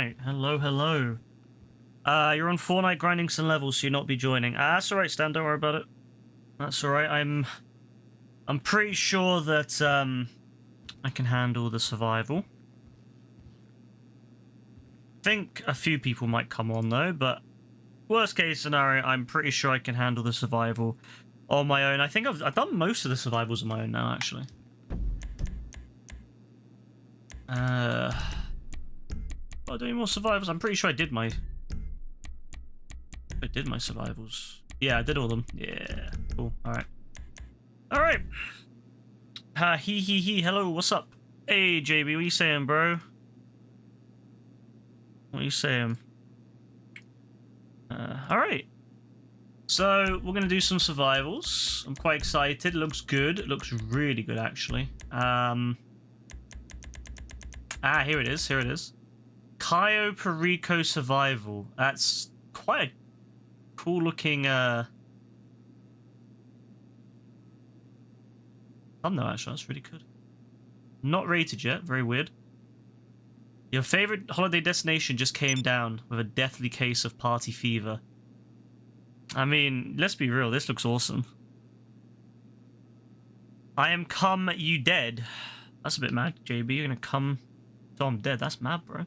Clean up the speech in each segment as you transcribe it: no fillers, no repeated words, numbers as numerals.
right. Hello, hello. You're on Fortnite grinding some levels, so you'll not be joining. That's alright, Stan, don't worry about it. That's alright. I'm pretty sure that I can handle the survival. I think a few people might come on though, but worst case scenario, I'm pretty sure I can handle the survival on my own. I think I've done most of the survivals on my own now, actually. Are there any more survivals? I'm pretty sure I did my survivals. Yeah, I did all of them. Yeah, cool. All right. All right. He. Hello, what's up? Hey, JB, what you saying, bro? What are you saying? All right. So we're gonna do some survivals. I'm quite excited. It looks good. It looks really good, actually. Here it is. Here it is. Cayo Perico survival. That's quite a cool looking thumbnail, actually. That's really good. Not rated yet. Very weird. Your favorite holiday destination just came down with a deathly case of party fever. I mean, let's be real. This looks awesome. I am come you dead. That's a bit mad, JB. You're gonna come so I'm dead. That's mad, bro.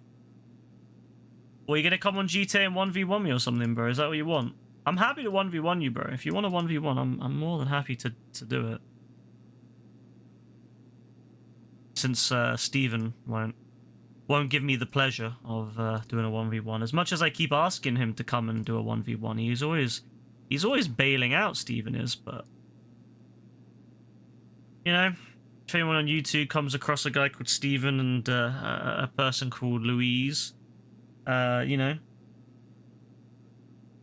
Or you gonna come on GTA and 1v1 me or something, bro? Is that what you want? I'm happy to 1v1 you, bro. If you want a 1v1, I'm more than happy to do it. Since Steven won't give me the pleasure of doing a 1v1. As much as I keep asking him to come and do a 1v1, he's always bailing out, Steven is, but you know, if anyone on YouTube comes across a guy called Steven and a person called Louise, you know,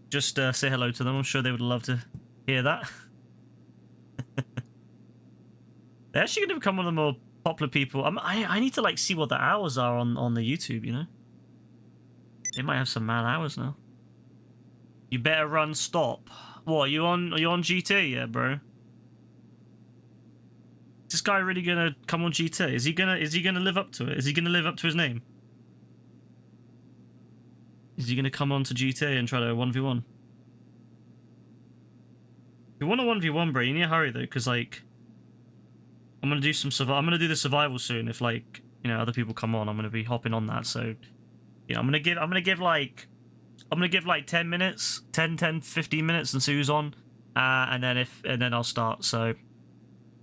just say hello to them. I'm sure they would love to hear that. They're actually going to become one of the more popular people. I need to like see what the hours are on the YouTube, you know. They might have some mad hours now. You better run stop. What, are you on GTA? Yeah, bro. Is this guy really gonna come on GTA? Is he gonna live up to it? Is he gonna live up to his name? Is he gonna come on to GTA and try to 1v1? If you want a 1v1, bro, you need to hurry though, because like I'm gonna do the survival soon. If like, you know, other people come on, I'm gonna be hopping on that. So, you know, I'm gonna give like 10 minutes, 15 minutes and see who's on. And then I'll start. So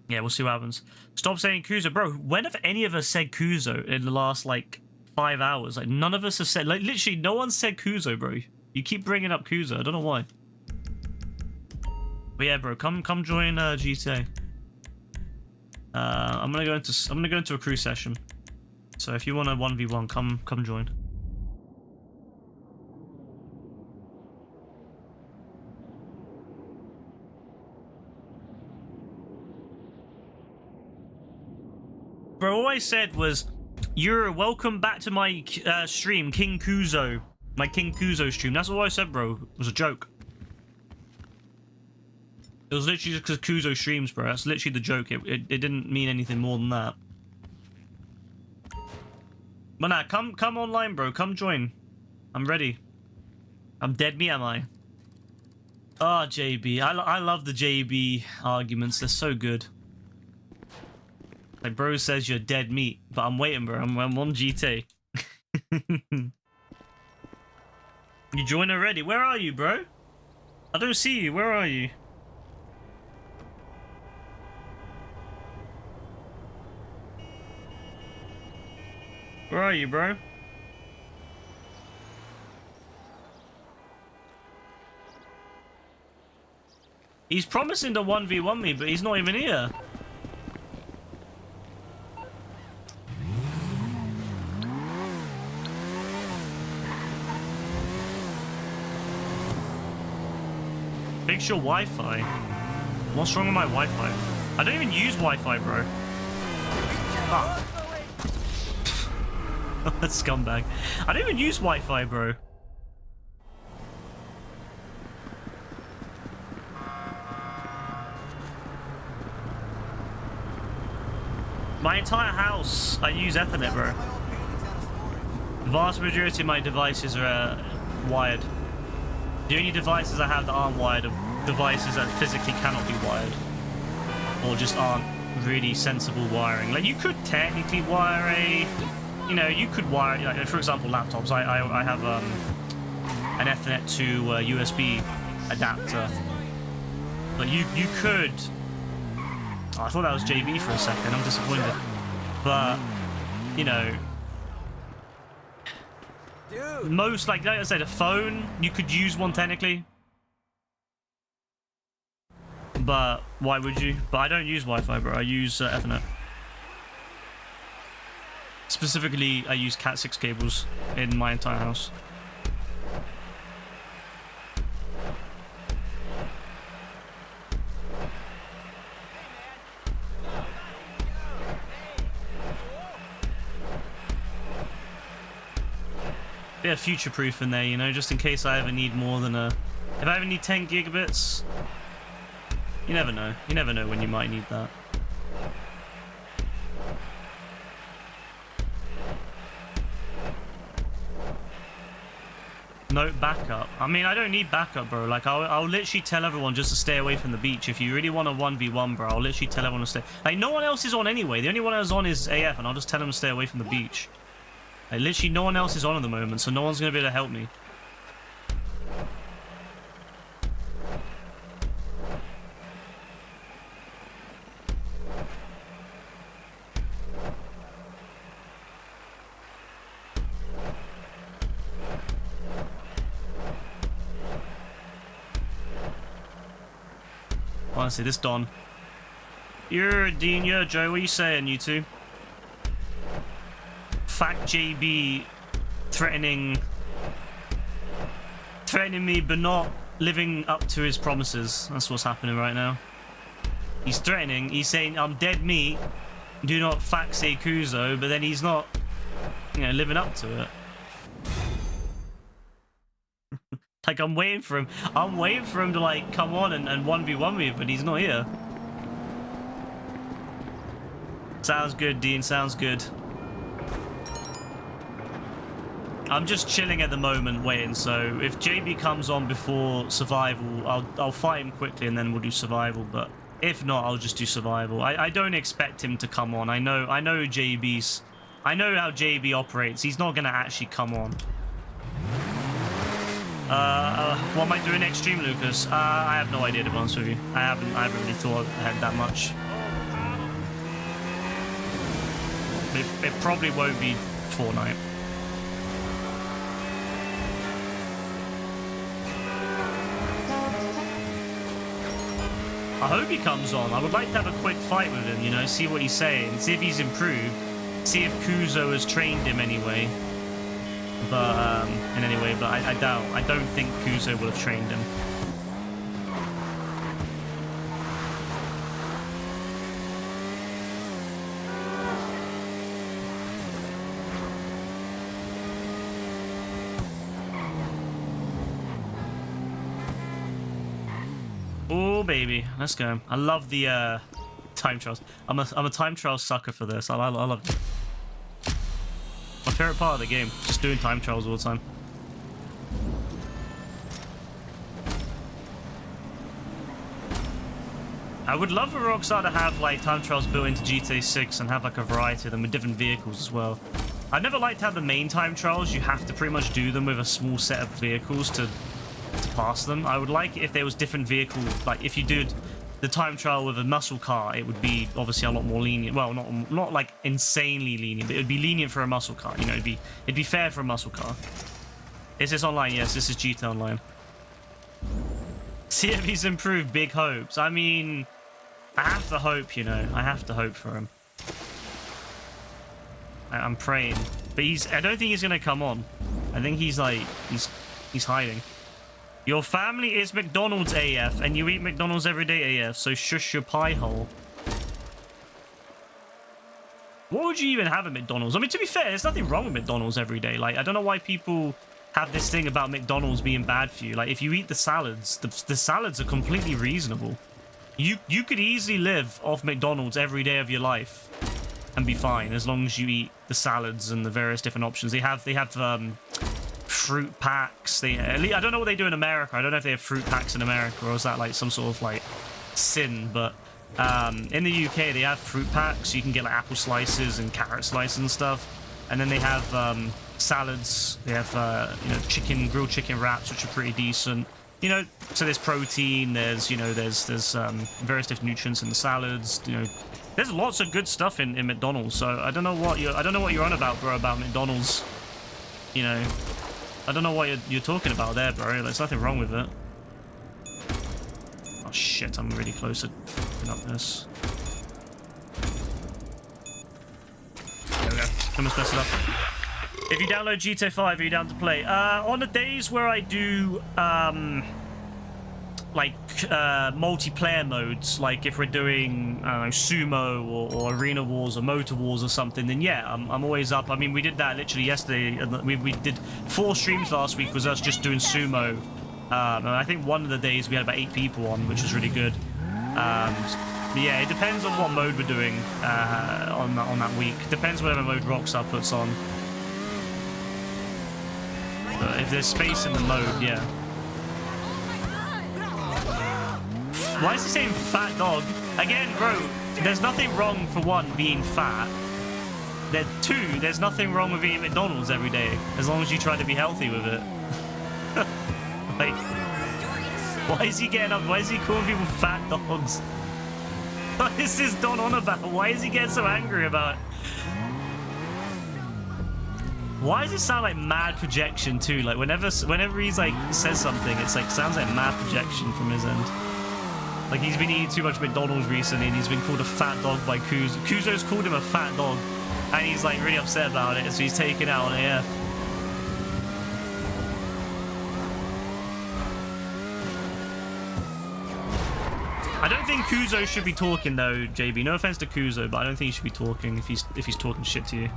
yeah, we'll see what happens. Stop saying Kuzo, bro. When have any of us said Kuzo in the last like 5 hours? Like none of us have said, like literally no one said Kuzo, bro. You keep bringing up Kuzo. I don't know why. But yeah, bro, come join GTA. I'm gonna go into a crew session. So if you want a 1v1, come join. Bro, all I said was, "You're welcome back to my stream, King Kuzo." My King Kuzo stream. That's all I said, bro. It was a joke. It was literally just because Kuzo streams, bro. That's literally the joke. It didn't mean anything more than that. But nah, come online, bro. Come join. I'm ready. I'm dead meat, am I? Ah, oh, JB. I love the JB arguments. They're so good. Like, bro says you're dead meat, but I'm waiting, bro. I'm on GTA. You joined already? Where are you, bro? I don't see you. Where are you? Where are you, bro? He's promising to 1v1 me, but he's not even here. Fix your Wi-Fi. What's wrong with my Wi-Fi? I don't even use Wi-Fi, bro. Ah. Scumbag. I don't even use Wi-Fi, bro. My entire house, I use Ethernet, bro. Vast majority of my devices are wired. The only devices I have that aren't wired are devices that physically cannot be wired, or just aren't really sensible wiring. Like, you could technically wire a, you know, you could wire, like, for example, laptops. I have an Ethernet to USB adapter, but you could. Oh, I thought that was JB for a second. I'm disappointed, but you know. Dude. Most, like I said, a phone, you could use one technically. But why would you? But I don't use Wi-Fi, bro. I use Ethernet. Specifically, I use Cat 6 cables in my entire house. Bit of future-proof in there, you know, just in case I ever need more than a... If I ever need 10 gigabits, you never know. You never know when you might need that. No backup. I mean, I don't need backup, bro. Like, I'll literally tell everyone just to stay away from the beach. If you really want a 1v1, bro, I'll literally tell everyone to stay... Like, no one else is on anyway. The only one that's on is AF, and I'll just tell them to stay away from the beach. Like, literally no one else is on at the moment, so no one's going to be able to help me. Honestly, this Don. You're Dean, you're Joe. What are you saying, you two? Fact JB threatening me, but not living up to his promises. That's what's happening right now. He's threatening. He's saying, I'm dead meat. Do not fact say Kuzo, but then he's not, you know, living up to it. Like, I'm waiting for him. I'm waiting for him to, like, come on and 1v1 me, but he's not here. Sounds good, Dean. Sounds good. I'm just chilling at the moment, waiting. So if JB comes on before survival, I'll fight him quickly and then we'll do survival. But if not, I'll just do survival. I don't expect him to come on. I know JB's. I know how JB operates. He's not gonna actually come on. What am I doing next stream, Lucas? I have no idea, to be honest with you. I haven't really thought ahead that much. It probably won't be Fortnite. I hope he comes on. I would like to have a quick fight with him, you know, see what he's saying, see if he's improved, see if Kuzo has trained him anyway. But, in any way, but I doubt. I don't think Kuzo will have trained him. Oh, baby. Let's go. I love the, time trials. I'm a time trial sucker for this. I love it. My favorite part of the game, just doing time trials all the time. I would love for Rockstar to have like time trials built into GTA 6 and have like a variety of them with different vehicles as well. I'd never liked to have the main time trials. You have to pretty much do them with a small set of vehicles to pass them. I would like it if there was different vehicles, like if you did the time trial with a muscle car, it would be obviously a lot more lenient. Well, not like insanely lenient, but it would be lenient for a muscle car. You know, it'd be fair for a muscle car. Is this online? Yes, this is GTA Online. See if he's improved. Big hopes. I mean, I have to hope, you know. I have to hope for him. I'm praying, but I don't think he's gonna come on. I think he's like he's hiding. Your family is McDonald's AF, and you eat McDonald's every day AF, so shush your pie hole. What would you even have at McDonald's? I mean, to be fair, there's nothing wrong with McDonald's every day. Like, I don't know why people have this thing about McDonald's being bad for you. Like, if you eat the salads, the salads are completely reasonable. You could easily live off McDonald's every day of your life. and be fine as long as you eat the salads and the various different options. They have fruit packs. I don't know what they do in America. I don't know if they have fruit packs in America, or is that like some sort of like sin, but in the UK they have fruit packs. You can get like apple slices and carrot slices and stuff, and then they have salads. They have grilled chicken wraps, which are pretty decent. You know, so there's protein, there's various different nutrients in the salads. You know, there's lots of good stuff in McDonald's. So I don't know what you're on about, bro, about McDonald's. You know, I don't know what you're talking about there, bro. There's nothing wrong with it. Oh shit, I'm really close to f***ing up this. There we go. Almost messed it up. If you download GTA 5, are you down to play? On the days where I do multiplayer modes, like if we're doing sumo or arena wars or motor wars or something, then yeah, I'm always up. I mean, we did that literally yesterday. We did 4 streams last week, was us just doing sumo. And I think one of the days we had about 8 people on, which was really good. But yeah, it depends on what mode we're doing on that week. Depends whatever mode Rockstar puts on. But if there's space in the mode, yeah. Why is he saying fat dog? Again, bro, there's nothing wrong for one being fat. Two, there's nothing wrong with eating McDonald's every day, as long as you try to be healthy with it. Like, why is he getting up? Why is he calling people fat dogs? What is this Don on about? Why is he getting so angry about it? Why does it sound like mad projection too? Like whenever he's like says something, it's like sounds like mad projection from his end. Like he's been eating too much McDonald's recently, and he's been called a fat dog by Kuzo. Kuzo's called him a fat dog, and he's like really upset about it, so he's taken out on AF. I don't think Kuzo should be talking though, JB. No offense to Kuzo, but I don't think he should be talking if he's talking shit to you.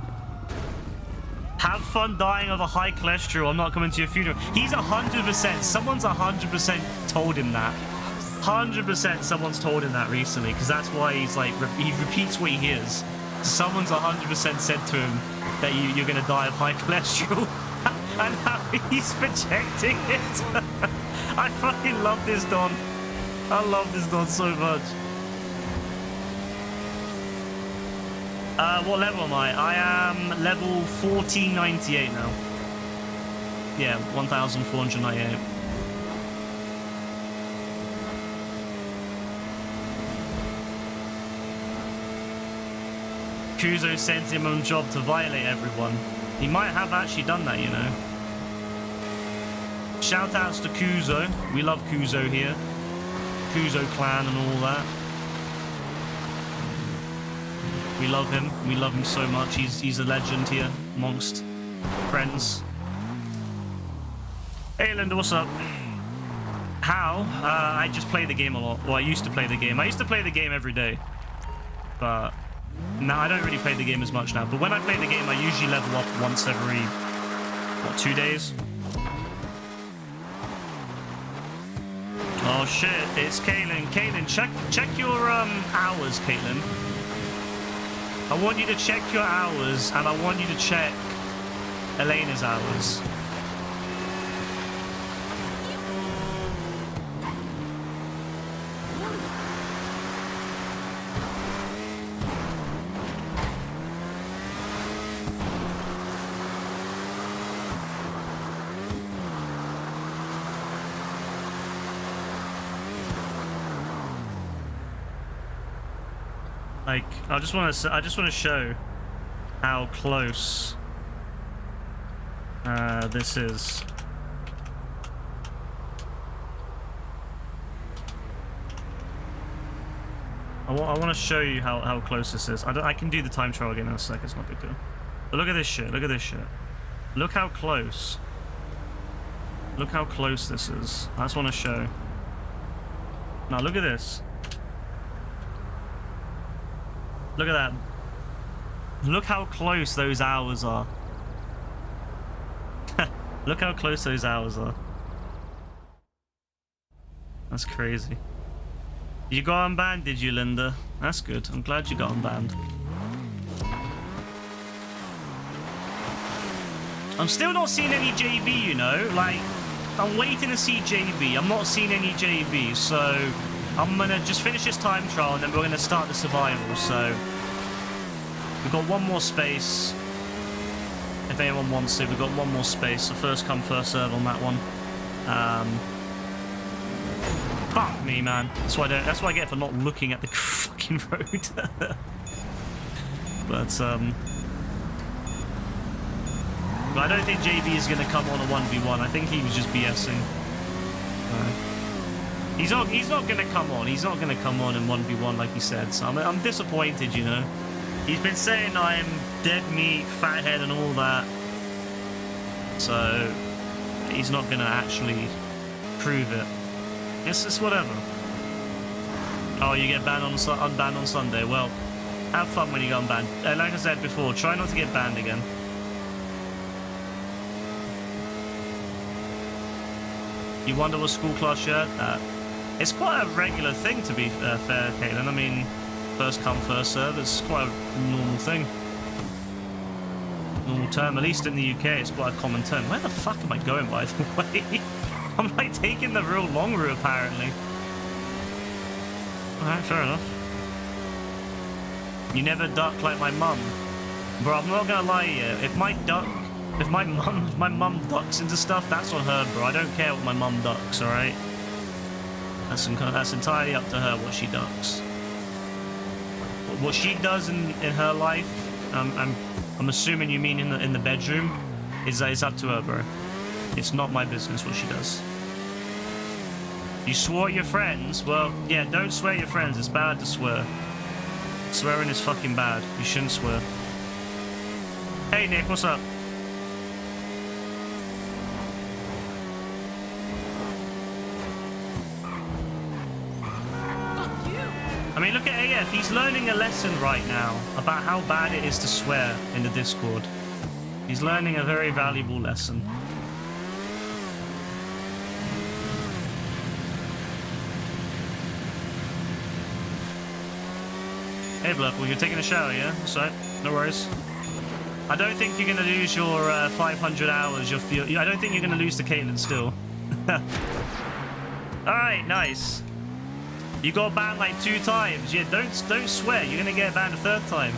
Have fun dying of a high cholesterol. I'm not coming to your funeral. He's 100%. Someone's 100% told him that. 100% someone's told him that recently, because that's why he's like, he repeats what he hears. Someone's 100% said to him that you're going to die of high cholesterol. And how he's projecting it. I fucking love this Don. I love this Don so much. What level am I? I am level 1498 now. Yeah, 1498. Kuzo sent him on job to violate everyone. He might have actually done that, you know. Shout outs to Kuzo. We love Kuzo here. Kuzo clan and all that. We love him. We love him so much. He's a legend here amongst friends. Hey Linda, what's up? How? I just play the game a lot. Well, I used to play the game. I used to play the game every day. But now I don't really play the game as much now. But when I play the game, I usually level up once every, what, 2 days? Oh shit, it's Caitlin. Caitlin, check your hours, Caitlin. I want you to check your hours, and I want you to check Elena's hours. Like, I just want to show how close this is. I want to show you how close this is. I can do the time trial again in a sec. It's not a big deal. But look at this shit. Look at this shit. Look how close. Look how close this is. I just want to show. Now look at this. Look at that. Look how close those hours are. Look how close those hours are. That's crazy. You got unbanned, did you, Linda? That's good. I'm glad you got unbanned. I'm still not seeing any JB, you know? Like, I'm waiting to see JB. I'm not seeing any JB, so I'm going to just finish this time trial, and then we're going to start the survival. So we've got one more space. If anyone wants it, we've got one more space. So first come, first serve on that one. Fuck me, man. That's what I get for not looking at the fucking road. But I don't think JB is going to come on a 1v1. I think he was just BSing. He's not going to come on. He's not going to come on in 1v1 like he said. So I'm disappointed, you know. He's been saying I'm dead meat, fathead, and all that. So he's not going to actually prove it. It's just whatever. Oh, you get banned unbanned on Sunday. Well, have fun when you get unbanned. Like I said before, try not to get banned again. You wonder what school class shirt? It's quite a regular thing, to be fair, Caitlin. I mean, first come, first serve. It's quite a normal thing. Normal term, at least in the UK, it's quite a common term. Where the fuck am I going, by the way? I'm like taking the real long route, apparently. Alright, fair enough. You never duck like my mum. Bro, I'm not gonna lie to you. If my mum ducks into stuff, that's on her, bro. I don't care what my mum ducks, alright? That's entirely up to her what she ducks. What she does in her life, I'm assuming you mean in the bedroom, is up to her, bro. It's not my business what she does. You swore at your friends? Well, yeah, don't swear at your friends. It's bad to swear. Swearing is fucking bad. You shouldn't swear. Hey, Nick, what's up? I mean, look at AF. He's learning a lesson right now about how bad it is to swear in the Discord. He's learning a very valuable lesson. Hey, Blurple, you're taking a shower, yeah? That's right. No worries. I don't think you're going to lose your 500 hours. I don't think you're going to lose to Caitlin still. Alright, nice. You got banned like 2 times. Yeah, don't swear. You're going to get banned a 3rd time.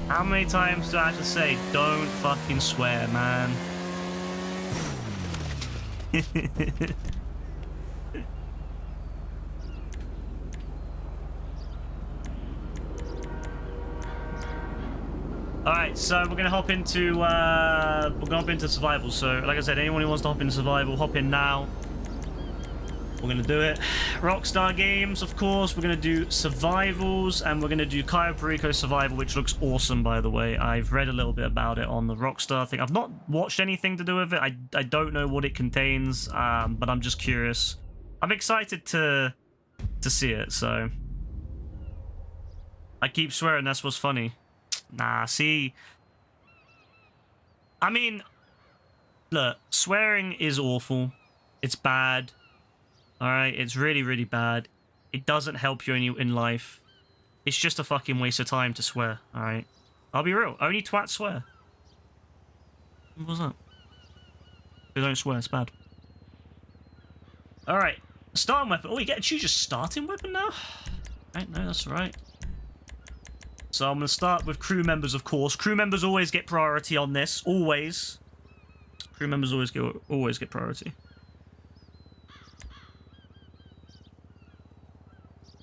How many times do I have to say, don't fucking swear, man? Alright, so we're gonna hop into survival. So, like I said, anyone who wants to hop into survival, hop in now. We're gonna do it. Rockstar Games, of course. We're gonna do survivals, and we're gonna do Cayo Perico survival, which looks awesome, by the way. I've read a little bit about it on the Rockstar thing. I've not watched anything to do with it. I don't know what it contains, but I'm just curious. I'm excited to see it. So I keep swearing that's what's funny. Nah, see, I mean, look, swearing is awful. It's bad. Alright, it's really, really bad. It doesn't help you in life. It's just a fucking waste of time to swear, alright? I'll be real, only twats swear. What was that? They don't swear, it's bad. Alright, starting weapon. Oh, you get to choose your starting weapon now? Right, no, that's right. So I'm going to start with crew members, of course. Crew members always get priority on this. Always. Crew members always get priority.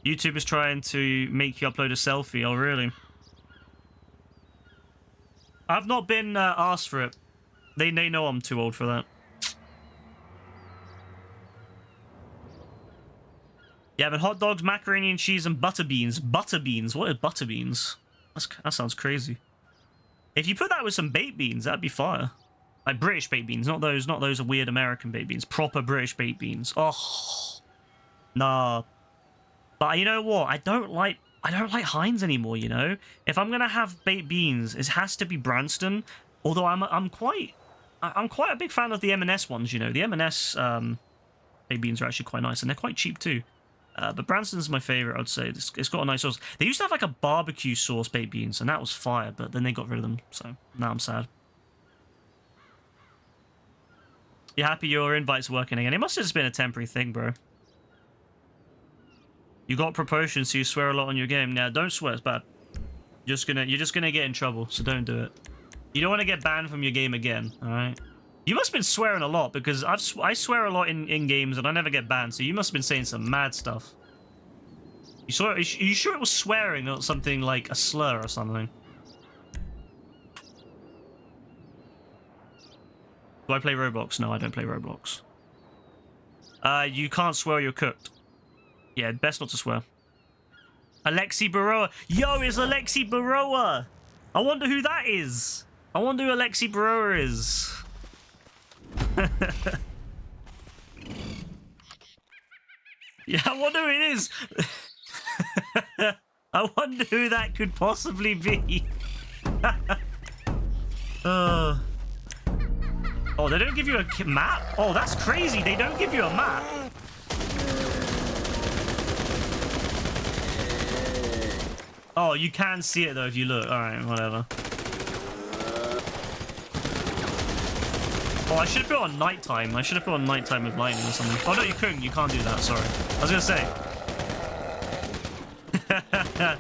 YouTube is trying to make you upload a selfie. Oh, really? I've not been asked for it. They know I'm too old for that. Yeah, but hot dogs, macaroni and cheese, and butter beans. Butter beans? What are butter beans? That sounds crazy. If you put that with some baked beans, that'd be fire. Like British baked beans, not those weird American baked beans. Proper British baked beans. Oh, nah. But you know what? I don't like Heinz anymore. You know, if I'm gonna have baked beans, it has to be Branston. Although I'm quite a big fan of the M&S ones. You know, the M&S baked beans are actually quite nice, and they're quite cheap too. But Branston's my favorite, I'd say. It's got a nice sauce. They used to have like a barbecue sauce baked beans, and that was fire, but then they got rid of them, so now I'm sad. You happy your invite's working again? It must have just been a temporary thing, bro. You got proportion, so you swear a lot on your game. Now, don't swear, it's bad. You're just gonna get in trouble, so don't do it. You don't want to get banned from your game again, alright? You must have been swearing a lot, because I swear a lot in games and I never get banned, so you must have been saying some mad stuff. Are you sure it was swearing, not something like a slur or something? Do I play Roblox? No, I don't play Roblox. You can't swear you're cooked. Yeah, best not to swear. Alexi Baroa. Yo, it's Alexi Baroa. I wonder who that is. I wonder who Alexi Baroa is. Yeah, I wonder who it is. I wonder who that could possibly be. Oh, they don't give you a map? Oh, that's crazy. They don't give you a map. Oh, you can see it though if you look. Alright, whatever. Oh, I should have put on nighttime. I should have put on nighttime with lightning or something. Oh, no, you couldn't. You can't do that. Sorry. I was going to say.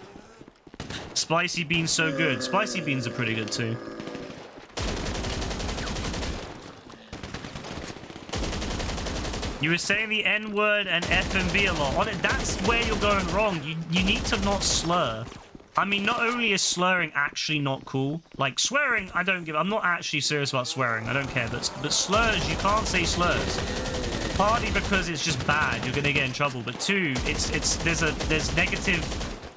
Spicy beans so good. Spicy beans are pretty good too. You were saying the N-word and F and B a lot. On it, that's where you're going wrong. You need to not slur. I mean, not only is slurring actually not cool, like swearing, I'm not actually serious about swearing. I don't care. But slurs, you can't say slurs. Partly because it's just bad. You're gonna get in trouble. But two, there's negative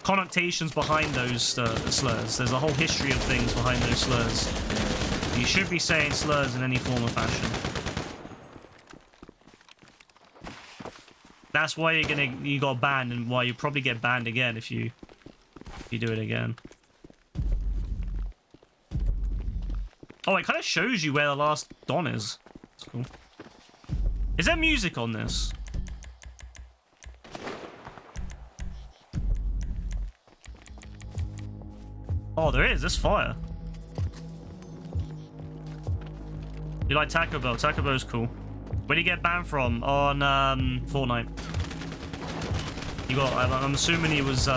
connotations behind those slurs. There's a whole history of things behind those slurs. You should be saying slurs in any form or fashion. That's why you got banned, and why you probably get banned again if you do it again. Oh, it kind of shows you where the last Don is. That's cool. Is there music on this? Oh, there is. There's fire. You like Taco Bell? Taco Bell's cool. Where do you get banned from? On Fortnite. You got. I'm assuming he was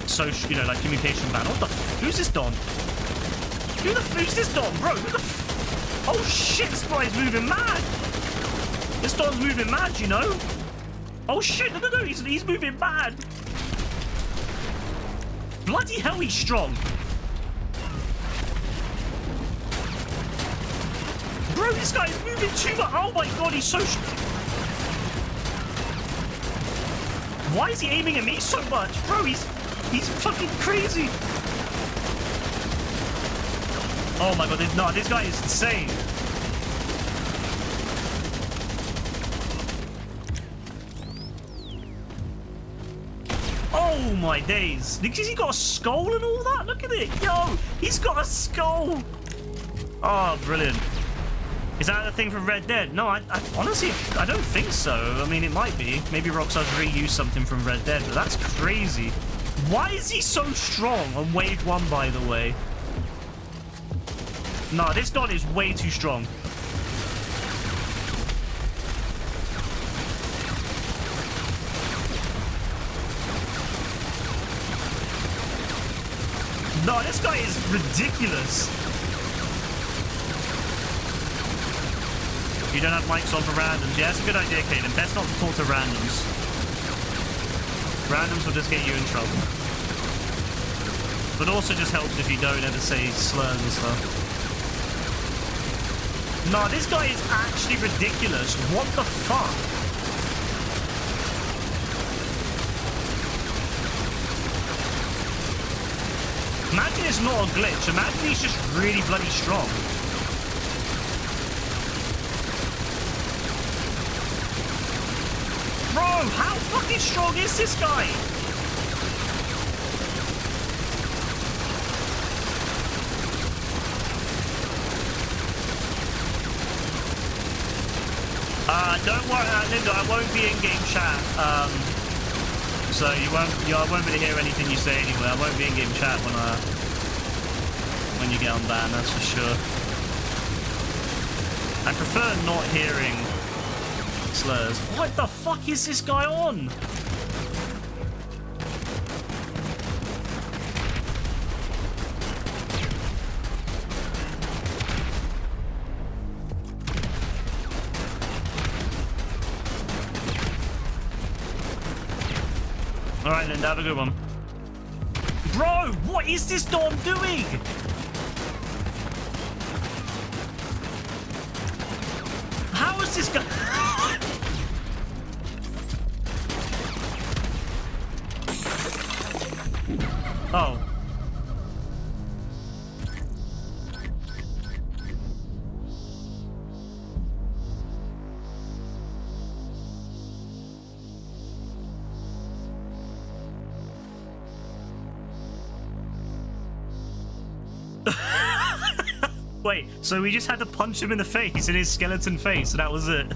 social, like communication ban. What the? Who's this Don? Who's this Don, bro? Who the? Oh shit! This guy's moving mad. This Don's moving mad, you know. Oh shit! No! He's moving mad. Bloody hell, he's strong. Bro, this guy is moving too much. Oh my god, he's so... Why is he aiming at me so much? Bro, he's fucking crazy. Oh my god, this guy is insane. Oh my days. Because he got a skull and all that? Look at it. Yo, he's got a skull. Oh, brilliant. Is that the thing from Red Dead? No, I honestly, I don't think so. I mean, it might be. Maybe Rockstar's reused something from Red Dead, but that's crazy. Why is he so strong on Wave 1, by the way? Nah, this Don is way too strong. No, this guy is ridiculous. You don't have mics on for randoms. Yeah, that's a good idea, Kaden. Best not to talk to randoms. Randoms will just get you in trouble. But also just helps if you don't ever say slurs and stuff. No, this guy is actually ridiculous. What the fuck? Imagine it's not a glitch. Imagine he's just really bloody strong. Bro, how fucking strong is this guy? Don't worry, Linda, I won't be in game chat. So I won't be able to hear anything you say anyway. I won't be in game chat when you get on ban, that's for sure. I prefer not hearing slurs. What the fuck is this guy on? Alright, Linda, have a good one. Bro, what is this Dom doing? How is this guy? Oh. Wait, so we just had to punch him in the face, in his skeleton face, and that was it?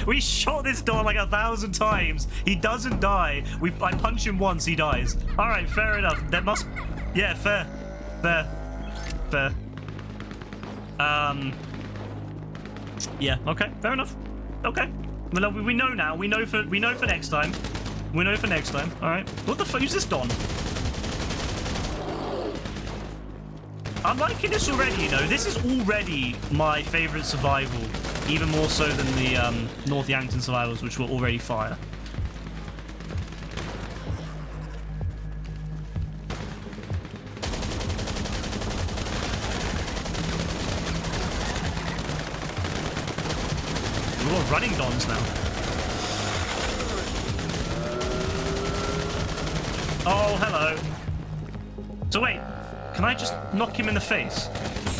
we shot this door like 1,000 times. He doesn't die. I punch him once, he dies. Alright, fair enough. That must... Yeah, fair. Yeah, okay, fair enough. Okay. Well, we know now. We know for next time. We know for next time. Alright. What the fuck? Who's this Don? I'm liking this already, you know. This is already my favourite survival, even more so than the North Yankton survivals, which were already fire. We're all running Dons now. Oh, hello. So wait. Can I just knock him in the face?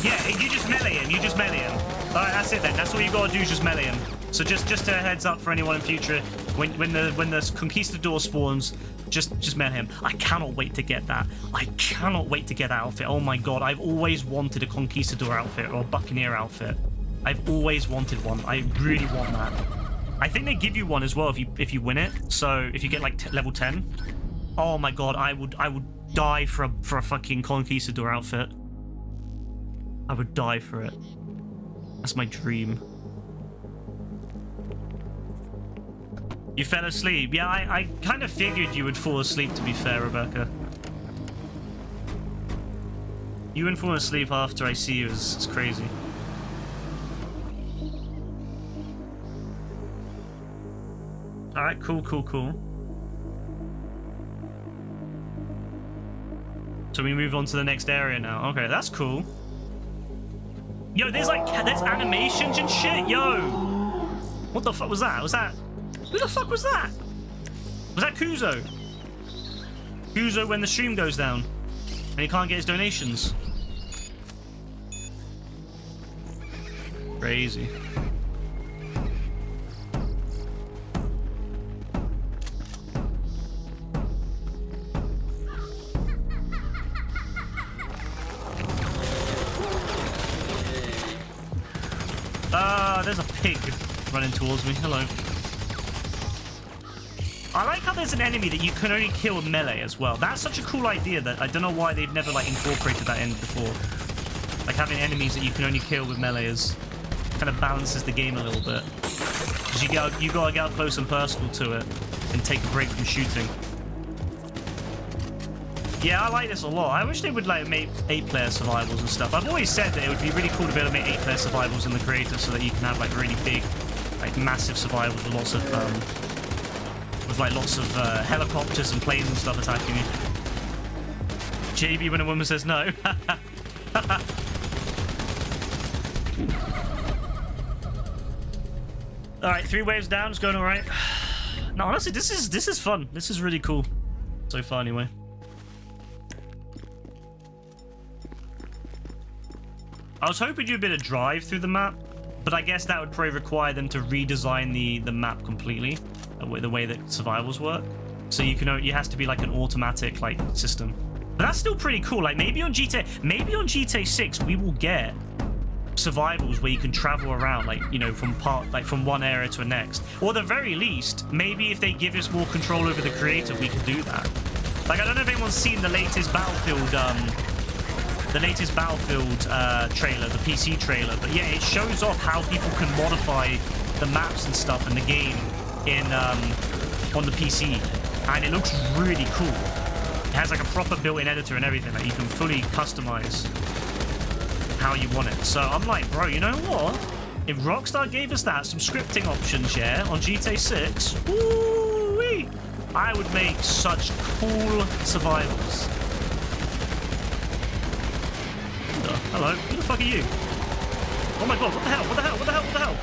Yeah, you just melee him. You just melee him. All right, that's it then. That's all you gotta do is just melee him. So just a heads up for anyone in future, when the Conquistador spawns, just melee him. I cannot wait to get that. I cannot wait to get that outfit. Oh my god, I've always wanted a Conquistador outfit or a Buccaneer outfit. I've always wanted one. I really want that. I think they give you one as well if you win it. So if you get like level 10. Oh my god, I would die for a fucking Conquistador outfit. I would die for it. That's my dream. You fell asleep. Yeah, I kind of figured you would fall asleep, to be fair, Rebecca. You and falling asleep after I see you is crazy. Alright, cool. So we move on to the next area now. Okay, that's cool. Yo, there's animations and shit, yo! What the fuck was that? Who the fuck was that? Was that Kuzo? Kuzo when the stream goes down and he can't get his donations. Crazy. There's a pig running towards me. Hello. I like how there's an enemy that you can only kill with melee as well. That's such a cool idea that I don't know why they've never incorporated that in before. Like having enemies that you can only kill with melee is kind of balances the game a little bit. Because you gotta get up close and personal to it and take a break from shooting. Yeah, I like this a lot. I wish they would make 8-player survivals and stuff. I've always said that it would be really cool to be able to make 8-player survivals in the creator so that you can have really big, massive survivals with lots of helicopters and planes and stuff attacking you. JB when a woman says no. All right, 3 waves down. It's going all right. No, honestly, this is fun. This is really cool so far, anyway. I was hoping you'd be able to drive through the map, but I guess that would probably require them to redesign the map completely, the way that survivals work. So it has to be an automatic system. But that's still pretty cool. Maybe on GTA 6 we will get survivals where you can travel around, like, you know, from one area to the next. Or at the very least, maybe if they give us more control over the creator, we can do that. Like, I don't know if anyone's seen the latest Battlefield trailer, the PC trailer, but yeah, it shows off how people can modify the maps and stuff in the game on the PC, and it looks really cool. It has like a proper built-in editor and everything that you can fully customize how you want it. So I'm like, bro, you know what? If Rockstar gave us that, some scripting options, yeah, on GTA 6, woo-wee, I would make such cool survivals. Hello, who the fuck are you? Oh my god, what the hell? What the hell? What the hell? What the hell?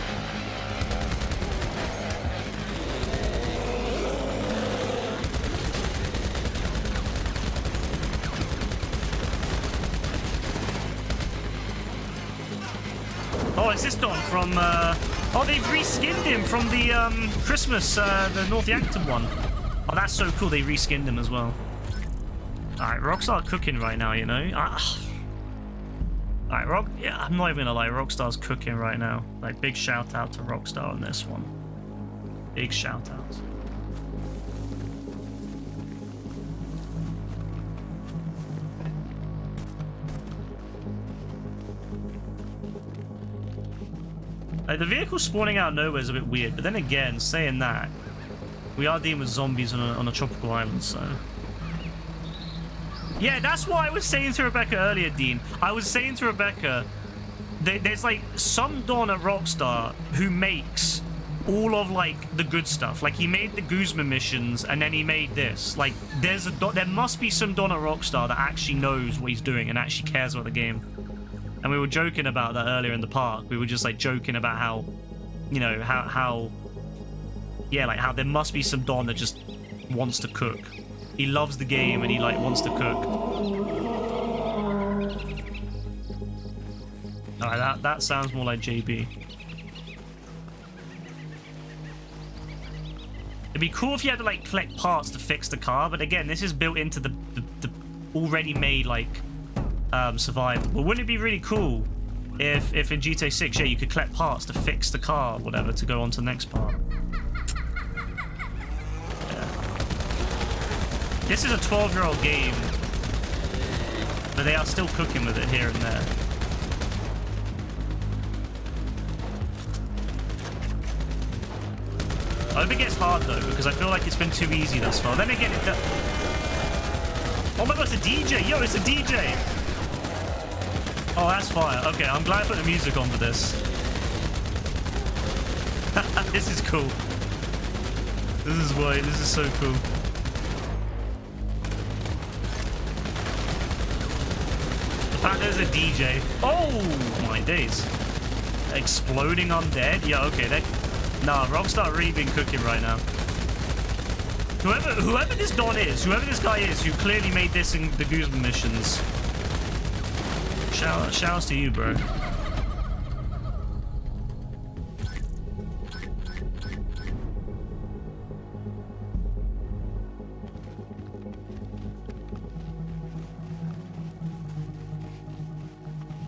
Oh, is this Don from, oh, they've reskinned him from the, Christmas, the North Yankton one. Oh, that's so cool, they reskinned him as well. Alright, Rockstar cooking right now, you know? Alright, yeah, I'm not even gonna lie, Rockstar's cooking right now. Like, big shout out to Rockstar on this one. Big shout out. Like, the vehicle spawning out of nowhere is a bit weird, but then again, saying that, we are dealing with zombies on a tropical island, so... Yeah, that's what I was saying to Rebecca earlier, Dean. I was saying to Rebecca, there's like some Don at Rockstar who makes all of like the good stuff. Like, he made the Guzman missions, and then he made this. Like, there must be some Don at Rockstar that actually knows what he's doing and actually cares about the game. And we were joking about that earlier in the park. We were just like joking about how, you know, how there must be some Don that just wants to cook. He loves the game and he like wants to cook. Alright, that sounds more like JB. It'd be cool if you had to like collect parts to fix the car, but again, this is built into the already made like survival. But wouldn't it be really cool if in GTA 6, yeah, you could collect parts to fix the car or whatever to go on to the next part? This is a 12-year-old game, but they are still cooking with it here and there. I hope it gets hard though, because I feel like it's been too easy thus far. Then again, oh my god, it's a DJ! Yo, it's a DJ! Oh, that's fire. Okay, I'm glad I put the music on for this. This is cool. This is so cool. The fact there's a DJ. Oh my days. Exploding undead? Yeah, okay. Nah, Rockstar really been cooking right now. Whoever this Don is, whoever this guy is, who clearly made this in the Guzman missions. Shouts to you, bro.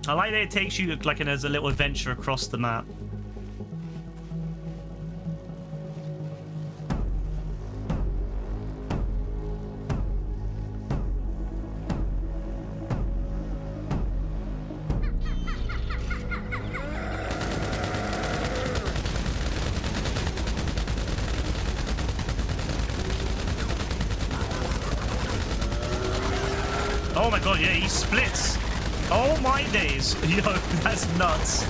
I like that it takes you like as a little adventure across the map. Oh my god, yeah, he splits. Oh my days. Yo, that's nuts.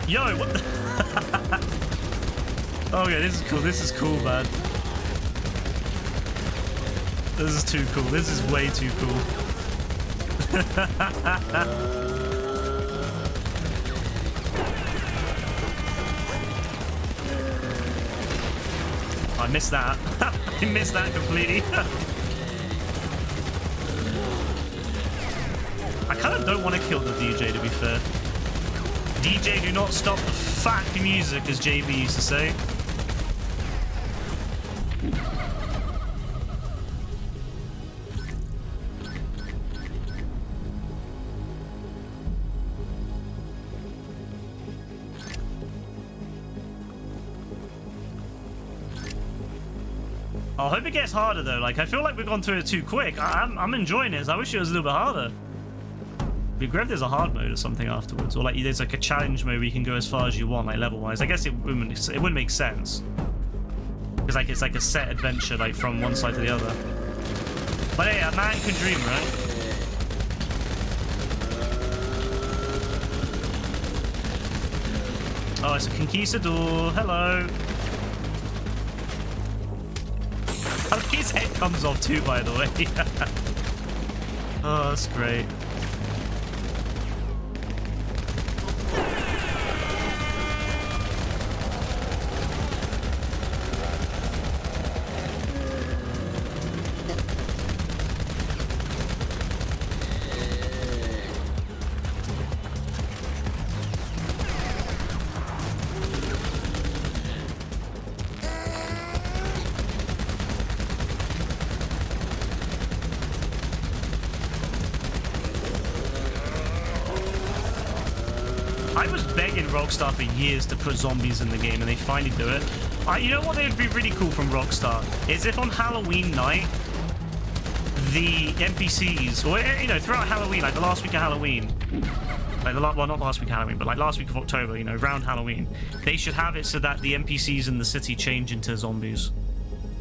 Yo, what the... Oh yeah, this is cool. This is cool, man. This is too cool. This is way too cool. I missed that. I missed that completely. kind of don't want to kill the DJ, to be fair. DJ, do not stop the fuck music, as JB used to say. I hope it gets harder though. Like, I feel like we've gone through it too quick. I'm enjoying it. I wish it was a little bit harder. It'd be great if there's a hard mode or something afterwards, or like there's like a challenge mode where you can go as far as you want, like level wise. I guess it wouldn't make sense because like it's like a set adventure, like from one side to the other. But hey, a man can dream, right? Oh, it's a conquistador. Hello. His head comes off too, by the way. Oh, that's great. I was begging Rockstar for years to put zombies in the game, and they finally do it. You know what would be really cool from Rockstar? Is if on Halloween night, the NPCs, or, you know, throughout Halloween, like the last week of Halloween, like well, not last week of Halloween, but like last week of October, you know, around Halloween, they should have it so that the NPCs in the city change into zombies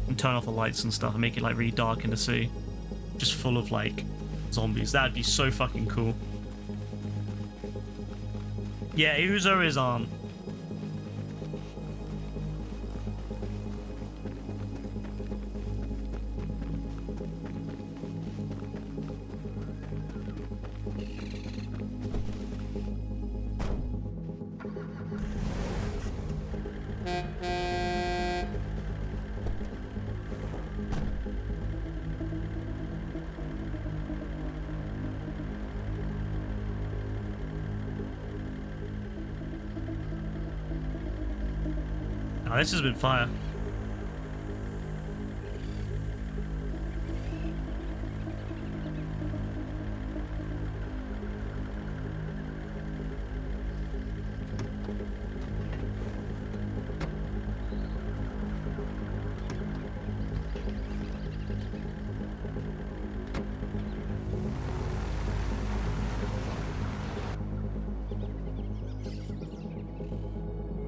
and turn off the lights and stuff and make it like really dark in the city. Just full of like zombies. That'd be so fucking cool. Yeah, Uzo is on. Oh, this has been fire.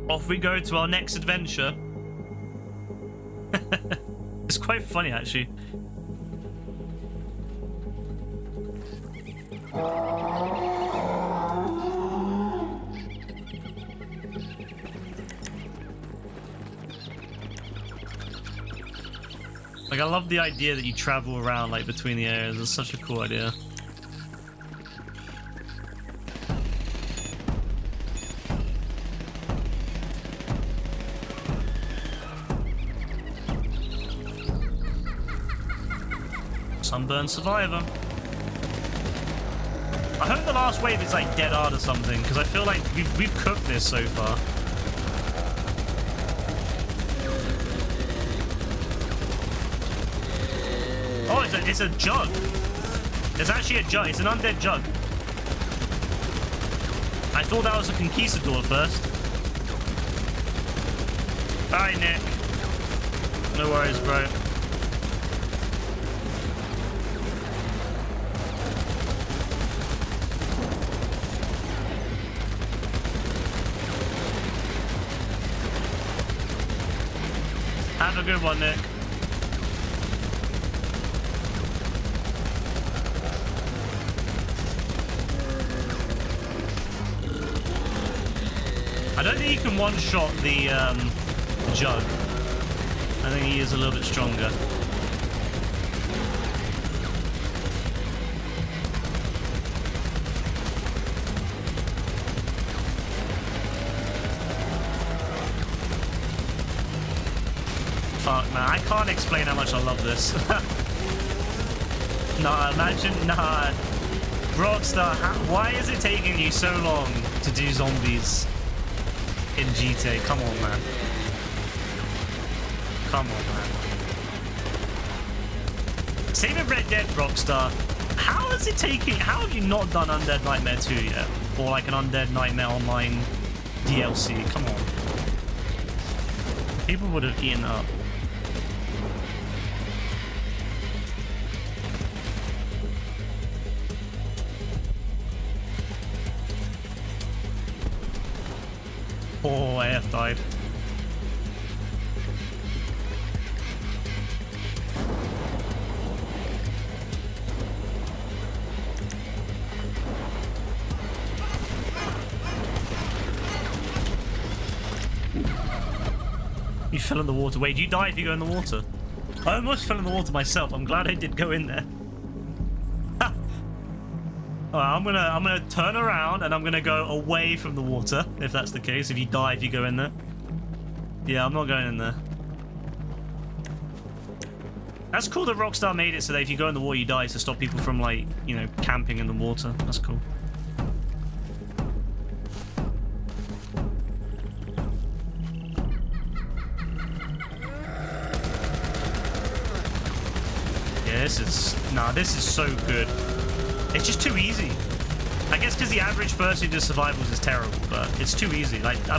Off we go to our next adventure. It's quite funny, actually. Like, I love the idea that you travel around, like, between the areas. It's such a cool idea. Sunburn Survivor. I hope the last wave is like dead hard or something, because I feel like we've cooked this so far. Oh, it's a jug. It's actually a jug. It's an undead jug. I thought that was a conquistador at first. Bye, Nick. No worries, bro. Have a good one, Nick. I don't think you can one-shot the jug. I think he is a little bit stronger. Fuck, man. I can't explain how much I love this. Nah, imagine, nah. Rockstar, why is it taking you so long to do zombies in GTA? Come on, man. Come on, man. Same with Red Dead, Rockstar. How is it taking... How have you not done Undead Nightmare 2 yet? Or like an Undead Nightmare Online DLC? Come on. People would have eaten up. Oh, AF died. You fell in the water. Wait, do you die if you go in the water? I almost fell in the water myself. I'm glad I did go in there. Alright, I'm gonna turn around and I'm gonna go away from the water, if that's the case. If you die, if you go in there. Yeah, I'm not going in there. That's cool that Rockstar made it so that if you go in the water, you die, to stop people from, like, you know, camping in the water. That's cool. Yeah, this is so good. It's just too easy. I guess because the average person who does survivals is terrible, but it's too easy. Like, I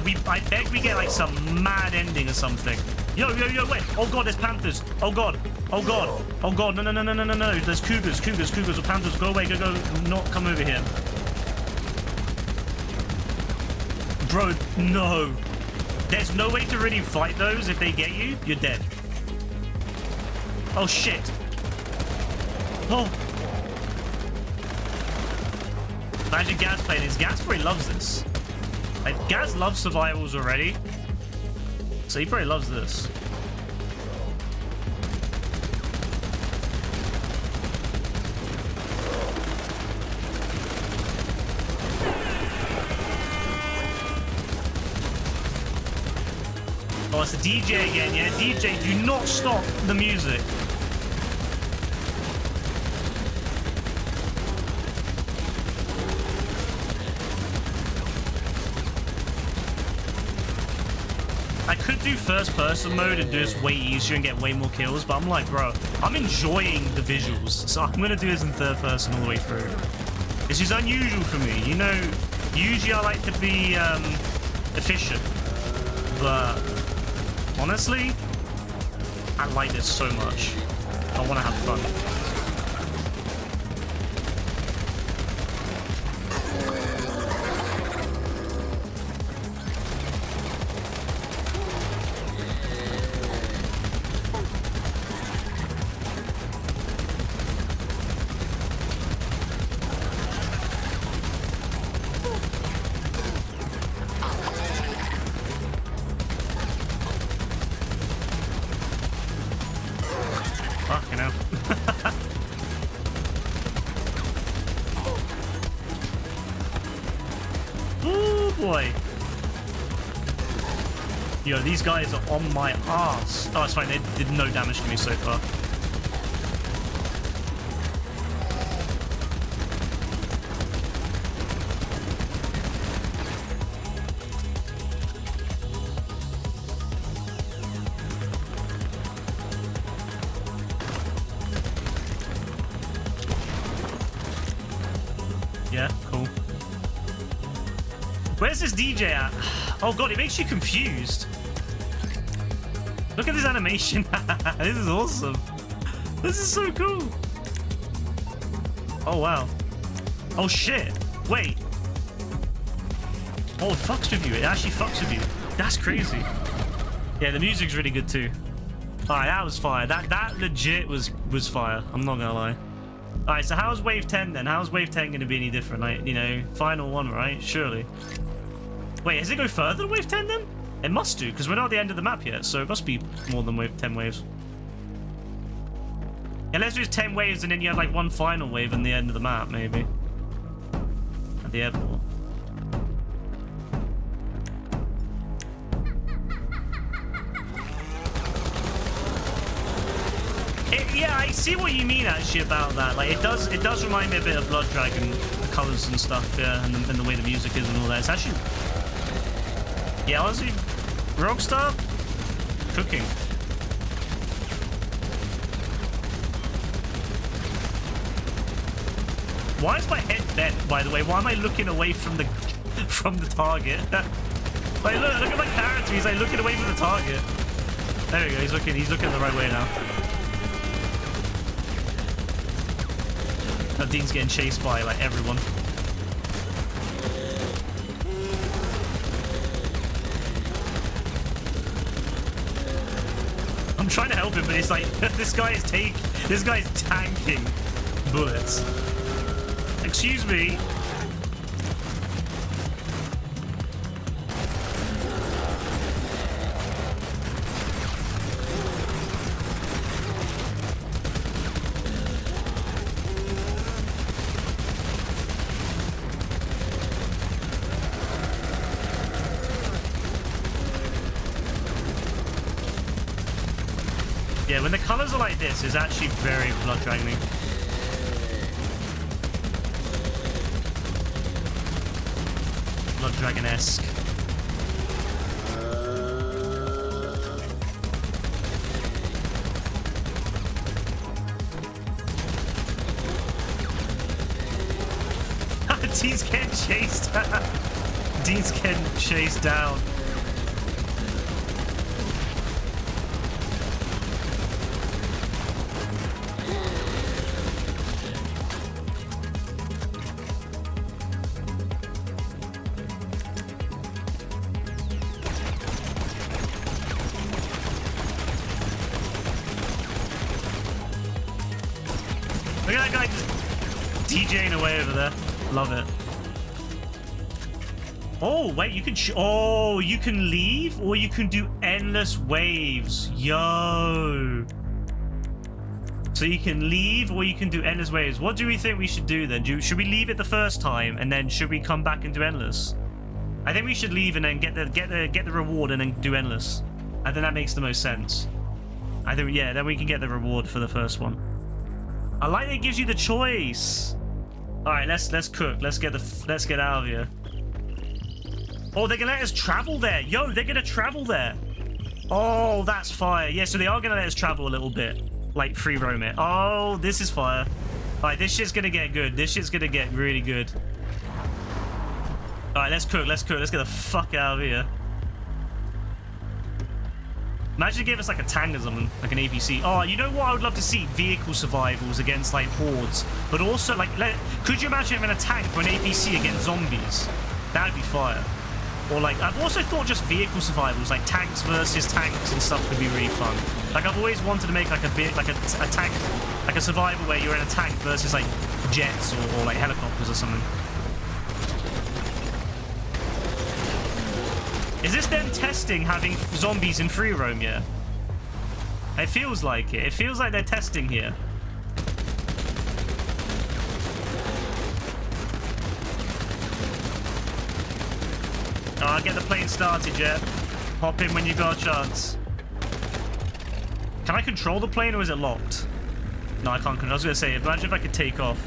bet we get like some mad ending or something. Yo, wait. Oh god, there's panthers. Oh god. Oh god. Oh god. No. There's cougars or panthers. Go away. Go. Not come over here. Bro, no. There's no way to really fight those. If they get you, you're dead. Oh shit. Oh. Imagine Gaz playing this. Gaz probably loves this. Like, Gaz loves survivals already. So he probably loves this. Oh, it's the DJ again, yeah? DJ, do not stop the music. I could do first person mode and do this way easier and get way more kills, but I'm like, bro, I'm enjoying the visuals, so I'm gonna do this in third person all the way through. This is unusual for me, you know. Usually I like to be efficient, but honestly, I like this so much. I want to have fun. Fucking hell. Oh boy. Yo, these guys are on my ass. Oh, it's fine. They did no damage to me so far. Yeah, cool. Where's this DJ at? Oh god, it makes you confused. Look at this animation. This is awesome. This is so cool. Oh wow. Oh shit. Wait. Oh, it fucks with you. It actually fucks with you. That's crazy. Yeah, the music's really good too. Alright, that was fire. That legit was fire. I'm not gonna lie. Alright, so how's Wave 10 then? How's Wave 10 going to be any different? Like, you know, final one, right? Surely. Wait, does it go further than Wave 10 then? It must do, because we're not at the end of the map yet, so it must be more than 10 waves. Unless there's 10 waves and then you have like one final wave in the end of the map, maybe. At the airport. Yeah, I see what you mean actually about that. Like, it does remind me a bit of Blood Dragon, the colors and stuff, yeah, and the way the music is and all that. It's actually, yeah, honestly, Rockstar cooking. Why is my head bent? By the way, why am I looking away from the target? Like, look at my character. He's like looking away from the target. There we go. He's looking the right way now. Now Dean's getting chased by like everyone. I'm trying to help him, but it's like this guy's tanking bullets. Excuse me. Yeah, when the colors are like this, it's actually very Blood Dragon-y. Blood Dragon-esque. Dean's getting chased. Dean's getting chased down. Look at that guy just DJing away over there. Love it. Oh, wait, you can... oh, you can leave? Or you can do endless waves. Yo. So you can leave or you can do endless waves. What do we think we should do then? Should we leave it the first time and then should we come back and do endless? I think we should leave and then get the reward and then do endless. I think that makes the most sense. I think, yeah, then we can get the reward for the first one. I like that it gives you the choice. All right, let's cook. Let's get out of here. Oh, they're gonna let us travel there. Yo, they're gonna travel there. Oh, that's fire. Yeah, so they are gonna let us travel a little bit, like free roam it. Oh, this is fire. All right, this shit's gonna get good. This shit's gonna get really good. All right, let's cook. Let's get the fuck out of here. Imagine they gave us like a tank or something, like an APC. Oh, you know what I would love to see? Vehicle survivals against like hordes. But also, like, could you imagine having a tank or an APC against zombies? That'd be fire. Or like, I've also thought just vehicle survivals, like tanks versus tanks and stuff could be really fun. Like, I've always wanted to make like a tank, like a survival where you're in a tank versus like jets or like helicopters or something. Is this them testing having zombies in free roam yet? It feels like it. It feels like they're testing here. Oh, get the plane started, Jet. Hop in when you got a chance. Can I control the plane or is it locked? No, I can't control. I was going to say, imagine if I could take off.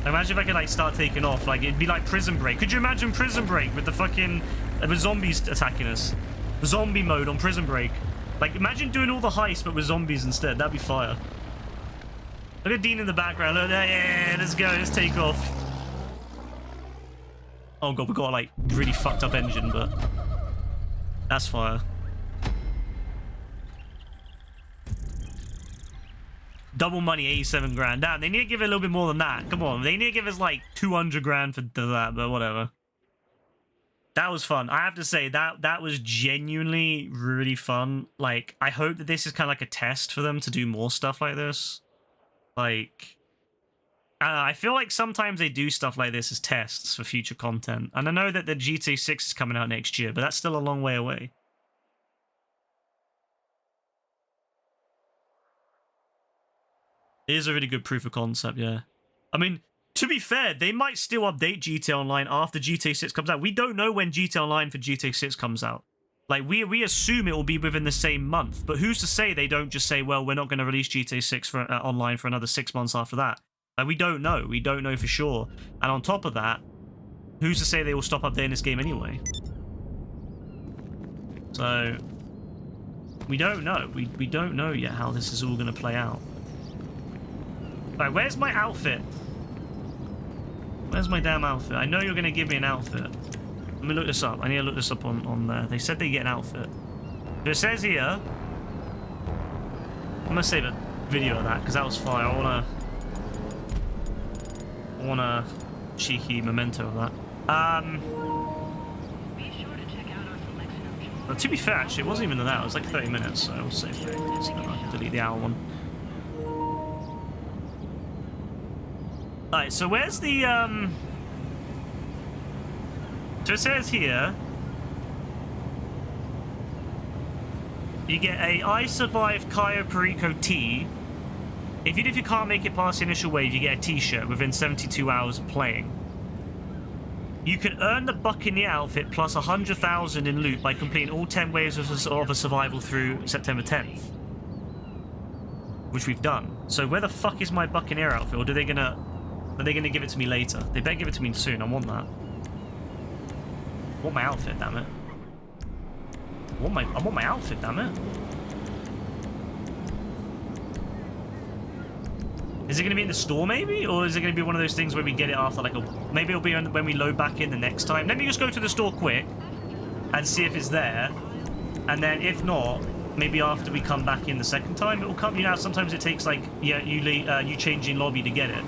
Imagine if I could like start taking off, like it'd be like Prison Break. Could you imagine Prison Break with the fucking with zombies attacking us? Zombie mode on Prison Break. Like imagine doing all the heists but with zombies instead. That'd be fire. Look at Dean in the background. Look, yeah, let's go. Let's take off. Oh god, we got like really fucked up engine, but that's fire. Double money, 87 grand. Damn, they need to give it a little bit more than that. Come on, they need to give us like 200 grand for that, but whatever. That was fun. I have to say, that was genuinely really fun. Like, I hope that this is kind of like a test for them to do more stuff like this. Like, I feel like sometimes they do stuff like this as tests for future content. And I know that the GTA 6 is coming out next year, but that's still a long way away. It is a really good proof of concept, yeah. I mean, to be fair, they might still update GTA Online after GTA 6 comes out. We don't know when GTA Online for GTA 6 comes out. Like, we assume it will be within the same month, but who's to say they don't just say, well, we're not going to release GTA 6 for, online for another 6 months after that? Like, we don't know. We don't know for sure. And on top of that, who's to say they will stop updating this game anyway? So, we don't know. We don't know yet how this is all going to play out. Alright, where's my outfit? Where's my damn outfit? I know you're going to give me an outfit. Let me look this up. I need to look this up on there. They said they get an outfit. So it says here... I'm going to save a video of that, because that was fire. I want a cheeky memento of that. But to be fair, actually, it wasn't even that. It was like 30 minutes, so we'll save 30 minutes, and then I can delete the hour one. Alright, so where's the, So it says here... You get a I Survived Cayo Perico tee. Even if you can't make it past the initial wave, you get a t-shirt within 72 hours of playing. You can earn the Buccaneer outfit plus 100,000 in loot by completing all 10 waves of a survival through September 10th. Which we've done. So where the fuck is my Buccaneer outfit? Or are they gonna give it to me later? They better give it to me soon. I want that. I want my outfit, damn it. I want my outfit, damn it. Is it going to be in the store, maybe? Or is it going to be one of those things where we get it after, like, maybe it'll be when we load back in the next time? Let me just go to the store quick and see if it's there. And then, if not, maybe after we come back in the second time, it will come. You know, sometimes it takes, like, yeah, you changing lobby to get it.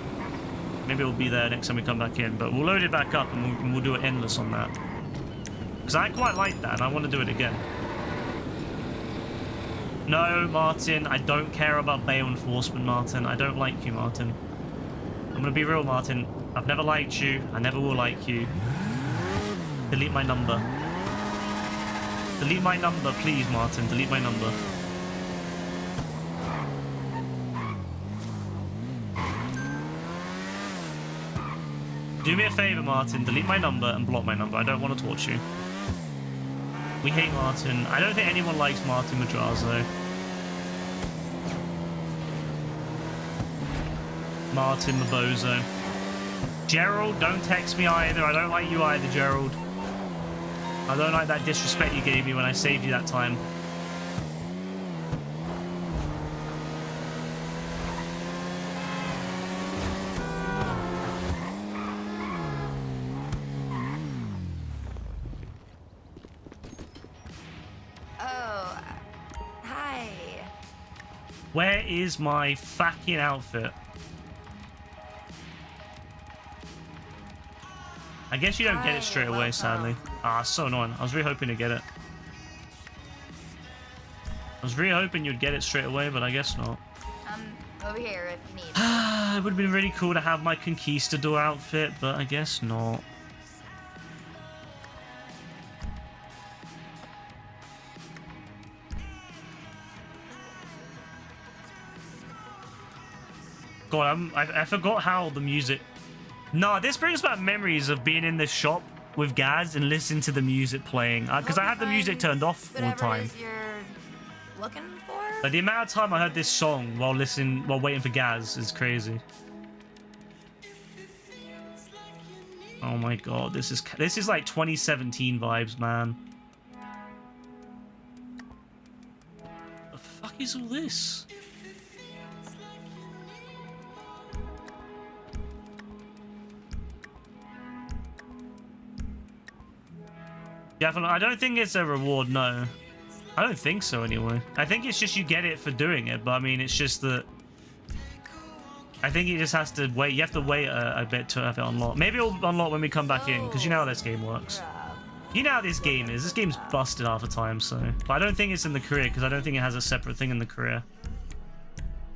Maybe it'll be there next time we come back in. But we'll load it back up and we'll do it endless on that. Because I quite like that, and I want to do it again. No, Martin, I don't care about bail enforcement, Martin. I don't like you, Martin. I'm gonna be real, Martin. I've never liked you. I never will like you. Delete my number. Delete my number, please, Martin. Delete my number. Do me a favor, Martin. Delete my number and block my number. I don't want to torture you. We hate Martin. I don't think anyone likes Martin Madrazo. Martin Mabozo. Gerald, don't text me either. I don't like you either, Gerald. I don't like that disrespect you gave me when I saved you that time. Where is my fucking outfit? I guess you don't get it straight away, sadly. Ah, so annoying. I was really hoping to get it. I was really hoping you'd get it straight away, but I guess not. Over here if you need. It would have been really cool to have my Conquistador outfit, but I guess not. God, I forgot how the music... No, this brings back memories of being in the shop with Gaz and listening to the music playing. Because I had the music turned off all the time. You're looking for? Like, the amount of time I heard this song while waiting for Gaz is crazy. Oh my god, this is like 2017 vibes, man. The fuck is all this? Yeah, I don't think it's a reward, no. I don't think so, anyway. I think it's just you get it for doing it, but I mean, it's just that... I think it just has to wait. You have to wait a bit to have it unlocked. Maybe it'll unlock when we come back in, because you know how this game works. You know how this game is. This game's busted half the time, so... But I don't think it's in the career, because I don't think it has a separate thing in the career.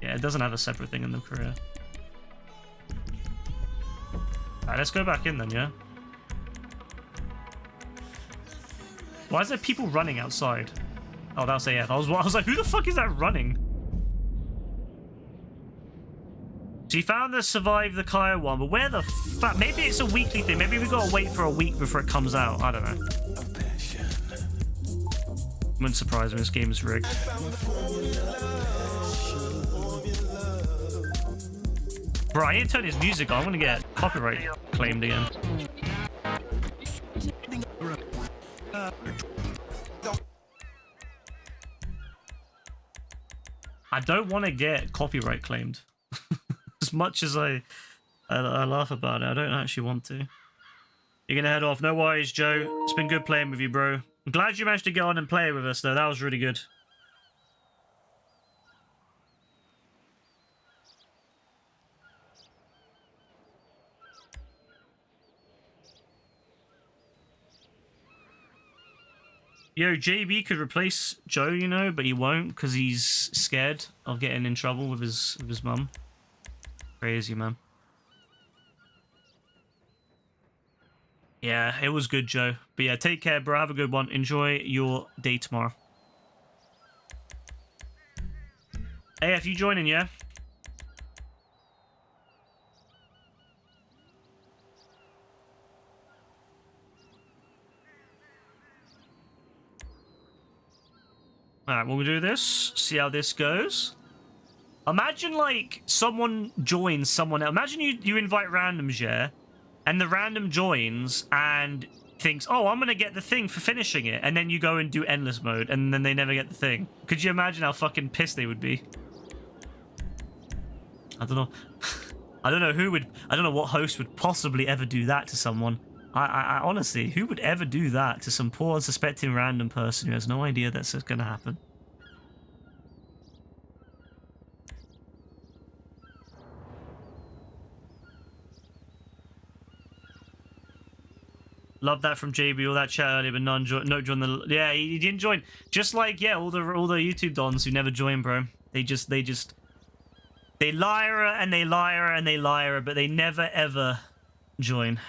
Yeah, it doesn't have a separate thing in the career. Alright, let's go back in then, yeah? Why is there people running outside? Oh, that was AF. I was like, who the fuck is that running? She found the Survive the Cayo one, but where the fuck? Maybe it's a weekly thing. Maybe we gotta wait for a week before it comes out. I don't know. Wouldn't surprise me. This game is rigged. Bro, I need to turn his music on. I'm gonna get copyright claimed again. I don't want to get copyright claimed. As much as I laugh about it, I don't actually want to. You're gonna head off. No worries, Joe. It's been good playing with you, bro. I'm glad you managed to get on and play with us, though. That was really good. Yo, JB could replace Joe, you know, but he won't because he's scared of getting in trouble with his mum. Crazy, man. Yeah, it was good, Joe. But yeah, take care, bro. Have a good one. Enjoy your day tomorrow. Hey, if you joining, yeah? Alright, we'll do this. See how this goes. Imagine, like, someone joins someone else. Imagine you invite randoms, yeah? And the random joins and thinks, oh, I'm going to get the thing for finishing it. And then you go and do endless mode, and then they never get the thing. Could you imagine how fucking pissed they would be? I don't know. I don't know what host would possibly ever do that to someone. I honestly, who would ever do that to some poor, unsuspecting random person who has no idea that's going to happen? Love that from JB, all that chat earlier, but no join the... Yeah, he didn't join. Just like, yeah, all the YouTube dons who never join, bro. They liar and they liar and they liar, but they never, ever join.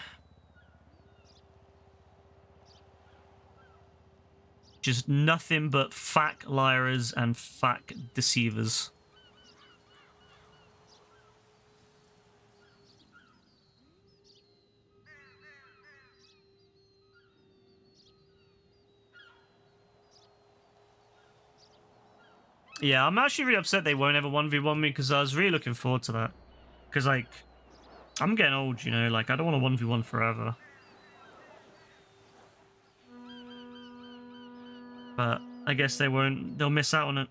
Just nothing but fat liars and fat deceivers. Yeah, I'm actually really upset they won't ever 1v1 me because I was really looking forward to that. Because, like, I'm getting old, you know? Like, I don't want to 1v1 forever. But I guess they won't. They'll miss out on it.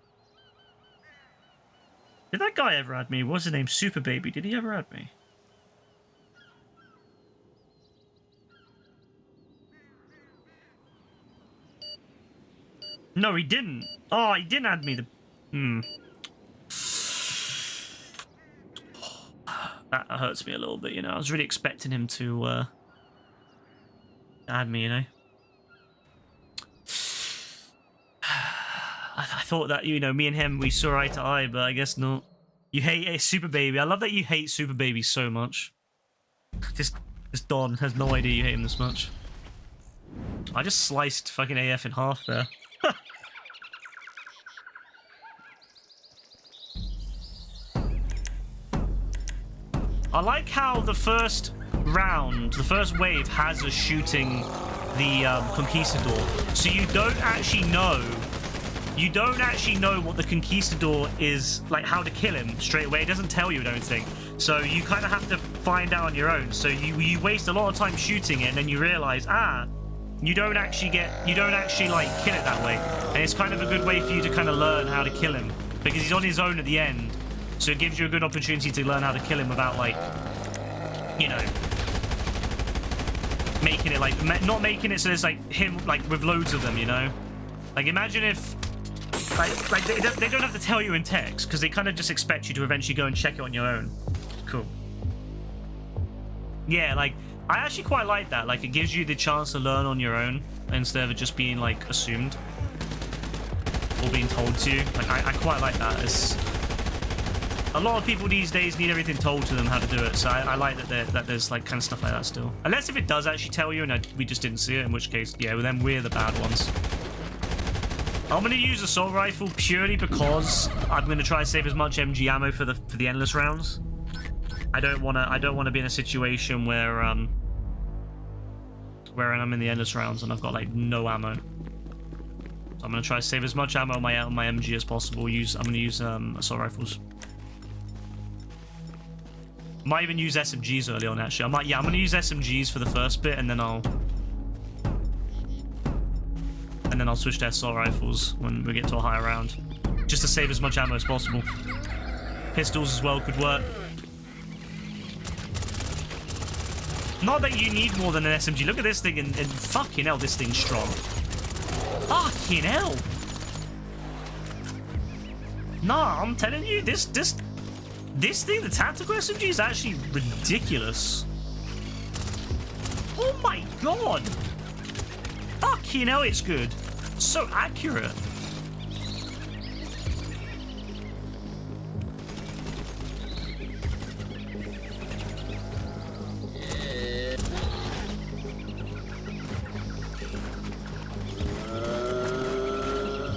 Did that guy ever add me? What's his name? Super Baby. Did he ever add me? No, he didn't. Oh, he didn't add me. That hurts me a little bit, you know. I was really expecting him to add me, you know. I thought that, you know, me and him, we saw eye to eye, but I guess not. You hate Super Baby. I love that you hate Super Baby so much. This Don has no idea you hate him this much. I just sliced fucking AF in half there. I like how the first round, the first wave has us shooting the Conquistador. So you don't actually know what the Conquistador is, like how to kill him straight away. It doesn't tell you, I don't think. So you kind of have to find out on your own. So you waste a lot of time shooting it, and then you realize, you don't actually like kill it that way. And it's kind of a good way for you to kind of learn how to kill him, because he's on his own at the end. So it gives you a good opportunity to learn how to kill him without, like, you know, making it like not making it so there's like him like with loads of them, you know. Like imagine if like they don't have to tell you in text, because they kind of just expect you to eventually go and check it on your own. Cool. Yeah, like I actually quite like that. Like it gives you the chance to learn on your own instead of it just being like assumed or being told to you. Like I quite like that. It's a lot of people these days need everything told to them how to do it, so I like that there's like kind of stuff like that still. Unless if it does actually tell you and we just didn't see it, in which case, yeah, well, then we're the bad ones. I'm gonna use assault rifle purely because I'm gonna try to save as much MG ammo for the endless rounds. I don't wanna be in a situation where I'm in the endless rounds and I've got like no ammo. So I'm gonna try to save as much ammo on my MG as possible. I'm gonna use assault rifles. Might even use SMGs early on. Actually, I'm gonna use SMGs for the first bit, and then I'll switch to assault rifles when we get to a higher round, just to save as much ammo as possible. Pistols as well could work. Not that you need more than an SMG. Look at this thing, and fucking hell, this thing's strong. Fucking hell. Nah, I'm telling you, this thing, the tactical SMG, is actually ridiculous. Oh my god. Fucking hell, it's good. So accurate.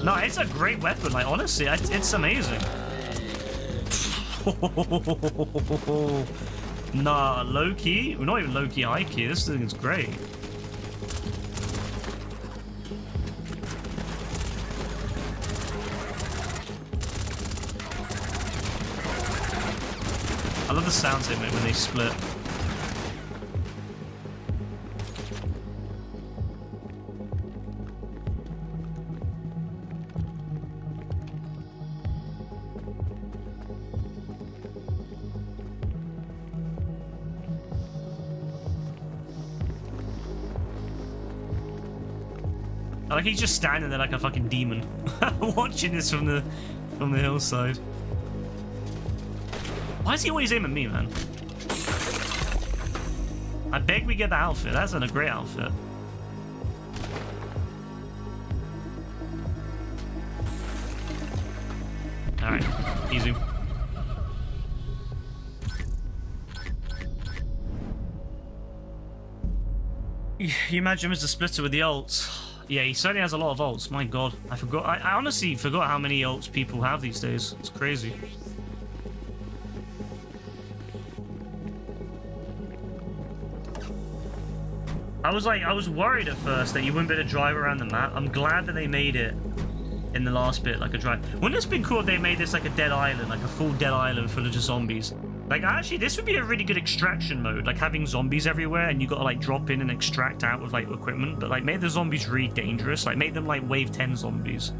No, it's a great weapon. Like, honestly, it's amazing. Nah, low key. Well, not even low key, high key. This thing is great. I love the sounds they make when they split. Like, he's just standing there like a fucking demon, watching this from the hillside. Why is he always aiming at me, man? I beg we get the outfit. That's a great outfit. All right, easy. You imagine Mr. Splitter with the ults. Yeah, he certainly has a lot of ults. My god, I forgot. I honestly forgot how many ults people have these days. It's crazy. I was worried at first that you wouldn't be able to drive around the map. I'm glad that they made it in the last bit like a drive. Wouldn't it have been cool if they made this like a dead island, like a full dead island full of just zombies? Like, actually, this would be a really good extraction mode, like having zombies everywhere and you gotta like drop in and extract out with like equipment, but like make the zombies really dangerous, like make them like wave 10 zombies,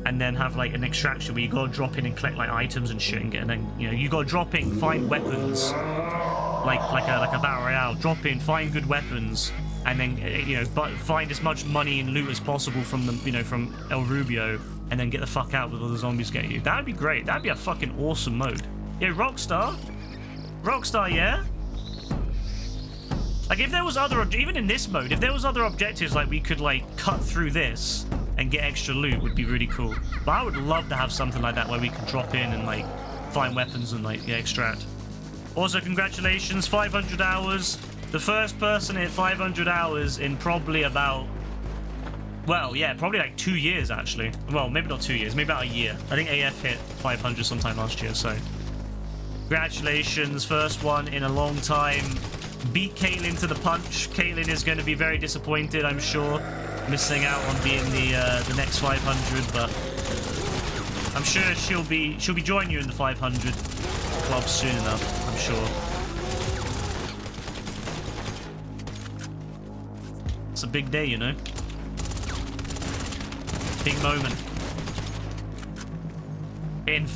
and then have like an extraction where you gotta drop in and collect like items and shit, and get, and then, you know, you gotta drop in, find weapons, like a battle royale, drop in, find good weapons, and then, you know, find as much money and loot as possible from the, you know, from El Rubio, and then get the fuck out with all the zombies get you. That'd be great. That'd be a fucking awesome mode. Yeah, Rockstar, yeah? Like, if there was other, even in this mode, if there was other objectives, like, we could, like, cut through this and get extra loot, would be really cool. But I would love to have something like that where we could drop in and, like, find weapons and, like, extract. Also, congratulations, 500 hours. The first person hit 500 hours in probably about, well, yeah, probably like 2 years, actually. Well, maybe not 2 years, maybe about a year. I think AF hit 500 sometime last year, so congratulations, first one in a long time. Beat Caitlyn to the punch. Caitlyn is going to be very disappointed, I'm sure, missing out on being the next 500, but I'm sure she'll be joining you in the 500 club soon enough, I'm sure. It's a big day, you know. Big moment.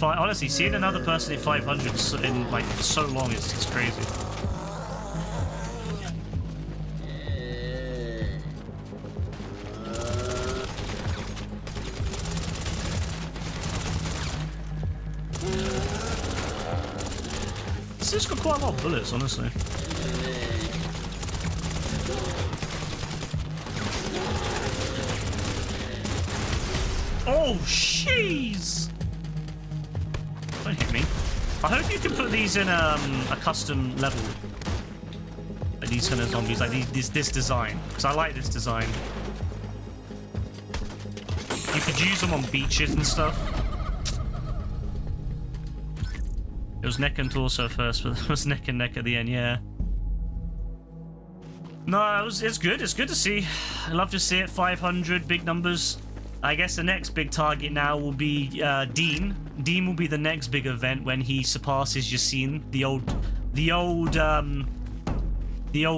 Honestly, seeing another person hit 500 in like so long is crazy. This has got quite a lot of bullets, honestly. Oh, jeez! Don't hit me. I hope you can put these in a custom level. Like these kind of zombies, like this design. Because I like this design. You could use them on beaches and stuff. It was neck and torso first, but it was neck and neck at the end, yeah. No, it's good. It's good to see. I love to see it. 500, big numbers. I guess the next big target now will be Dean. Dean will be the next big event when he surpasses Yassine, the old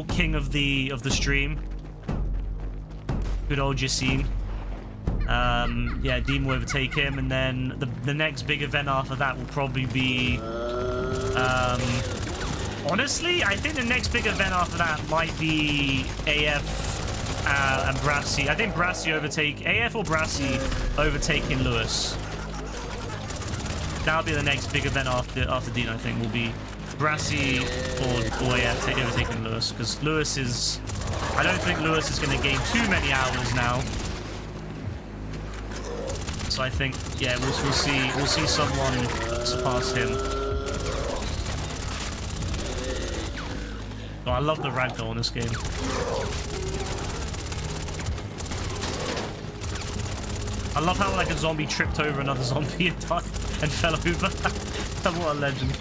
king of the stream. Good old Yassine. Yeah, Dean will overtake him, and then the next big event after that will probably be. Honestly, I think the next big event after that might be AF. And Brassy. I think Brassy AF or Brassy overtaking Lewis. That'll be the next big event after Dean, I think, will be Brassy or AF overtaking Lewis. Because Lewis is... I don't think Lewis is going to gain too many hours now. So I think, yeah, we'll see someone surpass him. Oh, I love the ragdoll in this game. I love how like a zombie tripped over another zombie and died and fell over. What a legend.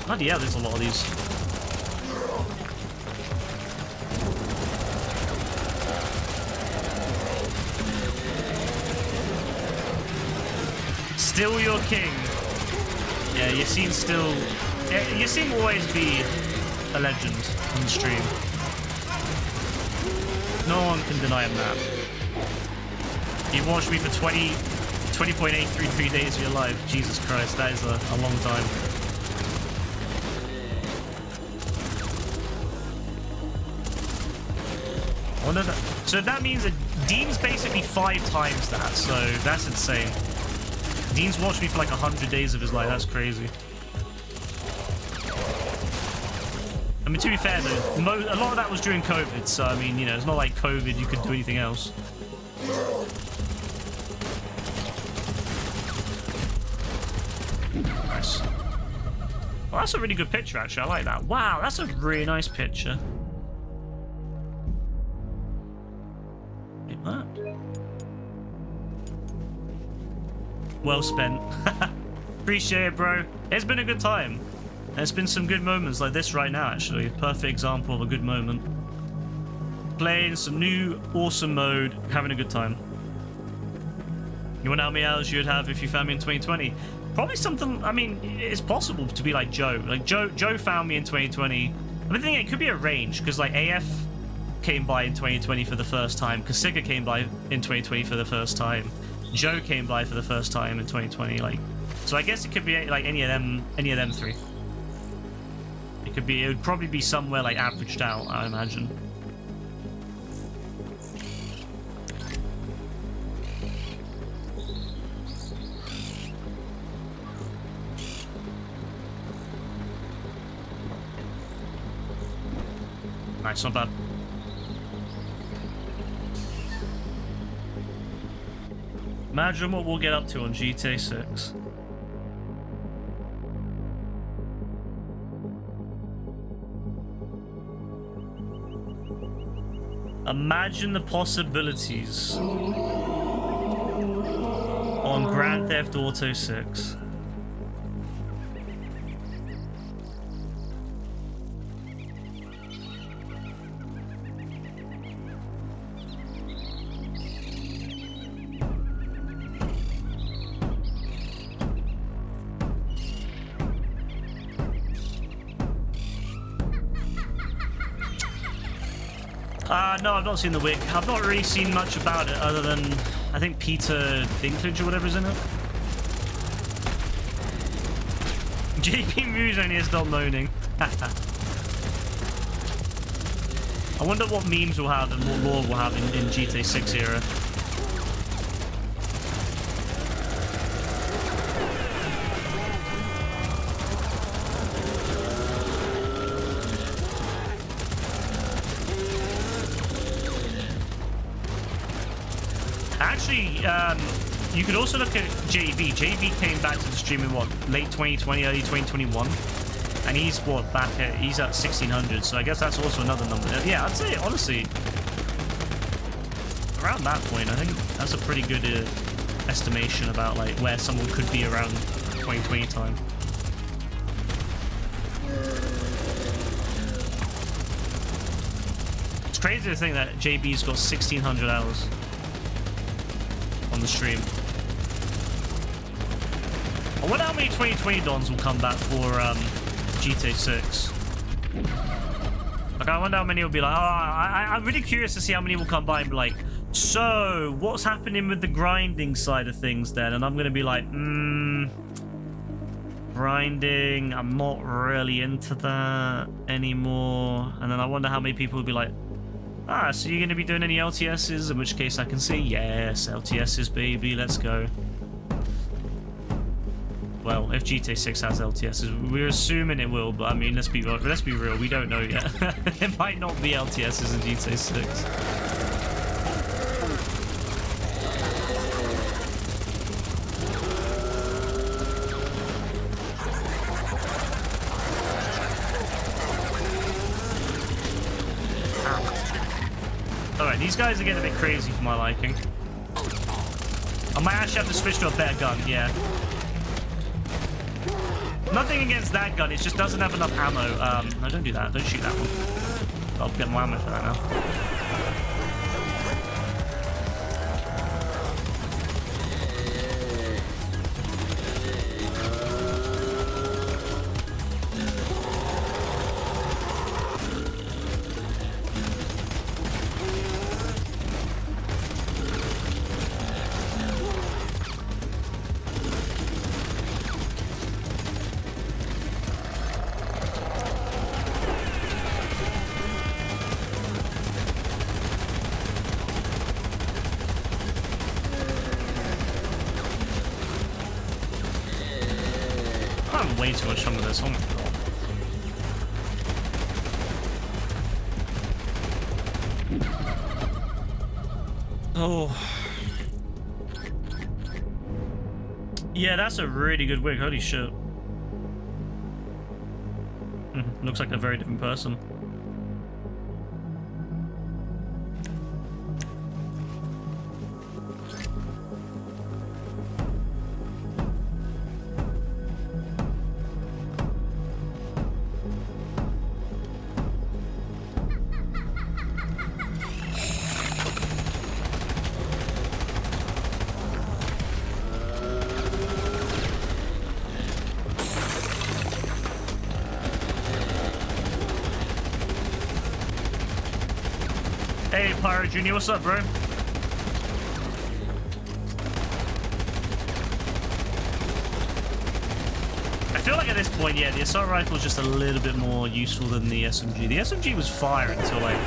Bloody hell, there's a lot of these. Still your king. Yeah, Yassine still... Yassine will always be a legend on the stream. No one can deny him that. You watched me for 20.833 days of your life. Jesus Christ, that is a long time. So that means that Dean's basically 5 times that, so that's insane. Dean's watched me for like 100 days of his life, that's crazy. I mean, to be fair though, a lot of that was during COVID, so I mean, you know, it's not like COVID, you could do anything else. Nice. Well, that's a really good picture, actually. I like that. Wow, that's a really nice picture. Like that. Well spent. Appreciate it, bro. It's been a good time. There's been some good moments like this right now, actually. Perfect example of a good moment. Playing some new, awesome mode, having a good time. You want to help me out as you'd have if you found me in 2020? Probably something, I mean, it's possible to be like Joe. Like, Joe found me in 2020. I mean, it could be a range, because, like, AF came by in 2020 for the first time. Kasiga came by in 2020 for the first time. Joe came by for the first time in 2020. Like, so I guess it could be, like, any of them 3. It would probably be somewhere like averaged out, I imagine. Nice, not bad. Imagine what we'll get up to on GTA 6. Imagine the possibilities on Grand Theft Auto 6. No, I've not seen the Wick. I've not really seen much about it other than, I think, Peter Dinklage or whatever's in it. JP Moves only has stopped moaning. I wonder what memes we'll have and what lore we'll have in GTA 6 era. You could also look at JV. JV came back to the stream in what, late 2020, early 2021, and he's what, he's at 1600. So I guess that's also another number. Yeah, I'd say honestly around that point, I think that's a pretty good estimation about like where someone could be around 2020 time. crazy to think that JB's got 1,600 hours on the stream. I wonder how many 2020 Dons will come back for GTA 6. Like, I wonder how many will be like, oh, I'm really curious to see how many will come by and be like, so, what's happening with the grinding side of things then? And I'm going to be like, grinding, I'm not really into that anymore. And then I wonder how many people will be like, so you're going to be doing any LTSs? In which case I can say, yes, LTSs, baby, let's go. Well, if GTA 6 has LTSs, we're assuming it will, but I mean, let's be real, we don't know yet. It might not be LTSs in GTA 6. Alright, these guys are getting a bit crazy for my liking. I might actually have to switch to a better gun, yeah. Nothing against that gun, it just doesn't have enough ammo. No, don't do that. Don't shoot that one. I'll get more ammo for that now. Way too much fun with this. Oh my god. Oh. Yeah, that's a really good wig. Holy shit. Looks like a very different person. Hey, Pyro Jr., what's up, bro? I feel like at this point, yeah, the assault rifle is just a little bit more useful than the SMG. The SMG was fire until, like...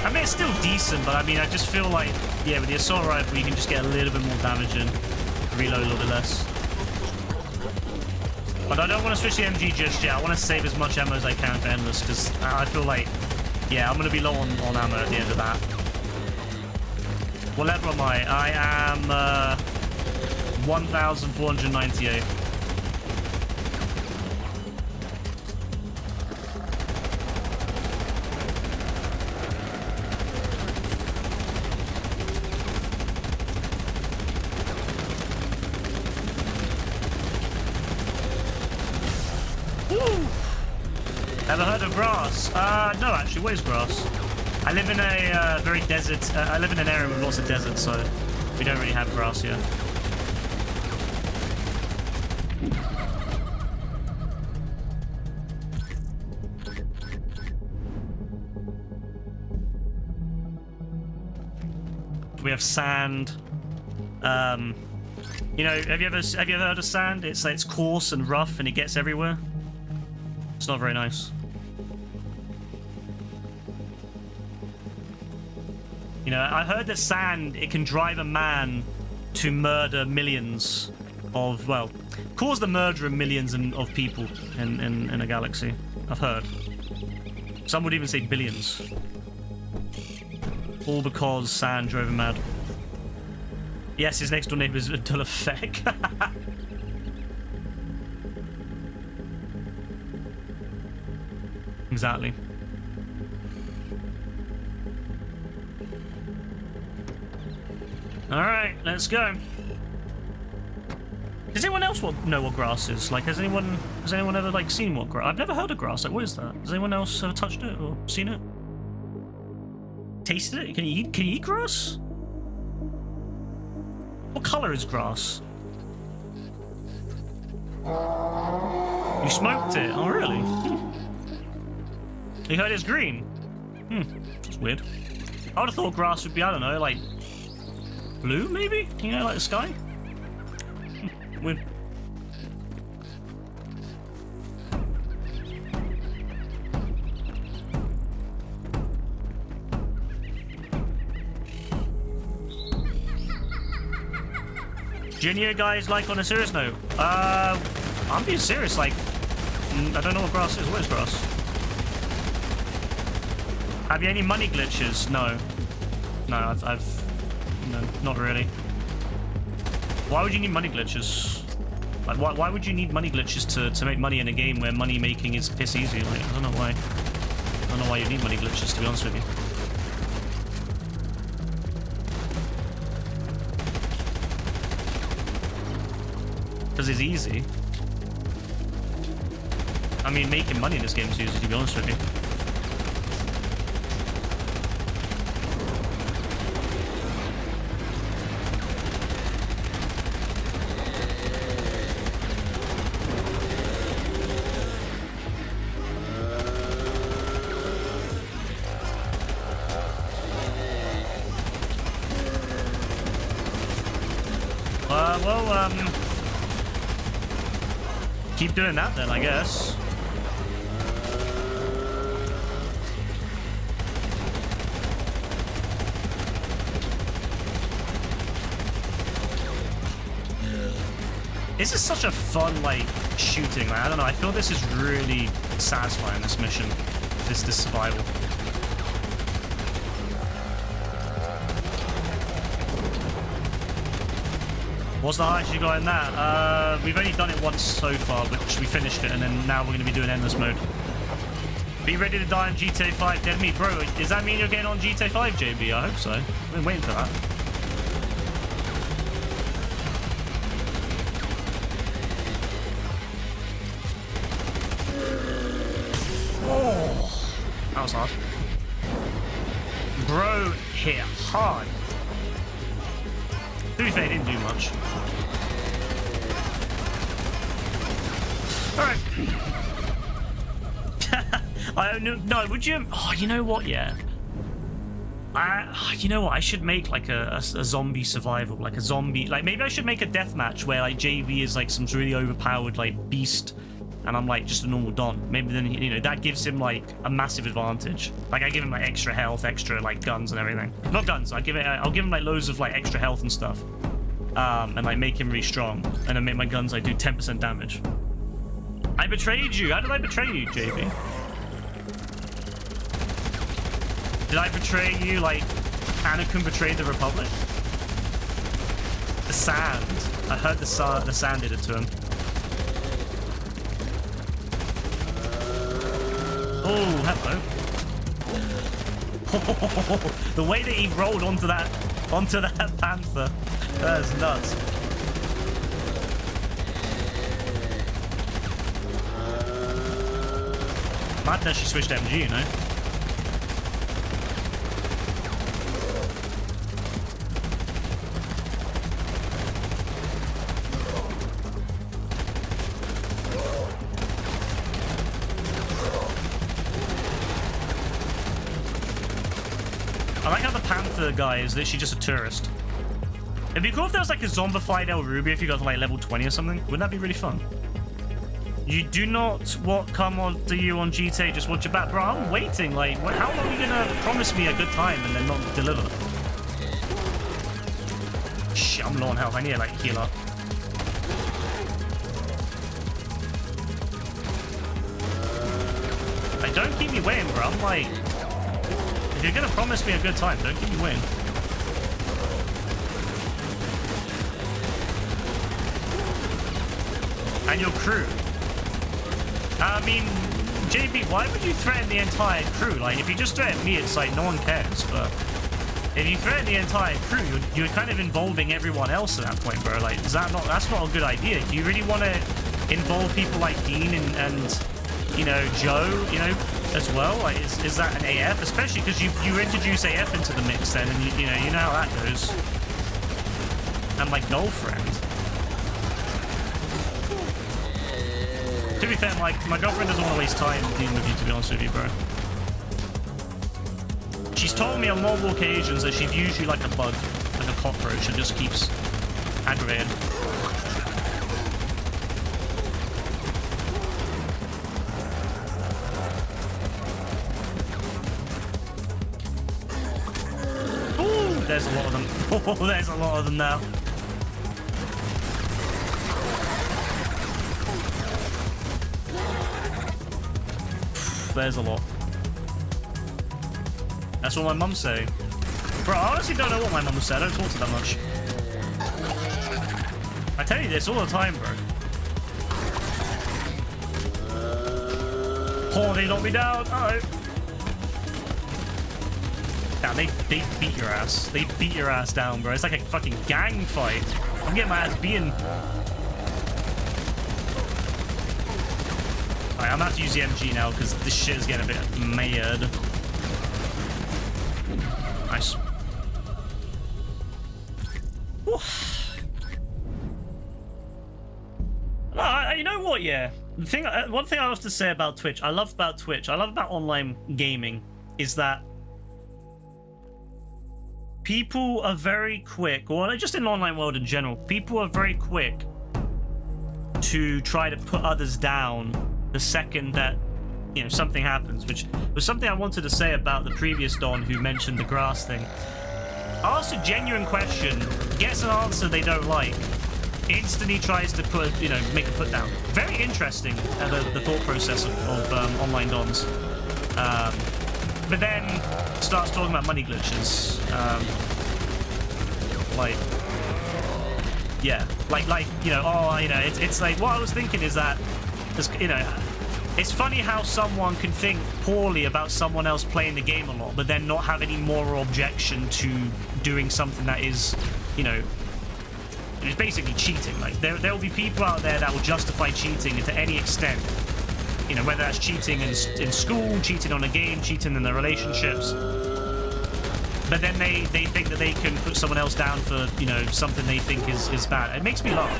I mean, it's still decent, but I mean, I just feel like, yeah, with the assault rifle, you can just get a little bit more damage and reload a little bit less. But I don't want to switch the MG just yet. I want to save as much ammo as I can for Endless, because I feel like... Yeah, I'm going to be low on ammo at the end of that. What level am I? I am 1,498. Ever heard of grass? No, actually. What is grass? I live in a very desert. I live in an area with lots of desert, so we don't really have grass here. We have sand. You know, have you ever heard of sand? It's coarse and rough, and it gets everywhere. It's not very nice. You know, I heard that sand, it can drive a man to murder millions of, well, cause the murder of millions of people in a galaxy. I've heard. Some would even say billions. All because sand drove him mad. Yes, his next door neighbor is Abdullah Feck. Exactly. Alright, let's go. Does anyone else know what grass is? Like, has anyone ever, like, seen what grass? I've never heard of grass. Like, what is that? Has anyone else ever touched it or seen it? tasted it? Can you eat grass? What color is grass? You smoked it? Oh, really? You heard it's green? That's weird. I would have thought grass would be, I don't know, like blue, maybe? You know, like the sky? Weird. Junior guys, like, on a serious note, I'm being serious, like, I don't know what grass is. What is grass? Have you any money glitches? No. No, I've no, not really. Why would you need money glitches? Like, why would you need money glitches to make money in a game where money making is piss easy? Like, I don't know why. I don't know why you need money glitches, to be honest with you. Because it's easy. I mean, making money in this game is easy, to be honest with you. Keep doing that then, I guess. This is such a fun, like, shooting. Like, I don't know. I feel this is really satisfying, this mission. This survival. What's the highest you got in that? We've only done it once so far, which we finished it, and then now we're going to be doing endless mode. Be ready to die on GTA 5, dead meat. Bro, does that mean you're getting on GTA 5, JB? I hope so. I've been waiting for that. Oh, that was hard. Bro hit hard. To be fair, he didn't do much. Alright. I don't know. Would you? Oh, you know what? Yeah. You know what? I should make like a zombie survival, like a zombie. Like maybe I should make a deathmatch where like JV is like some really overpowered like beast, and I'm like just a normal Don. Maybe then you know that gives him like a massive advantage. Like I give him like extra health, extra like guns and everything. Not guns. I'll give him like loads of like extra health and stuff, and like make him really strong, and then make my guns like do 10% damage. I betrayed you. How did I betray you, JB? Did I betray you like Anakin betrayed the Republic? The sand. I heard the sand did it to him. Oh, hello. The way that he rolled onto that panther. That's nuts. Madness, she switched MG, you know. I like how the Panther guy is literally just a tourist. It'd be cool if there was like a zombified El Ruby if you got to like level 20 or something. Wouldn't that be really fun? You do not come on to you on GTA, just watch your back. Bro, I'm waiting. Like, how long are you gonna promise me a good time and then not deliver? Shit, I'm low on health. I need to like heal up. Like, don't keep me waiting, bro. I'm like, if you're gonna promise me a good time, don't keep me waiting. And your crew. I mean, JB, why would you threaten the entire crew? Like, if you just threaten me, it's like no one cares. But if you threaten the entire crew, you're kind of involving everyone else at that point, bro. Like, that's not a good idea. Do you really want to involve people like Dean and you know, Joe? You know, as well? Like, is that an AF? Especially because you introduce AF into the mix then, and you know how that goes. And my girlfriend. To be fair, my girlfriend doesn't want to waste time dealing with you, to be honest with you, bro. She's told me on multiple occasions that she's usually like a bug, like a cockroach, and just keeps aggravated. Ooh, there's a lot of them. Oh, there's a lot of them now. There's a lot. That's what my mum's saying. Bro, I honestly don't know what my mum said. I don't talk to that much. I tell you this all the time, bro. Oh, they knocked me down. Uh-oh. Damn, they beat your ass. They beat your ass down, bro. It's like a fucking gang fight. I'm getting my ass beaten. Alright, I'm gonna have to use the MG now because this shit is getting a bit mad. Nice. You know what? Yeah, one thing I have to say about Twitch, I love about online gaming, is that people are very quick, or just in the online world in general, people are very quick to try to put others down the second that something happens, which was something I wanted to say about the previous Don who mentioned the grass thing. Asks a genuine question, gets an answer they don't like, instantly tries to put, make a put down. Very interesting, the thought process of online Dons. But then starts talking about money glitches. It's like, what I was thinking is that, it's funny how someone can think poorly about someone else playing the game a lot, but then not have any moral objection to doing something that is, it's basically cheating. Like, there will be people out there that will justify cheating to any extent. Whether that's cheating in school, cheating on a game, cheating in their relationships. But then they think that they can put someone else down for, something they think is bad. It makes me laugh.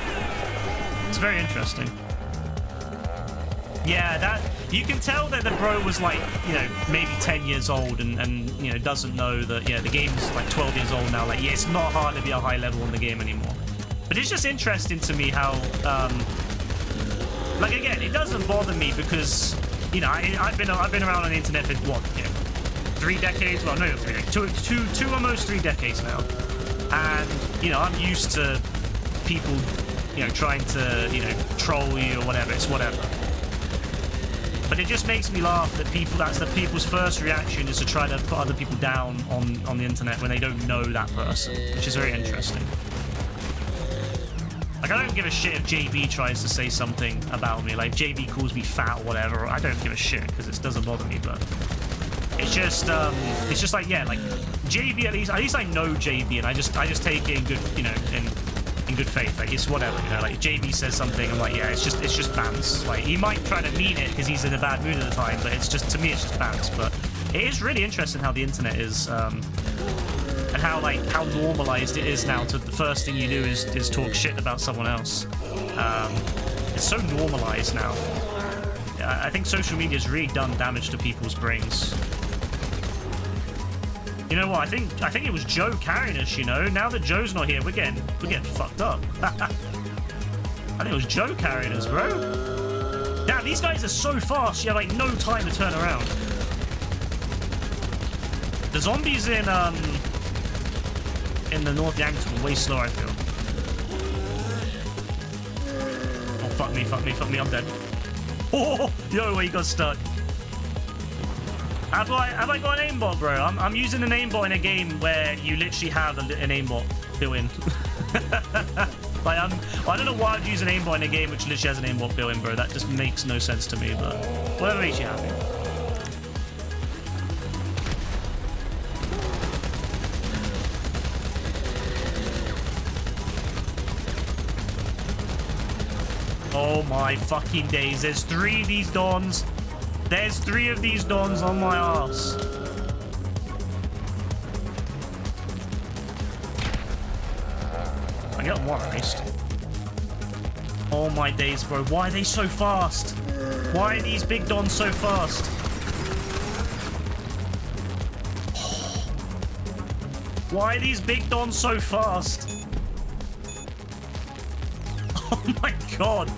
It's very interesting. Yeah, that you can tell that the bro was like, maybe 10 years old and doesn't know that, the game's like 12 years old now. Like, yeah, it's not hard to be a high level in the game anymore. But it's just interesting to me how, like, again, it doesn't bother me because, I've been around on the internet for what, 3 decades? Well, no, 3 decades. Two almost 3 decades now. And, I'm used to people, trying to, troll you or whatever. It's whatever. But it just makes me laugh that that's the people's first reaction is to try to put other people down on the internet when they don't know that person, which is very interesting. Like, I don't give a shit if JB tries to say something about me. Like, JB calls me fat or whatever. I don't give a shit because it doesn't bother me, but it's just like, yeah, like, JB, at least I know JB, and I just take it in good, in good faith. Like, it's whatever, like, if JB says something, I'm like, yeah, it's just bans. Like, he might try to mean it because he's in a bad mood at the time, but to me, it's just bans. But it is really interesting how the internet is, and how normalized it is now to the first thing you do is talk shit about someone else. It's so normalized now. I think social media has really done damage to people's brains. You know what? I think it was Joe carrying us. Now that Joe's not here, we're getting fucked up. I think it was Joe carrying us, bro. Damn, these guys are so fast. You have like no time to turn around. The zombies in the North Yankton are way slower, I feel. Oh, fuck me, I'm dead. Oh, yo, he got stuck. Have I got an aimbot, bro? I'm using an aimbot in a game where you literally have an aimbot built in. Like, I don't know why I'd use an aimbot in a game which literally has an aimbot built in, bro. That just makes no sense to me, but whatever makes you happy. Oh my fucking days. There's 3 of these Dons. There's 3 of these dons on my ass. I get one at least. Oh my days, bro. Why are they so fast? Why are these big dons so fast? Why are these big dons so fast? Oh my god.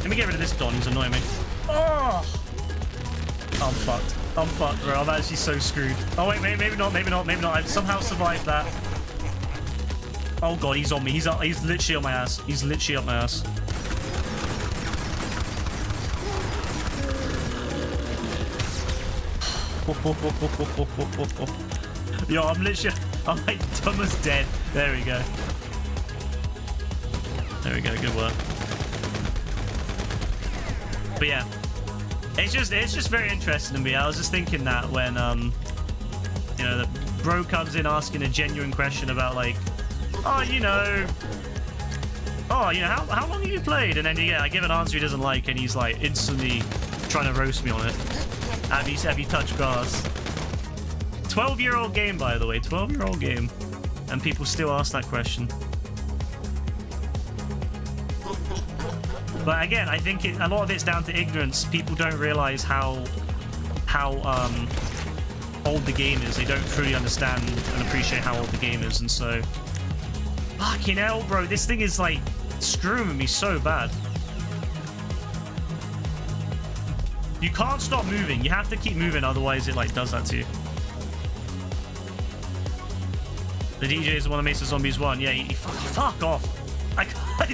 Let me get rid of this don, he's annoying me. Oh! I'm fucked. I'm fucked, bro. I'm actually so screwed. Oh, wait, maybe not, maybe not, maybe not. I've somehow survived that. Oh, God, he's on me. He's literally on my ass. He's literally up my ass. Yo, I'm like dumb as dead. There we go. There we go. Good work. But yeah, it's just very interesting to me. I was just thinking that when you know, the bro comes in asking a genuine question about like, oh, you know, how long have you played? And then yeah, I give an answer he doesn't like, and he's like instantly trying to roast me on it. Have you touched grass? 12-year-old game, by the way, 12-year-old game, and people still ask that question. But again, I think a lot of it's down to ignorance. People don't realize how old the game is. They don't truly understand and appreciate how old the game is, and so fucking hell, bro, this thing is like screwing me so bad. You can't stop moving. You have to keep moving, otherwise it like does that to you. The DJ is the one that makes the zombies one. Yeah, fuck off. I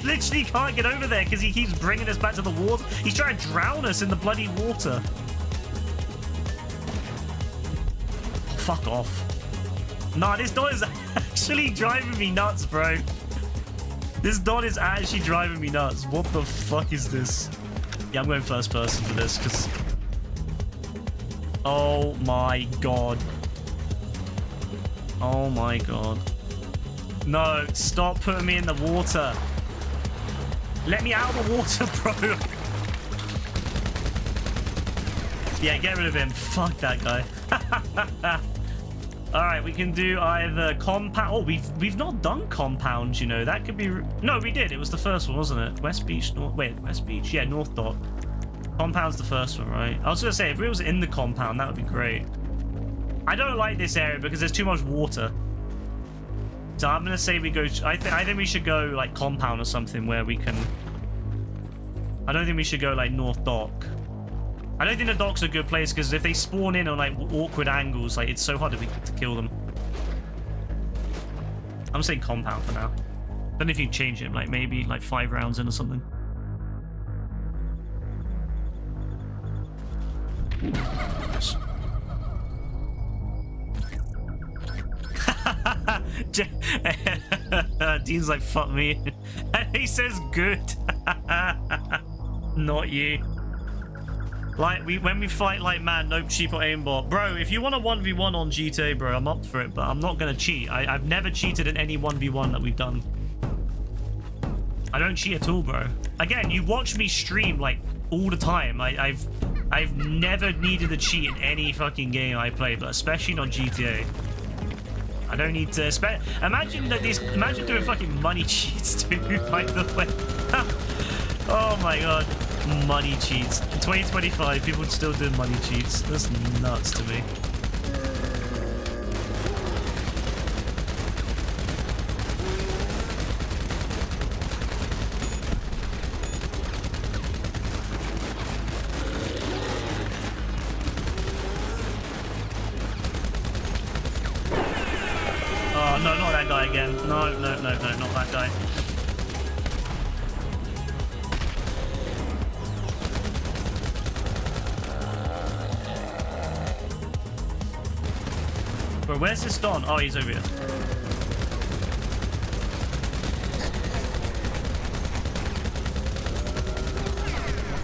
literally can't get over there because he keeps bringing us back to the water. He's trying to drown us in the bloody water. Fuck off. Nah, this dot is actually driving me nuts, bro. This dot is actually driving me nuts. What the fuck is this? Yeah, I'm going first person for this because... Oh my god. Oh my god. No, stop putting me in the water. Let me out of the water, bro. Yeah, get rid of him. Fuck that guy. All right, we can do either compound. Oh, we've not done compound, you know. That could be... No, we did. It was the first one, wasn't it? West Beach, North... Wait, West Beach? Yeah, North Dock. Compound's the first one, right? I was going to say, if it was in the compound, that would be great. I don't like this area because there's too much water. So I'm going to say we go... I think we should go, like, compound or something where we can... I don't think we should go, like, North Dock. I don't think the dock's a good place because if they spawn in on, like, awkward angles, like, it's so hard to kill them. I'm saying compound for now. Don't know if you can change him, like, maybe, like, 5 rounds in or something. Nice. Dean's like, fuck me. And he says good. Not you. Like, when we fight like man, no cheap or aimbot. Bro, if you want a 1v1 on GTA, bro, I'm up for it, but I'm not gonna cheat. I've never cheated in any 1v1 that we've done. I don't cheat at all, bro. Again, you watch me stream like all the time. I've never needed to cheat in any fucking game I play, but especially not GTA. I don't need to imagine doing fucking money cheats too, by the way. Oh my god. Money cheats. In 2025, people still do money cheats. That's nuts to me. Oh, no, not that guy again. No, not that guy. Bro, where's this Don? Oh, he's over here.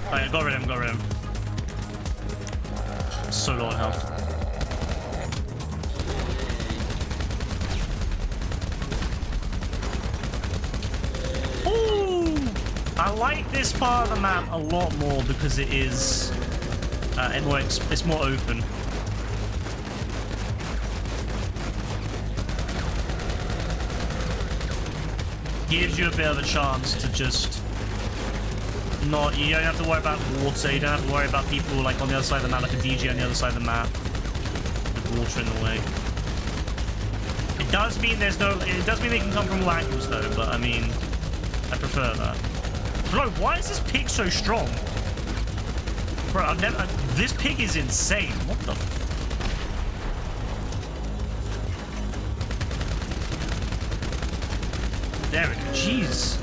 Alright, got rid of him. so low on health. Ooh! I like this part of the map a lot more because it is... it's more open. Gives you a bit of a chance to just not... You don't have to worry about water. You don't have to worry about people like on the other side of the map, like a DJ on the other side of the map with water in the way. It does mean there's no... It does mean they can come from all angles though, but I mean, I prefer that. Bro, why is this pig so strong? Bro, I've never... This pig is insane. What the f... There it is. Jeez.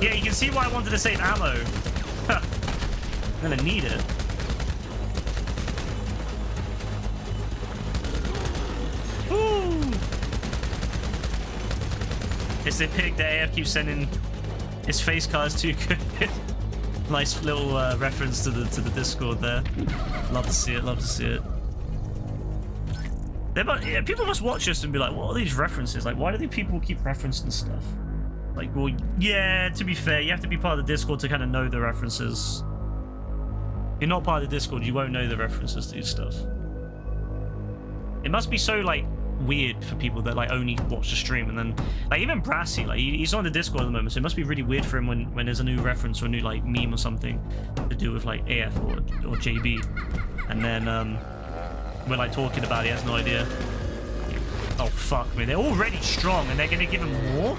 Yeah, you can see why I wanted to save ammo. I'm gonna need it. Woo! It's the pig that AF keeps sending his face cards too good. Nice little reference to the Discord there. Love to see it. Love to see it. Yeah, people must watch us and be like, what are these references? Like, why do people keep referencing stuff? Like, well, yeah, to be fair, you have to be part of the Discord to kind of know the references. If you're not part of the Discord, you won't know the references to these stuff. It must be so, like, weird for people that, like, only watch the stream. And then, like, even Brassy, like, he's on the Discord at the moment, so it must be really weird for him when there's a new reference or a new, like, meme or something to do with, like, AF or JB. And then, we're like talking about it, he has no idea. Oh fuck me, they're already strong and they're gonna give him more?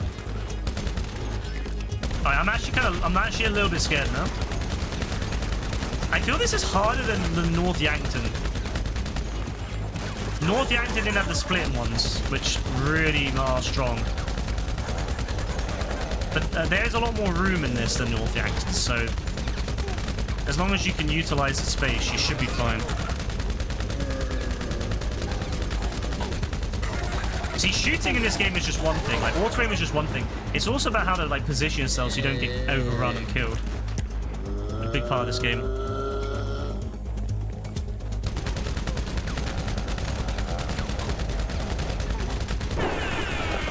Alright, I'm actually a little bit scared now. I feel this is harder than the North Yankton. North Yankton didn't have the split ones, which really are strong. But there's a lot more room in this than North Yankton, so as long as you can utilize the space, you should be fine. See, shooting in this game is just one thing. Like, auto aim is just one thing. It's also about how to, like, position yourself so you don't get overrun and killed. A big part of this game.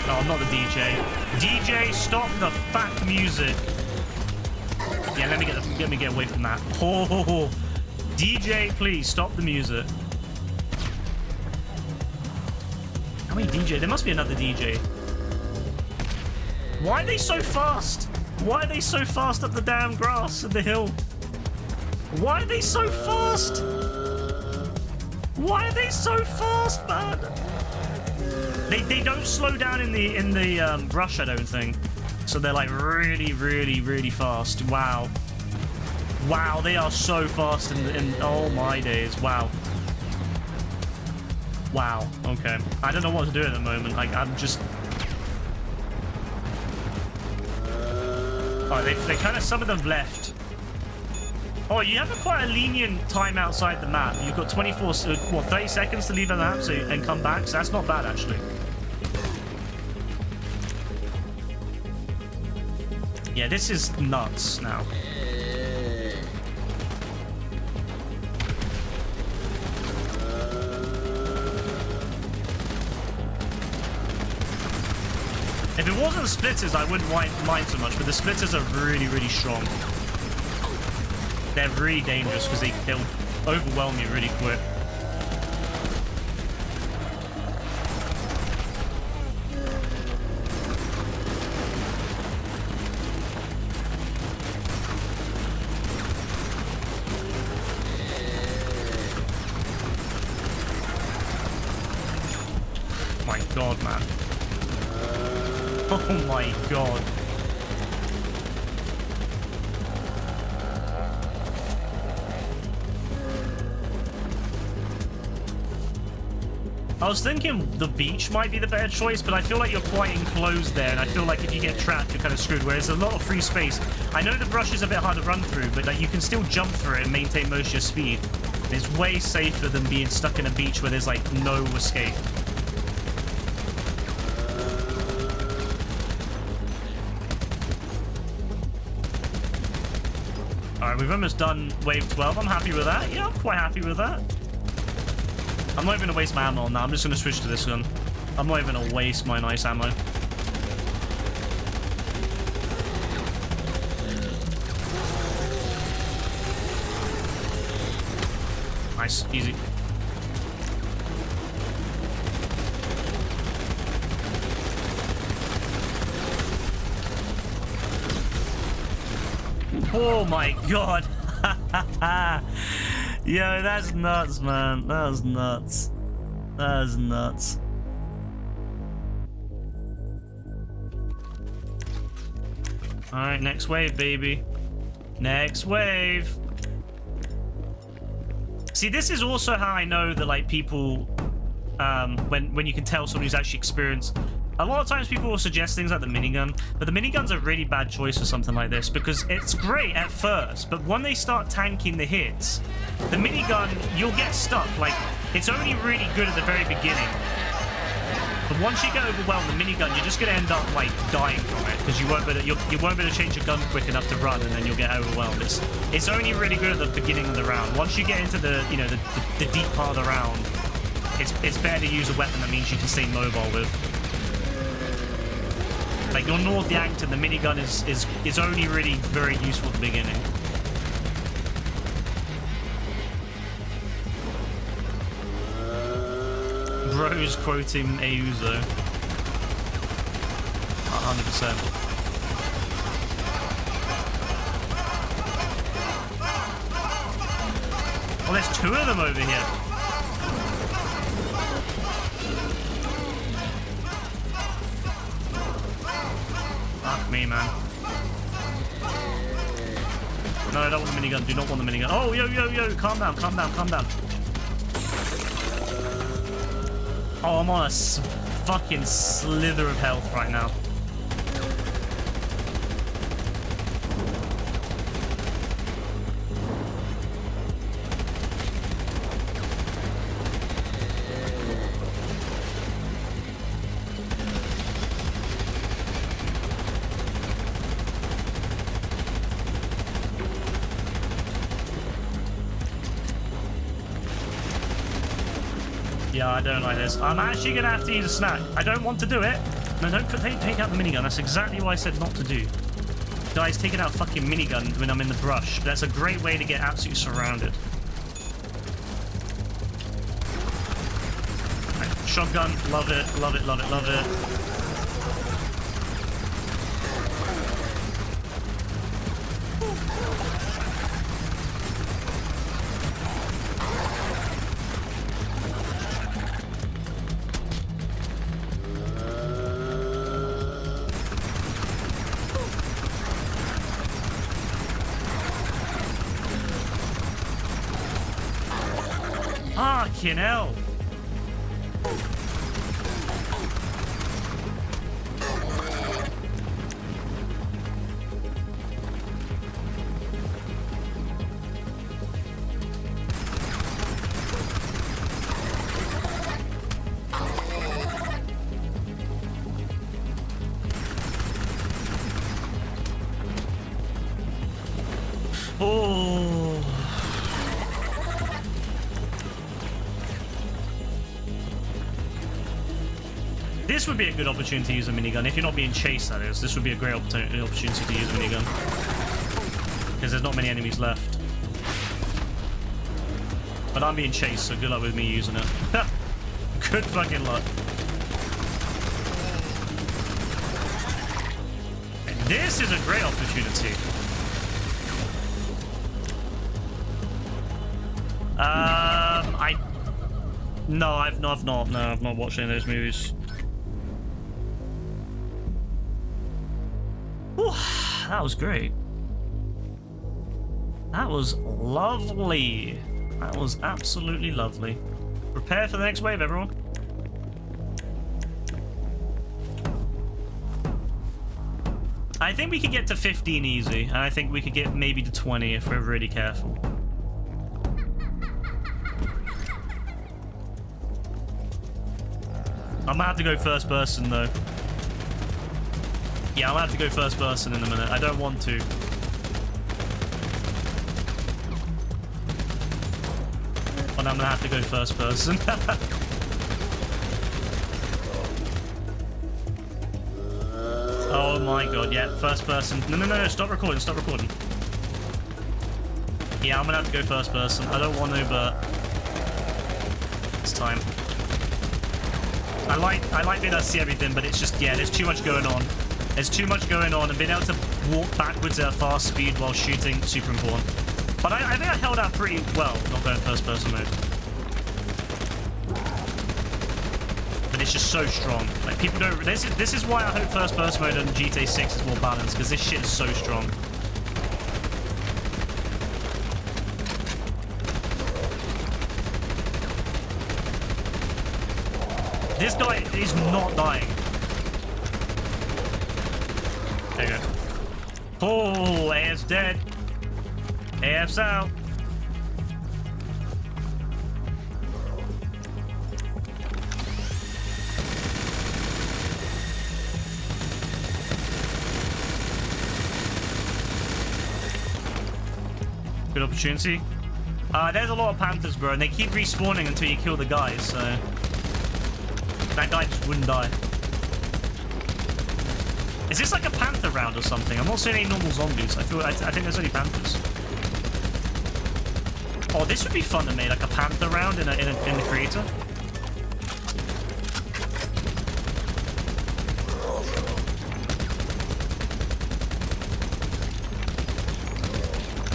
Oh, I'm not the DJ. DJ, stop the fuck music. Yeah, let me get away from that. Oh, DJ, please stop the music. How many DJ? There must be another DJ. Why are they so fast? Why are they so fast up the damn grass and the hill? Why are they so fast? Why are they so fast, man? They don't slow down in the rush, I don't think. So they're like really fast. Wow. Wow, they are so fast in oh my days. Wow. Wow, okay. I don't know what to do at the moment. Like, I'm just... Oh, they kind of... Some of them left. Oh, you have quite a lenient time outside the map. You've got 30 seconds to leave the map and come back, so that's not bad, actually. Yeah, this is nuts now. If it wasn't the splitters, I wouldn't mind so much, but the splitters are really strong. They're really dangerous because they'll overwhelm you really quick. My God, man. Oh my God. I was thinking the beach might be the better choice, but I feel like you're quite enclosed there, and I feel like if you get trapped, you're kind of screwed, whereas there's a lot of free space. I know the brush is a bit hard to run through, but like, you can still jump through it and maintain most of your speed. And it's way safer than being stuck in a beach where there's like no escape. we've almost done wave 12. I'm happy with that. Yeah, I'm quite happy with that. I'm not even going to waste my ammo on that. I'm just going to switch to this gun. I'm not even going to waste my nice ammo. Nice, easy. Oh my god. Yo, that's nuts, man. That was nuts. That is nuts. Alright, next wave, baby. Next wave. See, this is also how I know that, like, people, when you can tell someone who's actually experienced. A lot of times people will suggest things like the minigun, but the minigun's a really bad choice for something like this because it's great at first, but when they start tanking the hits, the minigun, you'll get stuck. Like, it's only really good at the very beginning. But once you get overwhelmed, the minigun, you're just going to end up, like, dying from it because you won't be able to change your gun quick enough to run, and then you'll get overwhelmed. It's only really good at the beginning of the round. Once you get into the, you know, the deep part of the round, it's better to use a weapon that means you can stay mobile with. Like, your North Yankton, the minigun is only really very useful at the beginning. Bro's quoting Ayuso. 100%. Well, there's two of them over here. Fuck me, man. No, I don't want the minigun. Do not want the minigun. Oh, yo. Calm down. Oh, I'm on a fucking slither of health right now. Yeah, I don't like this. I'm actually going to have to use a snack. I don't want to do it. No, don't take out the minigun. That's exactly what I said not to do. Guys, taking out fucking minigun when I'm in the brush. That's a great way to get absolutely surrounded. Right, shotgun. Love it. Fucking hell. Oh. This would be a good opportunity to use a minigun. If you're not being chased, that is. This would be a great opportunity to use a minigun. Because there's not many enemies left. But I'm being chased, so good luck with me using it. Good fucking luck. And this is a great opportunity. I've not watched any of those movies. Whew, that was great. That was lovely. That was absolutely lovely. Prepare for the next wave, everyone. I think we could get to 15 easy, and I think we could get maybe to 20 if we're really careful. I'm gonna have to go first person though. Yeah, I'm gonna have to go first person in a minute. I don't want to. I'm gonna have to go first person. Oh my god, yeah, first person. No, stop recording, stop recording. Yeah, I'm gonna have to go first person. I don't want to, but it's time. I like being able to see everything, but it's just, yeah, there's too much going on. There's too much going on, and being able to walk backwards at a fast speed while shooting, super important. But I think I held out pretty well, not going first person mode. But it's just so strong. Like, people don't... This is why I hope first person mode on GTA 6 is more balanced, because this shit is so strong. This guy is not dying. There you go. Oh, AF's dead. AF's out. Good opportunity. There's a lot of Panthers, bro, and they keep respawning until you kill the guys, so... That guy just wouldn't die. Is this like a Panther round or something? I'm not seeing any normal zombies. I think there's only Panthers. Oh, this would be fun to make, like a Panther round in the creator.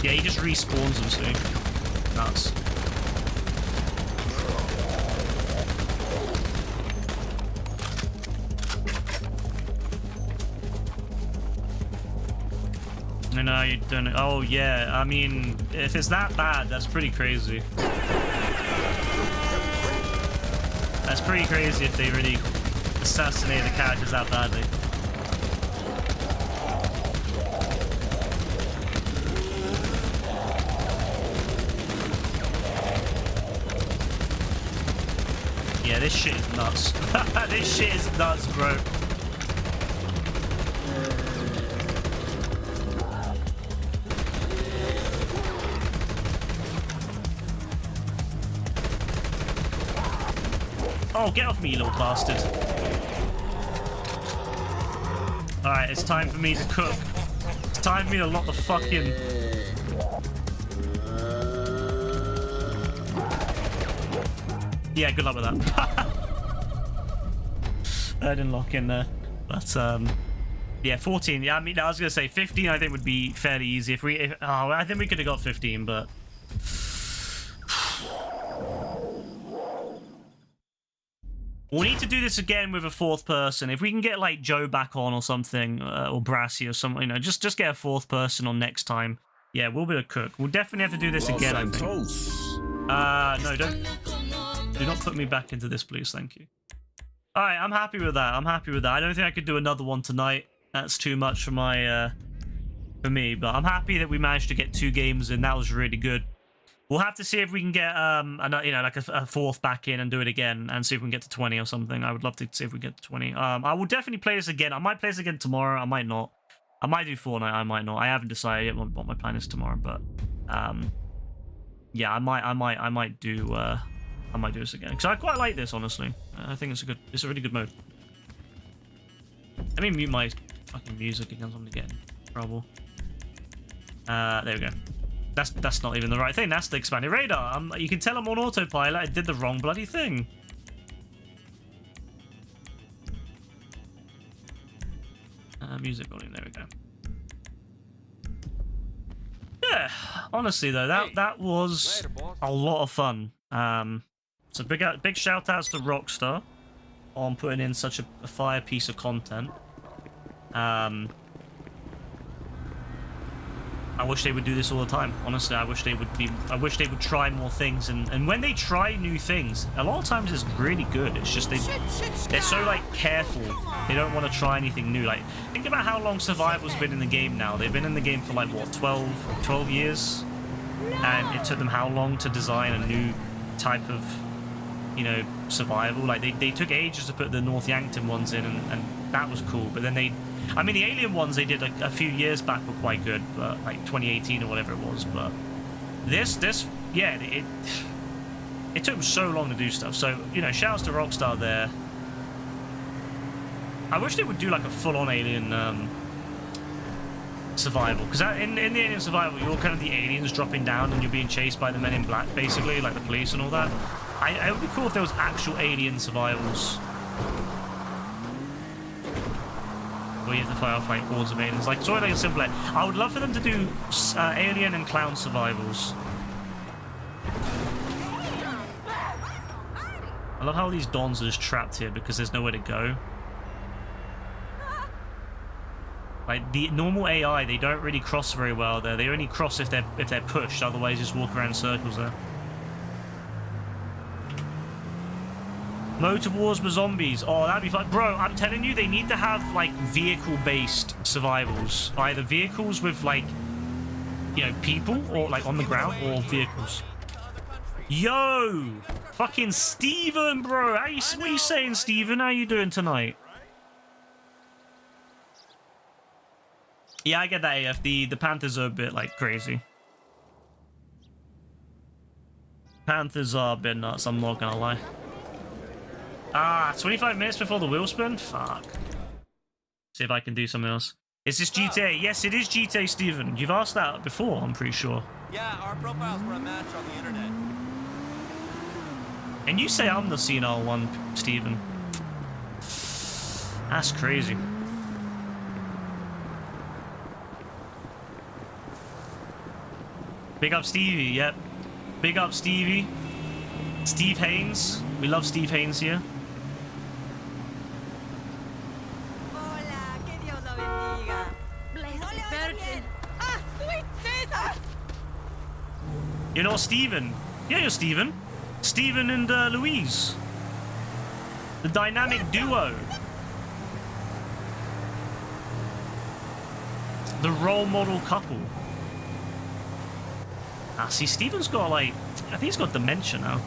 Yeah, he just respawns them soon. Nuts. No, you don't. Oh, yeah. I mean, if it's that bad, that's pretty crazy. That's pretty crazy if they really assassinate the characters that badly. Yeah, this shit is nuts. This shit is nuts, bro. Oh, get off me, you little bastard. Alright, it's time for me to cook. It's time for me to lock the fucking... Yeah, good luck with that. I didn't lock in there. But, yeah, 14. Yeah, I mean, I was going to say 15, I think, would be fairly easy. I think we could have got 15, but... We'll need to do this again with a fourth person. If we can get, like, Joe back on or something, or Brassy or something, you know, just get a fourth person on next time. Yeah, we'll be able to cook. We'll definitely have to do this again, I think. No, do not put me back into this, please. Thank you. All right, I'm happy with that. I'm happy with that. I don't think I could do another one tonight. That's too much for my, for me. But I'm happy that we managed to get 2 games in. That was really good. We'll have to see if we can get, you know, like a fourth back in and do it again and see if we can get to 20 or something. I would love to see if we get to 20. I will definitely play this again. I might play this again tomorrow. I might not. I might do Fortnite. I might not. I haven't decided yet what my plan is tomorrow, but, yeah, I might do this again because I quite like this, honestly. I think it's a really good mode. Let me mute my fucking music again. I'm gonna get in trouble. There we go. That's not even the right thing. That's the expanded radar. You can tell I'm on autopilot. I did the wrong bloody thing. Music volume. There we go. Yeah, honestly though, that was a lot of fun. So big shout outs to Rockstar on putting in such a fire piece of content. I wish they would do this all the time. Honestly, I wish they would try more things, and when they try new things, a lot of times it's really good. It's just they're so like careful. They don't want to try anything new. Like, think about how long Survival's been in the game now. They've been in the game for like what, 12 years, and it took them how long to design a new type of, you know, survival. Like they took ages to put the North Yankton ones in, and that was cool. But then I mean, the Alien ones they did a few years back were quite good, but like 2018 or whatever it was. But this, yeah, it took them so long to do stuff. So, you know, shouts to Rockstar there. I wish they would do like a full-on Alien survival, because in the Alien survival, you're kind of the aliens dropping down and you're being chased by the Men in Black, basically, like the police and all that. It would be cool if there was actual alien survivals, where you have to fight off like hordes of aliens, like sort of like a simpler. I would love for them to do alien and clown survivals. I love how these Dons are just trapped here because there's nowhere to go. Like the normal AI, they don't really cross very well there. They only cross if they're pushed. Otherwise, just walk around in circles there. Motor Wars with zombies. Oh, that'd be fun, bro. I'm telling you, they need to have like vehicle-based survivals. Either vehicles with like, you know, people or like on the ground, or vehicles. Yo, fucking Steven, bro. What are you saying, Steven? How you doing tonight? Yeah, I get that, AF. The Panthers are a bit, like, crazy. Panthers are a bit nuts, I'm not gonna lie. Ah, 25 minutes before the wheel spin? Fuck. See if I can do something else. Is this GTA? Yes, it is GTA, Steven. You've asked that before, I'm pretty sure. Yeah, our profiles were a match on the internet. And you say I'm the senile one, Steven. That's crazy. Big up Stevie, yep. Big up Stevie. Steve Haynes. We love Steve Haynes here. Hola, que Dios la bendiga. Blessed Virgin. Ah, sweet Jesus! You're not Steven. Yeah, you're Steven. Steven and Louise. The dynamic duo. The role model couple. Ah, see, Steven's got, like, I think he's got dementia now.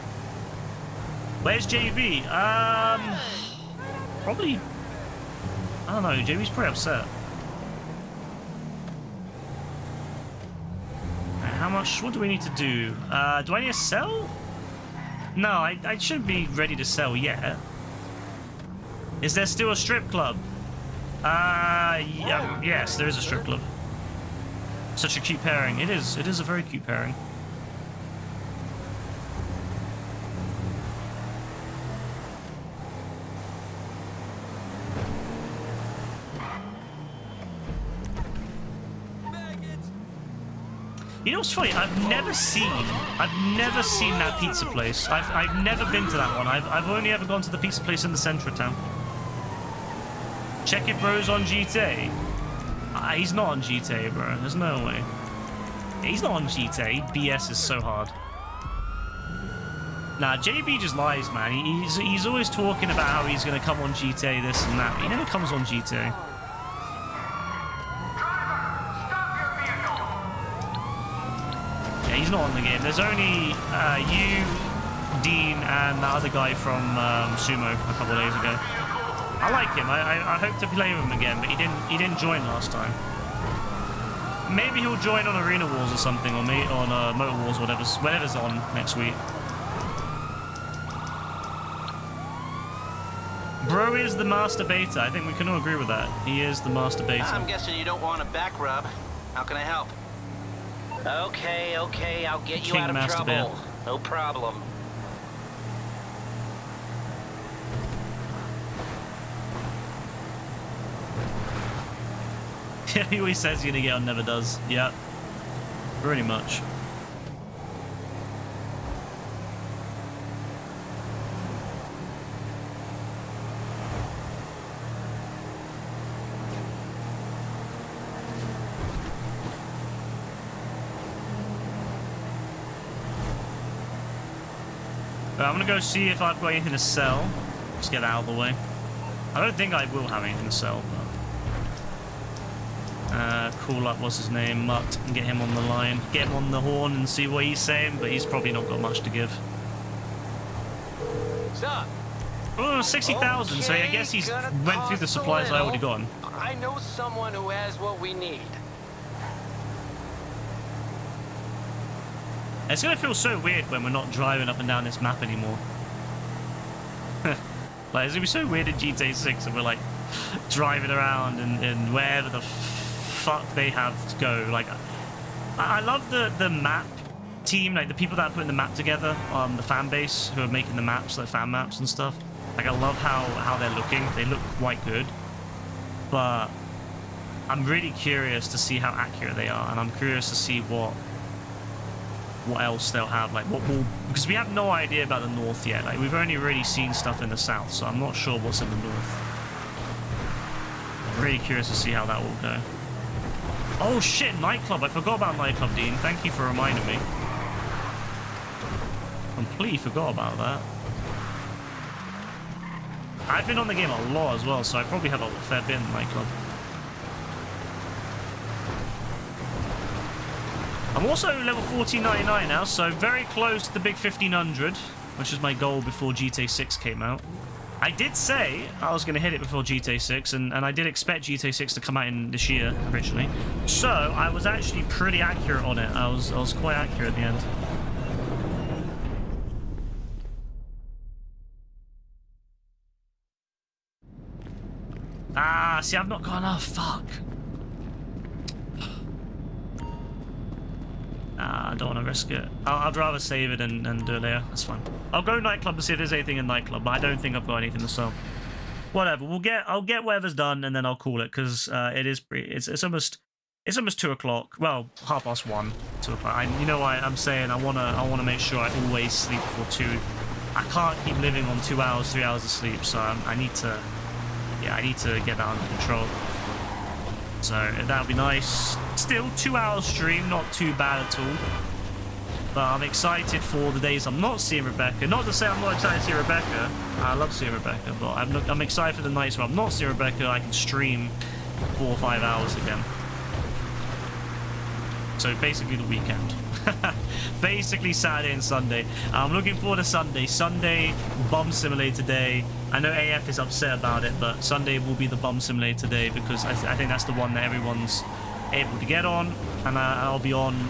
Where's JB? Probably, I don't know, JB's pretty upset. Right, how much, what do we need to do? Do I need to sell? No, I shouldn't be ready to sell yet. Is there still a strip club? Yeah, yes, there is a strip club. Such a cute pairing. It is a very cute pairing. You know what's funny? I've never seen that pizza place. I've never been to that one. I've only ever gone to the pizza place in the centre of town. Check if bro's on GTA. He's not on GTA, bro. There's no way. He's not on GTA. BS is so hard. Nah, JB just lies, man. He's always talking about how he's gonna come on GTA, this and that. But he never comes on GTA. Yeah, he's not on the game. There's only you, Dean, and that other guy from Sumo a couple of days ago. I like him. I hope to play with him again, but he didn't join last time. Maybe he'll join on Arena Wars or something, or on Motor Wars, whatever's on next week. Bro is the master beta. I think we can all agree with that. He is the master beta. I'm guessing you don't want a back rub. How can I help? Okay, I'll get you out of trouble. No problem. He always says he's gonna get on, never does. Yeah, pretty much. I'm gonna go see if I've got anything to sell. Just get out of the way. I don't think I will have anything to sell, but call up, what's his name, Mutt, and get him on the line. Get him on the horn and see what he's saying, but he's probably not got much to give. Sup? Oh, 60,000, okay, so I guess he's went through the supplies I already got. I know someone who has what we need. It's gonna feel so weird when we're not driving up and down this map anymore. Like, it's gonna be so weird in GTA 6 and we're like driving around and wherever the fuck they have to go. Like, I love the map team, like the people that are putting the map together, the fan base who are making the maps, like fan maps and stuff. Like, I love how they're looking. They look quite good. But I'm really curious to see how accurate they are, and I'm curious to see what else they'll have, like what will, because we have no idea about the north yet. Like, we've only really seen stuff in the south, so I'm not sure what's in the north. I'm really curious to see how that will go. Oh shit, nightclub! I forgot about nightclub, Dean. Thank you for reminding me. Completely forgot about that. I've been on the game a lot as well, so I probably have a fair bit in nightclub. I'm also level 1499 now, so very close to the big 1500, which is my goal before GTA 6 came out. I did say I was going to hit it before GTA 6, and I did expect GTA 6 to come out in this year originally. So I was actually pretty accurate on it. I was quite accurate at the end. Ah, see, I've not got enough. Fuck. I don't want to risk it. I'd rather save it and do it later. That's fine. I'll go nightclub to see if there's anything in nightclub, but I don't think I've got anything to sell. Whatever. I'll get whatever's done and then I'll call it, because it's almost 2 o'clock. Well, 1:30, 2 o'clock. You know why I'm saying I wanna make sure I always sleep before 2. I can't keep living on 2 hours, 3 hours of sleep, so I need to get that under control. So that would be nice. Still 2 hours stream, not too bad at all. But I'm excited for the days I'm not seeing Rebecca. Not to say I'm not excited to see Rebecca. I love seeing Rebecca, but I'm excited for the nights where I'm not seeing Rebecca. I can stream 4 or 5 hours again. So basically the weekend. Basically Saturday and Sunday. I'm looking forward to Sunday. Sunday, Bum Simulator Day. I know AF is upset about it, but Sunday will be the Bum Simulator Day, because I think that's the one that everyone's able to get on, and I'll be on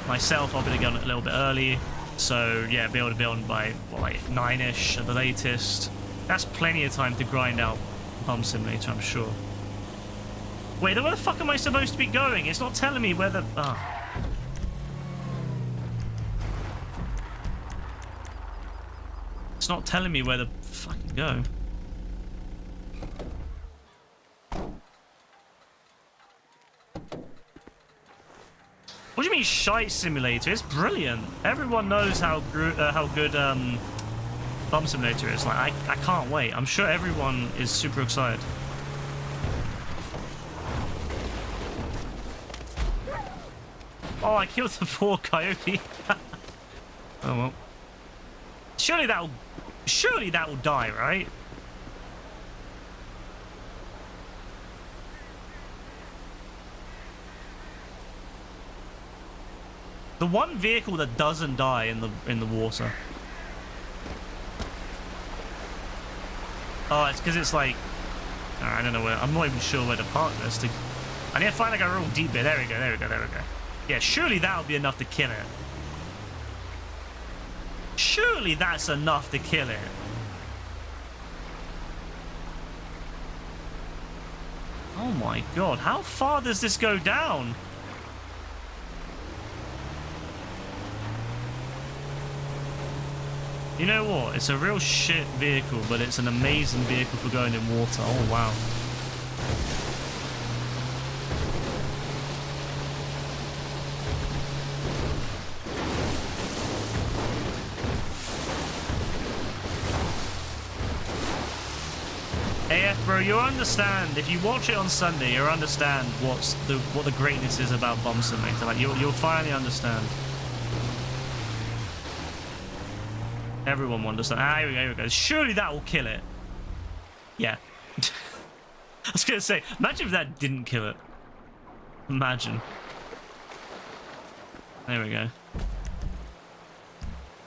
myself. I'll be able to get on a little bit early, so yeah, be able to be on by what, like 9ish at the latest. That's plenty of time to grind out Bum Simulator, I'm sure. Wait, where the fuck am I supposed to be going? It's not telling me where the... Ah. It's not telling me where to fucking go. What do you mean shite simulator? It's brilliant. Everyone knows how good Bum Simulator is. Like, I can't wait. I'm sure everyone is super excited. Oh, I killed the poor coyote. Oh well. Surely that will die, right? The one vehicle that doesn't die in the water. Oh, it's because it's like, I don't know where. I'm not even sure where to park this. I need to find like a real deep bit. There we go. There we go. There we go. Yeah, surely that would be enough to kill it. Surely that's enough to kill it. Oh my god, how far does this go down? You know what? It's a real shit vehicle, but it's an amazing vehicle for going in water. Oh wow. AF, bro, you'll understand. If you watch it on Sunday, you'll understand what the greatness is about Bum Simulator. Like, you'll finally understand. Everyone will understand. Ah, here we go. Surely that will kill it. Yeah. I was gonna say, imagine if that didn't kill it. Imagine. There we go.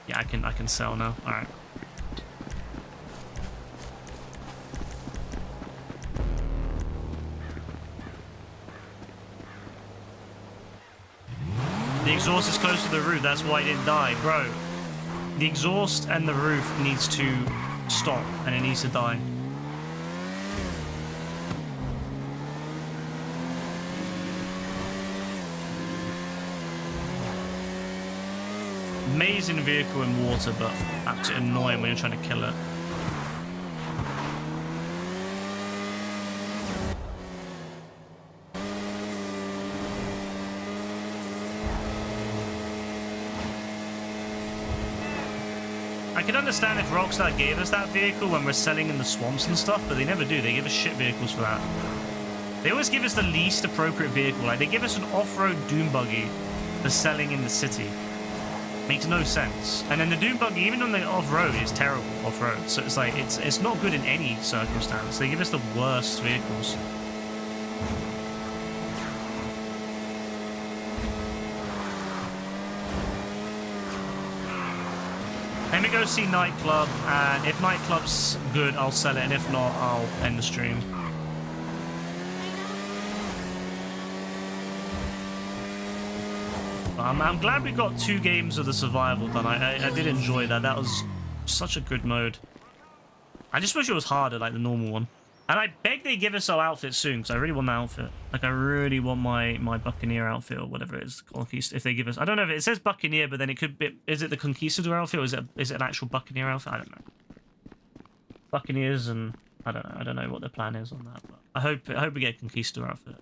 Yeah, I can sell now. All right. The exhaust is close to the roof. That's why it didn't die. Bro, the exhaust and the roof needs to stop and it needs to die. Amazing vehicle in water, but absolutely annoying when you're trying to kill it. I could understand if Rockstar gave us that vehicle when we're selling in the swamps and stuff, but they never do. They give us shit vehicles for that. They always give us the least appropriate vehicle. Like, they give us an off-road Doom Buggy for selling in the city. Makes no sense. And then the Doom Buggy, even on the off-road, is terrible off-road. So it's like, it's not good in any circumstance. They give us the worst vehicles. Let me go see Nightclub, and if Nightclub's good, I'll sell it, and if not, I'll end the stream. I'm glad we got 2 games of the survival done. I did enjoy that. That was such a good mode. I just wish it was harder, like the normal one. And I beg they give us our outfit soon, because I really want the outfit. Like, I really want my Buccaneer outfit, or whatever it is. If they give us... I don't know if it says Buccaneer, but then it could be... Is it the Conquistador outfit, or is it an actual Buccaneer outfit? I don't know. Buccaneers, and... I don't know what the plan is on that, but I hope we get a Conquistador outfit.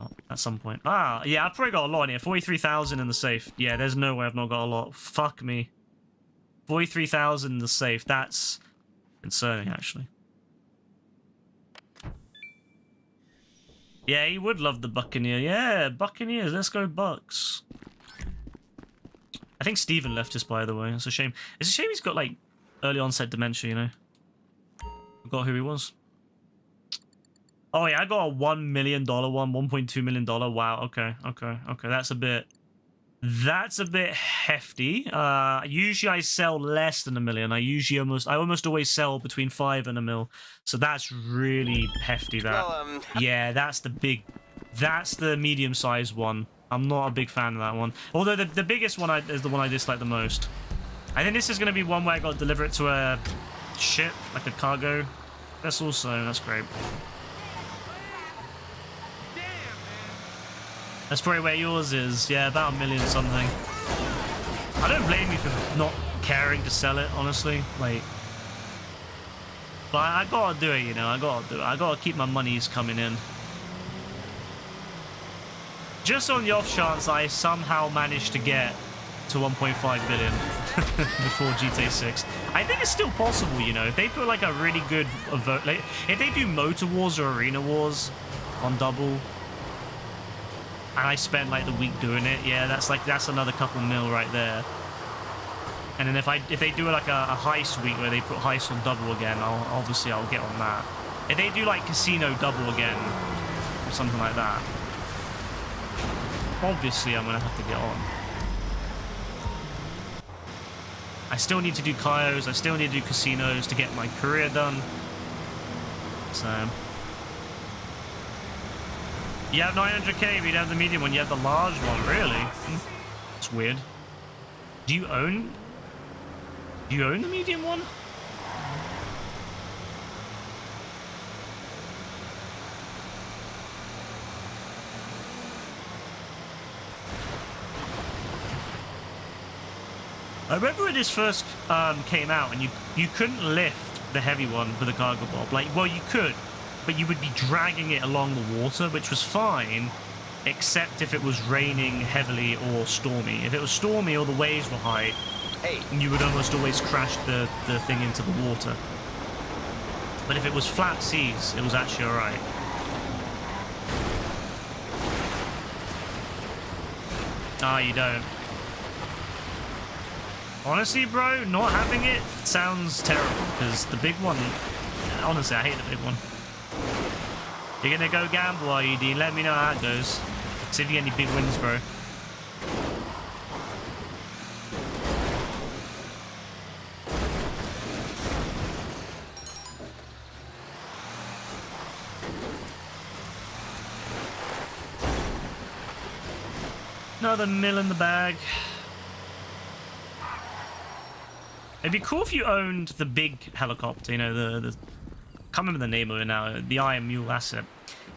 Oh, at some point. Ah, yeah, I've probably got a lot in here. 43,000 in the safe. Yeah, there's no way I've not got a lot. Fuck me. 43,000 in the safe. That's concerning, actually. Yeah, he would love the Buccaneer. Yeah, Buccaneers. Let's go Bucks. I think Steven left us, by the way. It's a shame. It's a shame he's got, like, early onset dementia, you know? Forgot who he was. Oh, yeah, I got a $1 million one. $1.2 million. Wow, okay. That's a bit hefty. Usually I sell less than $1 million. I almost always sell between 5 and $1 million. So that's really hefty, that. Well, Yeah, that's the medium-sized one. I'm not a big fan of that one. Although the biggest one is the one I dislike the most. I think this is going to be one where I got to deliver it to a ship, like a cargo vessel, so that's great. That's probably where yours is. Yeah, about $1 million something. I don't blame you for not caring to sell it, honestly. Like, but I gotta do it, you know. I gotta do it. I gotta keep my monies coming in. Just on the off chance I somehow manage to get to 1.5 billion before GTA 6. I think it's still possible, you know. If they put like a really good vote, like if they do Motor Wars or Arena Wars on double. And I spend like the week doing it, yeah, that's another couple mil right there. And then if they do like a heist week where they put heist on double again, I'll get on that. If they do like casino double again or something like that, obviously I'm gonna have to get on. I still need to do Cayos, I still need to do casinos to get my career done. So you have 900k, but you don't have the medium one, you have the large one, really? It's weird. Do you own the medium one? I remember when this first came out, and you couldn't lift the heavy one with a cargo bob. Like, well, you could, but you would be dragging it along the water, which was fine, except if it was raining heavily or stormy. If it was stormy or the waves were high, you would almost always crash the thing into the water. But if it was flat seas, it was actually alright. Ah, you don't. Honestly, bro, not having it sounds terrible, because the big one, honestly, I hate the big one. You're gonna go gamble, are you, Dean? Let me know how it goes. See if you get any big wins, bro. Another mill in the bag. It'd be cool if you owned the big helicopter, you know, the I can't remember the name of it now, the Iron Mule asset.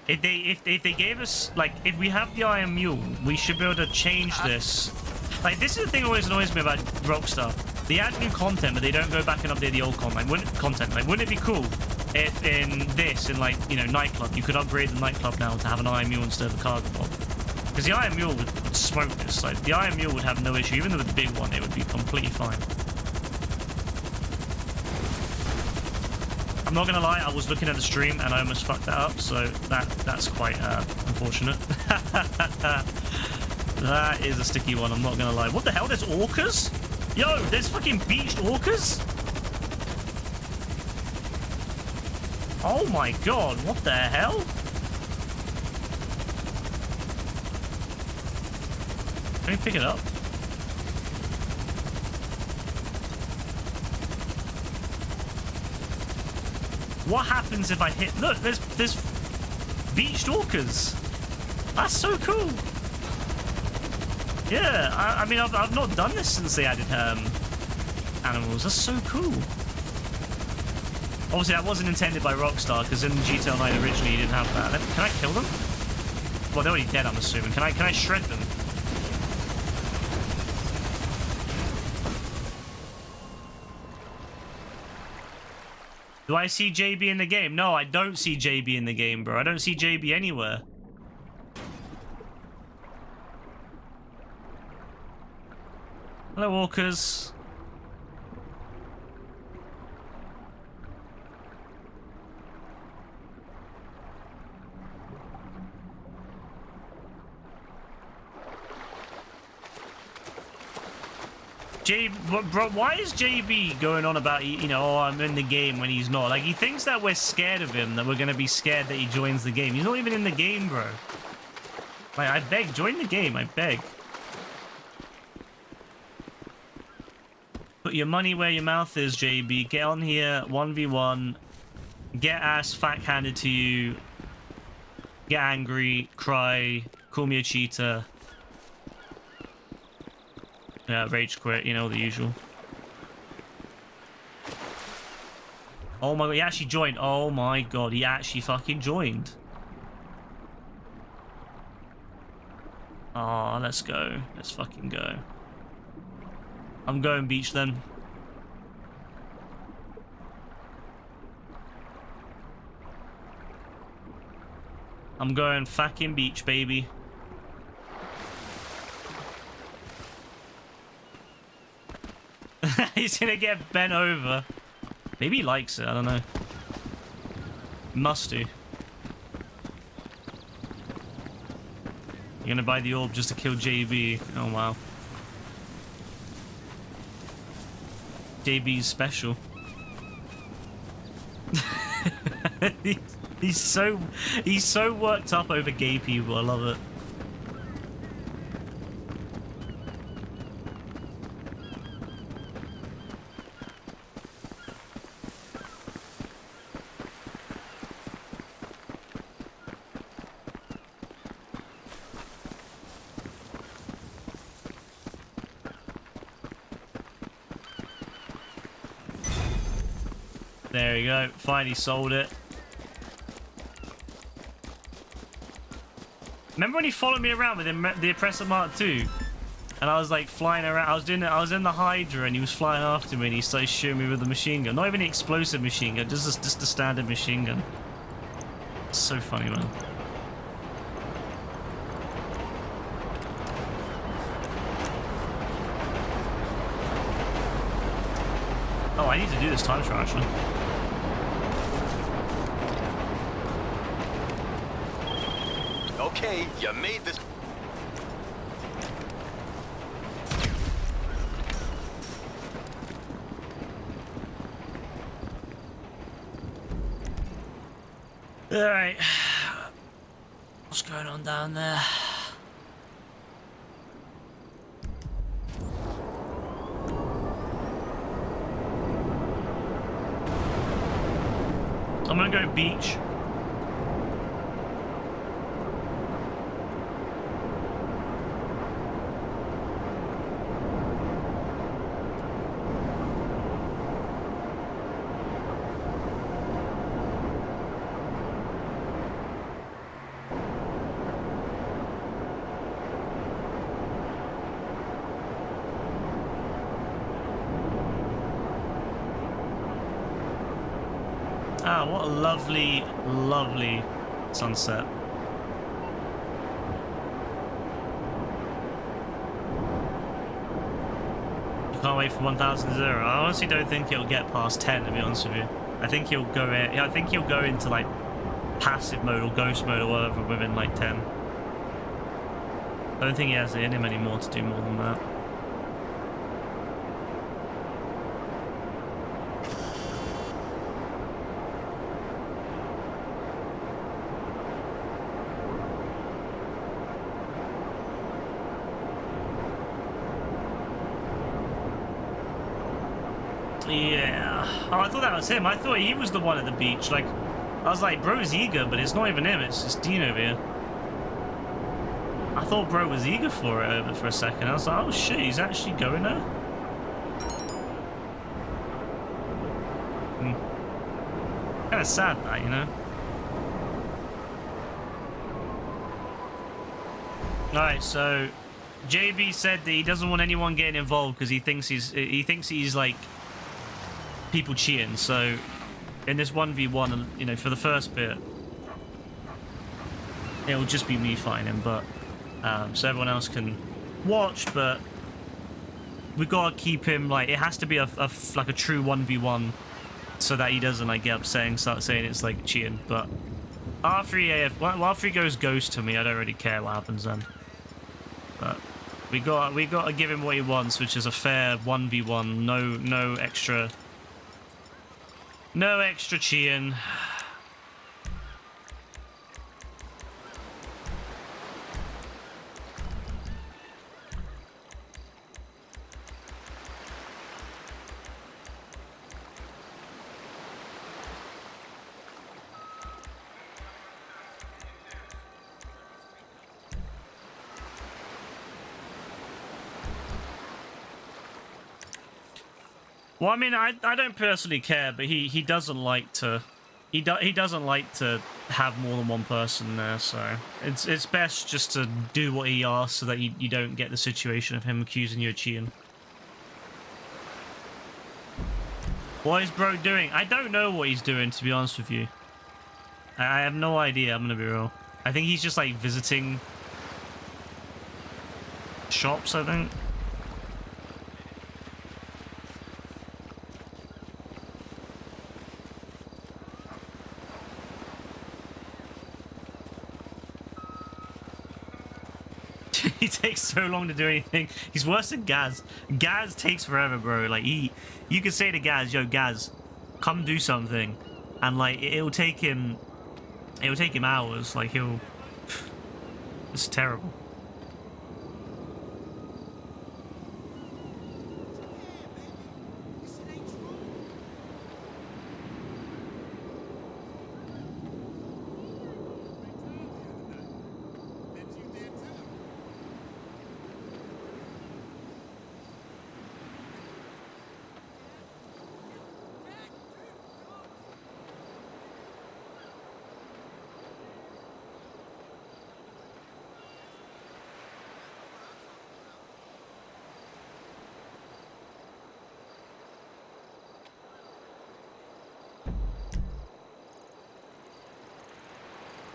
If they gave us, like, if we have the Iron Mule, we should be able to change this. Like, this is the thing that always annoys me about Rockstar. They add new content, but they don't go back and update the old content. Wouldn't it be cool if in this, in, like, you know, Nightclub, you could upgrade the Nightclub now to have an Iron Mule instead of a cargo pod? Because the Iron Mule would smoke this. Like, the Iron Mule would have no issue. Even though with the big one, it would be completely fine. I'm not gonna lie, I was looking at the stream and I almost fucked that up, so that's quite unfortunate. That is a sticky one, I'm not gonna lie. What the hell? There's orcas? Yo, there's fucking beached orcas? Oh my god, what the hell? Can we pick it up? What happens if I hit... Look, there's beached orcas. That's so cool. Yeah, I mean, I've not done this since they added animals. That's so cool. Obviously, that wasn't intended by Rockstar, because in GTA Online originally you didn't have that. Can I kill them? Well, they're already dead, I'm assuming. Can I shred them? Do I see JB in the game? No, I don't see JB in the game, bro. I don't see JB anywhere. Hello, walkers. Bro, why is JB going on about, you know, oh, I'm in the game when he's not? Like, he thinks that we're scared of him, that we're going to be scared that he joins the game. He's not even in the game, bro. Like, I beg, join the game, I beg. Put your money where your mouth is, JB. Get on here, 1v1. Get ass fat-handed to you. Get angry, cry, call me a cheater. Yeah, rage quit, you know, the usual. Oh my god, he actually joined. Oh my god, he actually fucking joined. Oh, let's go. Let's fucking go. I'm going beach then. I'm going fucking beach, baby. He's gonna get bent over. Maybe he likes it, I don't know. Must do. You're gonna buy the orb just to kill JB. Oh wow. JB's special. he's so worked up over gay people, I love it. There you go. Finally sold it. Remember when he followed me around with the Oppressor Mark II? And I was like flying around. I was in the Hydra and he was flying after me and he started shooting me with the machine gun. Not even the explosive machine gun, just the standard machine gun. It's so funny, man. Oh, I need to do this time trial actually. Okay, you made this. Alright. What's going on down there? I'm gonna go beach. Ah, what a lovely, lovely sunset. Can't wait for 1000 to 0. I honestly don't think it'll get past 10, to be honest with you. I think he'll go in. I think he'll go into like passive mode or ghost mode or whatever within like 10. I don't think he has it in him anymore to do more than that. Yeah. Oh, I thought that was him. I thought he was the one at the beach. Like, I was like, bro's eager, but it's not even him. It's just Dean over here. I thought bro was eager for it for a second. I was like, oh shit, he's actually going there? Kind of sad that, you know? Alright, so JB said that he doesn't want anyone getting involved because he thinks he's like people cheating. So in this 1v1, you know, for the first bit, it'll just be me fighting him, but so everyone else can watch. But we gotta keep him like, it has to be like a true 1v1 so that he doesn't like get upset and start saying it's like cheating. But after he goes ghost to me, I don't really care what happens then. But we gotta give him what he wants, which is a fair 1v1. No extra cheating. Well, I mean, I don't personally care, but he doesn't like to he doesn't like to have more than one person there, so it's best just to do what he asks so that you don't get the situation of him accusing you of cheating. What is bro doing? I don't know what he's doing, to be honest with you. I have no idea, I'm gonna be real. I think he's just like visiting shops, I think. He takes so long to do anything. He's worse than Gaz. Gaz takes forever, bro. Like you could say to Gaz, yo Gaz, come do something, and like it'll take him hours. Like it's terrible.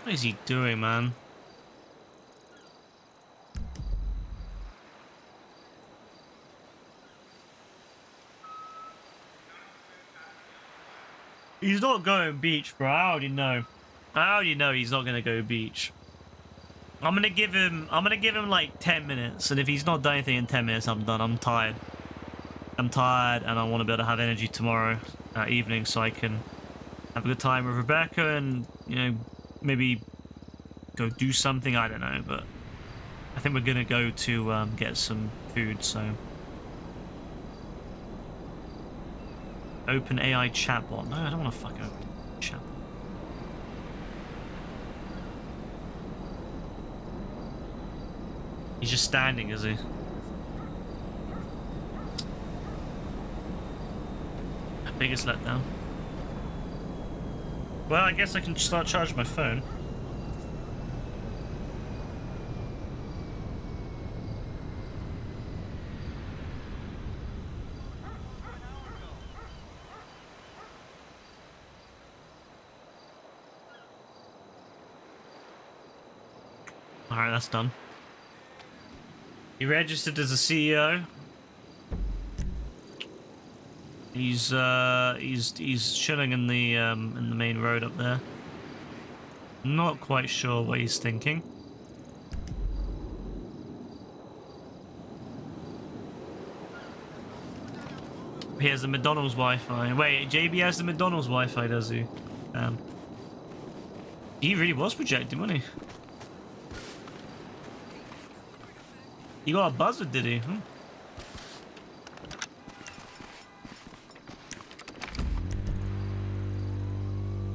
What is he doing, man? He's not going beach, bro. I already know he's not gonna go beach. I'm gonna give him like 10 minutes, and if he's not done anything in 10 minutes, I'm done. I'm tired, and I want to be able to have energy tomorrow evening so I can have a good time with Rebecca and, you know, maybe go do something. I don't know, but I think we're gonna go to get some food. So open AI chatbot. No, I don't want to fucking open chat. He's just standing, is he? Biggest letdown. Well, I guess I can start charging my phone. Alright, that's done. He registered as a CEO. He's chilling in the main road up there. Not quite sure what he's thinking. He has the McDonald's Wi-Fi. Wait, JB has the McDonald's Wi-Fi, does he? He really was projecting, wasn't he? He got a buzzer, did he?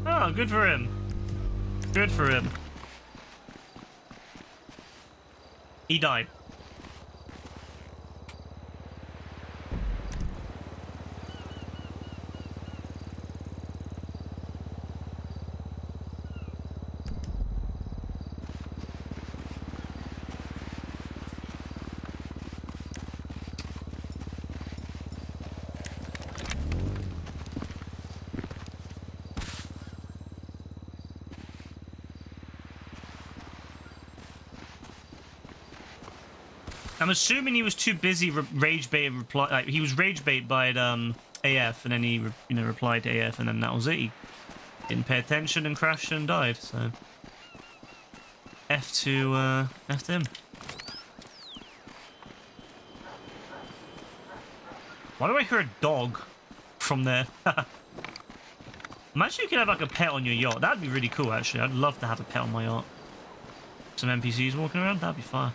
Oh, good for him. Good for him. He died. I'm assuming he was too busy rage bait reply. Like, he was rage bait by AF, and then he replied to AF, and then that was it. He didn't pay attention and crashed and died. So F to him. Why do I hear a dog from there? Imagine you could have like a pet on your yacht. That'd be really cool, actually. I'd love to have a pet on my yacht. Some NPCs walking around. That'd be fun.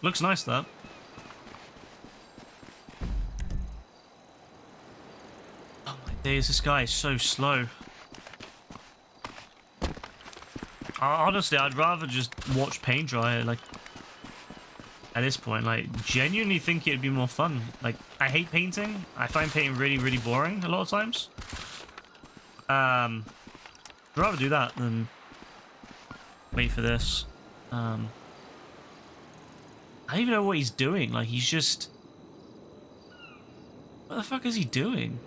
Looks nice, that. Oh my days, this guy is so slow. Honestly, I'd rather just watch paint dry, like, at this point. Like, genuinely think it'd be more fun. Like, I hate painting. I find painting really, really boring a lot of times. I'd rather do that than wait for this. I don't even know what he's doing. Like, he's just... What the fuck is he doing?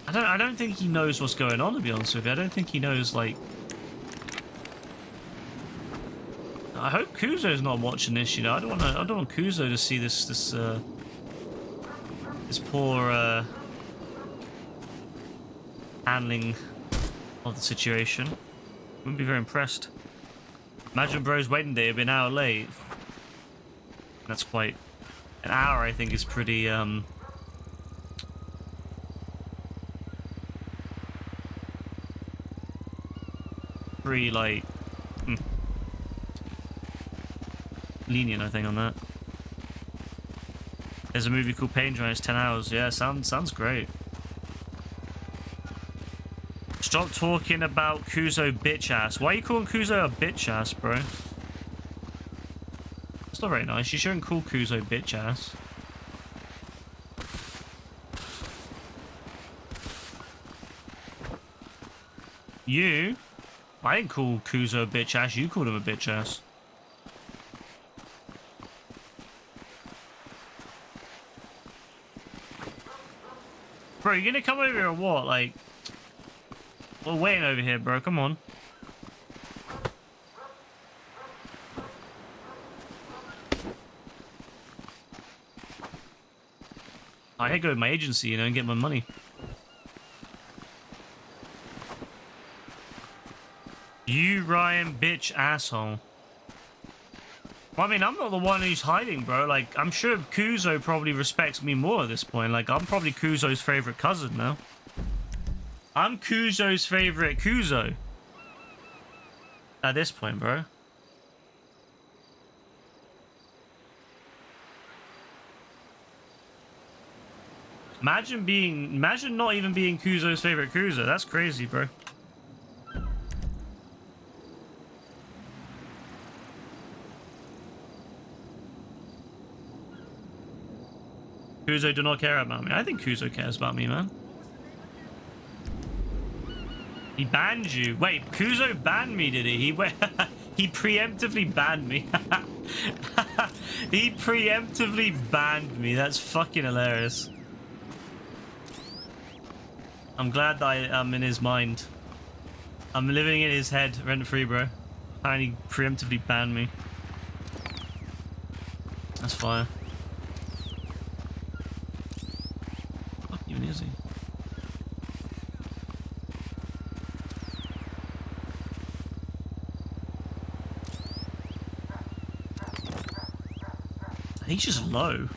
I don't think he knows what's going on, to be honest with you. I don't think he knows, like... I hope Kuzo's not watching this, you know. I don't want Kuzo to see this poor handling of the situation. Wouldn't be very impressed. Imagine bro's wedding day had been an hour late. That's quite... An hour, I think, is pretty, pretty, like... lenient, I think, on that. There's a movie called Paint Dry. It's 10 hours. Yeah, sounds great. Stop talking about Kuzo bitch ass. Why are you calling Kuzo a bitch ass, bro? That's not very nice. You shouldn't call Kuzo bitch ass. You? I didn't call Kuzo a bitch ass. You called him a bitch ass. Bro, you gonna come over here or what? Like... We're waiting over here, bro. Come on. I gotta go with my agency, you know, and get my money. You, Ryan, bitch, asshole. Well, I mean, I'm not the one who's hiding, bro. Like, I'm sure Kuzo probably respects me more at this point. Like, I'm probably Kuzo's favorite cousin now. I'm Kuzo's favorite Kuzo. At this point, bro. Imagine not even being Kuzo's favorite Kuzo. That's crazy, bro. Kuzo do not care about me. I think Kuzo cares about me, man. He banned you. Wait, Kuzo banned me, did he? He preemptively banned me. He preemptively banned me. That's fucking hilarious. I'm glad that I'm in his mind. I'm living in his head, rent-free, bro. And he preemptively banned me. That's fire. Fuck even is he? He's just low.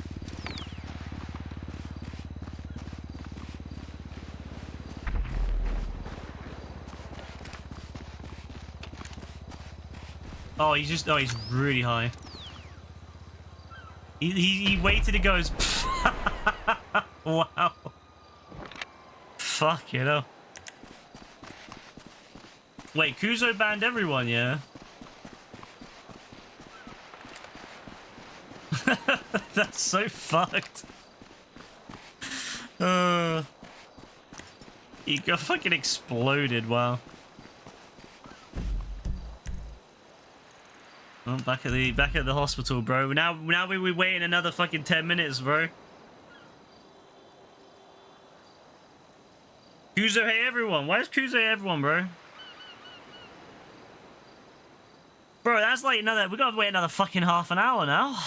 Oh, he's really high. He waited and goes. Wow. Fuck, you know. Wait, Kuzo banned everyone, yeah? That's so fucked. He got fucking exploded, wow. Oh, back at the hospital, bro. Now we're waiting another fucking 10 minutes, bro. Kuzo, hey everyone. Why is Kuzo hey everyone, bro? Bro, that's like we gotta wait another fucking half an hour now.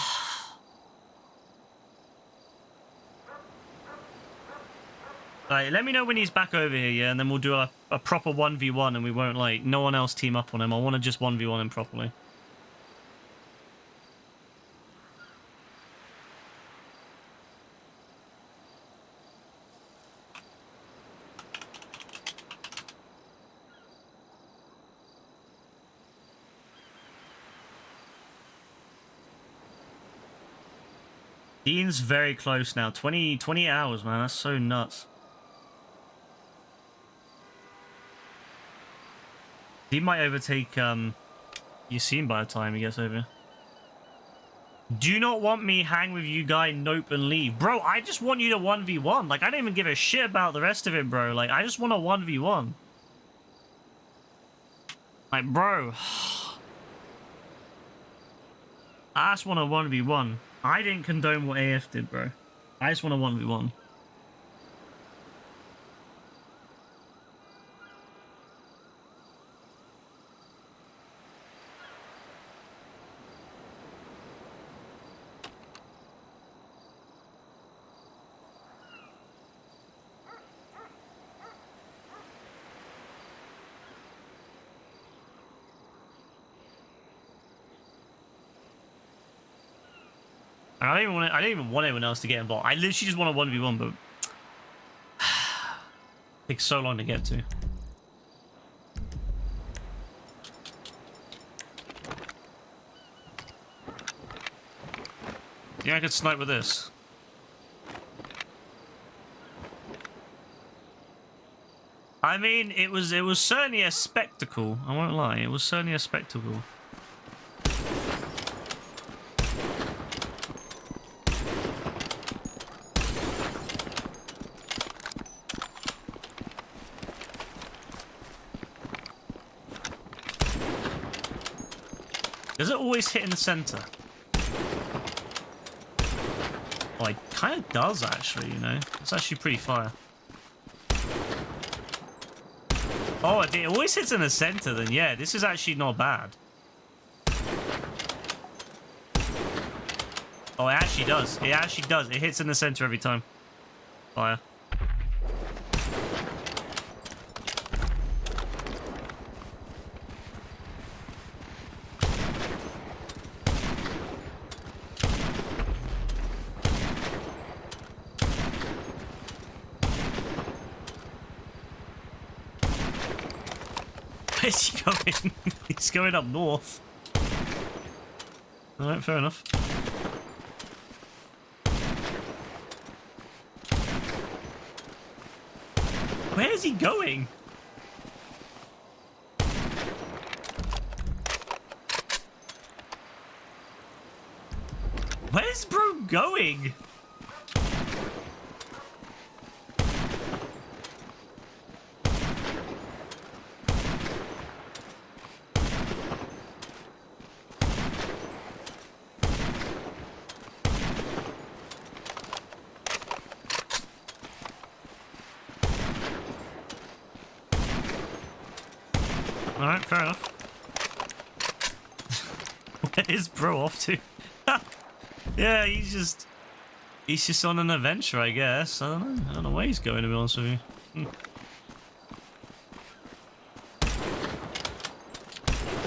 Right, let me know when he's back over here, yeah, and then we'll do a proper 1v1 and we won't, like, no one else team up on him. I want to just 1v1 him properly. Dean's very close now. 20 hours, man. That's so nuts. He might overtake Yassine by the time he gets over. Do not want me hang with you guy, nope, and leave. Bro, I just want you to 1v1. Like, I don't even give a shit about the rest of it, bro. Like, I just want a 1v1. Like, bro. I just want a 1v1. I didn't condone what AF did, bro. I just want a 1v1. I don't even want anyone else to get involved. I literally just want a 1v1, but it takes so long to get to. Yeah, I could snipe with this. I mean, it was certainly a spectacle. I won't lie, it was certainly a spectacle. Does it always hit in the center? Oh, it kind of does, actually, you know? It's actually pretty fire. Oh, it always hits in the center, then yeah, this is actually not bad. Oh, it actually does. It actually does. It hits in the center every time. Fire. Where's he going? He's going up north. Alright, fair enough. Where's he going? Where's bro going? Alright, fair enough. Where is bro off to? Yeah, he's just on an adventure, I guess. I don't know where he's going, to be honest with you.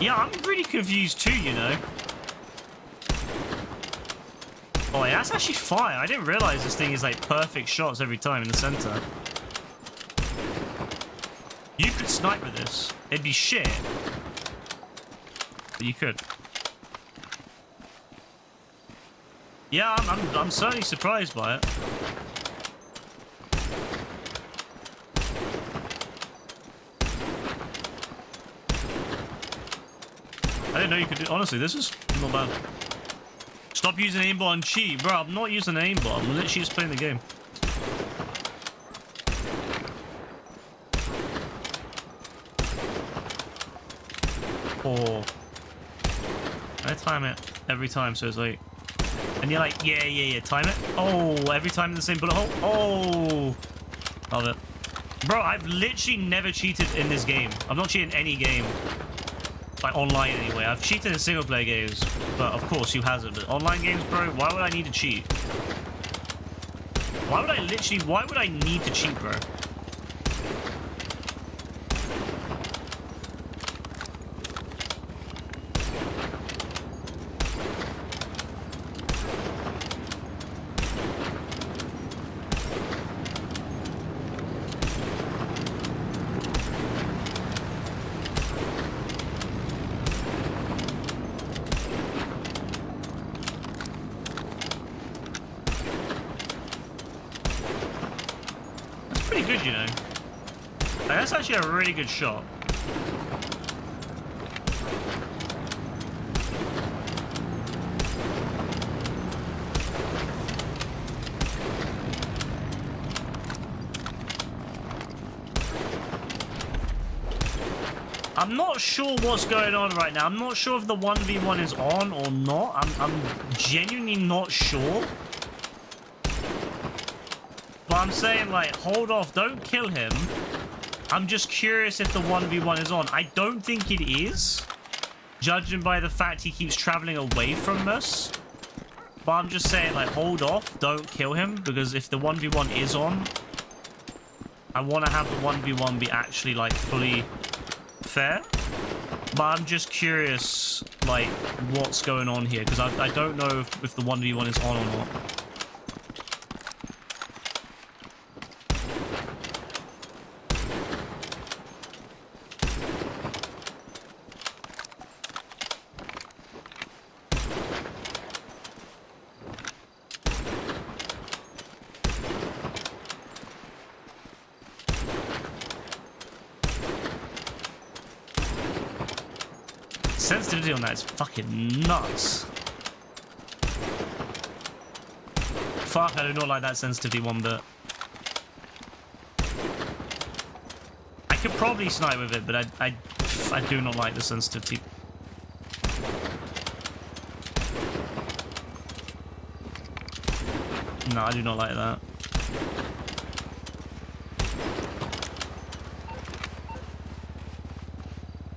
Yeah, I'm really confused too, you know. Oh, yeah, that's actually fire. I didn't realize this thing is like perfect shots every time in the center. You could snipe with this. It'd be shit. But you could. Yeah, I'm certainly surprised by it. I didn't know you could do. Honestly, this is not bad. Stop using aimbot and cheat, bro. I'm not using aimbot. I'm literally just playing the game. Oh, I time it every time, so it's like. And you're like, yeah, time it. Oh, every time in the same bullet hole. Oh, love it. Bro, I've literally never cheated in this game. I've not cheated in any game. Like, online anyway. I've cheated in single-player games. But, of course, who hasn't? But online games, bro, why would I need to cheat? Why would I need to cheat, bro? Pretty good, you know. That's actually a really good shot. I'm not sure what's going on right now. I'm not sure if the 1v1 is on or not. I'm genuinely not sure. But I'm saying, like, hold off, don't kill him. I'm just curious if the 1v1 is on. I don't think it is, judging by the fact he keeps traveling away from us. But I'm just saying, like, hold off, don't kill him, because if the 1v1 is on, I want to have the 1v1 be actually, like, fully fair. But I'm just curious, like, what's going on here, because I don't know if the 1v1 is on or not. Sensitivity on that is fucking nuts. Fuck, I do not like that sensitivity one bit. I could probably snipe with it, but I do not like the sensitivity. No, I do not like that.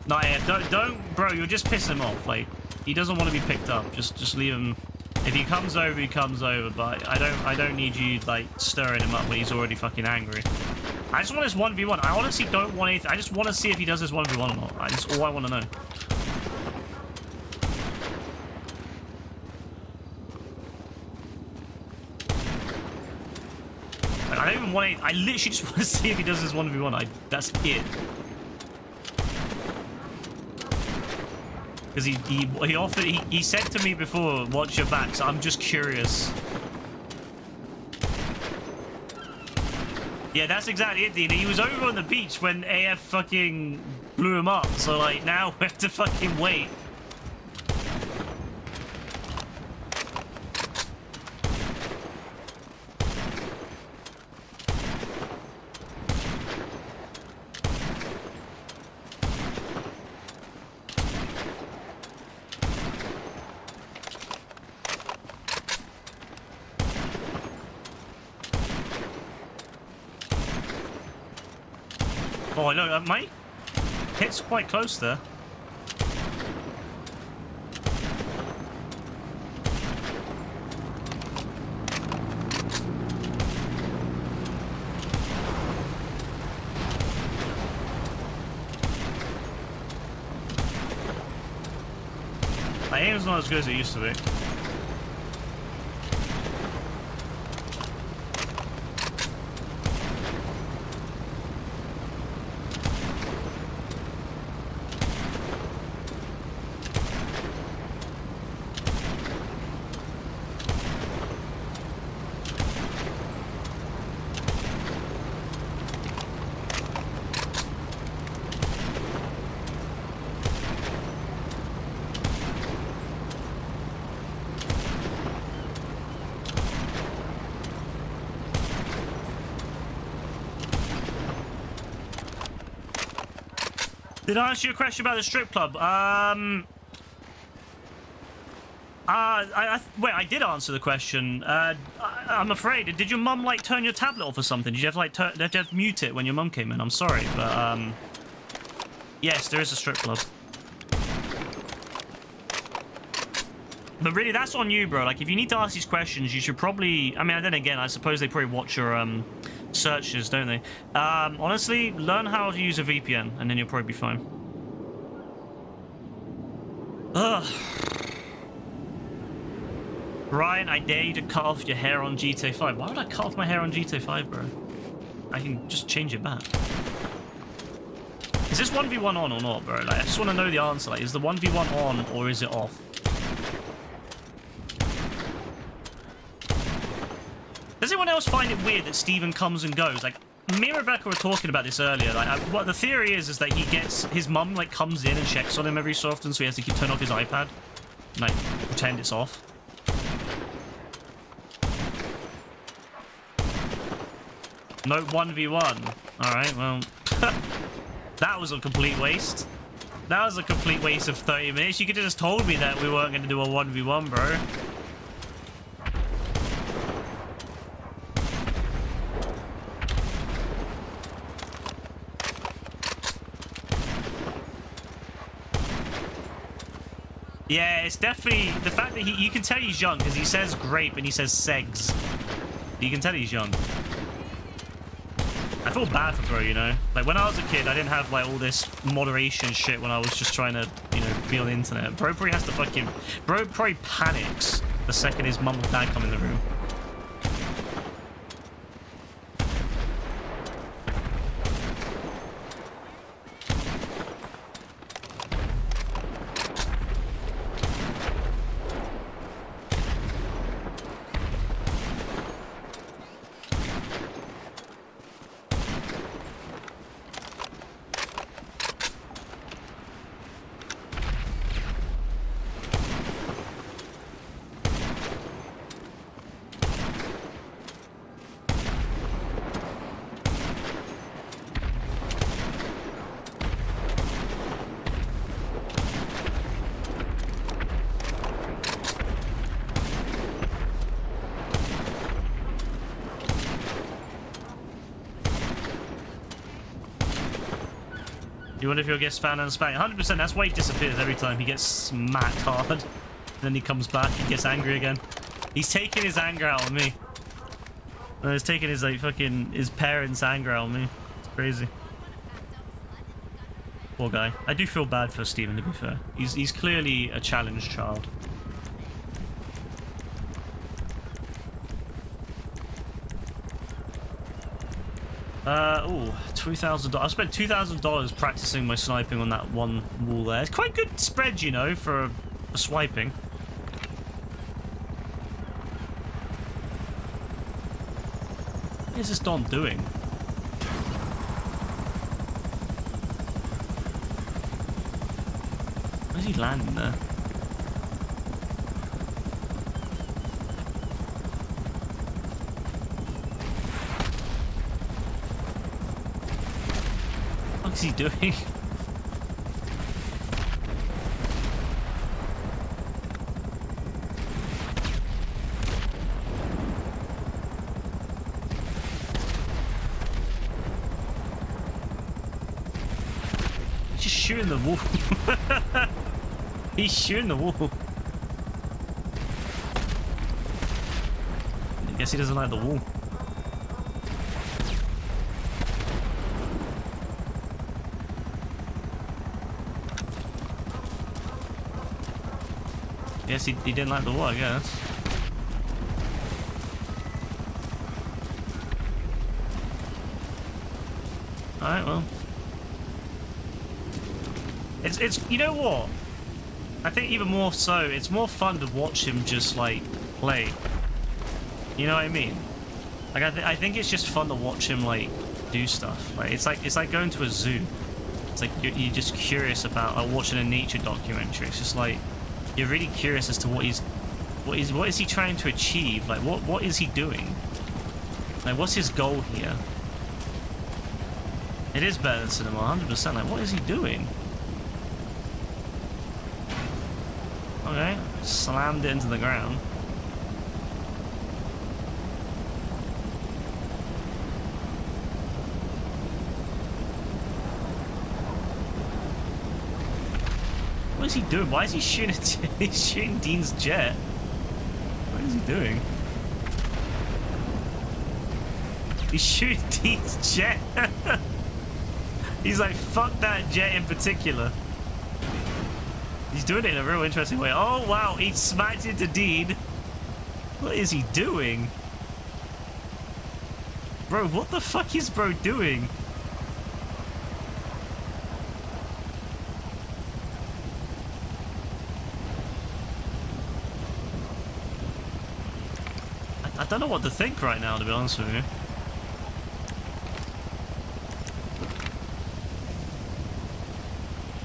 No, yeah, don't, bro. You're just pissing him off. Like, he doesn't want to be picked up. Just leave him. If he comes over, he comes over. But I don't need you like stirring him up when he's already fucking angry. I just want his 1v1. I honestly don't want anything. I just want to see if he does his 1v1 or not. That's all I want to know. Like, I don't even want anything. I literally just want to see if he does his 1v1. That's it. Because he said to me before, watch your back, so I'm just curious. Yeah, that's exactly it, Dean. He was over on the beach when AF fucking blew him up, so like now we have to fucking wait. Oh, no, mate. Hit's quite close there. My aim's not as good as it used to be. Did I answer your question about the strip club? Wait, I did answer the question. I'm afraid. Did your mum like turn your tablet off or something? Did you have to like did you have to mute it when your mum came in? I'm sorry, but yes, there is a strip club. But really, that's on you, bro. Like, if you need to ask these questions, you should probably... I mean, then again, I suppose they probably watch your searches, don't they? Honestly, learn how to use a VPN, and then you'll probably be fine. Ugh. Brian, I dare you to cut off your hair on GTA 5. Why would I cut off my hair on GTA 5, bro? I can just change it back. Is this 1v1 on or not, bro? Like, I just want to know the answer. Like, is the 1v1 on or is it off? Does anyone else find it weird that Steven comes and goes? Like, me and Rebecca were talking about this earlier. Like, what the theory is that he gets... His mum, like, comes in and checks on him every so often, so he has to turn off his iPad. And, like, pretend it's off. No 1v1. Alright, well... that was a complete waste. That was a complete waste of 30 minutes. You could have just told me that we weren't going to do a 1v1, bro. Yeah, it's definitely the fact that you can tell he's young because he says grape and he says segs. You can tell he's young. I feel bad for bro, you know? Like, when I was a kid, I didn't have, like, all this moderation shit when I was just trying to, you know, be on the internet. Bro probably has to fucking... Bro probably panics the second his mum or dad come in the room. You wonder if he'll get spanned and spanked? 100%, that's why he disappears every time. He gets smacked hard. Then he comes back, he gets angry again. He's taking his anger out on me. And he's taking his, like, fucking... his parents' anger out on me. It's crazy. Poor guy. I do feel bad for Steven, to be fair. He's clearly a challenged child. Oh, $2,000. I spent $2,000 practicing my sniping on that one wall there. It's quite good spread, you know, for a swiping. What is this Don doing? Where's he landing there? What's he doing? He's just shooting the wall. He's shooting the wall. I guess he doesn't like the wall. Guess he didn't like the wall, I guess. Alright, well. It's you know what? I think even more so, it's more fun to watch him just like play. You know what I mean? Like I think it's just fun to watch him like do stuff. Like it's like going to a zoo. It's like you're just curious about like watching a nature documentary. It's just like you're really curious as to what is he trying to achieve? Like what is he doing? Like what's his goal here? It is better than cinema, 100%. Like what is he doing? Okay, slammed it into the ground. What is he doing? Why is he shooting? He's shooting Dean's jet. What is he doing? He's shooting Dean's jet. He's like, fuck that jet in particular. He's doing it in a real interesting way. Oh wow, he smacked into Dean. What is he doing? Bro, what the fuck is bro doing? I don't know what to think right now, to be honest with you.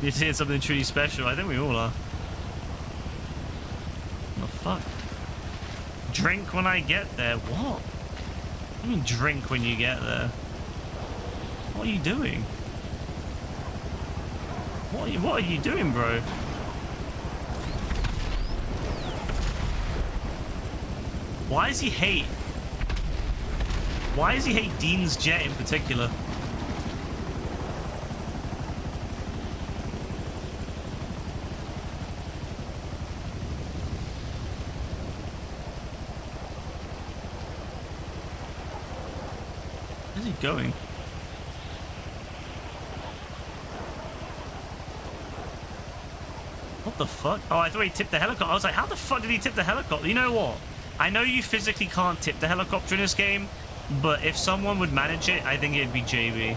You're seeing something truly special. I think we all are. What the fuck? Drink when I get there. What? What do you mean drink when you get there? What are you doing? What are you doing, bro? Why does he hate? Why does he hate Dean's jet in particular? Where's he going? What the fuck? Oh, I thought he tipped the helicopter. I was like, how the fuck did he tip the helicopter? You know what? I know you physically can't tip the helicopter in this game, but if someone would manage it, I think it'd be JB.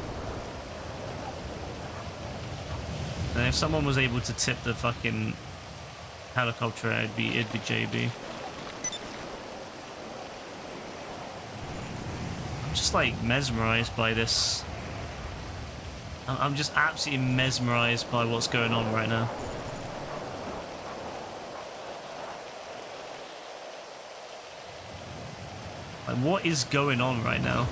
And if someone was able to tip the fucking helicopter, it'd be JB. I'm just like mesmerized by this. I'm just absolutely mesmerized by what's going on right now. Like, what is going on right now?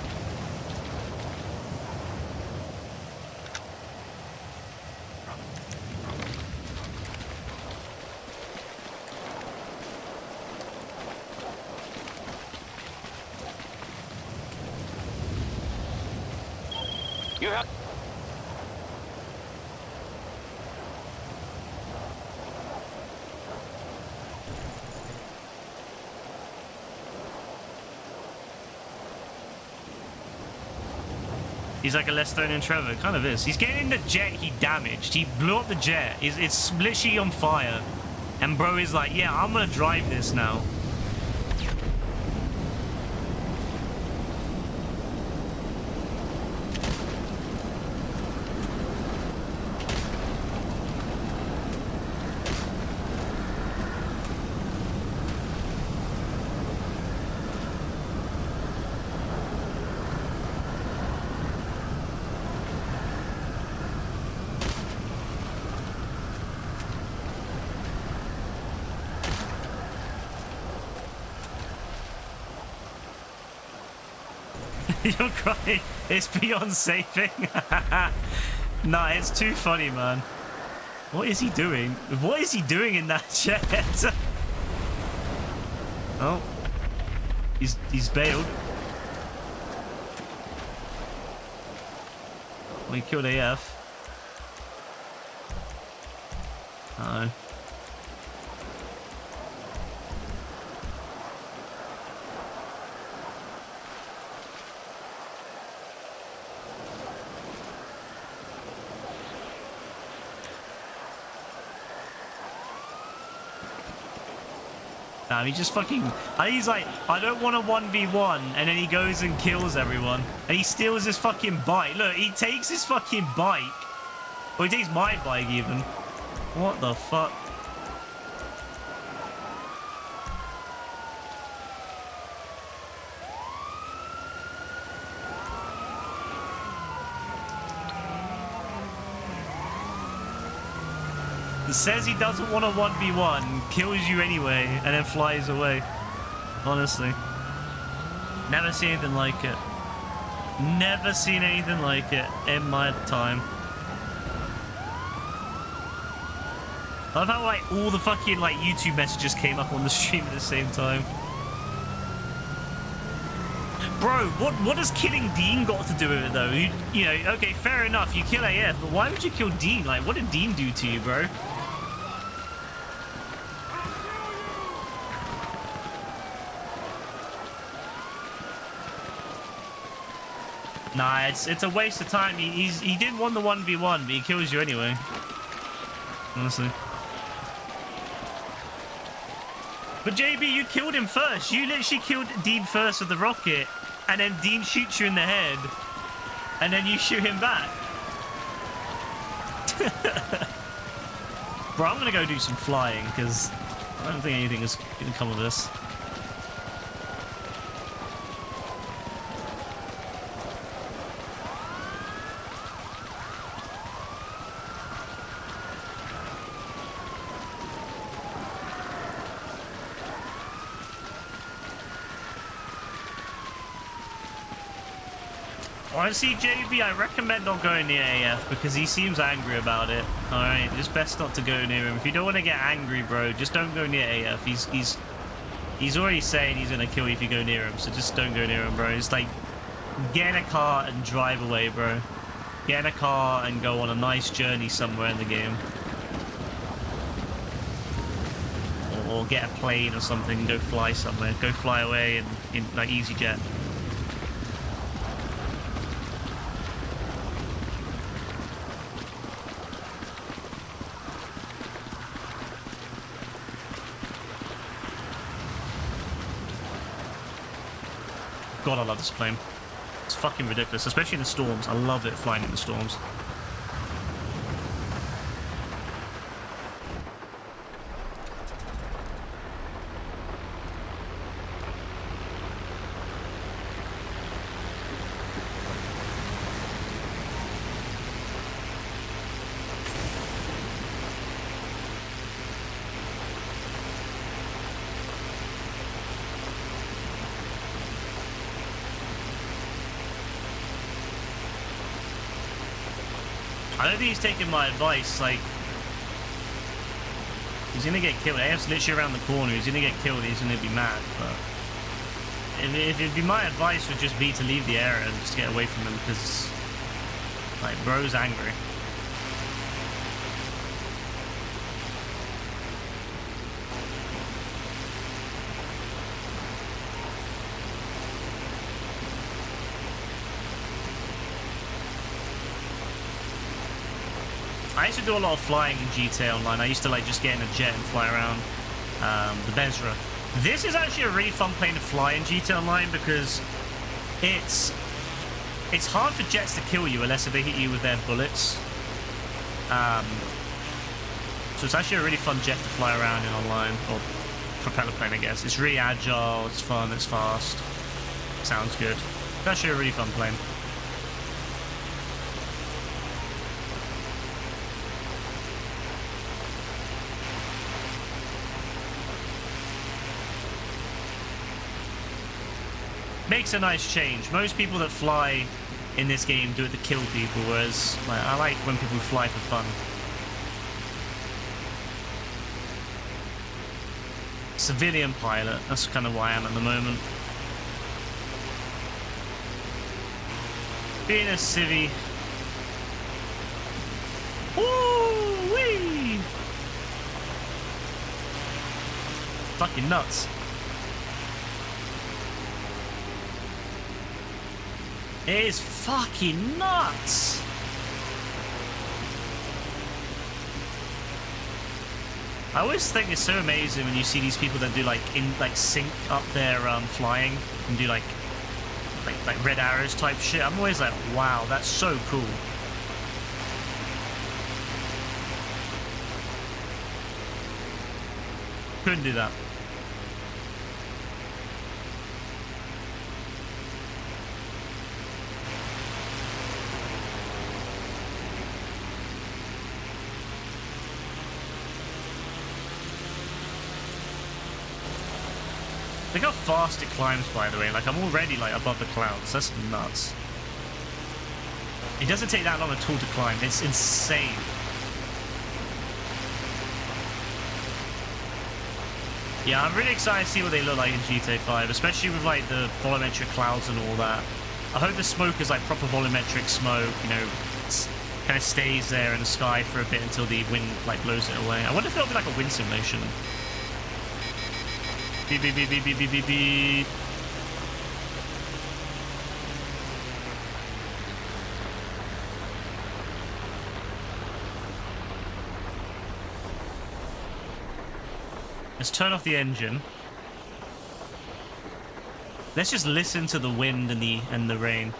You have... He's like a Lestonian Trevor. Kind of is. He's getting the jet he damaged. He blew up the jet. It's literally on fire. And bro is like, yeah, I'm gonna drive this now. You're crying. It's beyond saving. Nah, it's too funny, man. What is he doing? What is he doing in that jet? Oh. He's bailed. Well, he killed AF. Uh-oh. Nah, he just fucking... He's like, I don't want a 1v1, and then he goes and kills everyone. And he steals his fucking bike. Look, he takes his fucking bike. Or he takes my bike, even. What the fuck? Says he doesn't want a 1v1, kills you anyway, and then flies away. Honestly. Never seen anything like it. Never seen anything like it in my time. I love how, like, all the fucking, like, YouTube messages came up on the stream at the same time. Bro, what has killing Dean got to do with it, though? You know, okay, fair enough, you kill AF, but why would you kill Dean? Like, what did Dean do to you, bro? Nah, it's a waste of time. He didn't want the 1v1, but he kills you anyway. Honestly. But JB, you killed him first. You literally killed Dean first with the rocket, and then Dean shoots you in the head, and then you shoot him back. Bro, I'm gonna go do some flying, because I don't think anything is gonna come of this. Honestly, JB, I recommend not going near AF because he seems angry about it. Alright, it's best not to go near him. If you don't want to get angry, bro, just don't go near AF. He's already saying he's gonna kill you if you go near him, so just don't go near him, bro. It's like, get in a car and drive away, bro. Get in a car and go on a nice journey somewhere in the game. Or get a plane or something and go fly somewhere. Go fly away in like EasyJet. God, I love this plane. It's fucking ridiculous, especially in the storms. I love it flying in the storms. I don't think he's taking my advice, like... He's gonna get killed. AF's literally around the corner. He's gonna get killed. He's gonna be mad, but... If it'd be my advice would just be to leave the area and just get away from him, because... Like, bro's angry. I used to do a lot of flying in GTA Online. I used to like just get in a jet and fly around the Bezra. This is actually a really fun plane to fly in GTA Online because it's hard for jets to kill you unless they hit you with their bullets. So it's actually a really fun jet to fly around in online, or propeller plane, I guess. It's really agile, it's fun, it's fast. Sounds good. It's actually a really fun plane. Makes a nice change. Most people that fly in this game do it to kill people, whereas like, I like when people fly for fun. Civilian pilot, that's kind of why I am at the moment. Being a civvy. Woo-wee! fucking nuts. It is fucking nuts. I always think it's so amazing when you see these people that do like sync up their flying and do like red arrows type shit. I'm always like, wow, that's so cool. Couldn't do that. Look how fast it climbs, by the way. Like, I'm already, like, above the clouds. That's nuts. It doesn't take that long at all to climb. It's insane. Yeah, I'm really excited to see what they look like in GTA 5, especially with, like, the volumetric clouds and all that. I hope the smoke is, like, proper volumetric smoke, you know, kind of stays there in the sky for a bit until the wind, like, blows it away. I wonder if there'll be, like, a wind simulation. Beep, beep, beep, beep, beep, beep, beep, beep. Let's turn off the engine. Let's just listen to the wind and the rain.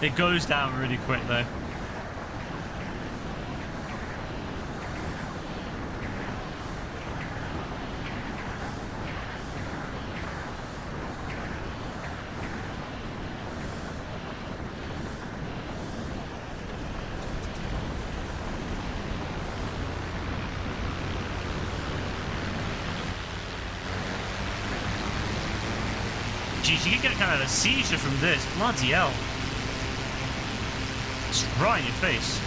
It goes down really quick though. Jeez, you get kind of a seizure from this. Bloody hell. It's right in your face.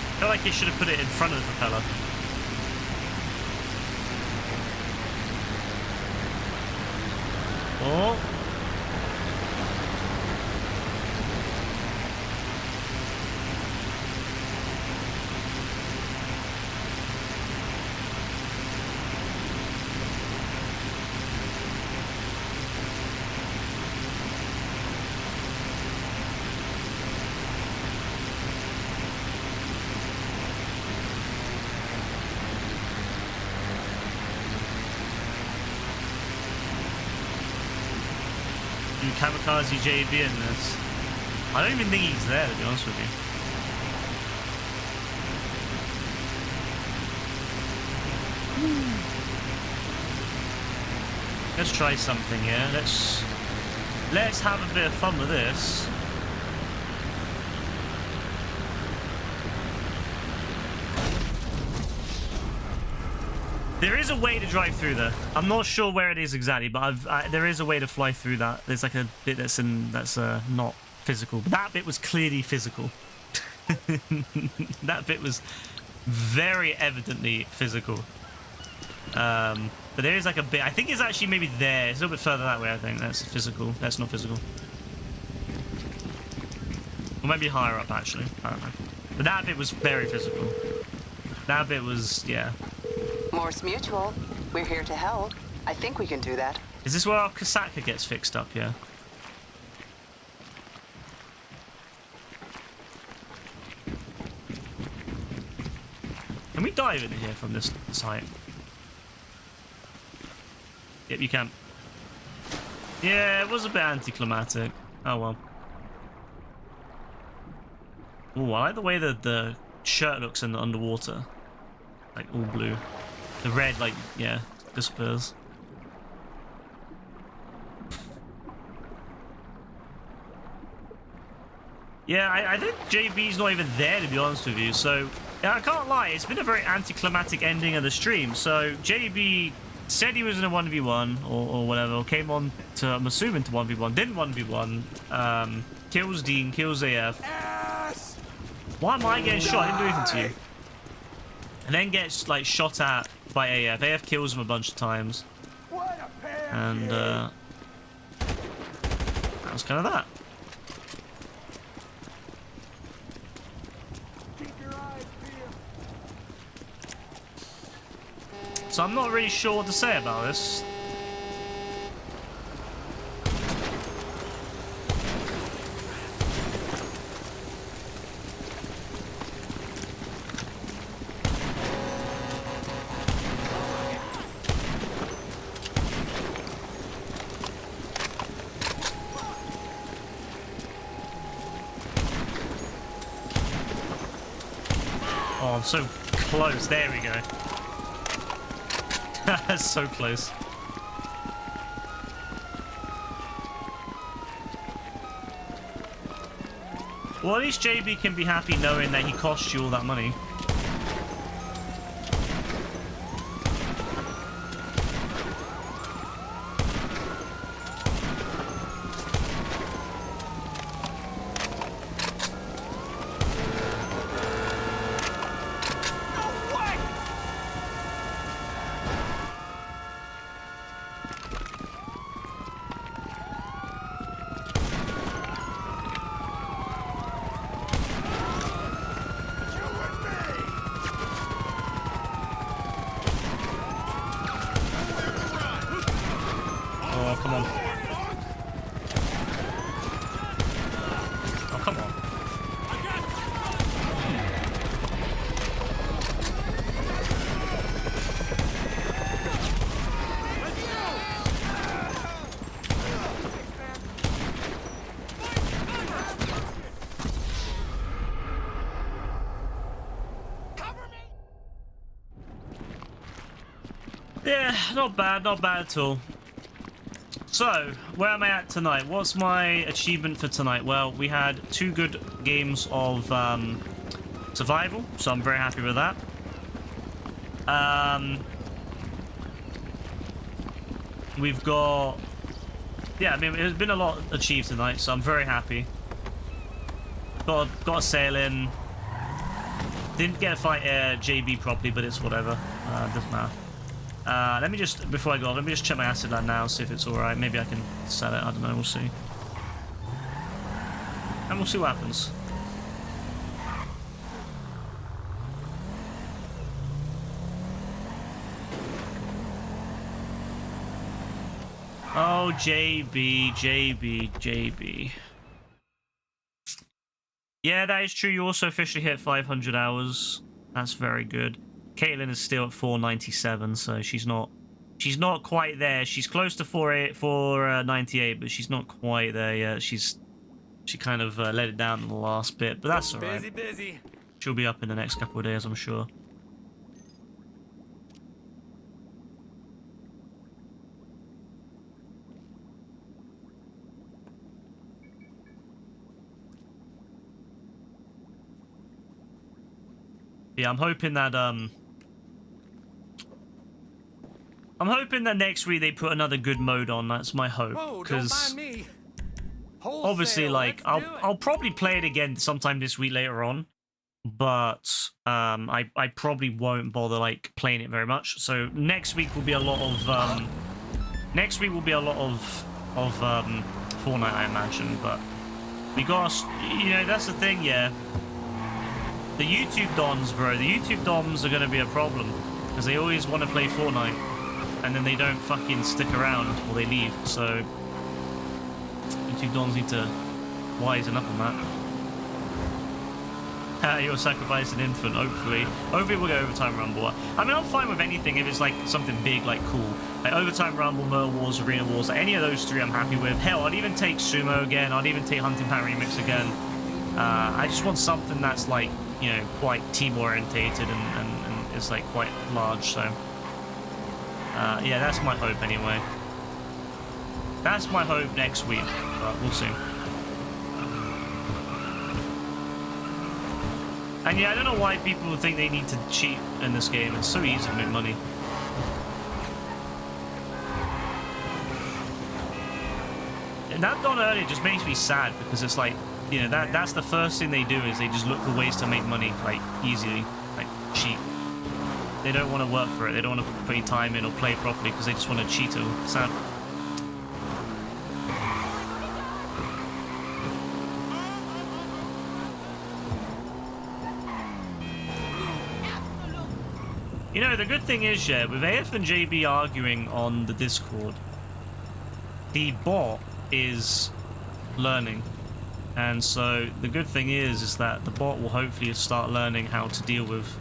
I feel like you should have put it in front of the propeller. Oh. Kamikaze JB in this. I don't even think he's there, to be honest with you. Let's try something here. Let's have a bit of fun with this. There is a way to drive through there. I'm not sure where it is exactly, but there is a way to fly through that. There's like a bit that's not physical, but that bit was clearly physical. That bit was very evidently physical. But there is like a bit. I think it's actually maybe there. It's a little bit further that way. I think that's physical. That's not physical. Or maybe higher up actually. I don't know. But that bit was very physical. That bit was, yeah. Morse Mutual, we're here to help. I think we can do that. Is this where our Kasaka gets fixed up? Yeah. Can we dive in here from this height? Yep, you can. Yeah, it was a bit anticlimactic. Oh well. Ooh, I like the way that the shirt looks in the underwater. Like all blue. The red, like, yeah, disappears. Yeah, I think JB's not even there, to be honest with you. So, yeah, I can't lie. It's been a very anticlimactic ending of the stream. So, JB said he was in a 1v1 or whatever, or came on to, I'm assuming, to 1v1. Didn't 1v1. Kills Dean, kills AF. Yes! Why am I getting shot? I didn't do anything to you. And then gets, like, shot at by AF. AF kills him a bunch of times. What a pair! And, that was kind of that. So I'm not really sure what to say about this. Oh, I'm so close. There we go. That's so close. Well, at least JB can be happy knowing that he cost you all that money. Oh, come on. Oh, come on. Yeah, not bad at all. So, where am I at tonight? What's my achievement for tonight? Well, we had 2 good games of survival, so I'm very happy with that. We've got... Yeah, I mean, there's been a lot achieved tonight, so I'm very happy. Got a sail in. Didn't get to fight JB properly, but it's whatever. Doesn't matter. Let me just, before I go, let me just check my acid land now, see if it's alright. Maybe I can sell it, I don't know, we'll see. And we'll see what happens. Oh, JB. Yeah, that is true. You also officially hit 500 hours. That's very good. Caitlin is still at 497, so she's not quite there. She's close to 498, but she's not quite there yet. She kind of let it down in the last bit, but that's alright. Busy. She'll be up in the next couple of days, I'm sure. Yeah, I'm hoping that next week they put another good mode on. That's my hope, because obviously, like, I'll probably play it again sometime this week later on, but I probably won't bother like playing it very much. So next week will be a lot of Fortnite, I imagine. But we got, you know, that's the thing, yeah. The YouTube Dons, bro. The YouTube Doms are gonna be a problem because they always want to play Fortnite, and then they don't fucking stick around or they leave. So YouTube Dons need to wisen up on that. You'll sacrifice an infant, hopefully. Hopefully we'll go Overtime Rumble. I mean, I'm fine with anything if it's like something big, like cool. Like Overtime Rumble, Murder Wars, Arena Wars, like any of those 3 I'm happy with. Hell, I'd even take Sumo again. I'd even take Hunting Pack Remix again. I just want something that's like, you know, quite team orientated and is like quite large, so yeah, that's my hope anyway. That's my hope next week, but we'll see. And yeah, I don't know why people think they need to cheat in this game. It's so easy to make money. And that done earlier just makes me sad because it's like, you know, that's the first thing they do is they just look for ways to make money, like, easily, like, cheap. They don't want to work for it. They don't want to put any time in or play properly because they just want to cheat it. Sad. You know, the good thing is, yeah, with AF and JB arguing on the Discord, the bot is learning. And so the good thing is that the bot will hopefully start learning how to deal with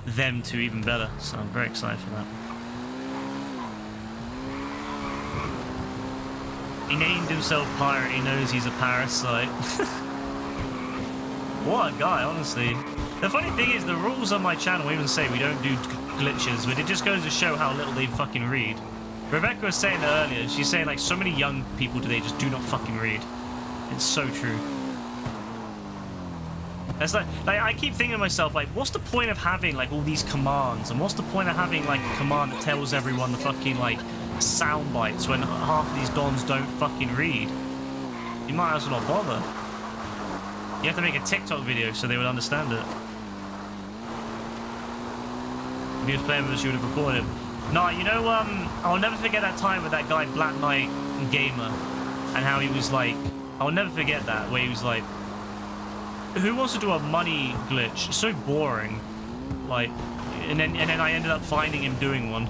them two even better. So I'm very excited for that. He named himself Pirate. He knows he's a parasite. What a guy, honestly. The funny thing is, the rules on my channel even say we don't do glitches, but it just goes to show how little they fucking read. Rebecca was saying that earlier. She's saying, like, so many young people today just do not fucking read. It's so true. It's like I keep thinking to myself, like, what's the point of having, like, all these commands? And what's the point of having, like, a command that tells everyone the fucking, like, sound bites when half of these dons don't fucking read? You might as well not bother. You have to make a TikTok video so they would understand it. If he was playing with us, you would have recorded him. No, you know, I'll never forget that time with that guy, Black Knight Gamer, and how he was like, I'll never forget that, where he was like, who wants to do a money glitch? It's so boring. Like, and then I ended up finding him doing one.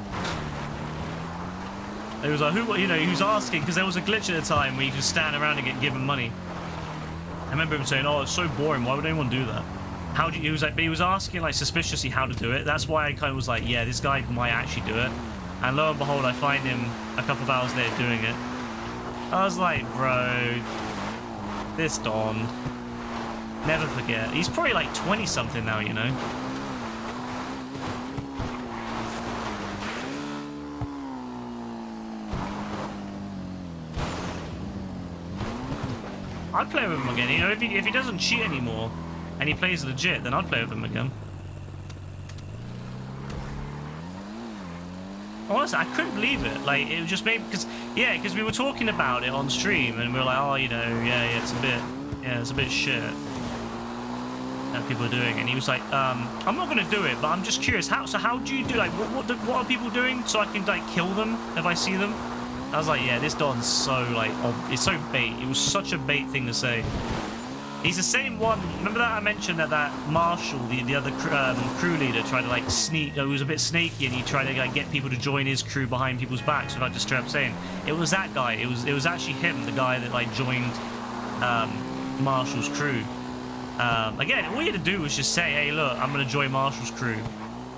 It was like, who, you know, he was asking, because there was a glitch at the time where you could stand around and get given money. I remember him saying, oh, it's so boring, why would anyone do that? How do you, he was like, but he was asking, like, suspiciously how to do it. That's why I kind of was like, yeah, this guy might actually do it. And lo and behold, I find him a couple of hours later doing it. I was like, bro, this Don, never forget. He's probably like 20-something now, you know? I'd play with him again, you know, if he doesn't cheat anymore and he plays legit, then I'd play with him again. Honestly, I couldn't believe it. Like, it was just maybe because, yeah, because we were talking about it on stream and we were like, oh, you know, yeah, it's a bit shit that people are doing. And he was like, I'm not gonna do it, but I'm just curious. How do you do, like, what are people doing so I can, like, kill them if I see them? I was like, yeah, this Don's so, like, it's so bait. It was such a bait thing to say. He's the same one. Remember that I mentioned that Marshall, the other crew leader, tried to, like, sneak. He was a bit snaky, and he tried to, like, get people to join his crew behind people's backs without just straight up saying. It was that guy. It was actually him, the guy that, like, joined Marshall's crew. Again, all he had to do was just say, hey, look, I'm gonna join Marshall's crew.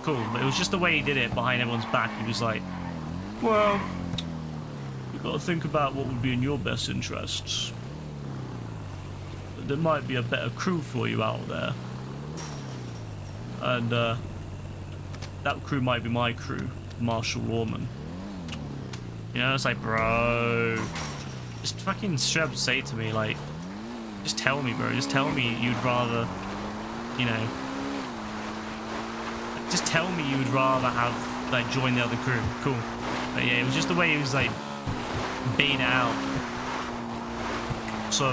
Cool. But it was just the way he did it behind everyone's back. He was like, well, you've got to think about what would be in your best interests. There might be a better crew for you out there. And, that crew might be my crew, Marshall Lawman. You know, it's like, bro, just fucking straight up say to me, like, just tell me, bro, just tell me you'd rather, you know, just tell me you'd rather have, like, join the other crew. Cool. But yeah, it was just the way he was, like, baiting out. So,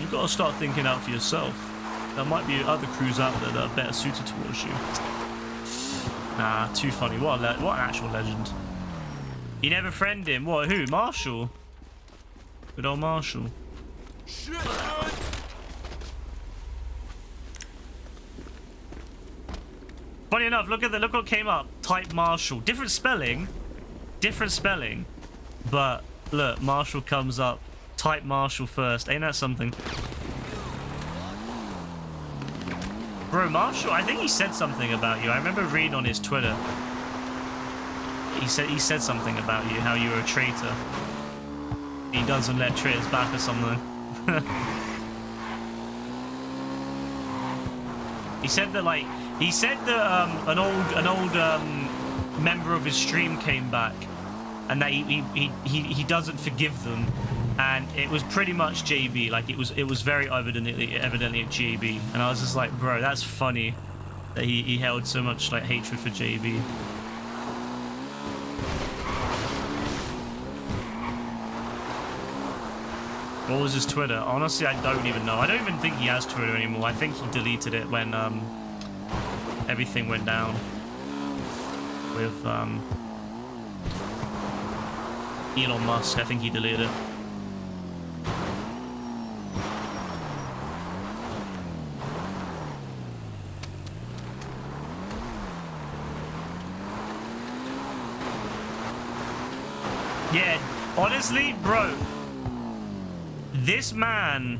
you've got to start thinking out for yourself. There might be other crews out there that are better suited towards you. Nah, too funny. What an actual legend. You never friend him. What? Who? Marshall? Good old Marshall. Shit, Funny enough, look what came up. Type Marshall. Different spelling. But look, Marshall comes up. Type Marshall first. Ain't that something? Bro, Marshall, I think he said something about you. I remember reading on his Twitter. He said something about you, how you were a traitor. He doesn't let traitors back or something. He said that, like, an old member of his stream came back and that he doesn't forgive them and it was pretty much JB. Like it was very evidently a JB, and I was just like, bro, that's funny that he held so much like hatred for JB. What was his Twitter? Honestly, I don't even know. I don't even think he has Twitter anymore. I think he deleted it when everything went down with Elon Musk. I think he deleted it. Yeah, honestly, bro, this man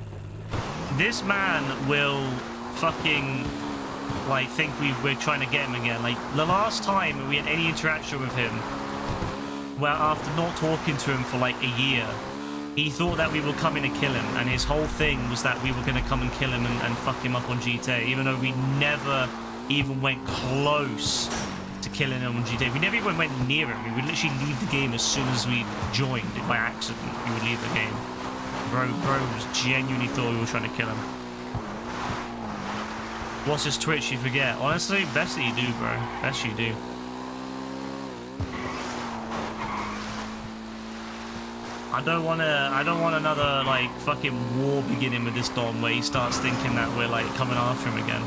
will fucking like think we're trying to get him again. Like the last time we had any interaction with him, well, after not talking to him for like a year, he thought that we were coming to kill him, and his whole thing was that we were going to come and kill him and fuck him up on GTA, even though we never even went close to killing him on GTA. We never even went near him. We would literally leave the game as soon as we joined. By accident, we would leave the game. Bro genuinely thought we were trying to kill him. What's his Twitch? You forget. Honestly, best that you do, bro. Best you do. I don't want another like fucking war beginning with this Don where he starts thinking that we're like coming after him again.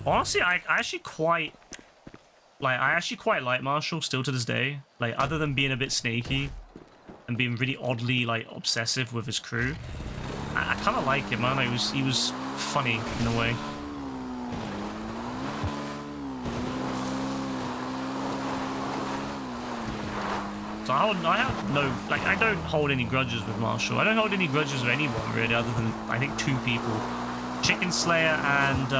Honestly, I actually quite like Marshall still to this day. Like, other than being a bit snaky and being really oddly like obsessive with his crew, I kind of like him, man. He was funny in a way. So I have no, like, I don't hold any grudges with Marshall. I don't hold any grudges with anyone really, other than I think 2 people, Chicken Slayer and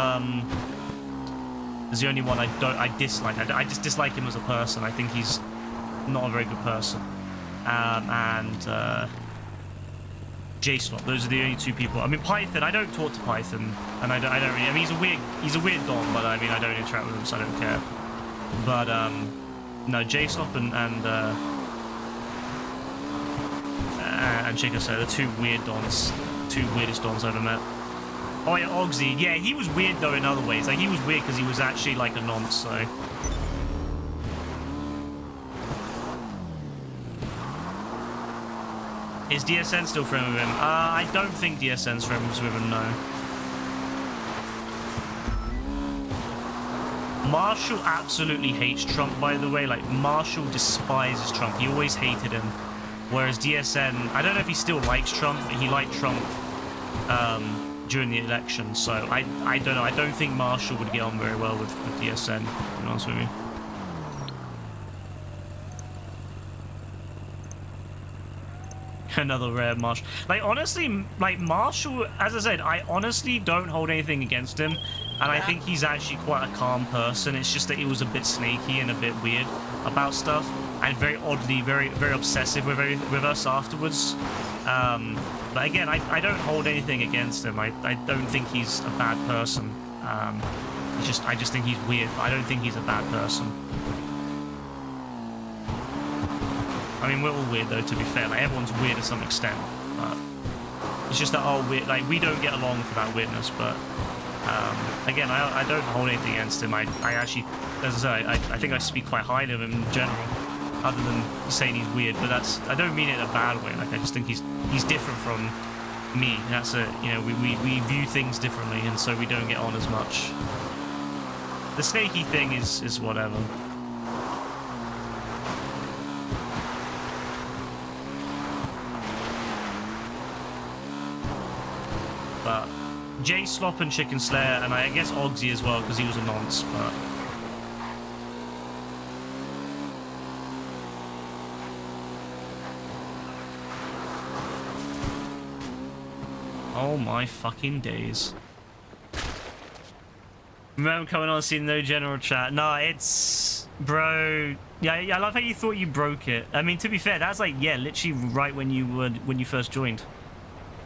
is the only one I dislike. I just dislike him as a person. I think he's not a very good person. And J-Slot. Those are the only 2 people. I mean, Python. I don't talk to Python, and I don't really. I mean, he's a weird Dom, but I mean, I don't interact with him, so I don't care. But no, J-Slot and Chicken Slayer, the 2 weird Dons, 2 weirdest Dons I've ever met. Oh yeah, Ogsy. Yeah, he was weird though in other ways. Like, he was weird because he was actually like a nonce, so. Is DSN still friends with him? I don't think DSN's friends with him, no. Marshall absolutely hates Trump, by the way. Like, Marshall despises Trump. He always hated him. Whereas DSN, I don't know if he still likes Trump, but he liked Trump during the election, so I don't know. I don't think Marshall would get on very well with DSN, to be honest with you. Another rare Marshall. Like, honestly, like, Marshall, as I said, I honestly don't hold anything against him, and I think he's actually quite a calm person. It's just that he was a bit snaky and a bit weird about stuff, and very oddly, very obsessive with us afterwards. But again, I don't hold anything against him. I don't think he's a bad person. I just think he's weird. I don't think he's a bad person. I mean, we're all weird though, to be fair. Like, everyone's weird to some extent. But it's just that like, we don't get along for that weirdness. But again, I don't hold anything against him. I actually, as I say, I think I speak quite highly of him in general, other than saying he's weird. But I don't mean it in a bad way. Like, I just think he's different from me. That's it. You know, we view things differently, and so we don't get on as much. The snaky thing is whatever. But J-Slop and Chicken Slayer, and I guess Ogsy as well, because he was a nonce, but... Oh my fucking days. Remember coming on and seeing no general chat? No, it's... Bro... Yeah, I love how you thought you broke it. I mean, to be fair, that's like, yeah, literally right when you first joined.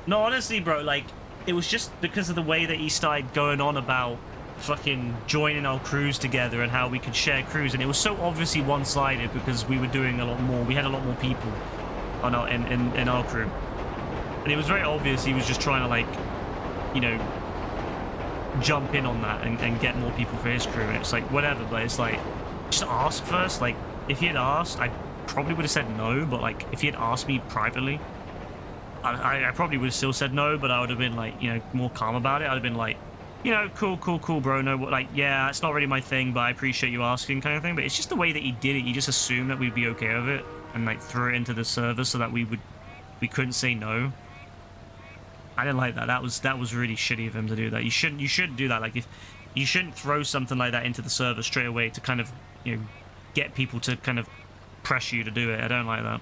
No, honestly, bro, like... It was just because of the way that he started going on about fucking joining our crews together and how we could share crews, and it was so obviously one-sided because we were doing a lot more. We had a lot more people on our in our crew, and it was very obvious he was just trying to, like, you know, jump in on that and get more people for his crew. And it's like, whatever, but it's like, just ask first. Like, if he had asked, I probably would have said no, but like, if he had asked me privately, I probably would have still said no, but I would have been like, you know, more calm about it. I'd have been like, you know, cool, bro. No, like, yeah, it's not really my thing, but I appreciate you asking, kind of thing. But it's just the way that he did it. He just assumed that we'd be okay with it and like threw it into the server so that we couldn't say no. I didn't like that. That was really shitty of him to do that. You shouldn't do that. Like, if you shouldn't throw something like that into the server straight away to kind of, you know, get people to kind of pressure you to do it. I don't like that.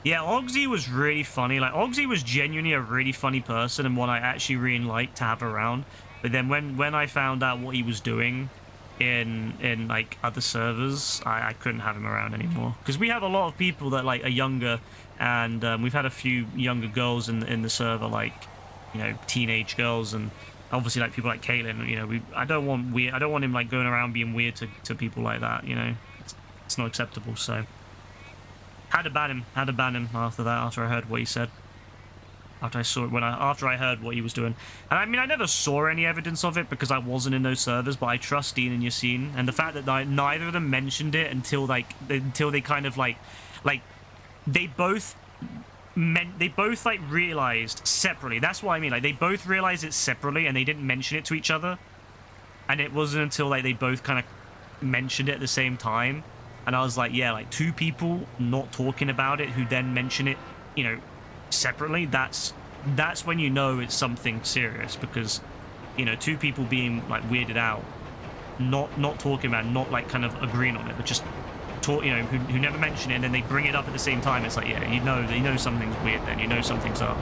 Yeah, Ogsy was really funny. Like, Ogsy was genuinely a really funny person and one I actually really liked to have around. But then when I found out what he was doing in like other servers, I couldn't have him around anymore. Because we have a lot of people that like are younger, and we've had a few younger girls in the server, like, you know, teenage girls, and obviously like people like Caitlin. You know, I don't want him like going around being weird to people like that. You know, it's not acceptable. So. Had to ban him after that, after I heard what he said. After I heard what he was doing. And I mean, I never saw any evidence of it because I wasn't in those servers, but I trust Dean and Yassine. And the fact that neither of them mentioned it until they kind of like they both like realized separately. That's what I mean. Like, they both realized it separately and they didn't mention it to each other. And it wasn't until like they both kind of mentioned it at the same time. And I was like, yeah, like, two people not talking about it who then mention it, you know, separately, that's when you know it's something serious. Because, you know, two people being like weirded out, not talking about it, not like kind of agreeing on it, but just talk, you know, who never mention it, and then they bring it up at the same time. It's like, yeah, you know something's weird then, you know something's up.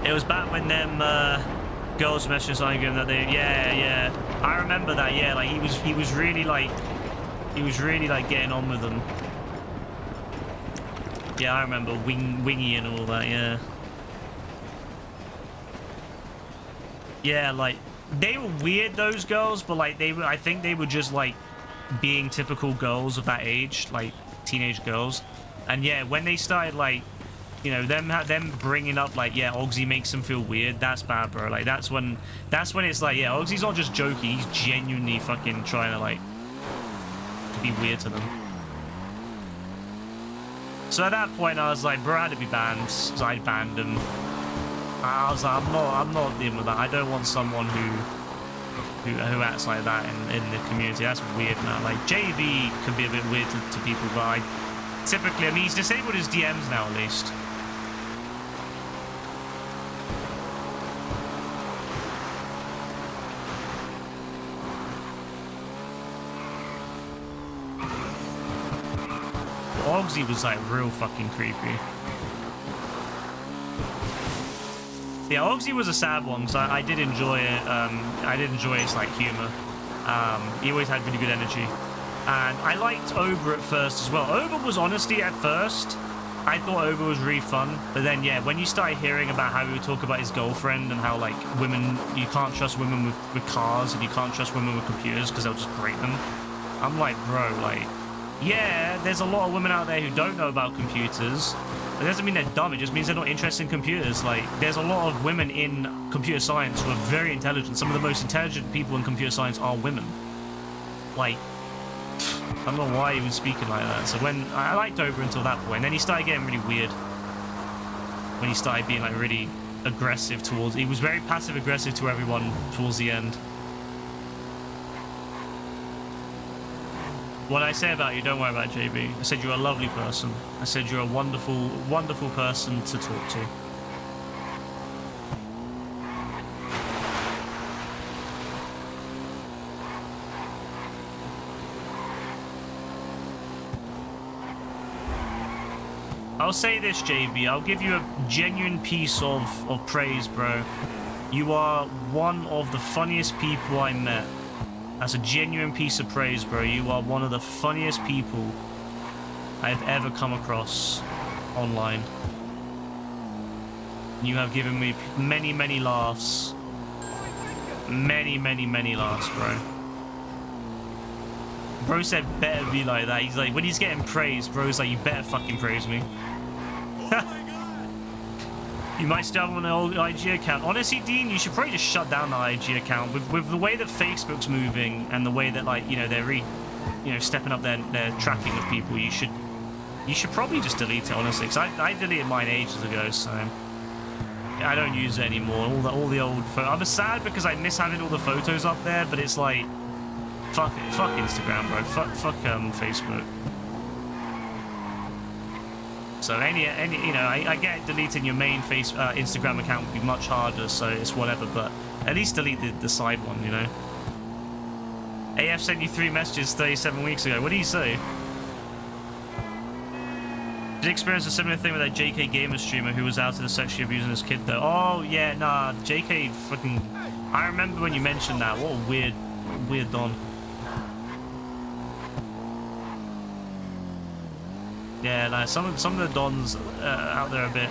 It was back when them girls messaged like that they, yeah, I remember that. Yeah, like he was really like getting on with them. Yeah, I remember Wingy and all that. Yeah, like they were weird, those girls, but like I think they were just like being typical girls of that age, like teenage girls. And yeah, when they started like, you know, them bringing up like, yeah, Ogsy makes them feel weird, that's bad, bro. Like, that's when it's like, yeah, Ogsy's not just joking, he's genuinely fucking trying to like to be weird to them. So at that point I was like, bro, I had to be banned. So I banned him. I was like, I'm not dealing with that. I don't want someone who acts like that in the community. That's weird, man. Like, JV can be a bit weird to people, but typically, I mean, he's disabled his DMs now, at least. Ogsy was like real fucking creepy. Yeah, Ogsy was a sad one, because I did enjoy it. I did enjoy his like humor. He always had really good energy. And I liked Ober at first as well. Ober was honestly, at first, I thought Ober was really fun. But then, yeah, when you started hearing about how he would talk about his girlfriend and how, like, women, you can't trust women with cars and you can't trust women with computers because they'll just break them. I'm like, bro, like, yeah, there's a lot of women out there who don't know about computers. It doesn't mean they're dumb, it just means they're not interested in computers. Like, there's a lot of women in computer science who are very intelligent. Some of the most intelligent people in computer science are women. Like, I don't know why he was speaking like that. So when I liked Ober until that point, then he started getting really weird. When he started being like really aggressive towards, he was very passive aggressive to everyone towards the end. What I say about you, don't worry about JB. I said you're a lovely person. I said you're a wonderful, wonderful person to talk to. I'll say this, JB. I'll give you a genuine piece of praise, bro. You are one of the funniest people I met. That's a genuine piece of praise, bro. You are one of the funniest people I've ever come across online. You have given me many, many laughs. Many, many, many laughs, bro. Bro said better be like that. He's like, when he's getting praised, bro's like, you better fucking praise me. You might still have an old IG account. Honestly, Dean, you should probably just shut down the IG account. With the way that Facebook's moving and the way that, like, you know, they're stepping up their tracking of people, you should probably just delete it, honestly. Because I deleted mine ages ago, so I don't use it anymore. All the old photos. I'm sad because I miss having all the photos up there, but it's like, fuck Instagram, bro. Fuck Facebook. So I get deleting your main Instagram account would be much harder, so it's whatever, but at least delete the side one, you know. AF sent you 3 messages 37 weeks ago. What do you say? Did you experience a similar thing with that JK gamer streamer who was out of the sexually abusing his kid though? Oh yeah, nah, JK fucking... I remember when you mentioned that. What a weird don. Yeah, like some of the dons out there are a bit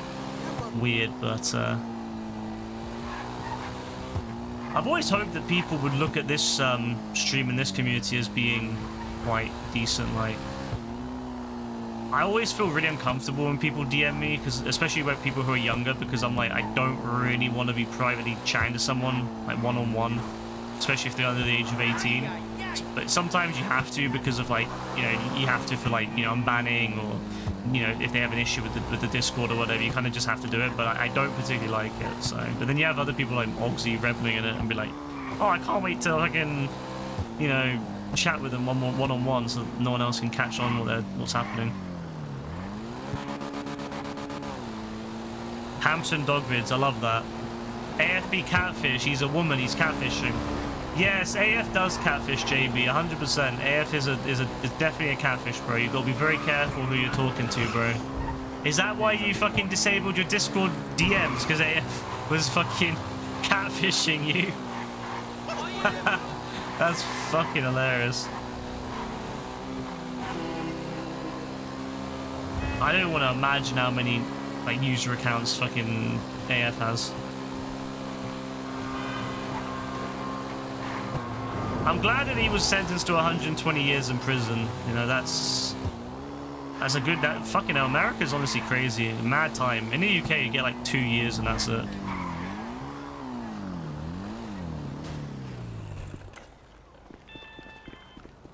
weird, but I've always hoped that people would look at this stream and this community as being quite decent. Like, I always feel really uncomfortable when people DM me, because especially with people who are younger, because I'm like, I don't really want to be privately chatting to someone like one-on-one, especially if they're under the age of 18. But sometimes you have to, because of, like, you know, you have to for, like, you know, unbanning, or, you know, if they have an issue with the Discord or whatever, you kind of just have to do it. But I don't particularly like it. So, but then you have other people like Ogsy reveling in it and be like, oh, I can't wait till I can, you know, chat with them one-on-one so no one else can catch on what's happening. Hampton dog vids, I love that. AFB catfish, he's a woman, he's catfishing. Yes, AF does catfish, JB, 100%. AF is definitely a catfish, bro. You gotta be very careful who you're talking to, bro. Is that why you fucking disabled your Discord DMs? Because AF was fucking catfishing you? That's fucking hilarious. I don't want to imagine how many, like, user accounts fucking AF has. I'm glad that he was sentenced to 120 years in prison. You know, that's a good... That fucking hell, America's honestly crazy. Mad time. In the UK, you get like 2 years and that's it.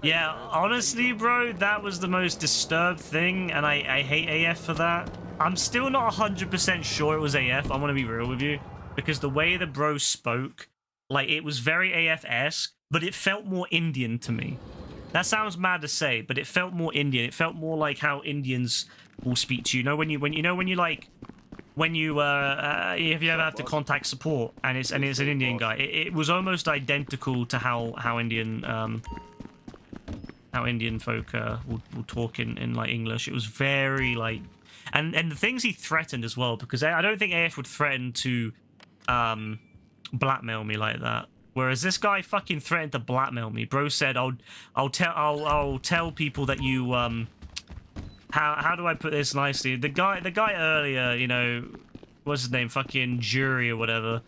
Yeah, honestly, bro, that was the most disturbed thing, and I hate AF for that. I'm still not 100% sure it was AF. I want to be real with you, because the way the bro spoke, like, it was very AF-esque. But it felt more Indian to me. That sounds mad to say, but it felt more Indian. It felt more like how Indians will speak to you. You know, when you if you ever have to contact support and it's an Indian guy, it was almost identical to how Indian folk will talk in like English. It was very like, and the things he threatened as well, because I don't think AF would threaten to blackmail me like that. Whereas this guy fucking threatened to blackmail me. Bro said, I'll tell people that you how do I put this nicely? The guy earlier, you know, what's his name? Fucking Jury or whatever.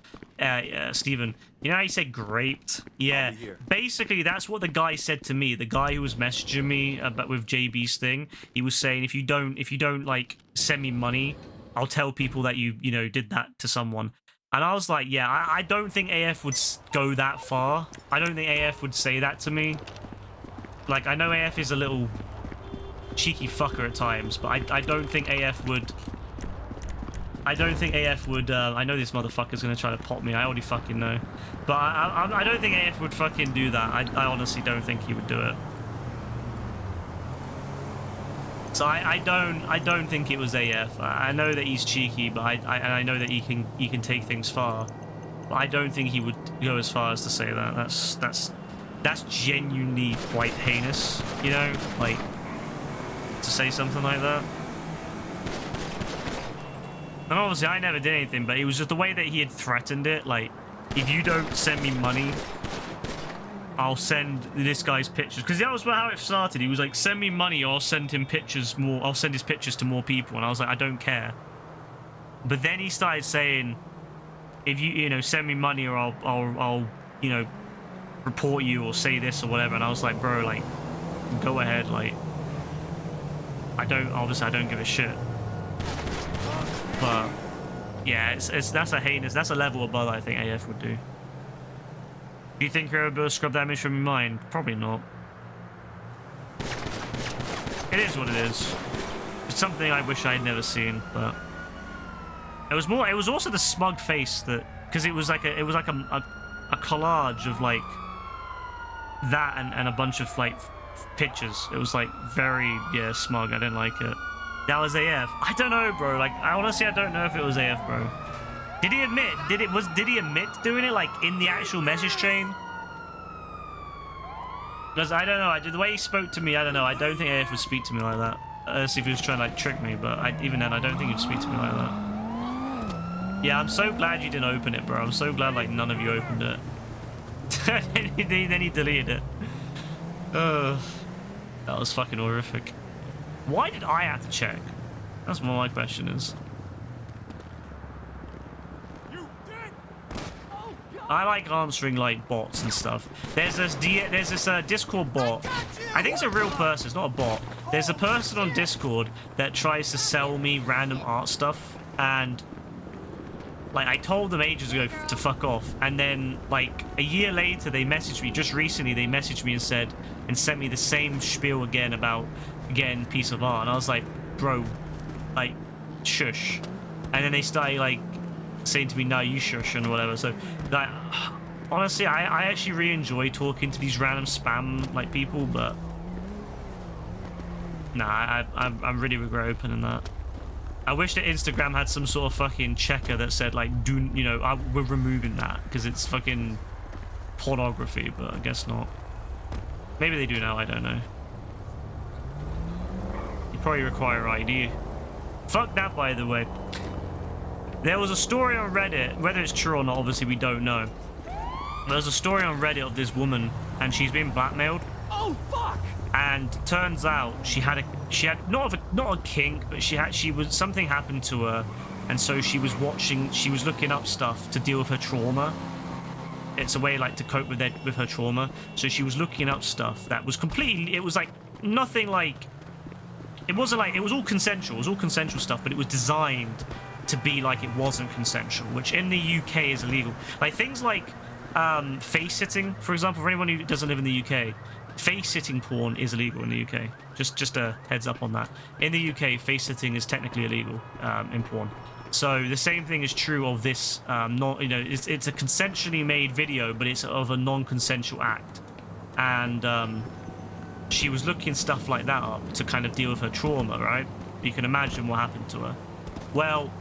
Steven. You know how he said graped? Yeah. Basically, that's what the guy said to me. The guy who was messaging me about with JB's thing. He was saying, if you don't like send me money, I'll tell people that you know did that to someone. And I was like, yeah, I don't think AF would go that far. I don't think AF would say that to me. Like, I know AF is a little cheeky fucker at times, but I don't think AF would... I don't think AF would... I know this motherfucker's going to try to pop me. I already fucking know. But I don't think AF would fucking do that. I honestly don't think he would do it. So I don't think it was AF. I know that he's cheeky, but I know that he can take things far. But I don't think he would go as far as to say that. That's genuinely quite heinous, you know, like to say something like that. And obviously I never did anything, but it was just the way that he had threatened it. Like, if you don't send me money, I'll send this guy's pictures, because that was how it started. He was like, send me money or I'll send him pictures more. I'll send his pictures to more people. And I was like, I don't care. But then he started saying, if you know, send me money or I'll you know, report you or say this or whatever. And I was like, bro, like, go ahead. Like, obviously I don't give a shit. But yeah, that's a level above I think AF would do. Do you think you're able to scrub that image from your mind? Probably not. It is what it is. It's something I wish I'd never seen, but it was also the smug face that, because it was like a collage of like that and a bunch of like pictures. It was like very smug. I didn't like it. That was AF. I don't know, bro. Like, I honestly don't know if it was AF, bro. Did he admit? Did he admit doing it like in the actual message chain? Because I don't know. The way he spoke to me, I don't know. I don't think AF would speak to me like that. Unless if he was trying to like trick me, but even then, I don't think he'd speak to me like that. Yeah, I'm so glad you didn't open it, bro. I'm so glad like none of you opened it. Then he deleted it. That was fucking horrific. Why did I have to check? That's what my question is. I like answering like bots and stuff. There's this Discord bot. I think it's a real person. It's not a bot. There's a person on Discord that tries to sell me random art stuff, and like I told them ages ago to fuck off, and then like a year later they messaged me. Just recently they messaged me and sent me the same spiel again about piece of art, and I was like, bro, like shush. And then they started like saying to me, no, you shush and whatever. So like honestly I actually really enjoy talking to these random spam like people, but nah, I really regret opening that. I wish that Instagram had some sort of fucking checker that said like, we're removing that because it's fucking pornography, but I guess not. Maybe they do now, I don't know. You probably require ID. Fuck that, by the way. There was a story on Reddit, whether it's true or not, obviously we don't know. There's a story on Reddit of this woman, and she's been blackmailed. Oh fuck! And turns out she had not a kink, but something happened to her, and so she was looking up stuff to deal with her trauma. It's a way like to cope with her trauma. So she was looking up stuff that was completely, it was like nothing like, it wasn't like, it was all consensual. It was all consensual stuff, but it was designed to be like it wasn't consensual, which in the UK is illegal. Like things like face sitting, for example, for anyone who doesn't live in the UK, face sitting porn is illegal in the UK. Just a heads up on that. In the UK, face sitting is technically illegal in porn. So the same thing is true of this. It's a consensually made video, but it's of a non-consensual act. And she was looking stuff like that up to kind of deal with her trauma, right? You can imagine what happened to her. Well,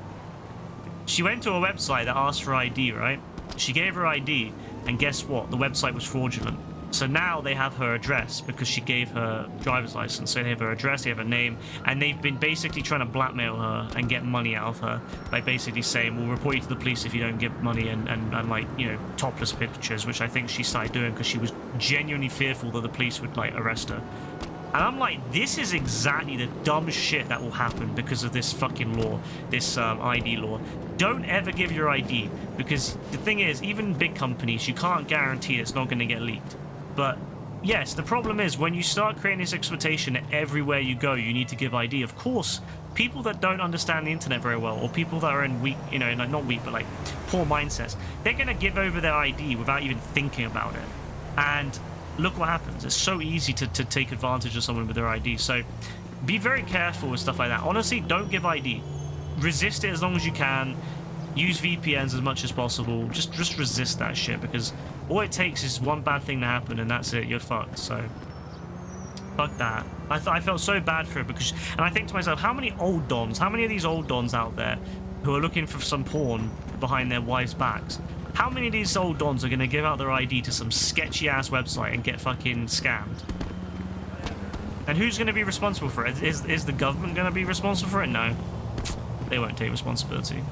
she went to a website that asked for ID, right? She gave her ID, and guess what? The website was fraudulent. So now they have her address because she gave her driver's license. So they have her address, they have her name, and they've been basically trying to blackmail her and get money out of her by basically saying, we'll report you to the police if you don't give money and like, topless pictures, which I think she started doing because she was genuinely fearful that the police would like arrest her. And I'm like, this is exactly the dumb shit that will happen because of this fucking law, this ID law. Don't ever give your ID, because the thing is, even big companies, you can't guarantee it's not going to get leaked. But yes, the problem is when you start creating this expectation that everywhere you go you need to give ID. Of course, people that don't understand the internet very well, or people that are in weak, not weak, but like poor mindsets, they're going to give over their ID without even thinking about it. And look what happens. It's so easy to take advantage of someone with their ID. So be very careful with stuff like that. Honestly, don't give ID. Resist it as long as you can. Use VPNs as much as possible. Just resist that shit, because all it takes is one bad thing to happen and that's it. You're fucked. So fuck that. I felt so bad for it, because, and I think to myself, how many of these old dons out there who are looking for some porn behind their wives' backs? How many of these old dons are going to give out their ID to some sketchy ass website and get fucking scammed? And who's going to be responsible for it? Is the government going to be responsible for it? No. They won't take responsibility.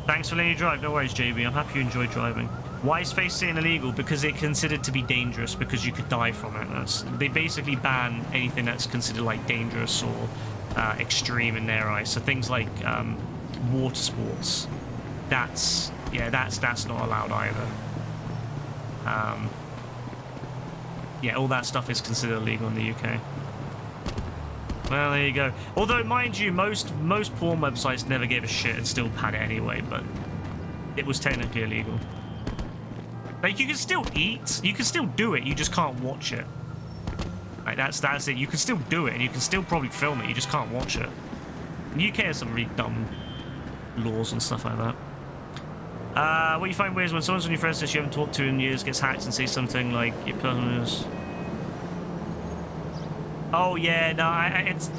Thanks for letting you drive. No worries, JB. I'm happy you enjoyed driving. Why is face sitting illegal? Because it's considered to be dangerous, because you could die from it. They basically ban anything that's considered like dangerous or extreme in their eyes. So things like water sports, that's not allowed either. Yeah, all that stuff is considered illegal in the UK. Well, there you go. Although, mind you, most porn websites never gave a shit and still had it anyway, but it was technically illegal. Like, you can still eat, you can still do it, you just can't watch it. Like, that's it. You can still do it, and you can still probably film it, you just can't watch it. The UK has some really dumb laws and stuff like that. What you find weird is when someone's on your friends list you haven't talked to in years gets hacked and says something like your personal is. Oh yeah, no,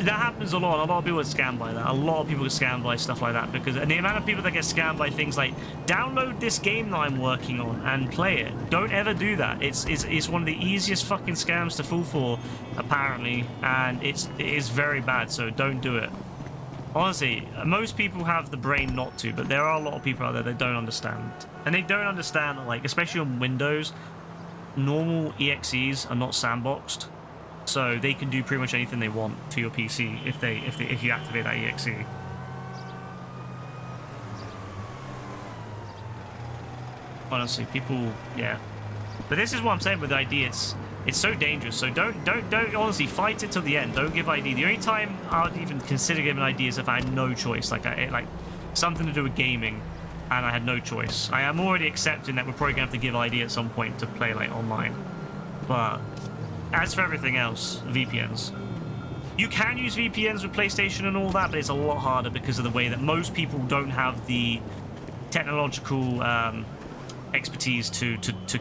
that happens a lot. A lot of people get scammed by that. A lot of people get scammed by stuff like that because, and the amount of people that get scammed by things like download this game that I'm working on and play it. Don't ever do that. It's one of the easiest fucking scams to fall for, apparently, and it is very bad. So don't do it. Honestly, most people have the brain not to, but there are a lot of people out there that don't understand, and they don't understand, like, especially on Windows, normal EXEs are not sandboxed. So they can do pretty much anything they want to your PC if you activate that EXE. Honestly, people, yeah. But this is what I'm saying with ID. It's so dangerous. So don't honestly fight it till the end. Don't give ID. The only time I would even consider giving ID is if I had no choice, like something to do with gaming, and I had no choice. I am already accepting that we're probably gonna have to give ID at some point to play like online, but. As for everything else, VPNs. You can use VPNs with PlayStation and all that, but it's a lot harder because of the way that most people don't have the technological expertise to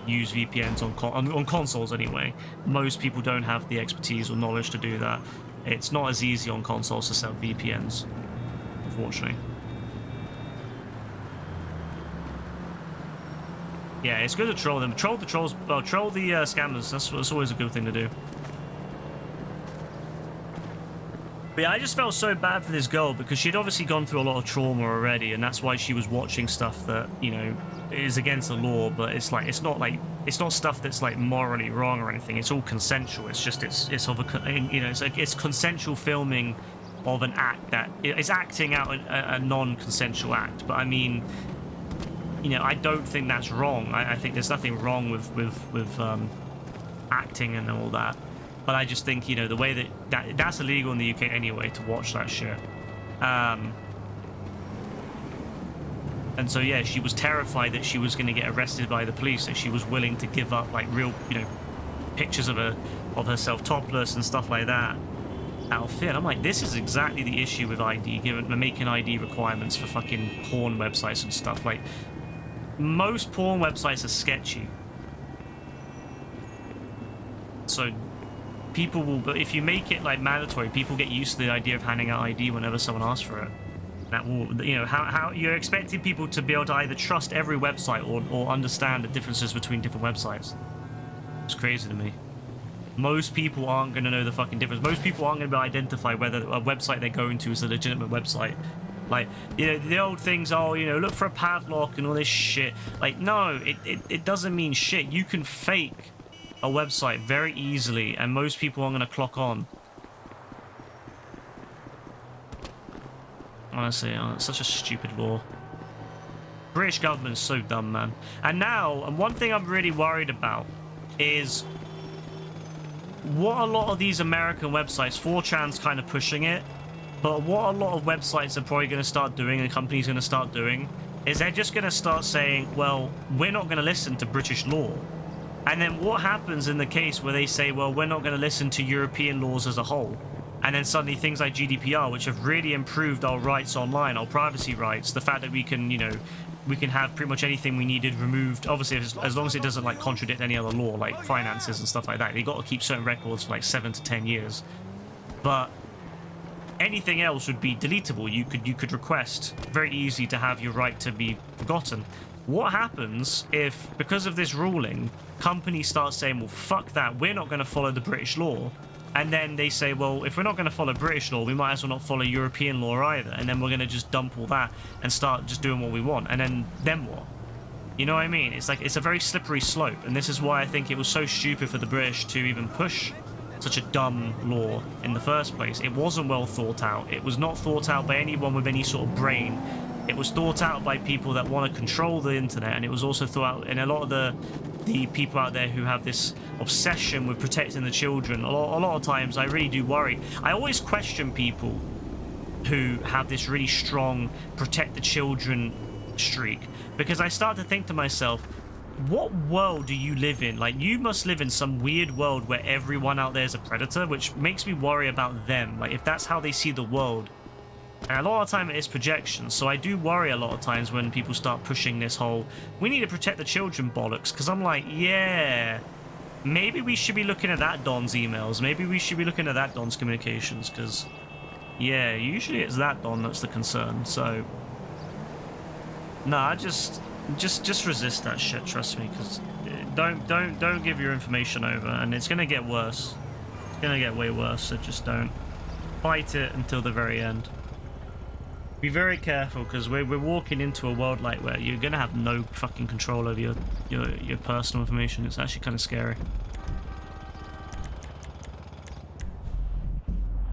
use VPNs on consoles anyway. Most people don't have the expertise or knowledge to do that. It's not as easy on consoles to set up VPNs, unfortunately. Yeah, it's good to troll them. Troll the trolls. Well, troll the scammers. That's always a good thing to do. But yeah, I just felt so bad for this girl because she'd obviously gone through a lot of trauma already, and that's why she was watching stuff that, you know, is against the law. But it's not stuff that's like morally wrong or anything. It's all consensual. It's just it's of a, you know, it's consensual filming of an act that is acting out a non-consensual act. But I mean. You know, I don't think that's wrong. I think there's nothing wrong with acting and all that. But I just think, you know, the way that's illegal in the UK anyway to watch that shit. And so yeah, she was terrified that she was going to get arrested by the police, so she was willing to give up like real, you know, pictures of herself topless and stuff like that out of fear. And I'm like, this is exactly the issue with ID, given making ID requirements for fucking porn websites and stuff. Like. Most porn websites are sketchy. So people will, but if you make it like mandatory, people get used to the idea of handing out ID whenever someone asks for it. That will, you know, how you're expecting people to be able to either trust every website or understand the differences between different websites. It's crazy to me. Most people aren't going to know the fucking difference. Most people aren't going to be able to identify whether a website they're going to is a legitimate website. Like, you know, the old things, oh, you know, look for a padlock and all this shit. Like, no, it doesn't mean shit. You can fake a website very easily, and most people aren't going to clock on. Honestly, it's such a stupid law. British government's so dumb, man. And now, and one thing I'm really worried about is what a lot of these American websites, 4chan's kind of pushing it, but what a lot of websites are probably going to start doing, and companies going to start doing, is they're just going to start saying, well, we're not going to listen to British law. And then what happens in the case where they say, well, we're not going to listen to European laws as a whole? And then suddenly things like GDPR, which have really improved our rights online, our privacy rights, the fact that we can, you know, we can have pretty much anything we needed removed, obviously as long as it doesn't like contradict any other law, like finances and stuff like that. They got to keep certain records for like 7 to 10 years. But anything else would be deletable. You could request very easily to have your right to be forgotten. What happens if, because of this ruling, companies start saying, well, fuck that, we're not going to follow the British law, and then they say, well, if we're not going to follow British law, we might as well not follow European law either, and then we're going to just dump all that and start just doing what we want, and then what? You know what I mean? It's like, it's a very slippery slope, and this is why I think it was so stupid for the British to even push such a dumb law in the first place. It wasn't well thought out. It was not thought out by anyone with any sort of brain It was thought out by people that want to control the internet, and it was also thought out, and a lot of the people out there who have this obsession with protecting the children. A lot of times, I really do worry. I always question people who have this really strong protect the children streak, because I start to think to myself, what world do you live in? Like, you must live in some weird world where everyone out there is a predator, which makes me worry about them. Like, if that's how they see the world. And a lot of the time it is projection, so I do worry a lot of times when people start pushing this whole, we need to protect the children bollocks, because I'm like, yeah, maybe we should be looking at that Don's emails, maybe we should be looking at that Don's communications, because, yeah, usually it's that Don that's the concern, so, nah, just resist that shit, trust me, because don't give your information over, and it's gonna get worse, it's gonna get way worse, so just don't fight it until the very end. Be very careful, because we're walking into a world like where you're gonna have no fucking control over your personal information. It's actually kind of scary.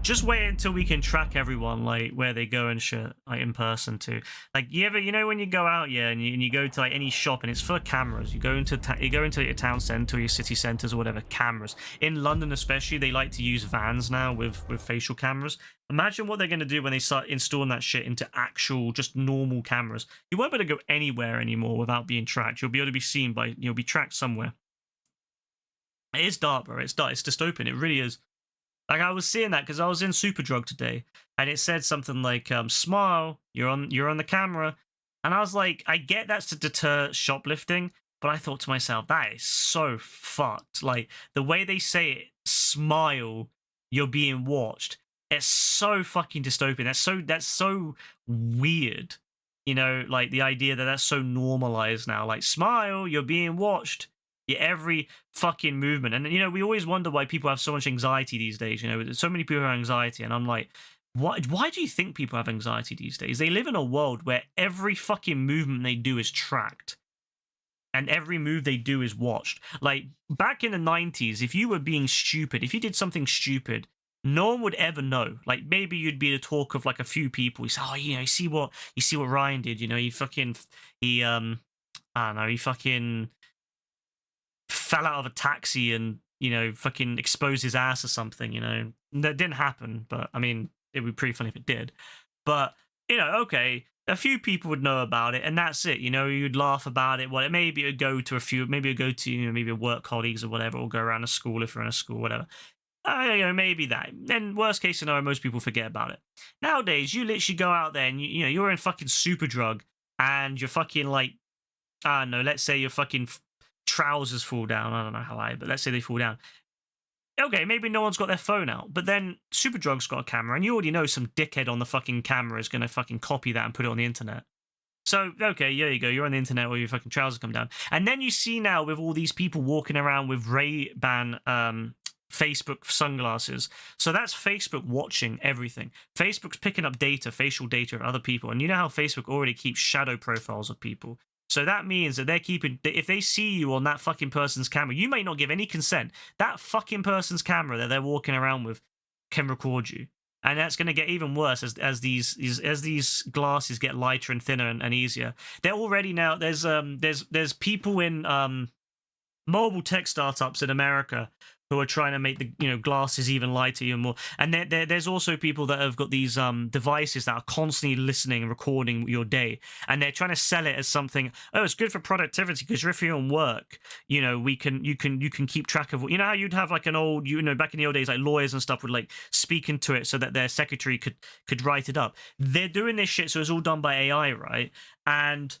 Just wait until we can track everyone, like where they go and shit, like in person too. Like you know when you go out, yeah, and you go to like any shop and it's full of cameras. You go into your town centre or your city centres or whatever, cameras. In London especially, they like to use vans now with facial cameras. Imagine what they're going to do when they start installing that shit into actual, just normal cameras. You won't be able to go anywhere anymore without being tracked. You'll be able to be seen by, you'll be tracked somewhere. It is dark, bro. It's dark. It's dystopian. It really is. Like, I was seeing that because I was in Superdrug today, and it said something like, smile, you're on the camera. And I was like, I get that's to deter shoplifting, but I thought to myself, that is so fucked. Like, the way they say it, smile, you're being watched. It's so fucking dystopian. That's so weird. You know, like the idea that that's so normalized now. Like, smile, you're being watched. Yeah, every fucking movement. And, you know, we always wonder why people have so much anxiety these days. You know, so many people have anxiety. And I'm like, why do you think people have anxiety these days? They live in a world where every fucking movement they do is tracked. And every move they do is watched. Like, back in the 90s, if you were being stupid, if you did something stupid, no one would ever know. Like, maybe you'd be the talk of like a few people. You say, oh, you know, you see what Ryan did. You know, he fucking fell out of a taxi and, you know, fucking exposed his ass or something. You know, that didn't happen, but I mean, it would be pretty funny if it did. But, you know, okay, a few people would know about it, and that's it. You know, you'd laugh about it. Well, maybe it would go to a few, maybe it would go to, you know, maybe work colleagues or whatever, or go around a school if you're in a school, whatever. You know, maybe that. Then worst case scenario, most people forget about it. Nowadays, you literally go out there and you know, you're in fucking Superdrug and you're fucking like, I don't know, let's say your fucking trousers fall down. I don't know how but let's say they fall down. Okay, maybe no one's got their phone out, but then Superdrug's got a camera, and you already know some dickhead on the fucking camera is going to fucking copy that and put it on the internet. So, okay, there you go. You're on the internet where your fucking trousers come down. And then you see now with all these people walking around with Ray-Ban Facebook sunglasses. So that's Facebook watching everything. Facebook's picking up data, facial data of other people. And you know how Facebook already keeps shadow profiles of people. So that means that they're keeping, if they see you on that fucking person's camera, you may not give any consent. That fucking person's camera that they're walking around with can record you. And that's going to get even worse as these glasses get lighter and thinner and easier. They're already now, there's people in mobile tech startups in America who are trying to make the, you know, glasses even lighter, even more. And there's also people that have got these devices that are constantly listening and recording your day, and they're trying to sell it as something. Oh, it's good for productivity because if you're on work, you know, you can keep track of what, you know how you'd have like an old, you know, back in the old days, like lawyers and stuff would like speak into it so that their secretary could write it up. They're doing this shit, so it's all done by AI, right? And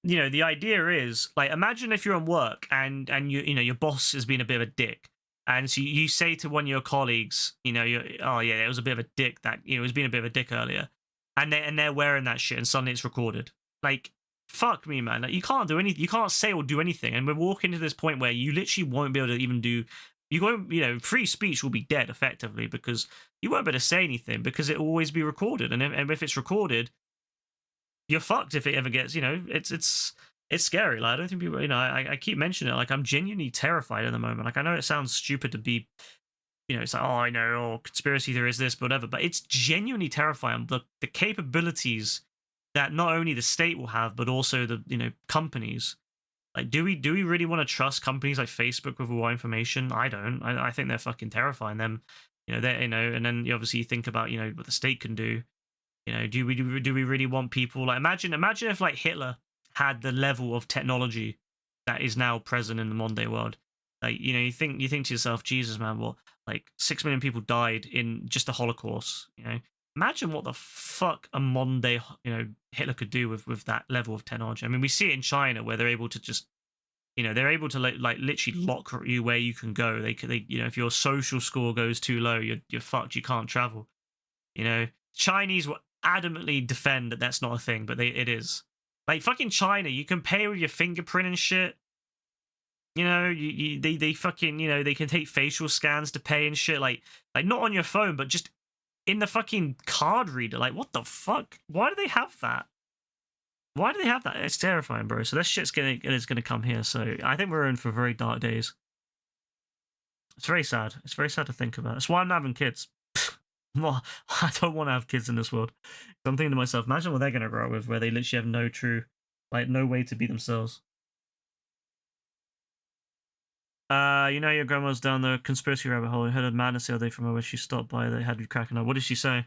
you know, the idea is like, imagine if you're on work and you know your boss has been a bit of a dick. And so you say to one of your colleagues, you know, oh yeah, it was a bit of a dick that, you know, it was being a bit of a dick earlier, and they're wearing that shit, and suddenly it's recorded. Like, fuck me, man. Like, you can't do anything. You can't say or do anything, and we're walking to this point where you literally won't be able to even do. You won't, you know, free speech will be dead effectively because you won't be able to say anything because it will always be recorded, and if it's recorded, you're fucked if it ever gets. You know, it's scary. Like, I don't think people, you know, I keep mentioning it. Like, I'm genuinely terrified at the moment. Like, I know it sounds stupid to be, you know, it's like, oh, I know, or conspiracy theory is this, but whatever. But it's genuinely terrifying. The capabilities that not only the state will have, but also the companies. Like, do we really want to trust companies like Facebook with all our information? I don't. I think they're fucking terrifying. Them, they and then obviously you think about what the state can do. Do we really want people like imagine if like Hitler had the level of technology that is now present in the modern day world? Like you think to yourself, Jesus man, what, like 6 million people died in just the Holocaust. Imagine what the fuck a modern day Hitler could do with that level of technology. I mean, we see it in China where they're able to just they're able to like literally lock you where you can go. They if your social score goes too low, you're fucked. You can't travel. Chinese will adamantly defend that that's not a thing, but it is. Like fucking China, you can pay with your fingerprint and shit. They fucking they can take facial scans to pay and shit. Like not on your phone, but just in the fucking card reader. Like what the fuck? Why do they have that? Why do they have that? It's terrifying, bro. So that shit's gonna come here. So I think we're in for very dark days. It's very sad. It's very sad to think about. That's why I'm not having kids. Well, I don't want to have kids in this world. I'm thinking to myself, imagine what they're gonna grow up with, where they literally have no way to be themselves. Your grandma's down the conspiracy rabbit hole. I heard of madness the other day from her where she stopped by. They had you cracking up. What did she say?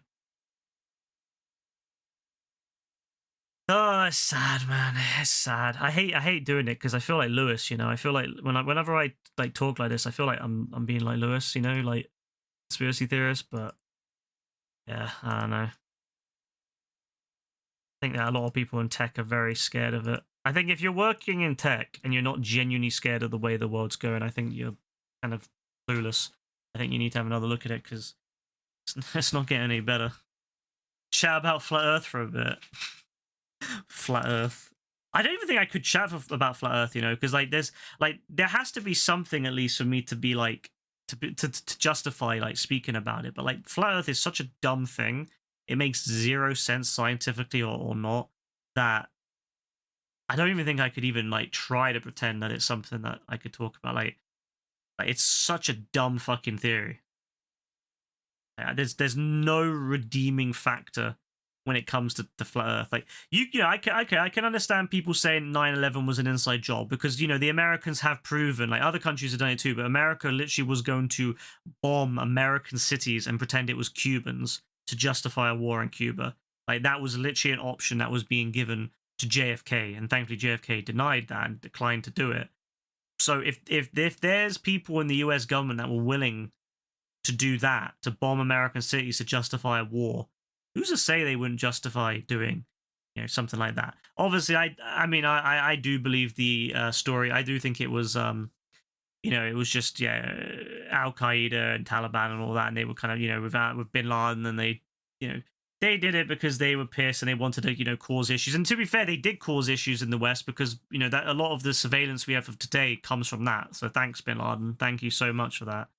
Oh, it's sad, man. It's sad. I hate doing it because I feel like Lewis. I feel like whenever I like talk like this, I feel like I'm being like Lewis. Like conspiracy theorist. But yeah, I don't know. I think that a lot of people in tech are very scared of it. I think if you're working in tech and you're not genuinely scared of the way the world's going, I think you're kind of clueless. I think you need to have another look at it because it's not getting any better. Chat about Flat Earth for a bit. Flat Earth. I don't even think I could chat about Flat Earth, because there has to be something at least for me to be like to justify like speaking about it. But like Flat Earth is such a dumb thing. It makes zero sense scientifically or not, that I don't even think I could even like try to pretend that it's something that I could talk about. Like it's such a dumb fucking theory. There's no redeeming factor when it comes to Flat Earth. Like I can understand people saying 9/11 was an inside job because the Americans have proven, like other countries have done it too, but America literally was going to bomb American cities and pretend it was Cubans to justify a war in Cuba. Like that was literally an option that was being given to JFK, and thankfully JFK denied that and declined to do it. So if there's people in the US government that were willing to do that, to bomb American cities to justify a war, who's to say they wouldn't justify doing something like that? Obviously, I do believe the story. I do think it was it was just Al Qaeda and Taliban and all that, and they were kind of with Bin Laden, and they they did it because they were pissed and they wanted to cause issues. And to be fair, they did cause issues in the West because that a lot of the surveillance we have of today comes from that. So thanks, Bin Laden. Thank you so much for that.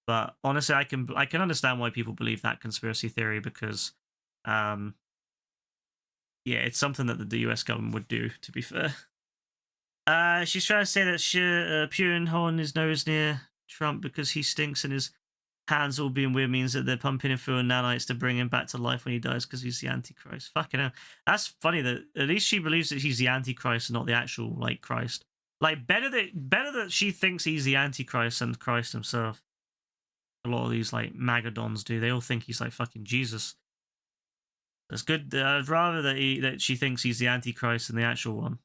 But honestly, I can understand why people believe that conspiracy theory because it's something that the US government would do, to be fair. She's trying to say that Putin holding his nose near Trump because he stinks and his hands all being weird means that they're pumping him full of nanites to bring him back to life when he dies because he's the Antichrist. Fucking hell. That's funny that at least she believes that he's the Antichrist and not the actual, like, Christ. Like, better that she thinks he's the Antichrist than Christ himself. A lot of these, like, Magadons do. They all think he's, like, fucking Jesus. That's good. I'd rather that she thinks he's the Antichrist than the actual one.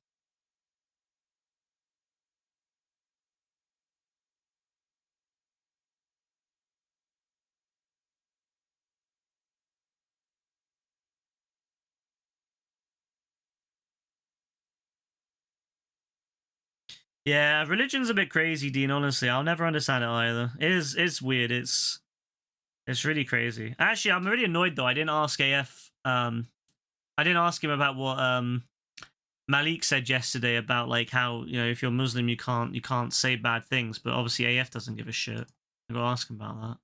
Yeah, religion's a bit crazy, Dean, honestly. I'll never understand it either. It's weird. It's really crazy. Actually, I'm really annoyed though. I didn't ask AF I didn't ask him about what Malik said yesterday about like how, if you're Muslim you can't say bad things, but obviously AF doesn't give a shit. I gotta ask him about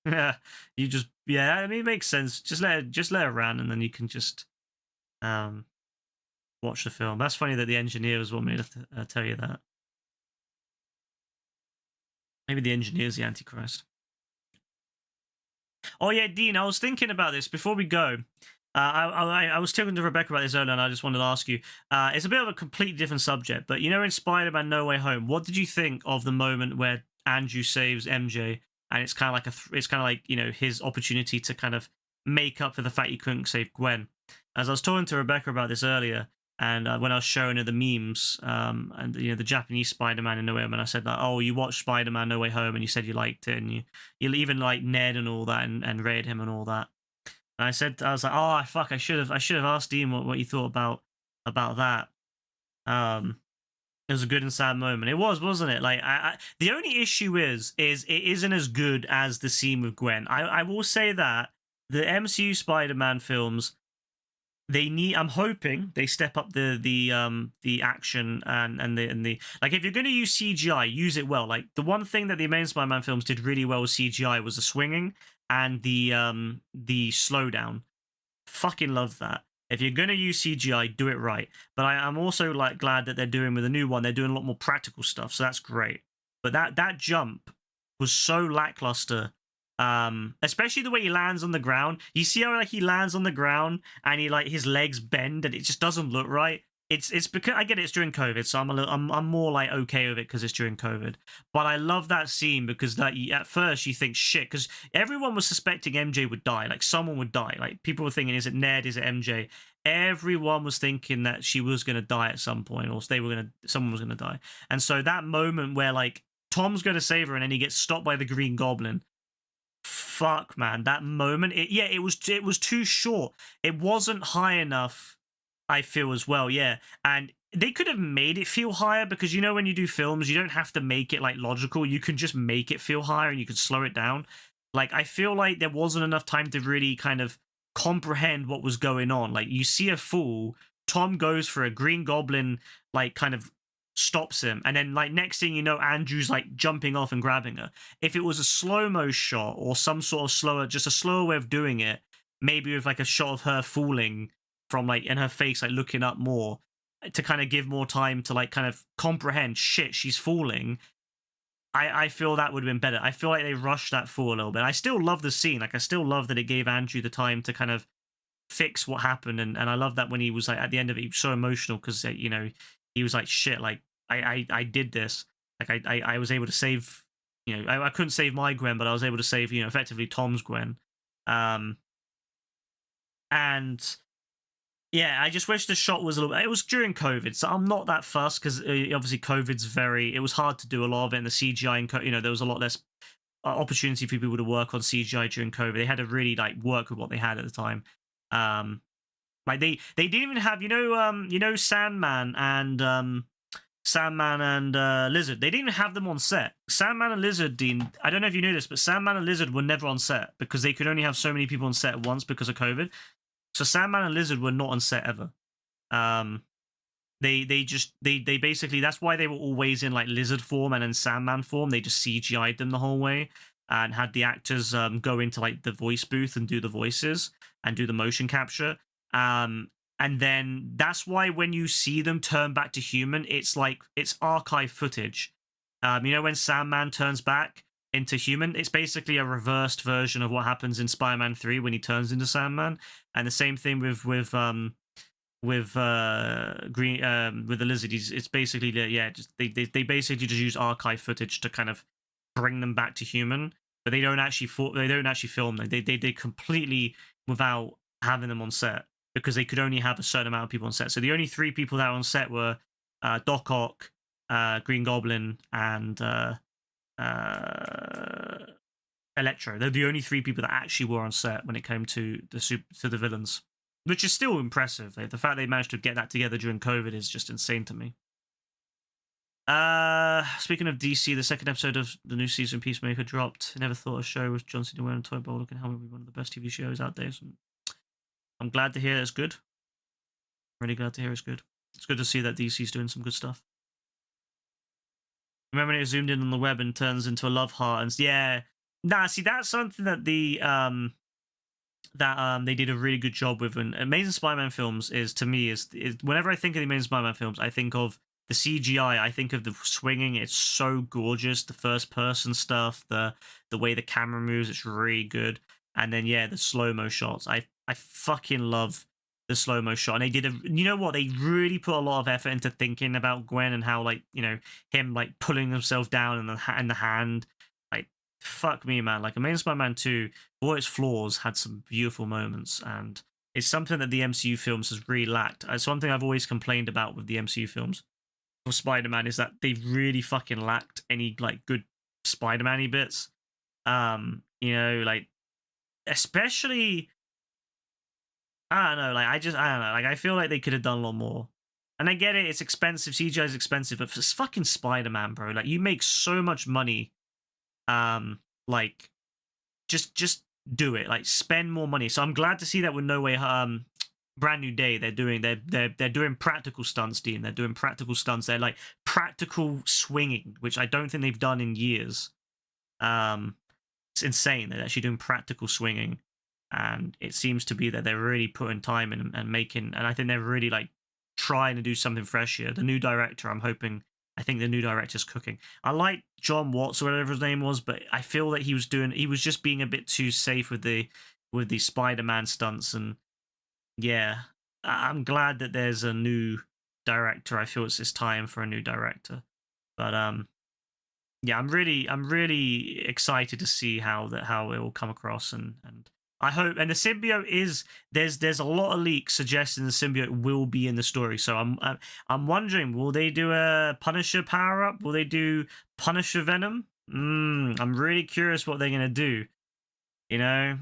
that. Yeah, I mean, it makes sense. Just let her run, and then you can just watch the film. That's funny that the engineers want me to tell you that. Maybe the engineer's the Antichrist. Oh yeah, Dean, I was thinking about this before we go. I was talking to Rebecca about this earlier, and I just wanted to ask you. It's a bit of a completely different subject, but you know, in Spider-Man: No Way Home, what did you think of the moment where Andrew saves MJ, and it's kind of like it's kind of like, you know, his opportunity to kind of make up for the fact he couldn't save Gwen. As I was talking to Rebecca about this earlier, and when I was showing her the memes, and you know, the Japanese Spider-Man in No Way Home, and I said like, oh, you watched Spider-Man: No Way Home, and you said you liked it, and you even like Ned and all that, and rated him and all that. And I was like, oh fuck, I should have asked Dean what you thought about that. It was a good and sad moment. It was, wasn't it? Like, the only issue is it isn't as good as the scene with Gwen. I will say that the MCU Spider-Man films, I'm hoping they step up the action and the like. If you're going to use CGI, use it well. Like, the one thing that the main Spider-Man films did really well with CGI was the swinging and the slowdown. Fucking love that. If you're going to use CGI, do it right. But I'm also like glad that they're doing with the new one, they're doing a lot more practical stuff, so that's great. But that jump was so lackluster. Especially the way he lands on the ground. You see how like he lands on the ground and he like his legs bend and it just doesn't look right. It's because I get it's during COVID, so I'm more like okay with it because it's during COVID. But I love that scene because like at first you think shit, because everyone was suspecting MJ would die, like someone would die. Like people were thinking, is it Ned? Is it MJ? Everyone was thinking that she was gonna die at some point, or someone was gonna die. And so that moment where like Tom's gonna save her and then he gets stopped by the Green Goblin. Fuck, man, that moment. It was too short. It wasn't high enough, I feel, as well. Yeah, and they could have made it feel higher, because you know when you do films, you don't have to make it like logical. You can just make it feel higher and you can slow it down. Like, I feel like there wasn't enough time to really kind of comprehend what was going on. Like, you see a fool, Tom goes for a Green Goblin, like kind of stops him, and then like next thing you know, Andrew's like jumping off and grabbing her. If it was a slow-mo shot or some sort of just a slower way of doing it, maybe with like a shot of her falling from like in her face, like looking up more, to kind of give more time to like kind of comprehend, shit, she's falling. I feel that would have been better. I feel like they rushed that fall a little bit. I still love the scene. Like, I still love that it gave Andrew the time to kind of fix what happened, and I love that when he was like at the end of it, he was so emotional because you know, he was like, shit, like I did this. Like I was able to save, you know, I couldn't save my Gwen, but I was able to save, you know, effectively Tom's Gwen. And yeah, I just wish the shot was a little. It was during COVID, so I'm not that fussed because obviously COVID's it was hard to do a lot of it, and the CGI and you know, there was a lot less opportunity for people to work on CGI during COVID. They had to really like work with what they had at the time. Like they didn't even have, you know Sandman and Lizard. They didn't even have them on set. Sandman and Lizard, Dean, I don't know if you knew this, but Sandman and Lizard were never on set because they could only have so many people on set at once because of COVID. So Sandman and Lizard were not on set ever. They basically, that's why they were always in like lizard form and in Sandman form. They just CGI'd them the whole way and had the actors go into like the voice booth and do the voices and do the motion capture. And then that's why when you see them turn back to human, it's like it's archive footage. You know when Sandman turns back into human, it's basically a reversed version of what happens in Spider-Man 3 when he turns into Sandman. And the same thing with the Lizard. It's basically just they basically just use archive footage to kind of bring them back to human, but they don't actually film them. They completely without having them on set, because they could only have a certain amount of people on set. So the only 3 people that were on set were Doc Ock, Green Goblin, and Electro. They're the only 3 people that actually were on set when it came to the villains, which is still impressive. The fact they managed to get that together during COVID is just insane to me. Speaking of DC, the 2nd episode of the new season Peacemaker dropped. I never thought a show with John Cena wearing a toy bowl looking helmet would be one of the best TV shows out there. So I'm glad to hear it's good. Really glad to hear it's good. It's good to see that DC's doing some good stuff. Remember when it zoomed in on the web and turns into a love heart? And yeah, see, that's something that they did a really good job with. And Amazing Spider-Man films is whenever I think of the Amazing Spider-Man films, I think of the CGI. I think of the swinging. It's so gorgeous. The first person stuff, the way the camera moves, it's really good. And then yeah, the slow-mo shots. I fucking love the slow-mo shot. And they did you know what? They really put a lot of effort into thinking about Gwen and how, like, you know, him like pulling himself down in the hand. Like, fuck me, man. Like, Amazing Spider-Man 2, for all its flaws, had some beautiful moments, and it's something that the MCU films has really lacked. It's one thing I've always complained about with the MCU films for Spider-Man, is that they've really fucking lacked any like good Spider-Man-y bits. You know, like, especially, I don't know, like, I don't know, like, I feel like they could have done a lot more. And I get it, it's expensive, CGI is expensive, but for fucking Spider-Man, bro, like, you make so much money, like, just do it, like, spend more money. So I'm glad to see that with No Way Brand New Day, they're doing practical stunts, Dean. They're doing practical stunts. They're like practical swinging, which I don't think they've done in years. It's insane. They're actually doing practical swinging, and it seems to be that they're really putting time in and making. And I think they're really like trying to do something fresh here. The new director, I think the new director's cooking. I like John Watts or whatever his name was, but I feel that he was just being a bit too safe with the Spider-Man stunts. And yeah, I'm glad that there's a new director. I feel it's time for a new director. But yeah, I'm really excited to see how it will come across, and I hope. And the symbiote is there's a lot of leaks suggesting the symbiote will be in the story. So I'm wondering, will they do a Punisher power up? Will they do Punisher Venom? I'm really curious what they're gonna do. You know,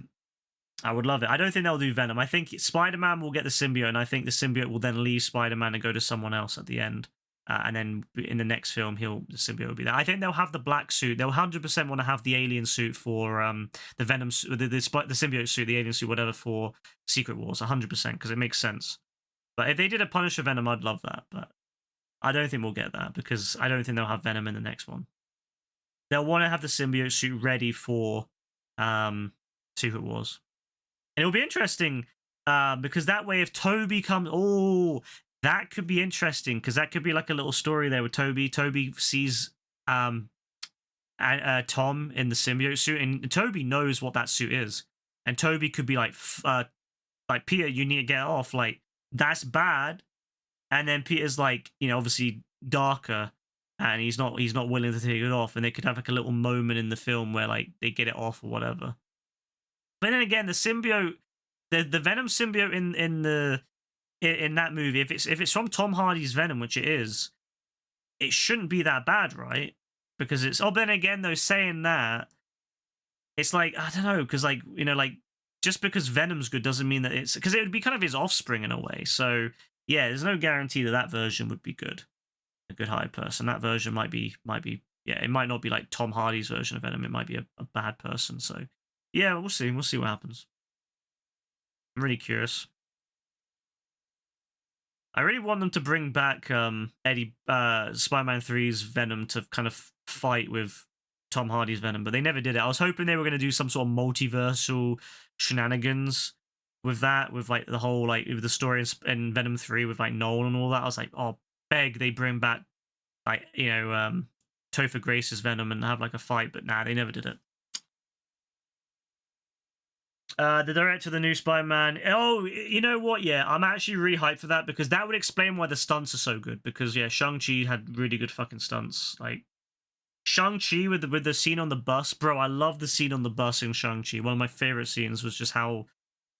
I would love it. I don't think they'll do Venom. I think Spider-Man will get the symbiote, and I think the symbiote will then leave Spider-Man and go to someone else at the end. And then in the next film, the symbiote will be there. I think they'll have the black suit. They'll 100% want to have the alien suit for the Venom, the symbiote suit, the alien suit, whatever, for Secret Wars. 100%, because it makes sense. But if they did a Punisher Venom, I'd love that. But I don't think we'll get that, because I don't think they'll have Venom in the next one. They'll want to have the symbiote suit ready for Secret Wars. And it'll be interesting because that way, if Toby comes, that could be interesting, because that could be like a little story there with Toby. Toby sees Tom in the symbiote suit, and Toby knows what that suit is. And Toby could be like Peter, you need to get off. Like, that's bad. And then Peter's like, you know, obviously darker, and he's not willing to take it off. And they could have like a little moment in the film where like they get it off or whatever. But then again, the symbiote, the Venom symbiote in that movie, if it's from Tom Hardy's Venom, which it is, it shouldn't be that bad, right? Because it's but then again, though, saying that, it's like, I don't know, because like, you know, like, just because Venom's good doesn't mean that it's, because it would be kind of his offspring in a way. So yeah, there's no guarantee that version would be good, a good high person. That version might be yeah, it might not be like Tom Hardy's version of Venom. It might be a bad person. So yeah, we'll see what happens. I'm really curious. I really want them to bring back Spider-Man 3's Venom to kind of fight with Tom Hardy's Venom, but they never did it. I was hoping they were going to do some sort of multiversal shenanigans with that, with like the whole, like, with the story in Venom 3 with like Nolan and all that. I was like, oh, beg they bring back, like, you know, Topher Grace's Venom and have like a fight, but nah, they never did it. The director of the new Spider-Man. Oh, you know what? Yeah, I'm actually really hyped for that, because that would explain why the stunts are so good. Because yeah, Shang-Chi had really good fucking stunts. Like Shang-Chi with the scene on the bus, bro. I love the scene on the bus in Shang-Chi. One of my favorite scenes was just how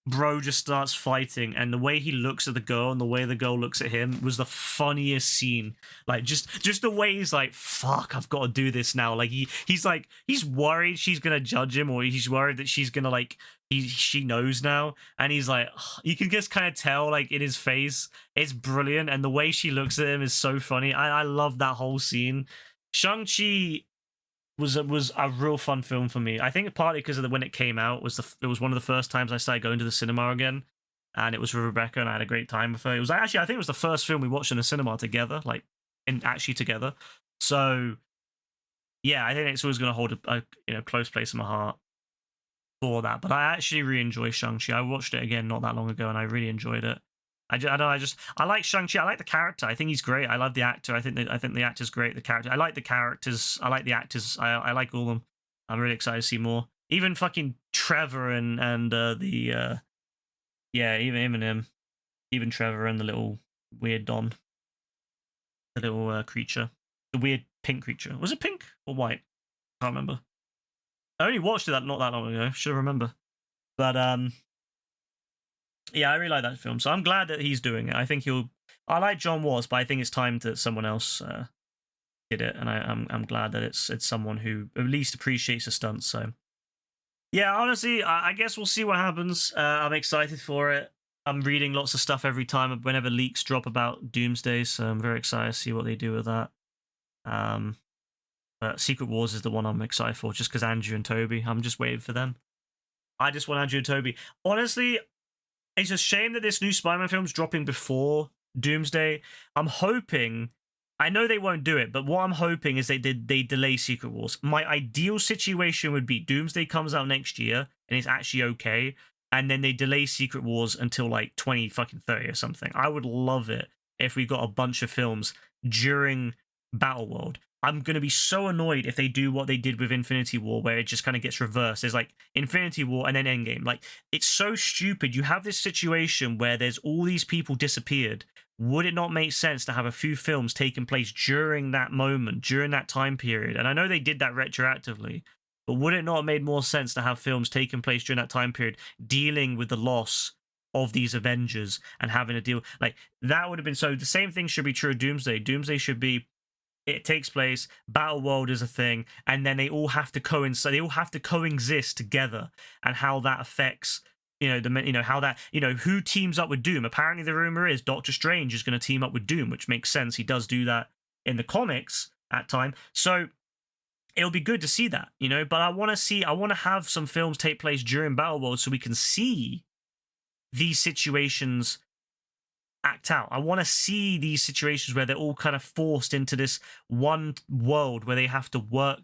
bro just starts fighting, and the way he looks at the girl and the way the girl looks at him was the funniest scene. Like just the way he's like, fuck, I've got to do this now. Like he's worried she's gonna judge him, or he's worried that she's gonna like, she knows now, and he's like, you can just kind of tell like in his face. It's brilliant, and the way she looks at him is so funny. I love that whole scene. Shang-Chi was a real fun film for me. I think partly because of when it came out, it was one of the first times I started going to the cinema again, and it was with Rebecca, and I had a great time with her. It was actually, I think it was the first film we watched in the cinema together, like actually together. So yeah, I think it's always going to hold a close place in my heart for that. But I actually really enjoy Shang-Chi. I watched it again not that long ago, and I really enjoyed it. I like Shang-Chi. I like the character. I think he's great. I love the actor. I think the actor's great. The character. I like the characters. I like the actors. I like all of them. I'm really excited to see more. Even fucking Trevor and the yeah, even him, even Trevor and the little weird Don, the little creature, the weird pink creature. Was it pink or white? Can't remember. I only watched it not that long ago. Should remember. But yeah, I really like that film, so I'm glad that he's doing it. I think he'll. I like John Watts, but I think it's time that someone else did it, and I'm glad that it's someone who at least appreciates the stunts. So yeah, honestly, I guess we'll see what happens. I'm excited for it. I'm reading lots of stuff every time whenever leaks drop about Doomsday, so I'm very excited to see what they do with that. But Secret Wars is the one I'm excited for, just because Andrew and Toby. I'm just waiting for them. I just want Andrew and Toby. Honestly, it's a shame that this new Spider-Man film's dropping before Doomsday. I'm hoping, I know they won't do it, but what I'm hoping is they delay Secret Wars. My ideal situation would be Doomsday comes out next year and it's actually okay, and then they delay Secret Wars until like 2030 or something. I would love it if we got a bunch of films during Battleworld. I'm going to be so annoyed if they do what they did with Infinity War, where it just kind of gets reversed. There's like Infinity War and then Endgame. Like, it's so stupid. You have this situation where there's all these people disappeared. Would it not make sense to have a few films taking place during that moment, during that time period? And I know they did that retroactively, but would it not have made more sense to have films taking place during that time period, dealing with the loss of these Avengers and having a deal? Like, that would have been so. The same thing should be true of Doomsday. Doomsday should be, it takes place, Battleworld is a thing, and then they all have to coincide, they all have to coexist together, and how that affects, how that, who teams up with Doom. Apparently the rumor is Doctor Strange is going to team up with Doom, which makes sense. He does do that in the comics at time. So it'll be good to see that, but I want to have some films take place during Battleworld so we can see these situations act out. I want to see these situations where they're all kind of forced into this one world where they have to work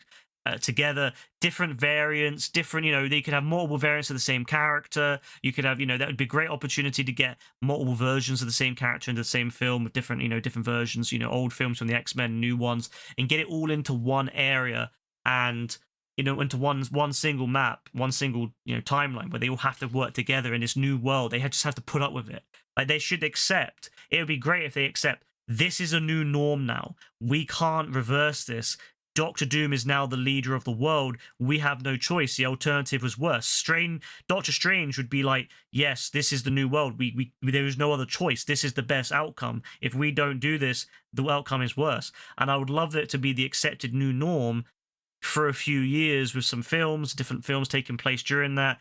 together, different variants, different, they could have multiple variants of the same character. You could have, that would be a great opportunity to get multiple versions of the same character into the same film with different, different versions, old films from the X-Men, new ones, and get it all into one area and, into one single map, one single, timeline where they all have to work together in this new world. They just have to put up with it. Like, they should accept. It would be great if they accept this is a new norm now. We can't reverse this. Doctor Doom is now the leader of the world. We have no choice. The alternative was worse. Doctor Strange would be like, yes, this is the new world. There is no other choice. This is the best outcome. If we don't do this, the outcome is worse. And I would love it to be the accepted new norm for a few years, with some films, different films taking place during that,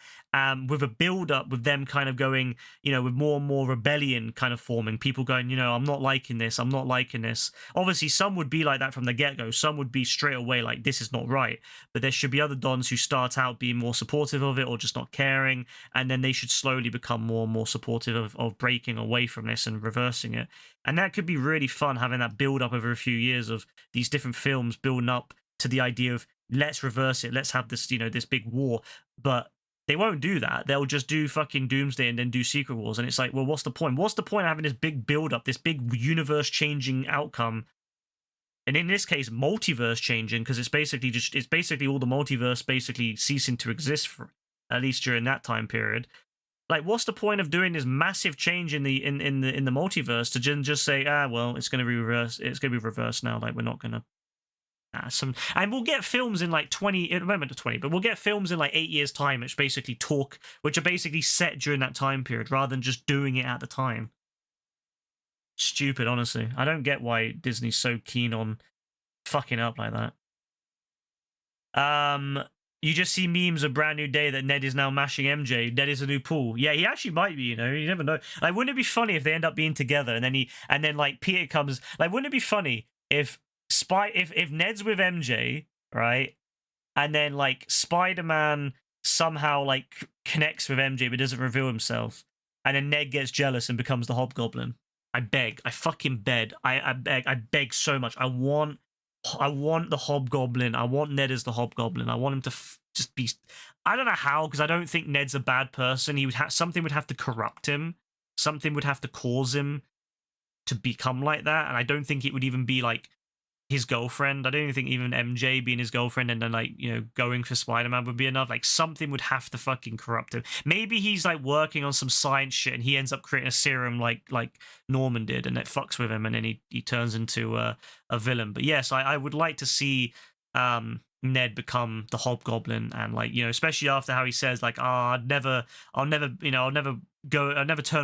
with a build-up, with them kind of going, with more and more rebellion kind of forming, people going, I'm not liking this, I'm not liking this. Obviously, some would be like that from the get-go, some would be straight away like, this is not right, but there should be other Dons who start out being more supportive of it, or just not caring, and then they should slowly become more and more supportive of breaking away from this and reversing it. And that could be really fun, having that build-up over a few years of these different films building up to the idea of, let's reverse it, let's have this, this big war. But they won't do that. They'll just do fucking Doomsday and then do Secret Wars. And it's like, well, what's the point? What's the point of having this big build-up, this big universe-changing outcome? And in this case, multiverse-changing, because it's basically all the multiverse basically ceasing to exist, for at least during that time period. Like, what's the point of doing this massive change in the multiverse to just say, well, it's going to be reversed. It's going to be reversed now. Like, we're not going to. And we'll get films in like 20, but we'll get films in like 8 years' time, which are basically set during that time period, rather than just doing it at the time. Stupid, honestly. I don't get why Disney's so keen on fucking up like that. You just see memes of Brand New Day that Ned is now mashing MJ. Ned is a new Paul. Yeah, he actually might be, you never know. Like, wouldn't it be funny if they end up being together and then like Peter comes, like, wouldn't it be funny if Ned's with MJ, right? And then like Spider-Man somehow like connects with MJ but doesn't reveal himself. And then Ned gets jealous and becomes the Hobgoblin. I fucking beg. I beg so much. I want the Hobgoblin. I want Ned as the Hobgoblin. I want him to just be. I don't know how, because I don't think Ned's a bad person. He would something would have to corrupt him. Something would have to cause him to become like that. And I don't think it would even be like his girlfriend. I don't even think even MJ being his girlfriend and then like, you know, going for Spider-Man would be enough. Like something would have to fucking corrupt him. Maybe he's like working on some science shit and he ends up creating a serum like Norman did, and it fucks with him, and then he turns into a villain. But yes, I would like to see Ned become the Hobgoblin, and like, you know, especially after how he says like, I'll never turn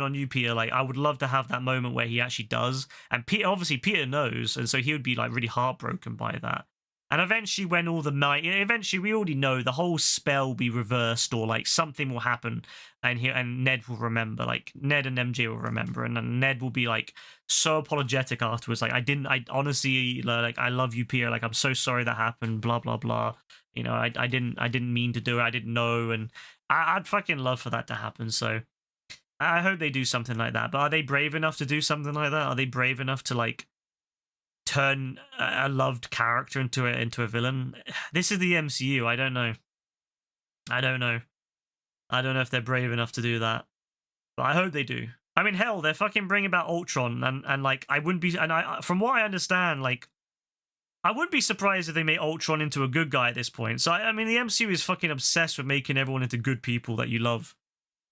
on you, Peter. Like, I would love to have that moment where he actually does. And Peter knows, and so he would be like really heartbroken by that. And eventually, when all the eventually we already know the whole spell will be reversed, or like something will happen, and Ned will remember, like Ned and MJ will remember, and then Ned will be like so apologetic afterwards, like I honestly, like, I love you, Peter, like I'm so sorry that happened, blah blah blah. You know, I didn't mean to do it, I didn't know, and I'd fucking love for that to happen. So I hope they do something like that. But are they brave enough to do something like that? Are they brave enough to like turn a loved character into a villain? This is the MCU. I don't know if they're brave enough to do that, but I hope they do. I mean, hell, they're fucking bringing back Ultron, and like I wouldn't be, and I from what I understand, like I wouldn't be surprised if they made Ultron into a good guy at this point. So I mean, the MCU is fucking obsessed with making everyone into good people that you love.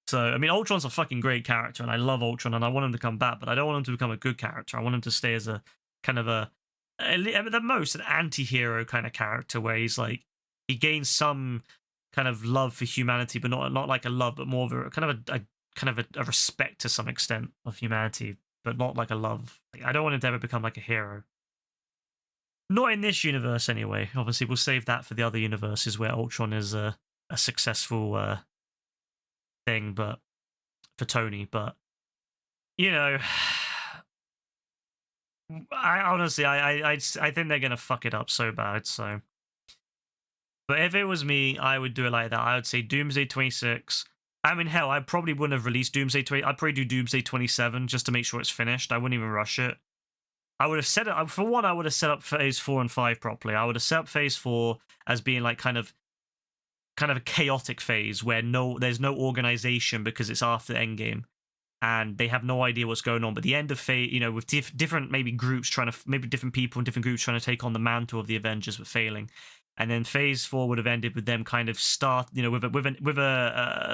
So I mean, Ultron's a fucking great character, and I love Ultron, and I want him to come back, but I don't want him to become a good character. I want him to stay as a kind of at the most an anti-hero kind of character, where he's like, he gains some kind of love for humanity, but not like a love, but more of a kind of a respect to some extent of humanity, but not like a love. Like, I don't want him to ever become like a hero. Not in this universe, anyway. Obviously, we'll save that for the other universes where Ultron is a successful thing, but for Tony. But you know, I honestly, I think they're gonna fuck it up so bad. So, but if it was me, I would do it like that. I would say Doomsday 26. I mean, hell, I probably wouldn't have released Doomsday 20. I'd probably do Doomsday 27 just to make sure it's finished. I wouldn't even rush it. I would have set it, for one, I would have set up Phase 4 and 5 properly. I would have set up Phase 4 as being like kind of a chaotic phase where there's no organization because it's after Endgame and they have no idea what's going on. But the end of Phase, you know, with different maybe groups maybe different people in different groups trying to take on the mantle of the Avengers but failing. And then Phase 4 would have ended with them kind of with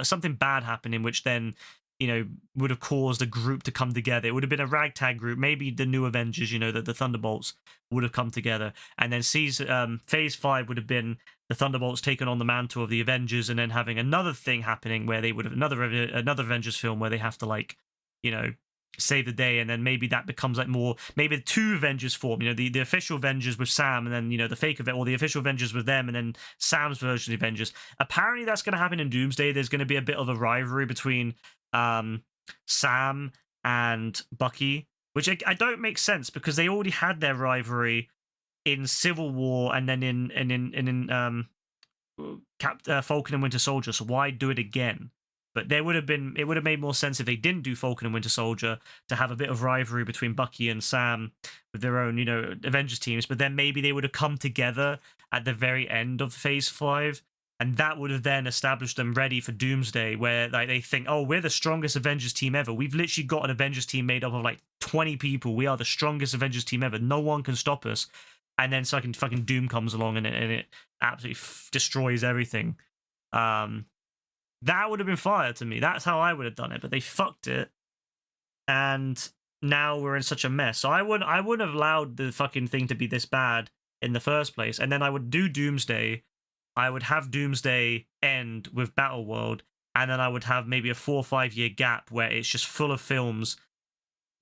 something bad happening, which then, you know, would have caused a group to come together. It would have been a ragtag group. Maybe the new Avengers, you know, the Thunderbolts would have come together. And then Phase 5 would have been the Thunderbolts taking on the mantle of the Avengers, and then having another thing happening where they would have another Avengers film where they have to, like, you know, save the day. And then maybe that becomes like more, maybe the two Avengers form, you know, the official Avengers with Sam, and then, you know, the fake event, or the official Avengers with them, and then Sam's version of the Avengers. Apparently that's going to happen in Doomsday. There's going to be a bit of a rivalry between Sam and Bucky, which I don't make sense because they already had their rivalry in Civil War and then in Falcon and Winter Soldier. So why do it again? But it would have made more sense if they didn't do Falcon and Winter Soldier, to have a bit of rivalry between Bucky and Sam with their own, you know, Avengers teams. But then maybe they would have come together at the very end of Phase 5. And that would have then established them ready for Doomsday, where like they think, oh, we're the strongest Avengers team ever. We've literally got an Avengers team made up of like 20 people. We are the strongest Avengers team ever. No one can stop us. And then fucking Doom comes along and it absolutely destroys everything. That would have been fire to me. That's how I would have done it. But they fucked it, and now we're in such a mess. So I wouldn't have allowed the fucking thing to be this bad in the first place. And then I would do Doomsday. I would have Doomsday end with Battleworld, and then I would have maybe a 4 or 5 year gap where it's just full of films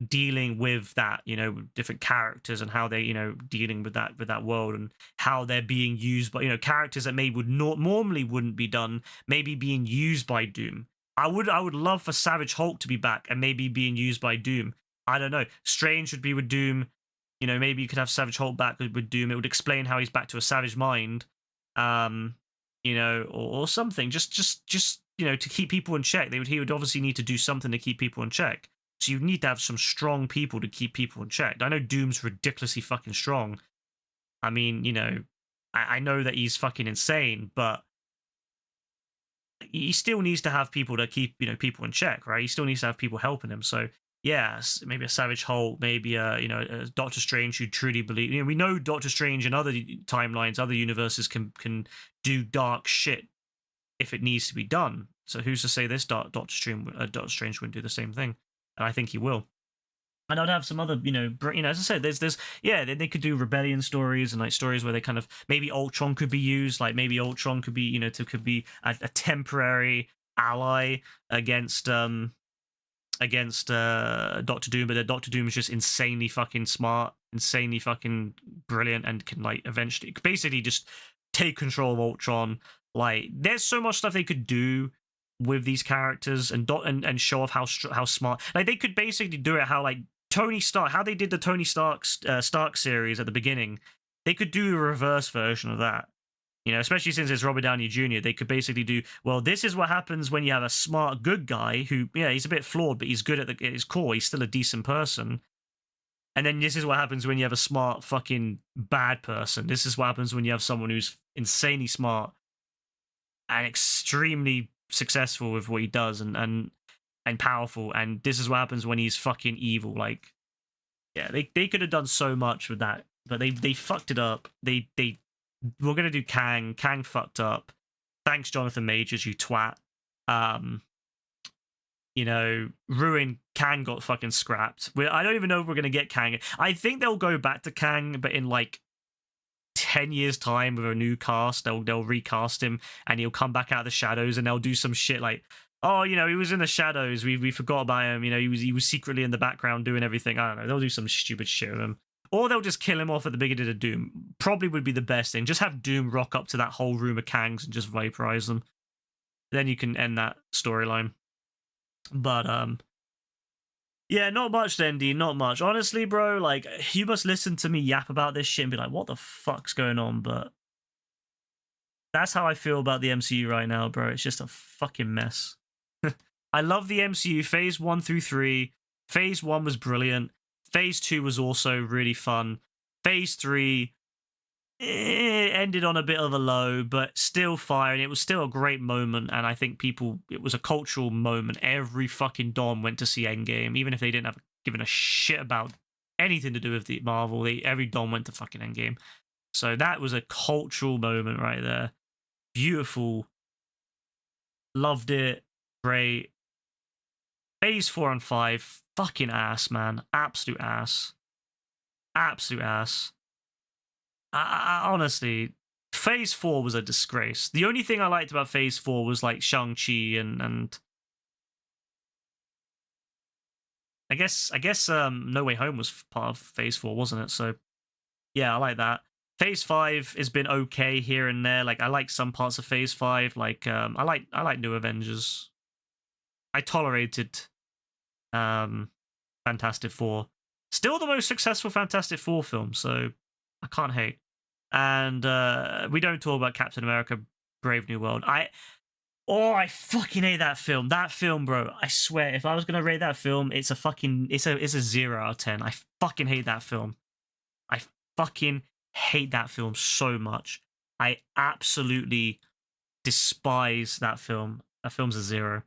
dealing with that, you know, different characters and how they, you know, dealing with that world and how they're being used by, you know, characters that maybe normally wouldn't be done, maybe being used by Doom. I would love for Savage Hulk to be back and maybe being used by Doom. I don't know. Strange would be with Doom. You know, maybe you could have Savage Hulk back with Doom. It would explain how he's back to a savage mind. You know, or something. Just you know, to keep people in check. He would obviously need to do something to keep people in check. So you need to have some strong people to keep people in check. I know Doom's ridiculously fucking strong. I mean, you know, I know that he's fucking insane, but he still needs to have people to keep, you know, people in check, right? He still needs to have people helping him. So maybe a Savage Hulk, maybe a Doctor Strange who truly believe. We know Doctor Strange and other timelines, other universes can do dark shit if it needs to be done. So who's to say this Doctor Strange wouldn't do the same thing? And I think he will. And I'd have some other, as I said, there's then they could do rebellion stories and like stories where they kind of maybe Ultron could be used, like maybe Ultron could be, could be a temporary ally against Doctor Doom, but Doctor Doom is just insanely fucking smart, insanely fucking brilliant, and can like eventually basically just take control of Ultron. Like, there's so much stuff they could do with these characters and show off how smart. Like, they could basically do it how like Tony Stark, how they did the Tony Stark series at the beginning. They could do a reverse version of that. Especially since it's Robert Downey Jr., they could basically do, well, this is what happens when you have a smart, good guy who, he's a bit flawed, but he's good at his core. He's still a decent person. And then this is what happens when you have a smart, fucking bad person. This is what happens when you have someone who's insanely smart and extremely successful with what he does and powerful. And this is what happens when he's fucking evil. Like, yeah, they could have done so much with that, but they fucked it up. We're gonna do Kang. Kang fucked up. Thanks, Jonathan Majors, you twat. Ruin. Kang got fucking scrapped. I don't even know if we're gonna get Kang. I think they'll go back to Kang, but in like 10 years' time with a new cast. They'll recast him, and he'll come back out of the shadows, and they'll do some shit like, oh, he was in the shadows. We forgot about him. He was secretly in the background doing everything. I don't know. They'll do some stupid shit with him. Or they'll just kill him off at the beginning of Doom. Probably would be the best thing. Just have Doom rock up to that whole room of Kangs and just vaporize them. Then you can end that storyline. But, yeah, not much then, Dean. Not much. Honestly, bro, like, you must listen to me yap about this shit and be like, what the fuck's going on? But that's how I feel about the MCU right now, bro. It's just a fucking mess. I love the MCU. Phase 1 through 3. Phase 1 was brilliant. Phase 2 was also really fun. Phase 3 ended on a bit of a low, but still fire, and it was still a great moment, and I think it was a cultural moment. Every fucking Dom went to see Endgame, even if they didn't have given a shit about anything to do with the Marvel. Every Dom went to fucking Endgame. So that was a cultural moment right there. Beautiful. Loved it. Great. Phase 4 and 5, fucking ass, man. Absolute ass. Absolute ass. Honestly, Phase 4 was a disgrace. The only thing I liked about Phase 4 was like Shang-Chi and I guess No Way Home was part of Phase 4, wasn't it? So yeah, I like that. Phase 5 has been okay here and there. Like, I like some parts of Phase 5. Like, I like New Avengers. I tolerated Fantastic Four. Still the most successful Fantastic Four film, so I can't hate. And we don't talk about Captain America Brave New World. I fucking hate that film. That film, bro, I swear, if I was gonna rate that film, it's a 0 out of 10. I fucking hate that film. I fucking hate that film so much. I absolutely despise that film. That film's a 0.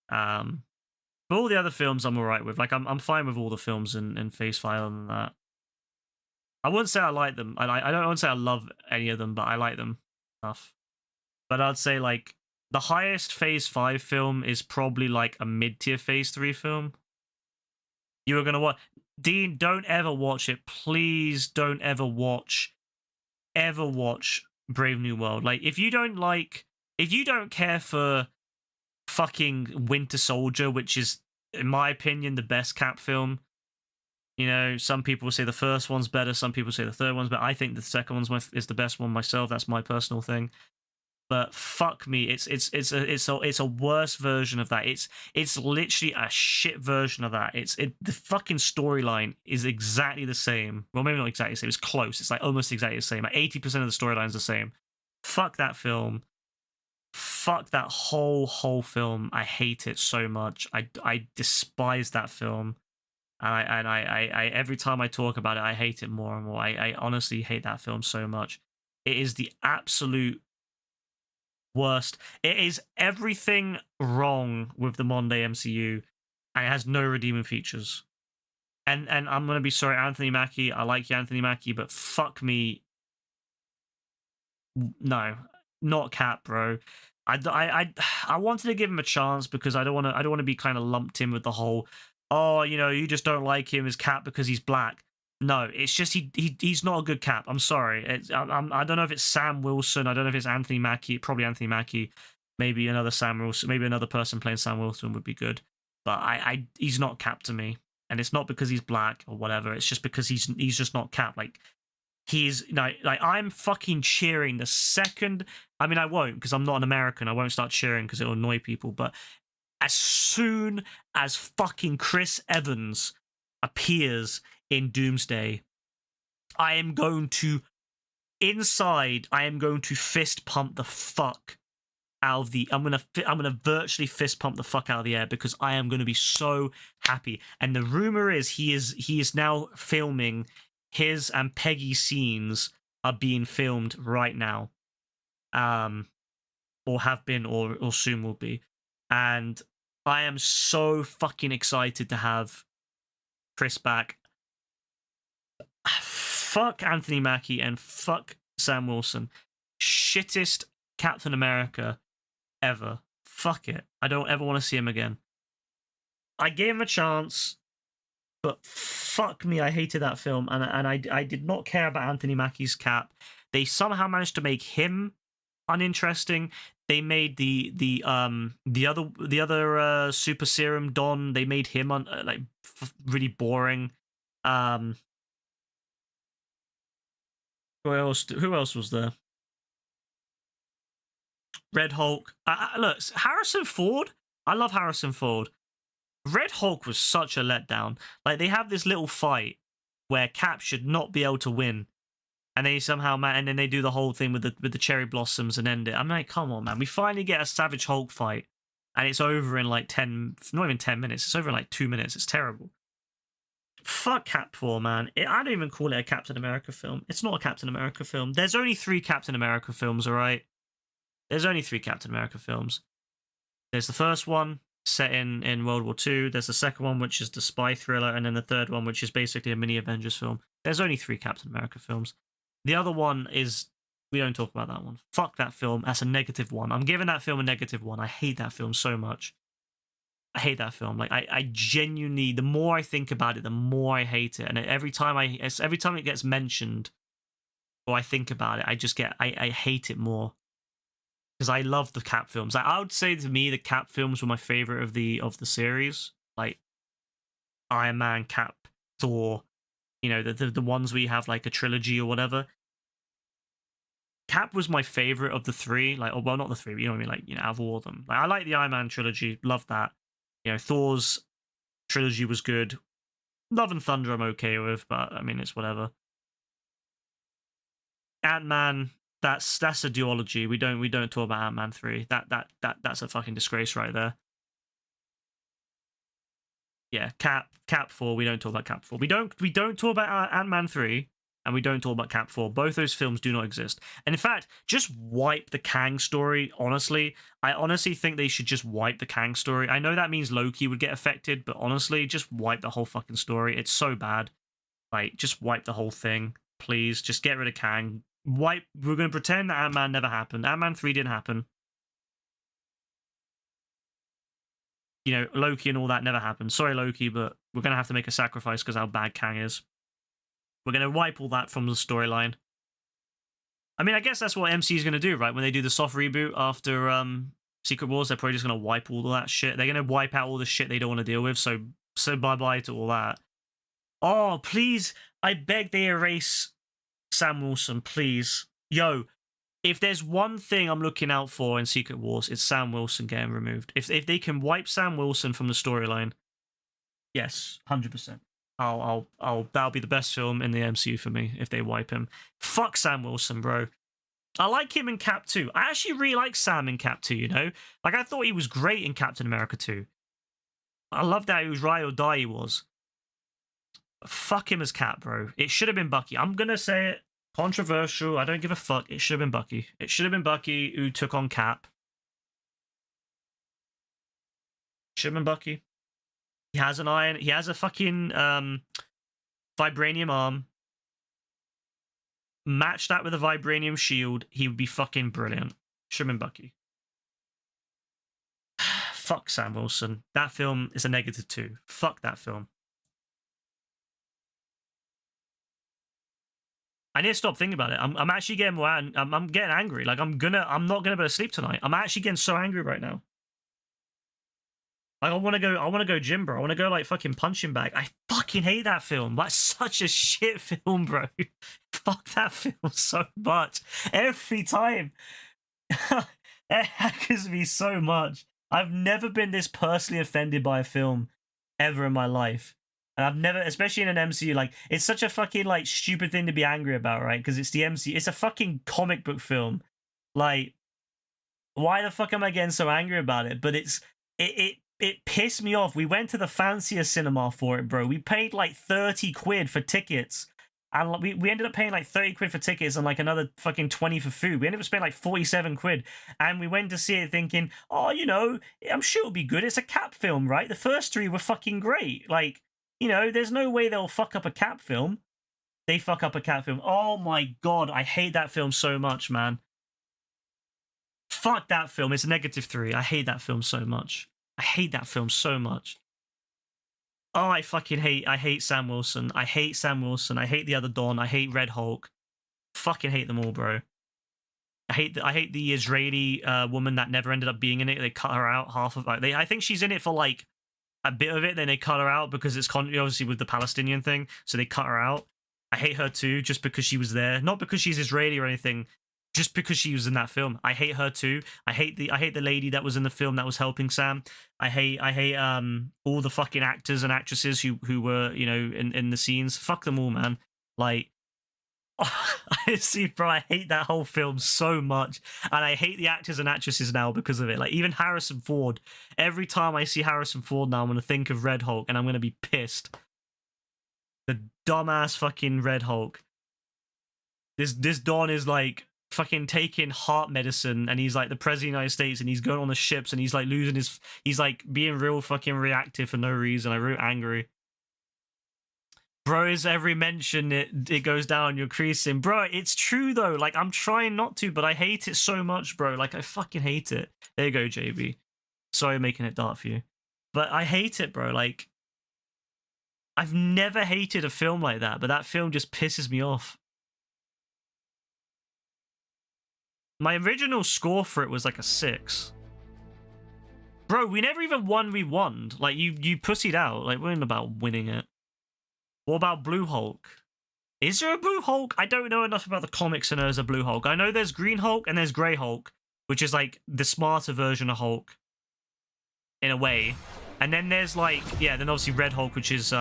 But all the other films I'm alright with. Like, I'm fine with all the films in Phase 5 other than that. I wouldn't say I like them. I don't say I love any of them, but I like them enough. But I'd say, like, the highest Phase 5 film is probably, like, a mid-tier Phase 3 film. You were going to watch... Dean, don't ever watch it. Please don't ever watch Brave New World. Like, if you don't care for fucking Winter Soldier, which is, in my opinion, the best Cap film. Some people say the first one's better, some people say the third one's better. I think the second one's is the best one myself. That's my personal thing. But fuck me, it's a worse version of that. It's literally a shit version of that. The fucking storyline is exactly the same. Well, maybe not exactly the same. It's close. It's like almost exactly the same. Like 80% of the storyline's the same. Fuck that film. Fuck that whole film. I hate it so much. I despise that film. And I every time I talk about it, I hate it more and more. I honestly hate that film so much. It is the absolute worst. It is everything wrong with the modern day MCU. and it has no redeeming features. And I'm gonna be sorry, Anthony Mackie. I like you, Anthony Mackie, but fuck me. No, not Cap, bro. I wanted to give him a chance because I don't want to be kind of lumped in with the whole, oh, you know, you just don't like him as Cap because he's black. No, it's just he's not a good Cap. I'm sorry. I don't know if it's Sam Wilson. I don't know if it's Anthony Mackie. Probably Anthony Mackie. Maybe another Sam Wilson. Maybe another person playing Sam Wilson would be good. But he's not Cap to me. And it's not because he's black or whatever. It's just because he's just not Cap. Like, he's like I'm fucking cheering the second. I mean, I won't because I'm not an American. I won't start cheering because it'll annoy people. But as soon as fucking Chris Evans appears in Doomsday, I am going to fist pump the fuck out of the. I'm gonna virtually fist pump the fuck out of the air because I am gonna be so happy. And the rumor is he is now filming. His and Peggy's scenes are being filmed right now, or have been, or soon will be. And I am so fucking excited to have Chris back. Fuck Anthony Mackie and fuck Sam Wilson. Shittest Captain America ever. Fuck it. I don't ever want to see him again. I gave him a chance, but fuck me, I hated that film, and I did not care about Anthony Mackie's Cap. They somehow managed to make him uninteresting. They made the other super serum Don. They made him really boring. Who else was there? Red Hulk. Look, Harrison Ford. I love Harrison Ford. Red Hulk was such a letdown. Like, they have this little fight where Cap should not be able to win, and they somehow and then they do the whole thing with the cherry blossoms and end it. I'm like, come on, man. We finally get a Savage Hulk fight, and it's over in like not even 10 minutes. It's over in like 2 minutes. It's terrible. Fuck Cap 4, man. I don't even call it a Captain America film. It's not a Captain America film. There's only 3 Captain America films, all right? There's only 3 Captain America films. There's the first one, set in World War II. There's the second one, which is the spy thriller, and then the third one, which is basically a mini Avengers film. There's only 3 Captain America films. The other one is, we don't talk about that one. Fuck that film. That's a -1. I'm giving that film a -1. I hate that film so much. I hate that film. Like, I genuinely, the more I think about it, the more I hate it. And every time it gets mentioned or I think about it, I hate it more. Because I love the Cap films. I would say to me the Cap films were my favorite of the series. Like Iron Man, Cap, Thor, you know, the ones where you have like a trilogy or whatever. Cap was my favorite of the 3. Like, well, not the 3, but you know what I mean. Like, you know, out of all of them. Like, I like the Iron Man trilogy. Love that. You know, Thor's trilogy was good. Love and Thunder I'm okay with, but I mean, it's whatever. Ant-Man, that's a duology. We don't talk about Ant-Man 3. That's a fucking disgrace right there. Yeah, Cap 4. We don't talk about Cap 4. We don't talk about Ant-Man 3, and we don't talk about Cap 4. Both those films do not exist. And in fact, just wipe the Kang story, honestly. I honestly think they should just wipe the Kang story. I know that means Loki would get affected, but honestly, just wipe the whole fucking story. It's so bad. Like, just wipe the whole thing. Please, just get rid of Kang. We're going to pretend that Ant-Man never happened. Ant-Man 3 didn't happen. You know, Loki and all that never happened. Sorry, Loki, but we're going to have to make a sacrifice because how bad Kang is. We're going to wipe all that from the storyline. I mean, I guess that's what MC is going to do, right? When they do the soft reboot after Secret Wars, they're probably just going to wipe all that shit. They're going to wipe out all the shit they don't want to deal with, so bye-bye to all that. Oh, please, I beg they erase Sam Wilson, please. Yo, if there's one thing I'm looking out for in Secret Wars, it's Sam Wilson getting removed. If they can wipe Sam Wilson from the storyline, yes, 100%. That'll be the best film in the MCU for me if they wipe him. Fuck Sam Wilson, bro. I like him in Cap 2. I actually really like Sam in Cap 2, you know? Like, I thought he was great in Captain America 2. I loved that he was ride or die he was. Fuck him as Cap, bro. It should have been Bucky. I'm gonna say it. Controversial. I don't give a fuck. It should have been Bucky. It should have been Bucky who took on Cap. Should have been Bucky. He has an iron. He has a fucking vibranium arm. Match that with a vibranium shield. He would be fucking brilliant. Shrimp and Bucky. Fuck Sam Wilson. That film is a -2. Fuck that film. I need to stop thinking about it. I'm actually getting more. I'm getting angry. Like I'm not gonna be able to sleep tonight. I'm actually getting so angry right now. Like I want to go gym, bro. I want to go like fucking punching bag. I fucking hate that film. That's such a shit film, bro. Fuck that film so much. Every time. It hackers me so much. I've never been this personally offended by a film ever in my life. And I've never, especially in an MCU, like, it's such a fucking, like, stupid thing to be angry about, right? Because it's the MCU. It's a fucking comic book film. Like, why the fuck am I getting so angry about it? But it pissed me off. We went to the fancier cinema for it, bro. We paid, like, 30 quid for tickets. And we ended up paying like 30 quid for tickets and like another fucking 20 for food. We ended up spending like 47 quid. And we went to see it thinking, oh, you know, I'm sure it'll be good. It's a Cap film, right? The first three were fucking great. Like, you know, there's no way they'll fuck up a Cap film. They fuck up a Cap film. Oh my God, I hate that film so much, man. Fuck that film. It's a -3. I hate that film so much. I hate that film so much. Oh, I hate Sam Wilson. I hate Sam Wilson. I hate the other Dawn. I hate Red Hulk. Fucking hate them all, bro. I hate the Israeli woman that never ended up being in it. They cut her out half of like I think she's in it for like a bit of it, then they cut her out because it's obviously with the Palestinian thing, so they cut her out. I hate her too, just because she was there, not because she's Israeli or anything. Just because she was in that film. I hate her too. I hate the lady that was in the film that was helping Sam. I hate all the fucking actors and actresses who were, you know, in the scenes. Fuck them all, man. Like, I see, bro, I hate that whole film so much. And I hate the actors and actresses now because of it. Like, even Harrison Ford. Every time I see Harrison Ford now, I'm going to think of Red Hulk and I'm going to be pissed. The dumbass fucking Red Hulk. This Don is like fucking taking heart medicine and he's like the president of the United States and he's going on the ships and he's like losing his, he's like being real fucking reactive for no reason. I'm real angry. Bro, is every mention it goes down, you're creasing. Bro, it's true though. Like, I'm trying not to, but I hate it so much, bro. Like, I fucking hate it. There you go, JB. Sorry I'm making it dark for you. But I hate it, bro. Like, I've never hated a film like that, but that film just pisses me off. My original score for it was like a 6. Bro, we never even won, we won. Like, you pussied out. Like, we weren't about winning it. What about Blue Hulk? Is there a Blue Hulk? I don't know enough about the comics to know there's a Blue Hulk. I know there's Green Hulk and there's Grey Hulk, which is like the smarter version of Hulk. In a way. And then there's like, yeah, then obviously Red Hulk, which is,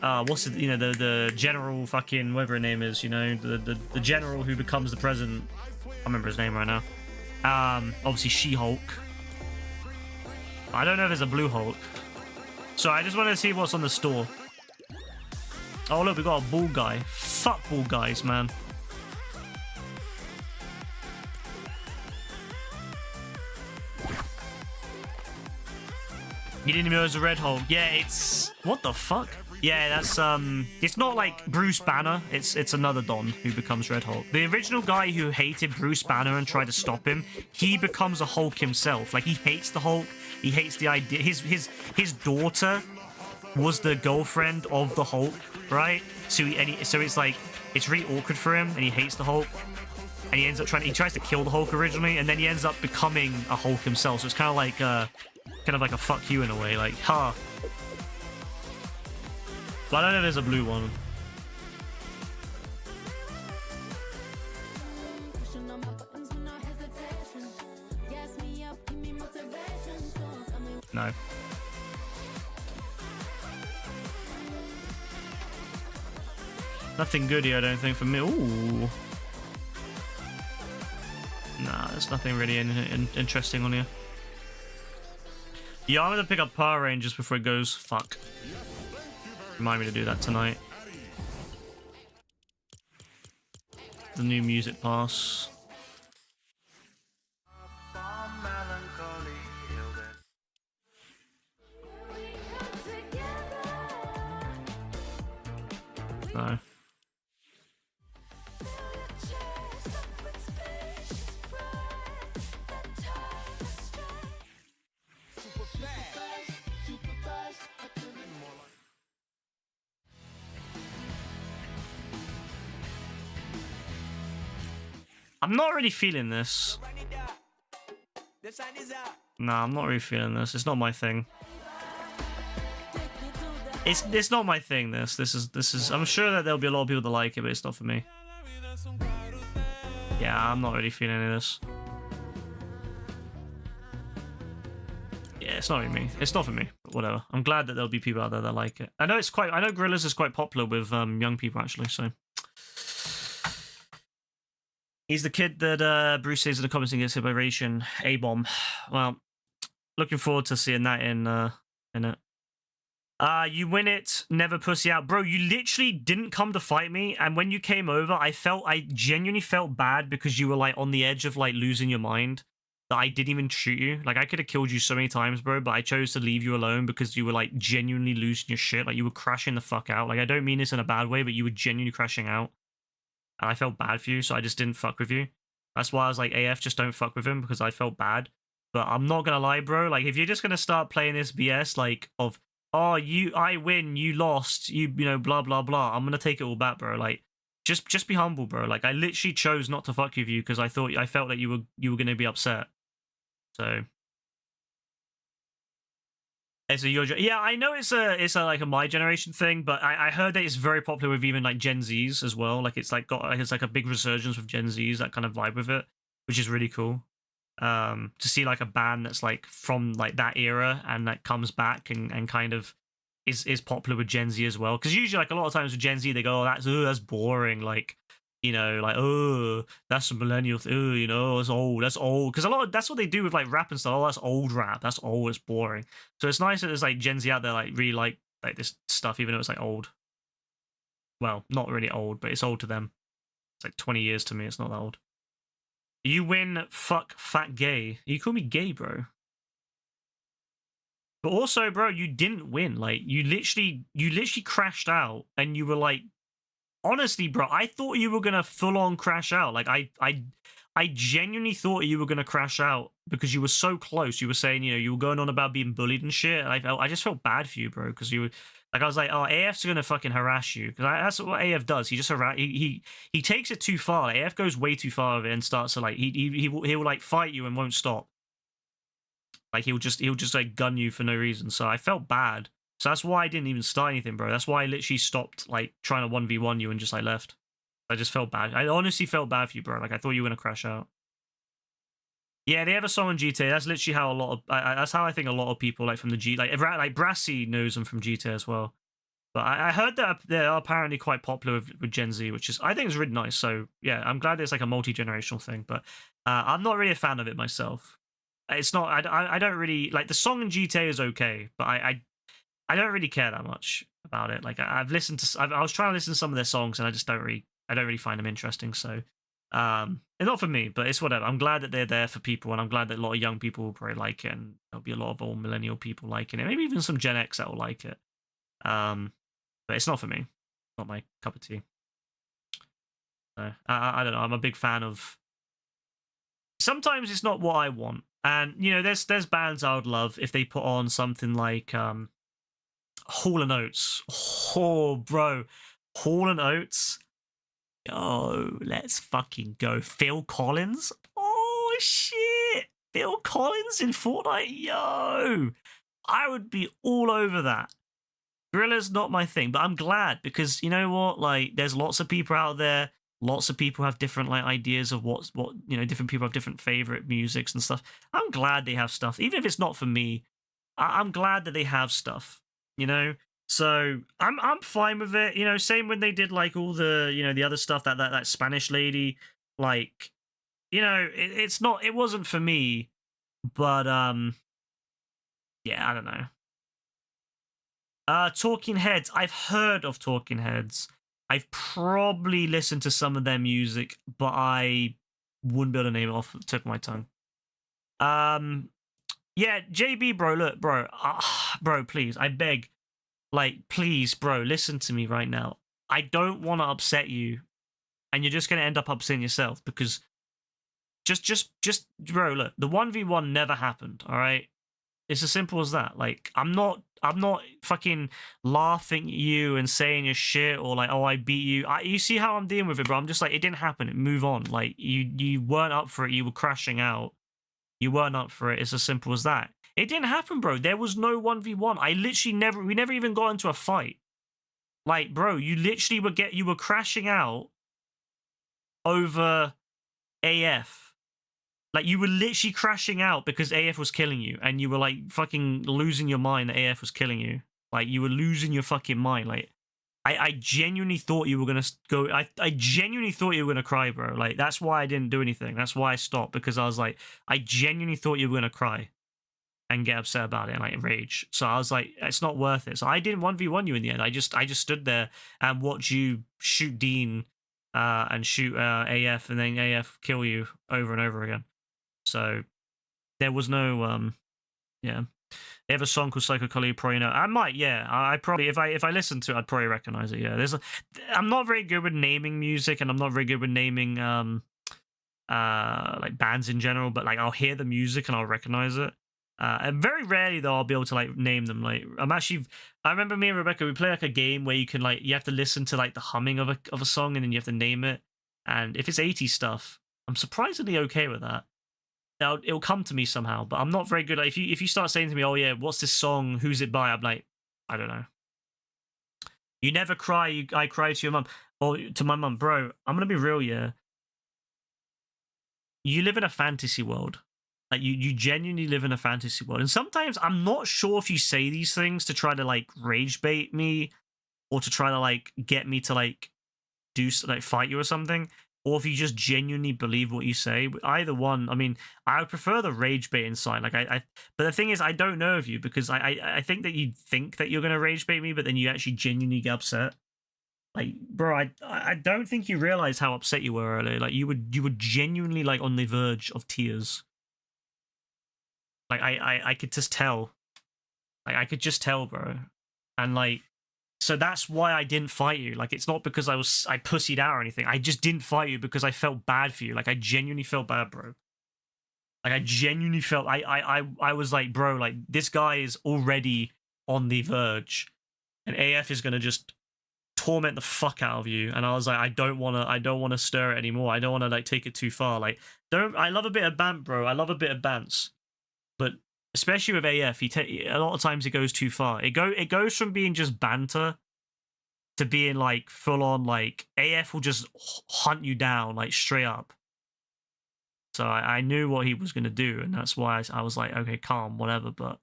what's it, you know, the general fucking, whatever her name is, you know, the general who becomes the president. I can't remember his name right now. Obviously She-Hulk. I don't know if there's a Blue Hulk. So I just wanted to see what's on the store. Oh look, we got a ball guy. Fuck ball guys, man. You didn't even know it was a Red Hulk. Yeah, it's... What the fuck? Yeah, that's, it's not like Bruce Banner. It's another Don who becomes Red Hulk. The original guy who hated Bruce Banner and tried to stop him, he becomes a Hulk himself. Like, he hates the Hulk. He hates the idea. His daughter was the girlfriend of the Hulk, right? So it's like, it's really awkward for him, and he hates the Hulk. And he ends up he tries to kill the Hulk originally, and then he ends up becoming a Hulk himself. So it's kind of like a fuck you in a way, like, ha. But I don't know if there's a blue one. No. Nothing good here, I don't think, for me. Ooh. Nah, there's nothing really interesting on here. Yeah, I'm gonna pick up Power Rangers before it goes. Fuck. Remind me to do that tonight. The new music pass. I'm not really feeling this. Nah, I'm not really feeling this. It's not my thing. It's not my thing. This is. I'm sure that there'll be a lot of people that like it, but it's not for me. Yeah, I'm not really feeling any of this. Yeah, it's not really me. It's not for me. But whatever. I'm glad that there'll be people out there that like it. I know Gorillaz is quite popular with young people actually. So he's the kid that Bruce says in the comments and gets hit by Ration A-bomb. Well, looking forward to seeing that in it. You win it, never pussy out. Bro, you literally didn't come to fight me, and when you came over, I genuinely felt bad because you were, like, on the edge of, like, losing your mind, that I didn't even shoot you. Like, I could have killed you so many times, bro, but I chose to leave you alone because you were, like, genuinely losing your shit. Like, you were crashing the fuck out. Like, I don't mean this in a bad way, but you were genuinely crashing out. And I felt bad for you, so I just didn't fuck with you. That's why I was like, AF, just don't fuck with him, because I felt bad. But I'm not gonna lie, bro. Like, if you're just gonna start playing this BS, like, of... oh, I win, you lost, you know, blah, blah, blah. I'm going to take it all back, bro. Like, just be humble, bro. Like, I literally chose not to fuck with you because I felt that you were going to be upset. So. It's a your... yeah, I know it's like a my generation thing, but I heard that it's very popular with even, like, Gen Zs as well. Like, it's like a big resurgence with Gen Zs, that kind of vibe with it, which is really cool. To see like a band that's like from like that era and that comes back and kind of is popular with Gen Z as well, because usually like a lot of times with Gen Z they go, oh that's boring, like, you know, like, oh that's a millennial oh, you know, that's old, because a lot of that's what they do with like rap and stuff. Oh, that's old rap, that's old, it's boring. So it's nice that there's like Gen Z out there like really like this stuff, even though it's like old. Well, not really old, but it's old to them. It's like 20 years to me. It's not that old. You win, fuck, fat gay. You call me gay, bro. But also, bro, you didn't win. Like, you literally crashed out, and you were like, honestly, bro, I thought you were gonna full on crash out. Like, I genuinely thought you were gonna crash out because you were so close. You were saying, you know, you were going on about being bullied and shit. And I just felt bad for you, bro, because you were. Like, I was like, oh, AF's gonna fucking harass you. Because that's what AF does. He just he takes it too far. Like, AF goes way too far with it and starts to, like, he'll like, fight you and won't stop. Like, he'll just, like, gun you for no reason. So I felt bad. So that's why I didn't even start anything, bro. That's why I literally stopped, like, trying to 1v1 you and just, like, left. I just felt bad. I honestly felt bad for you, bro. Like, I thought you were gonna crash out. Yeah, they have a song on GTA. That's literally how a lot of... that's how I think a lot of people, like, from the G... Like Brassy knows them from GTA as well. But I heard that they're apparently quite popular with Gen Z, which is... I think is really nice. So, yeah, I'm glad it's, like, a multi-generational thing. But I'm not really a fan of it myself. It's not... I don't really... Like, the song in GTA is okay, but I don't really care that much about it. Like, I've listened to... I was trying to listen to some of their songs, and I just don't really find them interesting, so... it's not for me, but it's whatever. I'm glad that they're there for people, and I'm glad that a lot of young people will probably like it, and there'll be a lot of old millennial people liking it. Maybe even some Gen X that will like it. But it's not for me. Not my cup of tea. So, I don't know. I'm a big fan of... Sometimes it's not what I want. And, you know, there's bands I would love if they put on something like Hall & Oates. Oh, bro. Hall & Oates. Yo, let's fucking go. Phil Collins? Oh, shit. Phil Collins in Fortnite? Yo. I would be all over that. Gorillaz, not my thing, but I'm glad because, you know what? Like, there's lots of people out there. Lots of people have different, like, ideas of what, you know, different people have different favorite musics and stuff. I'm glad they have stuff. Even if it's not for me, I'm glad that they have stuff, you know? So I'm fine with it, you know. Same when they did like all the, you know, the other stuff that Spanish lady, like, you know, it wasn't for me, but yeah, I don't know. Talking Heads, I've heard of Talking Heads. I've probably listened to some of their music, but I wouldn't be able to name it off the tip of my tongue. Yeah, JB, bro, look, bro, bro, please, I beg. Like, please, bro, listen to me right now. I don't want to upset you, and you're just going to end up upsetting yourself because just, bro, look, the 1v1 never happened, all right? It's as simple as that. Like, I'm not fucking laughing at you and saying your shit or like, oh, I beat you. You see how I'm dealing with it, bro? I'm just like, it didn't happen. Move on. Like, you weren't up for it. You were crashing out. You weren't up for it. It's as simple as that. It didn't happen, bro. There was no 1v1. I literally we never even got into a fight. Like, bro, you literally you were crashing out over AF. Like, you were literally crashing out because AF was killing you, and you were like fucking losing your mind that AF was killing you. Like, you were losing your fucking mind. Like, I genuinely thought you were gonna go. I genuinely thought you were gonna cry, bro. Like, that's why I didn't do anything. That's why I stopped, because I was like, I genuinely thought you were gonna cry and get upset about it and like rage. So I was like, it's not worth it. So I didn't 1v1 you in the end. I just stood there and watched you shoot Dean and shoot AF, and then AF kill you over and over again. So there was no yeah. They have a song called Psycho Collie, you probably know. I might, yeah. I probably, if I listened to it, I'd probably recognize it. Yeah, I'm not very good with naming music, and I'm not very good with naming like bands in general. But like, I'll hear the music and I'll recognize it. And very rarely though, I'll be able to like name them. Like, I remember me and Rebecca, we play like a game where you have to listen to like the humming of a song, and then you have to name it. And if it's 80s stuff, I'm surprisingly okay with that. It'll come to me somehow, but I'm not very good. If you start saying to me, oh yeah, what's this song? Who's it by? I'm like, I don't know. You never cry. I cry to your mum or to my mum, bro. I'm gonna be real, yeah. You live in a fantasy world. Like, you genuinely live in a fantasy world, and sometimes I'm not sure if you say these things to try to like rage bait me, or to try to like get me to like fight you or something. Or if you just genuinely believe what you say. Either one. I mean, I would prefer the rage bait inside. Like, but the thing is, I don't know of you, because I think that you think that you're gonna rage bait me, but then you actually genuinely get upset. Like, bro, I don't think you realize how upset you were earlier. Like, you were genuinely like on the verge of tears. Like, I could just tell. Like, I could just tell, bro. And like, so that's why I didn't fight you. Like, it's not because I pussied out or anything. I just didn't fight you because I felt bad for you. Like, I genuinely felt bad, bro. Like, I genuinely felt, I was like, bro, like, this guy is already on the verge, and AF is gonna just torment the fuck out of you. And I was like, I don't wanna stir it anymore. I don't wanna like take it too far. Like, I love a bit of bant, bro. I love a bit of bants, but especially with AF, a lot of times it goes too far. It goes from being just banter to being like full on, like AF will just hunt you down like straight up. So I knew what he was gonna do, and that's why I was like, okay, calm, whatever. But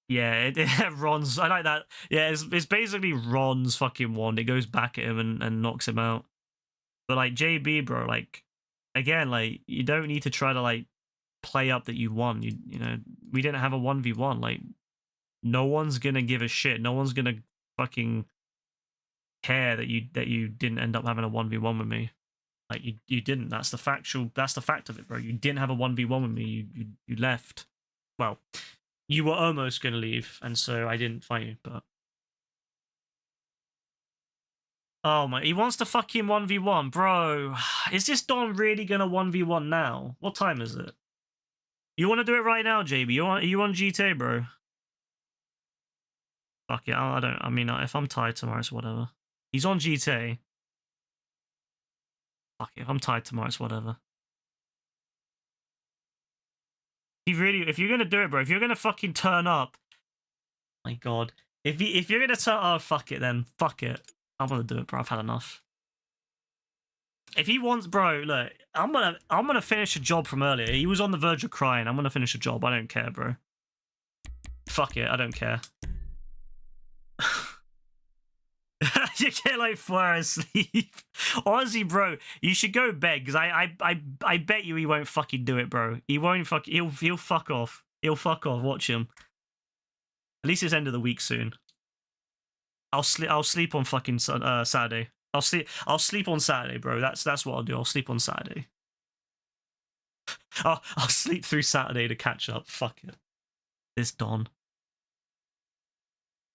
yeah, Ron's. I like that. Yeah, it's basically Ron's fucking wand. It goes back at him and knocks him out. But like JB, bro, like again, like you don't need to try to like play up that you won. You know, we didn't have a 1v1. Like, no one's gonna give a shit. No one's gonna fucking care that you didn't end up having a 1v1 with me. Like, you didn't. That's the fact of it, bro. You didn't have a 1v1 with me. You left. Well, you were almost gonna leave, and so I didn't fight you, but oh my, he wants to fucking 1v1, bro. Is this Don really gonna 1v1 now? What time is it? You want to do it right now, JB? Are you on GTA, bro? Fuck it. I mean, if I'm tired tomorrow, it's whatever. He's on GTA. Fuck it. If I'm tired tomorrow, it's whatever. If you're gonna do it, bro, if you're gonna fucking turn up, my God, if you're gonna turn, oh fuck it, then fuck it. I'm gonna do it, bro. I've had enough. If he wants, bro, look, I'm gonna finish a job from earlier. He was on the verge of crying. I'm gonna finish a job. I don't care, bro. Fuck it, I don't care. You get like 4 hours sleep. Honestly, bro, you should go bed, because I bet you he won't fucking do it, bro. He won't he'll fuck off. He'll fuck off. Watch him. At least it's end of the week soon. I'll sleep on fucking Saturday. I'll sleep on Saturday, bro. That's what I'll do. I'll sleep on Saturday. I'll sleep through Saturday to catch up. Fuck it. This Don.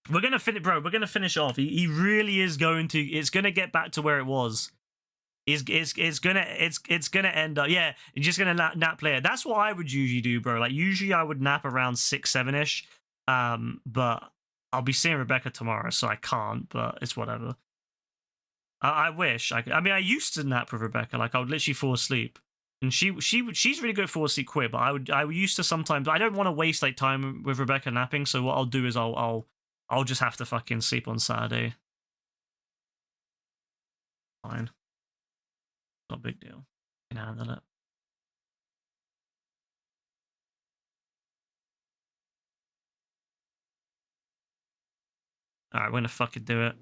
We're gonna finish, bro. We're gonna finish off. He really is going to. It's gonna get back to where it was. it's gonna end up, yeah, you're just gonna nap later. That's what I would usually do, bro. Like usually I would nap around 6, 7ish. But I'll be seeing Rebecca tomorrow, so I can't. But it's whatever. I wish I could. I mean, I used to nap with Rebecca. Like I would literally fall asleep, and she's really good at fall asleep quick. But I used to sometimes. I don't want to waste like time with Rebecca napping. So what I'll do is I'll just have to fucking sleep on Saturday. Fine. Not a big deal. Can handle it. Alright, we're gonna fucking do it.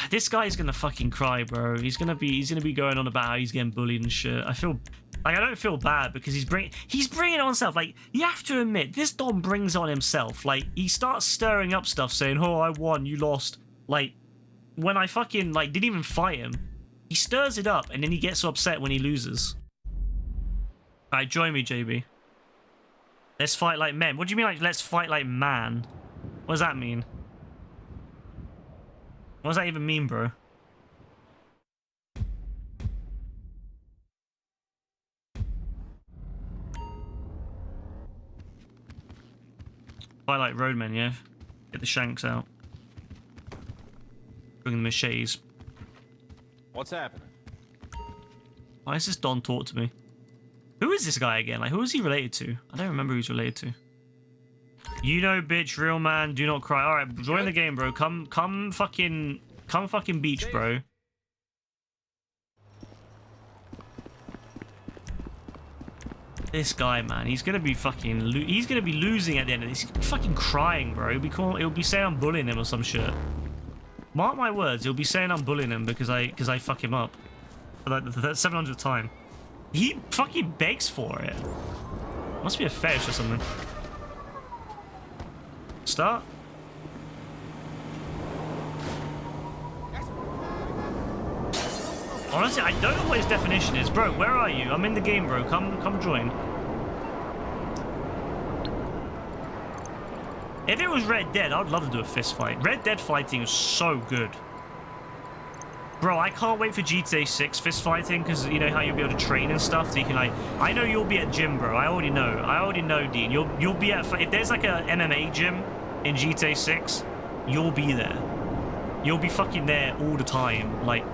This guy's gonna fucking cry, bro. He's gonna be going on about how he's getting bullied and shit. I don't feel bad because he's bringing it on himself. Like, you have to admit, this Dom brings it on himself. Like, he starts stirring up stuff saying, oh, I won, you lost. Like, when I fucking, like, didn't even fight him. He stirs it up, and then he gets so upset when he loses. Alright, join me, JB. Let's fight like men. What do you mean, like, let's fight like man? What does that mean? What does that even mean, bro? Fight like roadmen, yeah? Get the shanks out. Bring the machetes. What's happening? Why does this Don talk to me? Who is this guy again? Like, who is he related to? I don't remember who he's related to. You know, bitch, real man, do not cry. Alright, join the game, bro. Come fucking beach, bro. This guy, man, he's gonna be losing at the end of this. He's fucking crying, bro. He'll be saying I'm bullying him or some shit. Mark my words, he'll be saying I'm bullying him because I fuck him up. For like the 700th time. He fucking begs for it. Must be a fetish or something. Start. Honestly, I don't know what his definition is. Bro, where are you? I'm in the game, bro. Come join. If it was Red Dead, I'd love to do a fist fight. Red Dead fighting is so good. Bro, I can't wait for GTA 6 fist fighting, because you know how you'll be able to train and stuff, so you can like... I know you'll be at gym, bro. I already know, Dean. You'll be at... If there's like a MMA gym in GTA 6, you'll be there. You'll be fucking there all the time. Like,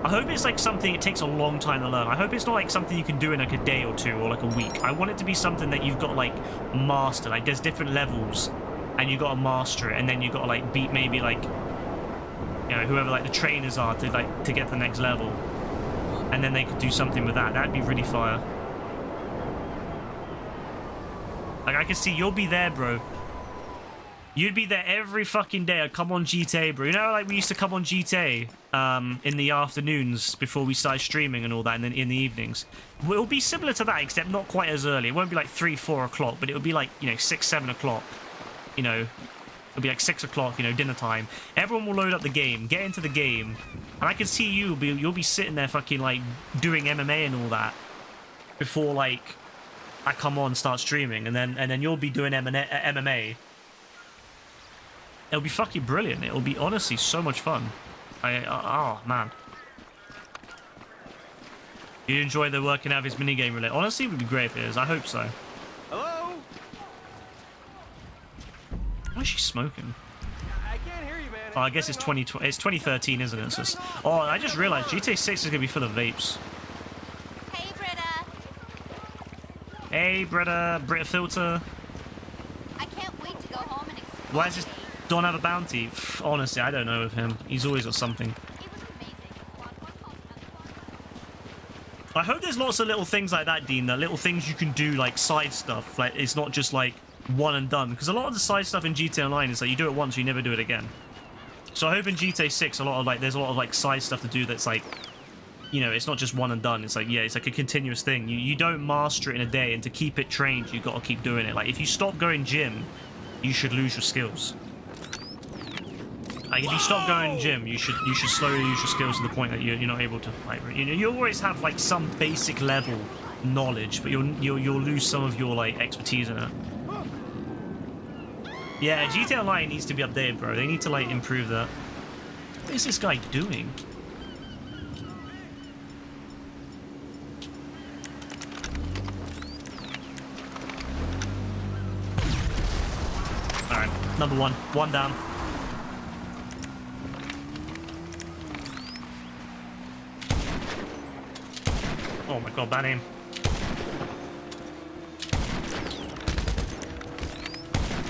I hope it's like something it takes a long time to learn. I hope it's not like something you can do in like a day or two or like a week. I want it to be something that you've got like master. Like there's different levels and you got to master it, and then you got to like beat maybe like, you know, whoever like the trainers are to get to the next level, and then they could do something with that. That'd be really fire. Like I can see you'll be there, bro. You'd be there every fucking day. I'd come on GTA, bro. You know, like we used to come on GTA in the afternoons before we started streaming and all that, and then in the evenings. Well, it'll be similar to that, except not quite as early. It won't be like 3, 4 o'clock, but it'll be like, you know, 6, 7 o'clock. You know, it'll be like 6 o'clock, you know, dinner time. Everyone will load up the game, get into the game, and I can see you'll be sitting there fucking like doing MMA and all that before like I come on and start streaming, and then you'll be doing MMA. It'll be fucking brilliant. It'll be honestly so much fun. Oh man. You enjoy the working out of his minigame relay? Honestly, it would be great if it is. I hope so. Hello? Why is she smoking? I can't hear you, man. Oh, I guess it's 2013, isn't it? So oh, I just realized GTA 6 is gonna be full of vapes. Hey, Britta. Hey, Britta Filter. I can't wait to go home and explore. Why does this Don have a bounty? Honestly, I don't know with him. He's always got something. It was amazing. I hope there's lots of little things like that, Dean. That little things you can do, like side stuff. Like it's not just like one and done. Because a lot of the side stuff in GTA Online is like you do it once, you never do it again. So I hope in GTA 6, there's a lot of like side stuff to do that's like, you know, it's not just one and done. It's like, yeah, it's like a continuous thing. You don't master it in a day, and to keep it trained, you got to keep doing it. Like if you stop going gym, you should lose your skills. Like if you stop going gym, you should slowly lose your skills to the point that you're not able to like, you know, you always have like some basic level knowledge, but you'll lose some of your like expertise in it. Yeah, GTA Online needs to be updated, bro. They need to like improve that. What is this guy doing? Number one. One down. Oh my god, bad aim.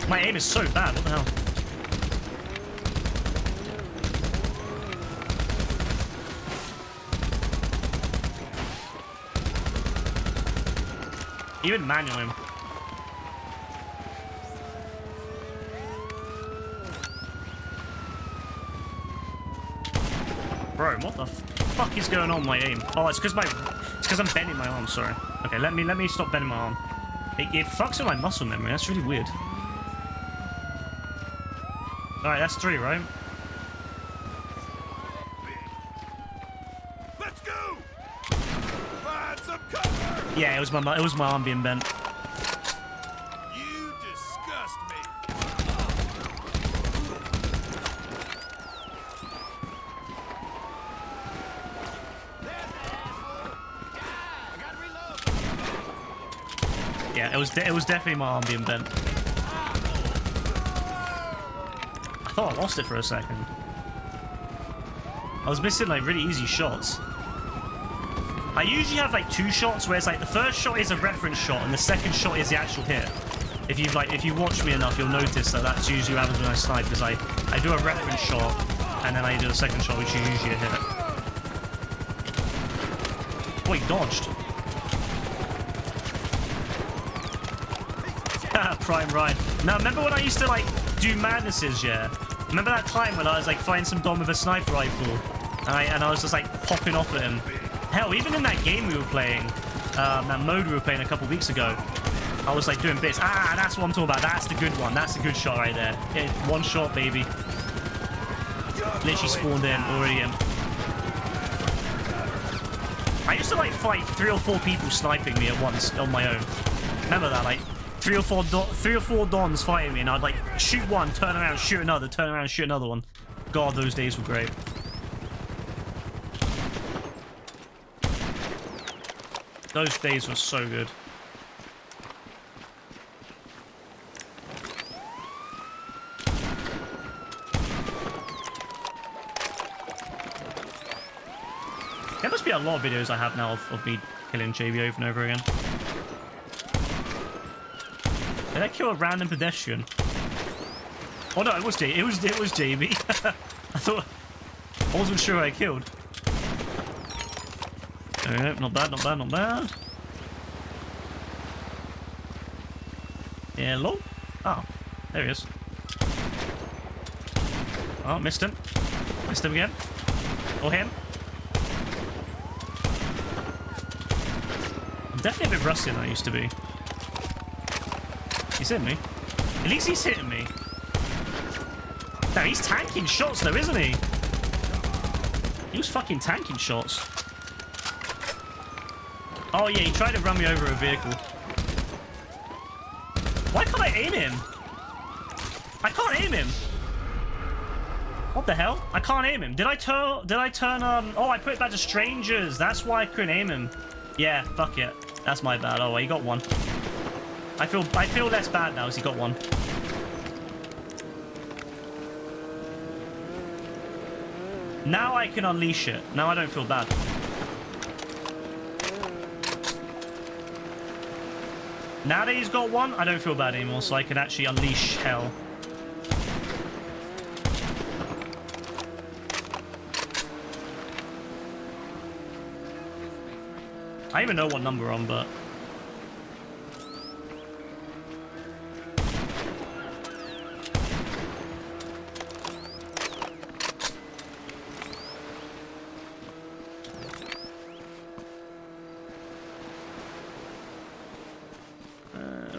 My aim is so bad, what the hell? Even manual aim. Bro, what the fuck is going on with my aim? Oh, it's because I'm bending my arm, sorry. Okay, let me stop bending my arm. It fucks with my muscle memory, that's really weird. Alright, that's 3, right? Let's go! Find some cover! Yeah, it was my arm being bent. You disgust me. Yeah, it was definitely my arm being bent. I thought I lost it for a second. I was missing like really easy shots. I usually have like 2 shots where it's like the first shot is a reference shot and the second shot is the actual hit. If you watch me enough, you'll notice that that's usually what happens when I snipe, because I do a reference shot and then I do a second shot, which is usually a hit. Oh, he dodged. Prime ride. Now, remember when I used to like do madnesses, yeah? Remember that time when I was like fighting some Dom with a sniper rifle and I was just like popping off at him? Hell, even in that game we were playing, that mode we were playing a couple weeks ago, I was like doing bits. Ah, that's what I'm talking about. That's the good one. That's the good shot right there. Okay, 1 shot, baby. Literally spawned in, already in. I used to like fight 3 or 4 people sniping me at once on my own. Remember that? Like 3 or 4 Dons fighting me, and I'd like shoot one, turn around, shoot another, turn around, shoot another one. God, those days were great. Those days were so good. There must be a lot of videos I have now of me killing JB over and over again. Did I kill a random pedestrian? Oh no, it was JB. I wasn't sure who I killed. Alright, not bad, not bad, not bad. Hello? Oh, there he is. Oh, missed him. Missed him again. Or him. I'm definitely a bit rusty than I used to be. He's hitting me. At least he's hitting me. No, he's tanking shots though, isn't he? He was fucking tanking shots. Oh yeah, he tried to run me over a vehicle. Why can't I aim him? I can't aim him. What the hell? I can't aim him. Did I turn oh, I put it back to strangers. That's why I couldn't aim him. Yeah, fuck it. That's my bad. Oh, well, he got 1. I feel less bad now as he got 1. Now I can unleash it. Now I don't feel bad. Now that he's got 1, I don't feel bad anymore, so I can actually unleash hell. I don't even know what number we're on, but...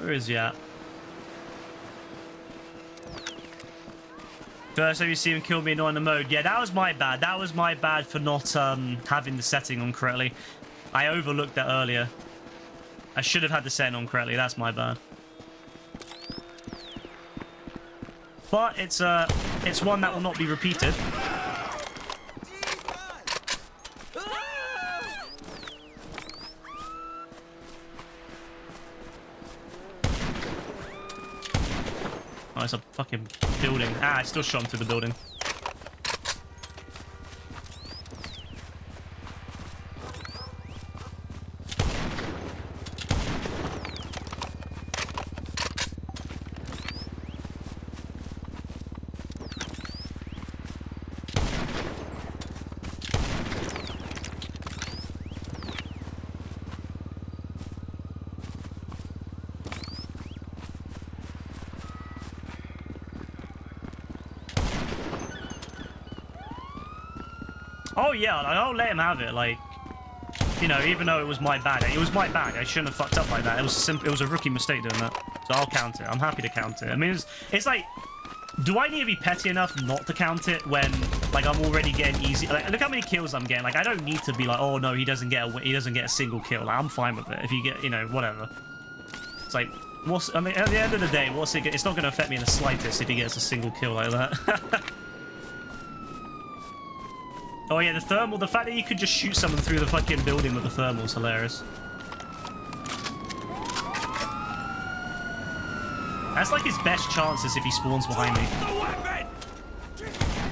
where is he at? First time you see him kill me not in the mode. Yeah, that was my bad. That was my bad for not having the setting on correctly. I overlooked that earlier. I should have had the setting on correctly. That's my bad. But it's one that will not be repeated. Oh, it's a fucking building. Ah, I still shot him through the building. Oh yeah, I'll let him have it. Like, you know, even though it was my bad, it was my bad. I shouldn't have fucked up like that. It was it was a rookie mistake doing that. So I'll count it. I'm happy to count it. I mean, it's like, do I need to be petty enough not to count it when like I'm already getting easy? Like, look how many kills I'm getting. Like, I don't need to be like, oh no, he doesn't get a single kill. Like, I'm fine with it. If you get, you know, whatever. It's like, I mean, at the end of the day, it's not going to affect me in the slightest if he gets a single kill like that. Oh yeah, the thermal, the fact that you could just shoot someone through the fucking building with the thermal is hilarious. That's like his best chances if he spawns behind me. The weapon!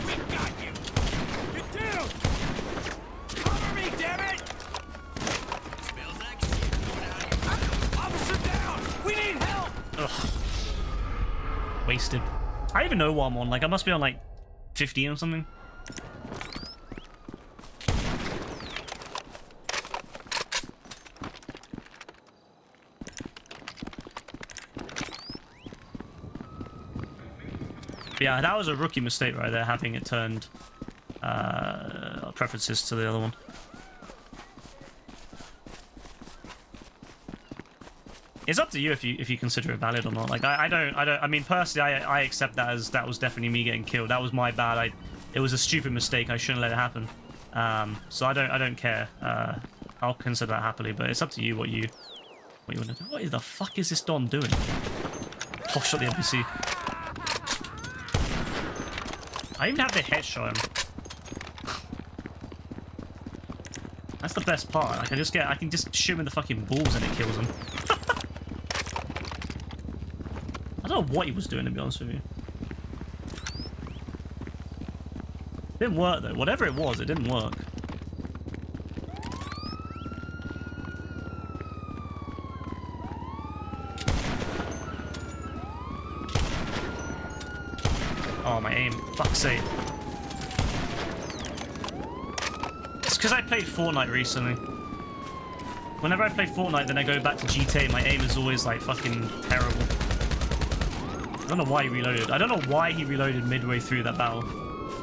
We got you! Get down! Cover me, damn it! Smells like shit. Officer down! We need help! Ugh. Wasted. I don't even know what I'm on. Like, I must be on like 15 or something. Yeah, that was a rookie mistake right there, having it turned preferences to the other one. It's up to you if you consider it valid or not. Like, I mean, personally, I accept that as that was definitely me getting killed. That was my bad. It was a stupid mistake. I shouldn't let it happen. So I don't care. I'll consider that happily. But it's up to you what you want to do. What the fuck is this Don doing? Oh, shot the NPC. I even have the headshot him. That's the best part. I can just shoot him in the fucking balls and it kills him. I don't know what he was doing, to be honest with you. Didn't work though. Whatever it was, it didn't work. Oh, my aim. Fuck's sake. It's because I played Fortnite recently. Whenever I play Fortnite, then I go back to GTA, my aim is always, like, fucking terrible. I don't know why he reloaded. I don't know why he reloaded midway through that battle.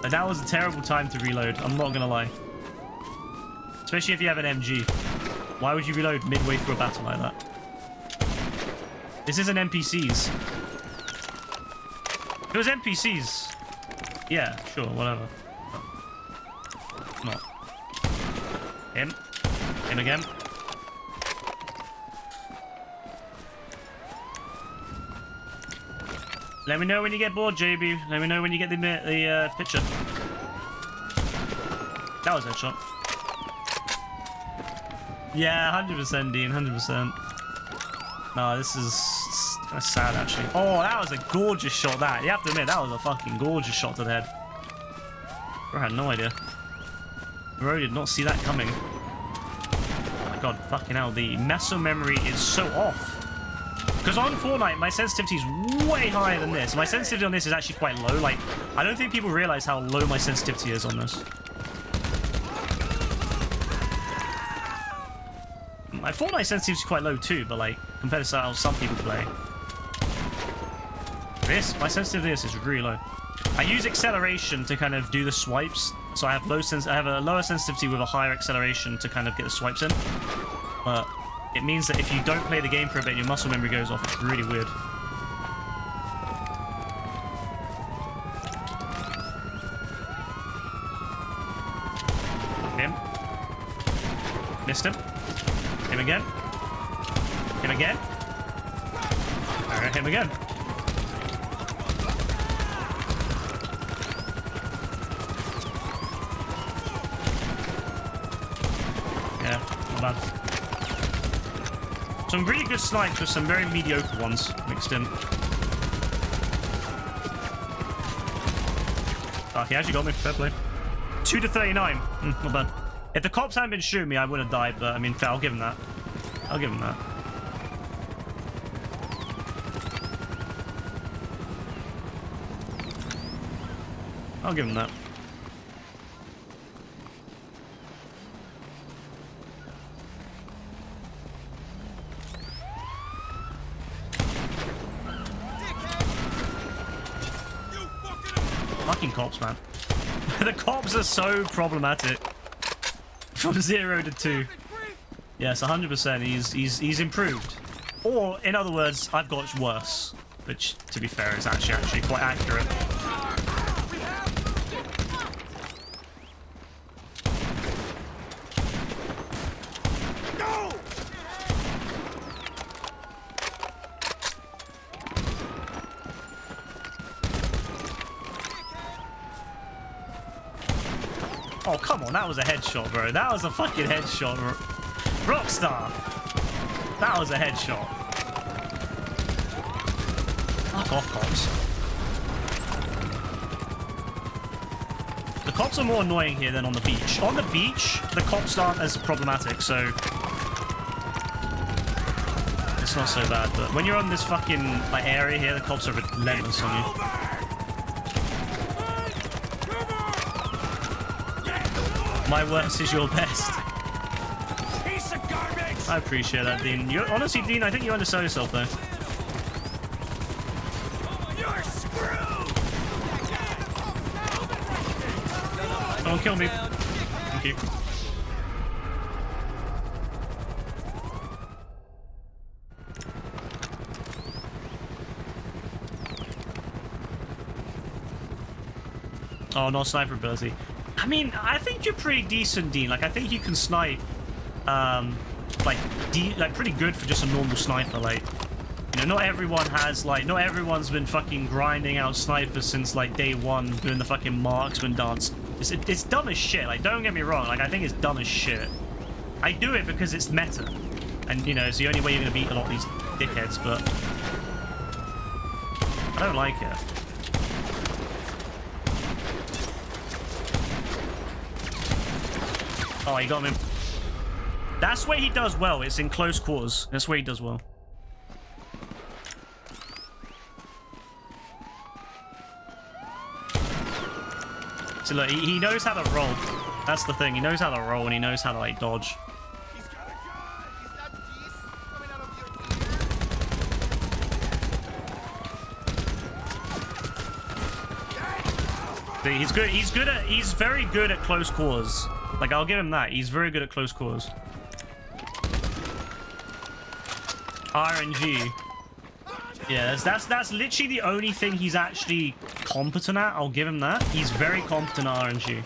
Like, that was a terrible time to reload. I'm not gonna lie. Especially if you have an MG. Why would you reload midway through a battle like that? This isn't NPCs. If it was NPCs, yeah, sure, whatever. It's not. Him. Him again. Let me know when you get bored, JB. Let me know when you get the picture. That was a headshot. Yeah, 100%, Dean, 100%. No, this is kind of sad, actually. Oh, that was a gorgeous shot, that. You have to admit, that was a fucking gorgeous shot to the head. Bro, I had no idea. Bro did not see that coming. Oh my god, fucking hell. The muscle memory is so off. Because on Fortnite, my sensitivity is way higher than this. My sensitivity on this is actually quite low. Like, I don't think people realize how low my sensitivity is on this. My Fortnite sensitivity is quite low too, but like, compared to how some people play. My sensitivity to this is really low. I use acceleration to kind of do the swipes. So I have I have a lower sensitivity with a higher acceleration to kind of get the swipes in. But it means that if you don't play the game for a bit, your muscle memory goes off. It's really weird. Him. Missed him. Him again. Him again. Alright, him again. Yeah, not bad. Some really good snipes with some very mediocre ones mixed in. Oh, he actually got me. Fair play. 2 to 39. Not bad. If the cops hadn't been shooting me, I would have died, but I mean, fair, I'll give him that. I'll give him that. I'll give him that. Fucking cops, man. The cops are so problematic. From 0 to 2. Yes, 100%. He's improved. Or, in other words, I've got worse. Which, to be fair, is actually quite accurate. Oh, come on, that was a headshot, bro. That was a fucking headshot. Rockstar! That was a headshot. Fuck off, cops. The cops are more annoying here than on the beach. On the beach, the cops aren't as problematic, so... it's not so bad, but when you're on this fucking like area here, the cops are relentless on you. My worst is your best. Piece of garbage. I appreciate that, Dean. Honestly, Dean, I think you undersell yourself, though. You're screwed. Don't kill me. Thank you. Oh, no sniper ability. I mean, I think you're pretty decent, Dean. Like, I think you can snipe, like pretty good for just a normal sniper. Like, you know, not everyone has, like, not everyone's been fucking grinding out snipers since, like, day one, doing the fucking marksman dance. It's dumb as shit. Like, don't get me wrong. Like, I think it's dumb as shit. I do it because it's meta. And, you know, it's the only way you're gonna beat a lot of these dickheads, but... I don't like it. Oh, he got me. That's where he does well. It's in close quarters. That's where he does well. So look, he knows how to roll. That's the thing. He knows how to roll and he knows how to like dodge. He's got a gun. Is that yeast coming out of your ear? See, he's very good at close quarters. Like, I'll give him that. He's very good at close quarters. RNG. Yeah, that's literally the only thing he's actually competent at. I'll give him that. He's very competent at RNG.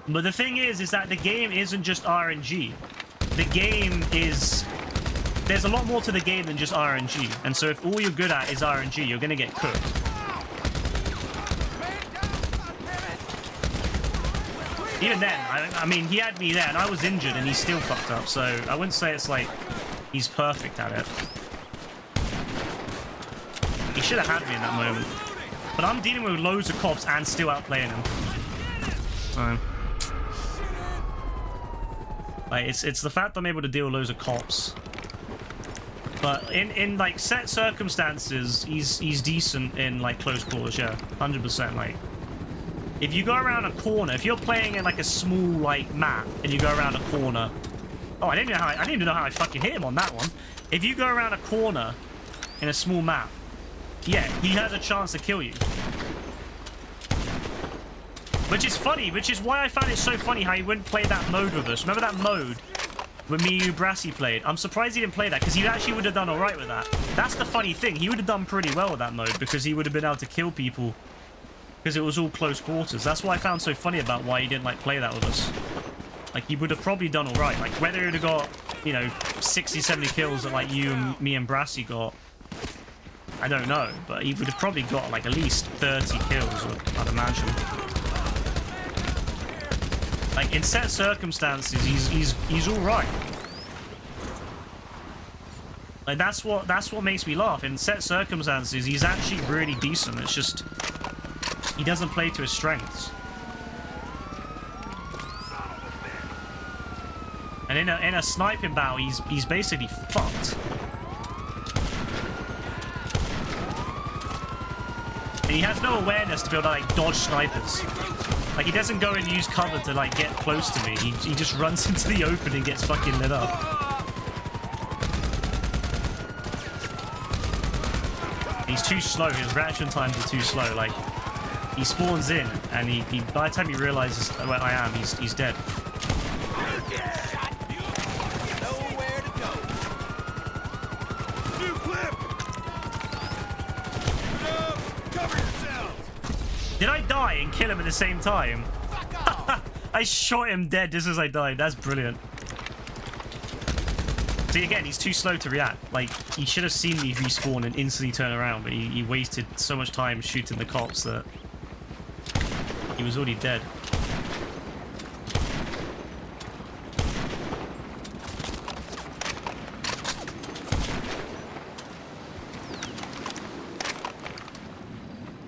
But the thing is that the game isn't just RNG. The game is... there's a lot more to the game than just RNG. And so if all you're good at is RNG, you're going to get cooked. Even then, I mean, he had me there, and I was injured, and he still fucked up, so I wouldn't say it's like he's perfect at it. He should have had me in that moment. But I'm dealing with loads of cops and still outplaying him. So... like, it's the fact that I'm able to deal with loads of cops. But in like, set circumstances, he's decent in, like, close quarters, yeah. 100%, like... if you go around a corner, if you're playing in like a small like map and you go around a corner, oh, I didn't even know how I fucking hit him on that one. If you go around a corner in a small map, yeah, he has a chance to kill you. Which is funny, which is why I found it so funny how he wouldn't play that mode with us. Remember that mode when me, you, Brassy played? I'm surprised he didn't play that because he actually would have done all right with that. That's the funny thing. He would have done pretty well with that mode because he would have been able to kill people. Because it was all close quarters. That's what I found so funny about why he didn't like play that with us. Like, he would have probably done all right. Like, whether he would have got, you know, 60, 70 kills that like you and me and Brassy got, I don't know. But he would have probably got like at least 30 kills, I'd imagine. Like, in set circumstances, he's all right. Like, that's what makes me laugh. In set circumstances, he's actually really decent. It's just... he doesn't play to his strengths. And in a sniping battle, he's basically fucked. And he has no awareness to be able to like dodge snipers. Like he doesn't go and use cover to like get close to me. He just runs into the open and gets fucking lit up. He's too slow. His reaction times are too slow. Like he spawns in and he by the time he realizes where I am, he's dead. Nowhere to go. New clip. Cover yourselves. Did I die and kill him at the same time? I shot him dead just as I died. That's brilliant. See, again, he's too slow to react. Like, he should have seen me respawn and instantly turn around, but he wasted so much time shooting the cops that he was already dead.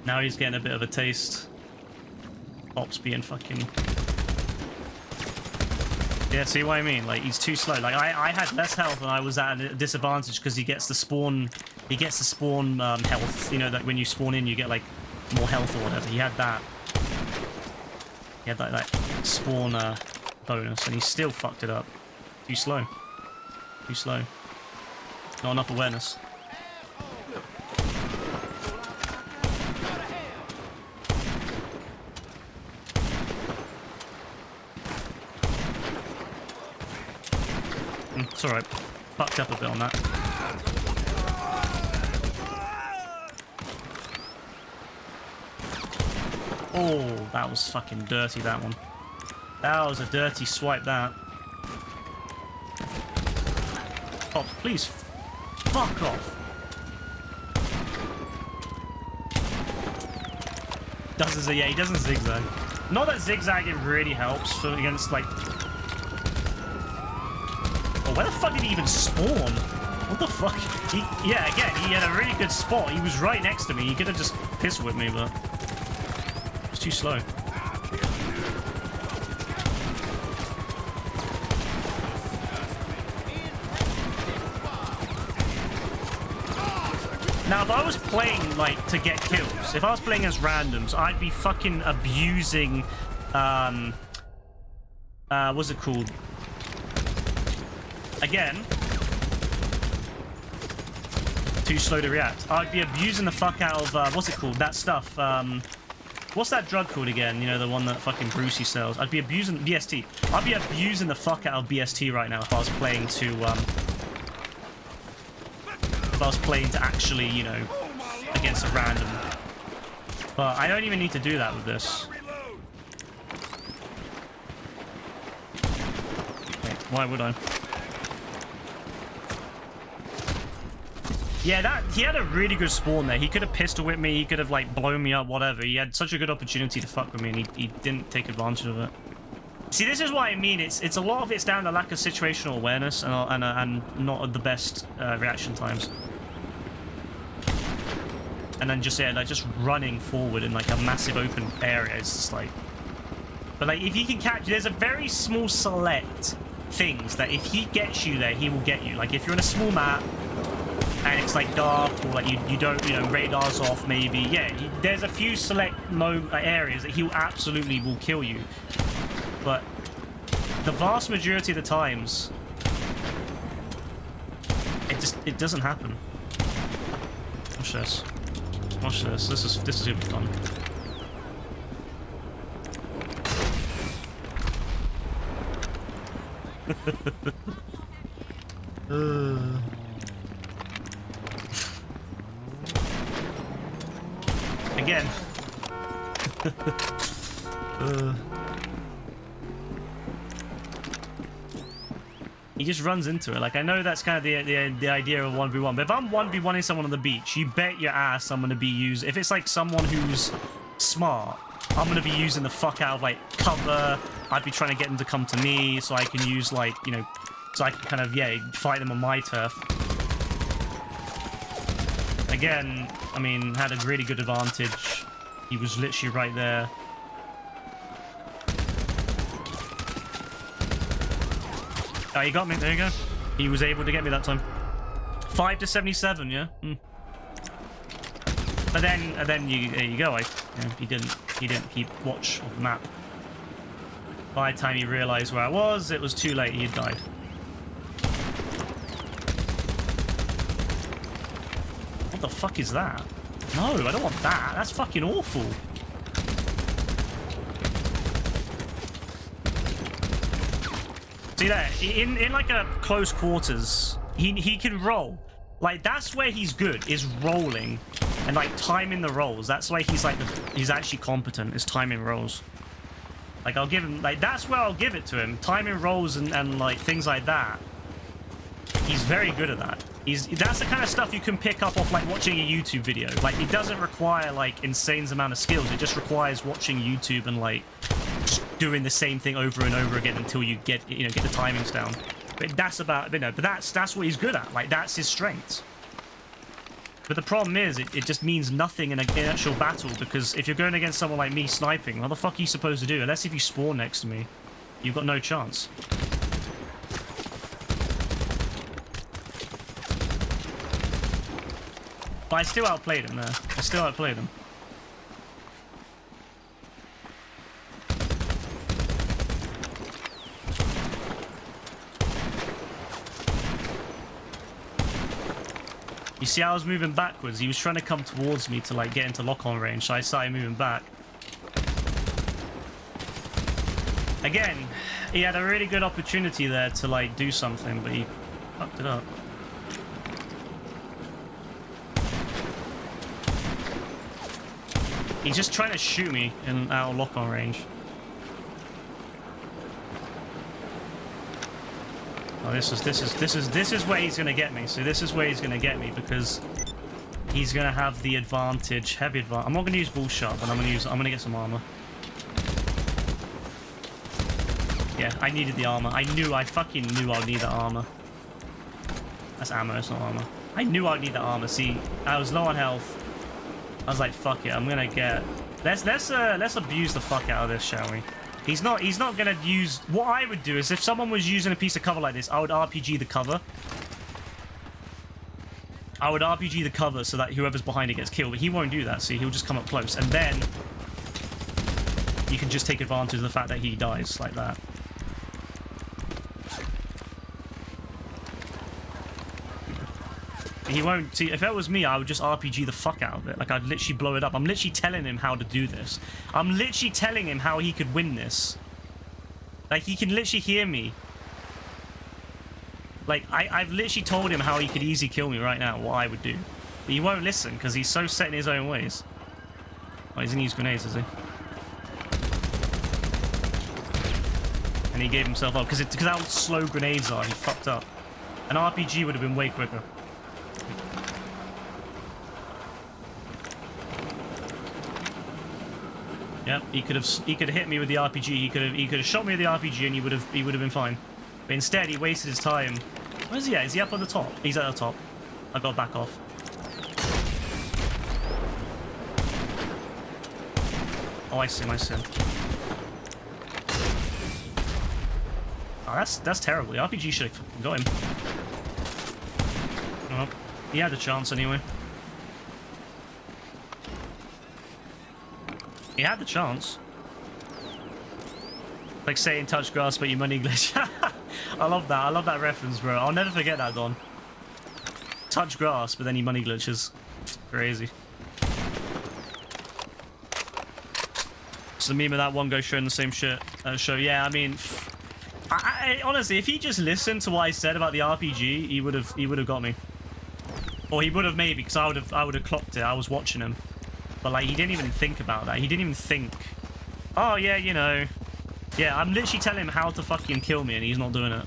Now he's getting a bit of a taste. Ops being fucking... Yeah, see what I mean? Like, he's too slow. Like, I had less health and I was at a disadvantage because he gets the spawn... He gets the spawn health. You know, that when you spawn in, you get, like, more health or whatever. He had that. He had that spawn bonus, and he still fucked it up. Too slow. Too slow. Not enough awareness. It's alright. Fucked up a bit on that. Oh, that was fucking dirty, that one. That was a dirty swipe, that. Oh, please. Fuck off. Yeah, he doesn't zigzag. Not that zigzagging really helps for against, like... Oh, where the fuck did he even spawn? What the fuck? Yeah, again, he had a really good spot. He was right next to me. He could have just pissed with me, but... It's too slow. Now, if I was playing, like, to get kills, if I was playing as randoms, I'd be fucking abusing, what's it called? Again, too slow to react. I'd be abusing the fuck out of, what's it called? That stuff, what's that drug called again? You know, the one that fucking Brucey sells. I'd be abusing BST. I'd be abusing the fuck out of BST right now if I was playing to, if I was playing to actually, you know, against a random. But I don't even need to do that with this. Wait, why would I? Yeah, that he had a really good spawn there. He could have pistol whipped me. He could have, like, blown me up, whatever. He had such a good opportunity to fuck with me, and he didn't take advantage of it. See, this is what I mean. It's a lot of it's down to lack of situational awareness and not the best reaction times. And then just, yeah, like, just running forward in, like, a massive open area is just, like... But, like, if he can catch... There's a very small select things that if he gets you there, he will get you. Like, if you're in a small map... and it's like dark, or like you don't, you know, radars off maybe. Yeah, there's a few select areas that he absolutely will kill you. But the vast majority of the times, it doesn't happen. Watch this. Watch this. This is gonna be fun. Again. He just runs into it. Like, I know that's kind of the idea of 1v1, but if I'm 1v1ing someone on the beach, you bet your ass I'm going to be using... If it's, like, someone who's smart, I'm going to be using the fuck out of, like, cover. I'd be trying to get them to come to me so I can use, like, you know... So I can kind of, yeah, fight them on my turf. Again, I mean, had a really good advantage He was literally right there. Oh, he got me. There you go. He was able to get me that time. 5 to 77, yeah. But then, there you go. He didn't keep watch of the map. By the time he realized where I was, it was too late. He had died. What the fuck is that? No, I don't want that. That's fucking awful. See that? In like a close quarters, he can roll. Like, that's where he's good, is rolling. And like timing the rolls. That's why he's like he's actually competent, is timing rolls. Like, I'll give him, like, that's where I'll give it to him. Timing rolls and like things like that. He's very good at that. That's the kind of stuff you can pick up off like watching a YouTube video. Like, it doesn't require like insane amount of skills. It just requires watching YouTube and like just doing the same thing over and over again until you get get the timings down. But that's about but that's what he's good at. Like, that's his strength. But the problem is, it just means nothing in an actual battle, because if you're going against someone like me sniping, what the fuck are you supposed to do? Unless if you spawn next to me, you've got no chance. But I still outplayed him there. I still outplayed him. You see, I was moving backwards. He was trying to come towards me to like get into lock-on range, so I started moving back. Again, he had a really good opportunity there to like do something, but he fucked it up. He's just trying to shoot me in out of lock-on range. Oh, this is where he's gonna get me. So this is where he's gonna get me, because he's gonna have the advantage, heavy advantage. I'm not gonna use bull shot, but I'm gonna get some armor. Yeah, I needed the armor. I fucking knew I'd need that armor. That's ammo, it's not armor. I knew I'd need the armor. See, I was low on health. I was like, fuck it, I'm gonna get. Let's abuse the fuck out of this, shall we? He's not gonna use. What I would do is, if someone was using a piece of cover like this, I would RPG the cover. I would RPG the cover so that whoever's behind it gets killed, but he won't do that. See, he'll just come up close, and then you can just take advantage of the fact that he dies like that. He won't. See, if it was me, I would just RPG the fuck out of it. Like, I'd literally blow it up. I'm literally telling him how to do this. I'm literally telling him how he could win this. Like, he can literally hear me. Like, I've literally told him how he could easily kill me right now, what I would do. But he won't listen, because he's so set in his own ways. Oh, he's gonna use grenades, is he? And he gave himself up, because how slow grenades are, he fucked up. An RPG would have been way quicker. Yep, he could have hit me with the RPG. He could have shot me with the RPG, and he would have been fine. But instead, he wasted his time. Where is he at? Is he up on the top? He's at the top. I got to back off. Oh, I see him. I see him. Oh, that's terrible. The RPG should have got him. Oh, he had a chance anyway. He had the chance. Like saying touch grass but you money glitch. I love that. I love that reference, bro. I'll never forget that, Don. Touch grass but then he money glitches. Crazy. So the meme of that one guy showing the same shit show. Yeah, I mean, I honestly, if he just listened to what I said about the RPG, he would have got me. Or he would have maybe, because I would have clocked it. I was watching him. But, like, he didn't even think about that. He didn't even think, oh, yeah, you know. Yeah, I'm literally telling him how to fucking kill me, and he's not doing it.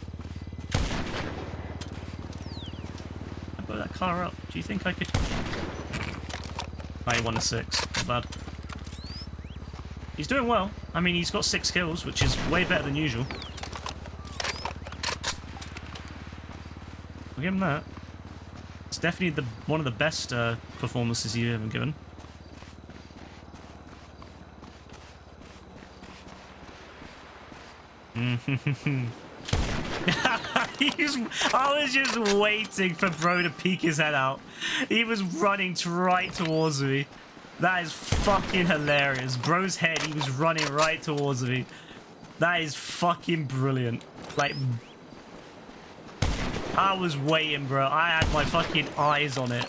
I blow that car up. Do you think I could? 91 to 6. Not bad. He's doing well. I mean, he's got 6 kills, which is way better than usual. I'll give him that. It's definitely one of the best performances you've ever given. I was just waiting for bro to peek his head out. He was running right towards me. That is fucking hilarious. Bro's head, he was running right towards me. That is fucking brilliant. Like, I was waiting, bro. I had my fucking eyes on it.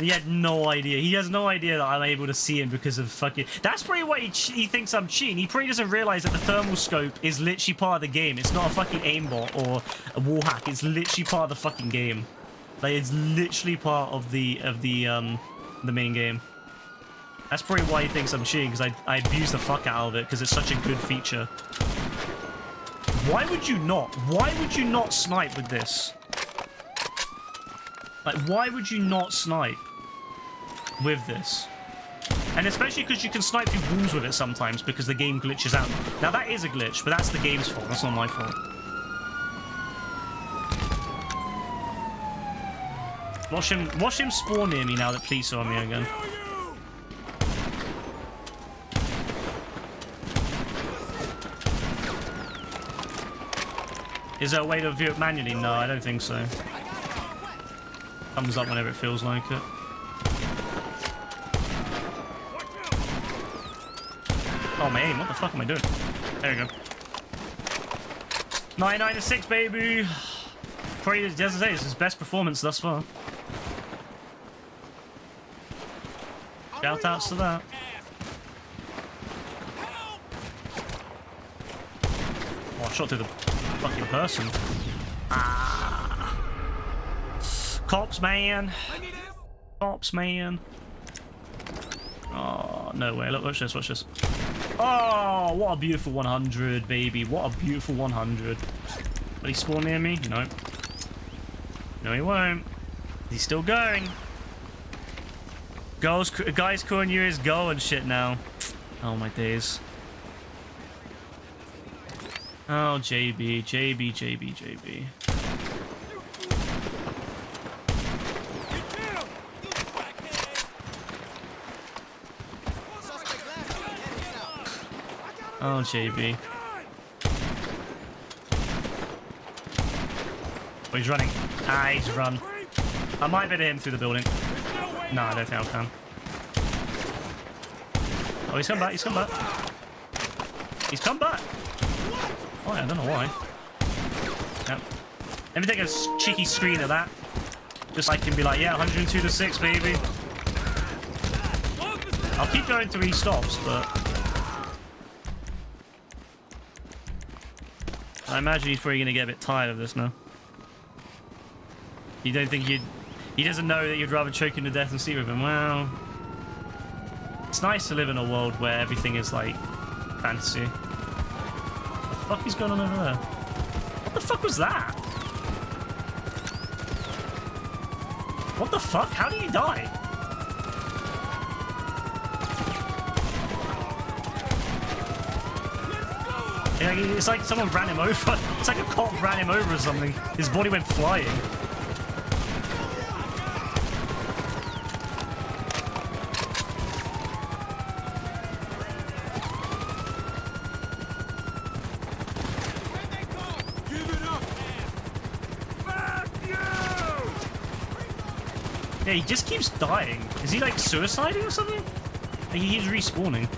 He had no idea. He has no idea that I'm able to see him because of fucking... That's probably why he thinks I'm cheating. He probably doesn't realize that the thermal scope is literally part of the game. It's not a fucking aimbot or a wall hack. It's literally part of the fucking game. Like, it's literally part of the main game. That's probably why he thinks I'm cheating, because I abuse the fuck out of it because it's such a good feature. Why would you not? Why would you not snipe with this? Like, why would you not snipe with this? And especially because you can snipe through walls with it sometimes because the game glitches out. Now, that is a glitch, but that's the game's fault. That's not my fault. Watch him spawn near me now that police are on me again. Is there a way to view it manually? No, I don't think so. Comes up whenever it feels like it. Oh, my aim. What the fuck am I doing? There we go. 99-6, baby. Probably, as I say, it's his best performance thus far. Shout outs to that. Oh, I shot through the fucking person. Ah. Cops, man. Cops, man. Oh, no way. Look, watch this, watch this. Oh, what a beautiful 100, baby. What a beautiful 100. Will he spawn near me? No. No, he won't. He's still going. Guys calling you his go and shit now. Oh, my days. Oh, JB, JB, JB, JB. Oh, JB. Oh, he's running. Ah, he's run. I might better hit him through the building. No, I don't think I can. Oh, he's come back, he's come back. He's come back! Oh, yeah, I don't know why. Yep. Let me take a cheeky screen of that. Just so I can be like, yeah, 102-6, baby. I'll keep going till he stops, but... I imagine he's probably going to get a bit tired of this now. You don't think you'd... He doesn't know that you'd rather choke him to death and sleep with him. Well... It's nice to live in a world where everything is, like, fantasy. What the fuck is going on over there? What the fuck was that? What the fuck? How did he die? Yeah, it's like someone ran him over. It's like a cop ran him over or something. His body went flying. Yeah, he just keeps dying. Is he like suiciding or something? Like, he keeps respawning.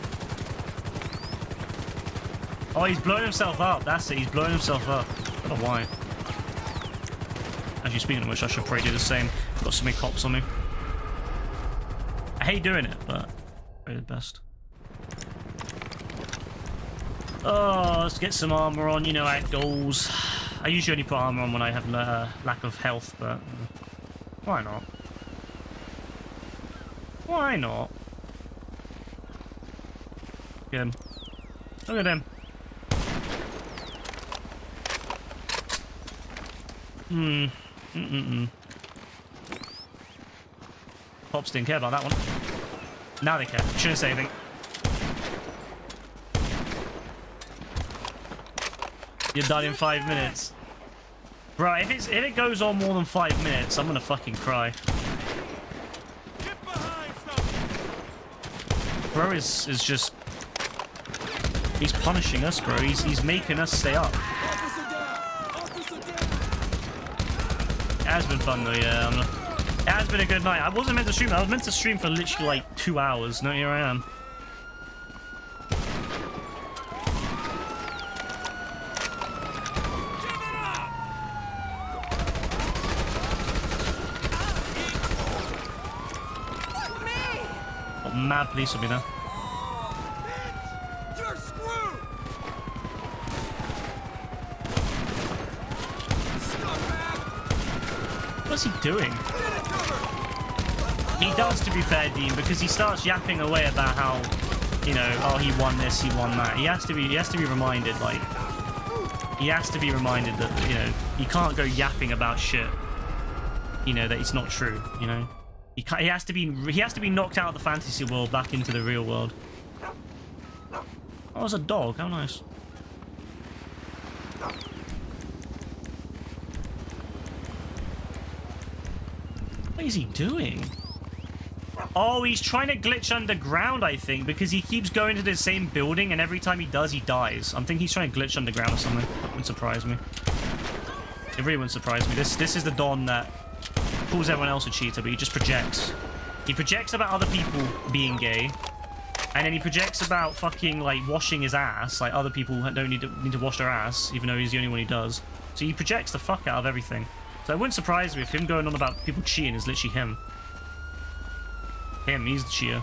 Oh, he's blowing himself up. That's it. He's blowing himself up. I don't know why. Actually, speaking of which, I should probably do the same. Got so many cops on me. I hate doing it, but probably the best. Oh, let's get some armor on. You know how it goes. I usually only put armor on when I have lack of health, but why not? Why not? Look at him. Look at him. Pops didn't care about that one. Now they care. Shouldn't say anything. You're done in 5 minutes. Bro, if it goes on more than 5 minutes, I'm gonna fucking cry. Bro is just... He's punishing us, bro. He's making us stay up. Officer down! Officer down! It has been fun though, yeah. It has been a good night. I wasn't meant to stream. I was meant to stream for literally like 2 hours. No, here I am. Oh, mad police will be there. You're screwed! What's he doing? He does, to be fair, Dean, because he starts yapping away about how, you know, oh, he won this, he won that. He has to be reminded, like, he has to be reminded that, you know, he can't go yapping about shit, you know, that it's not true, you know. He has to be knocked out of the fantasy world back into the real world. Oh, it's a dog. How nice. What is he doing? Oh, he's trying to glitch underground, I think, because he keeps going to the same building, and every time he does, he dies. I'm thinking he's trying to glitch underground or something. That wouldn't surprise me. It really wouldn't surprise me. This is the Don that calls everyone else a cheater, but he just projects. He projects about other people being gay, and then he projects about fucking, like, washing his ass. Like, other people don't need to wash their ass, even though he's the only one who does. So he projects the fuck out of everything. So it wouldn't surprise me if him going on about people cheating is literally him. He's the cheater.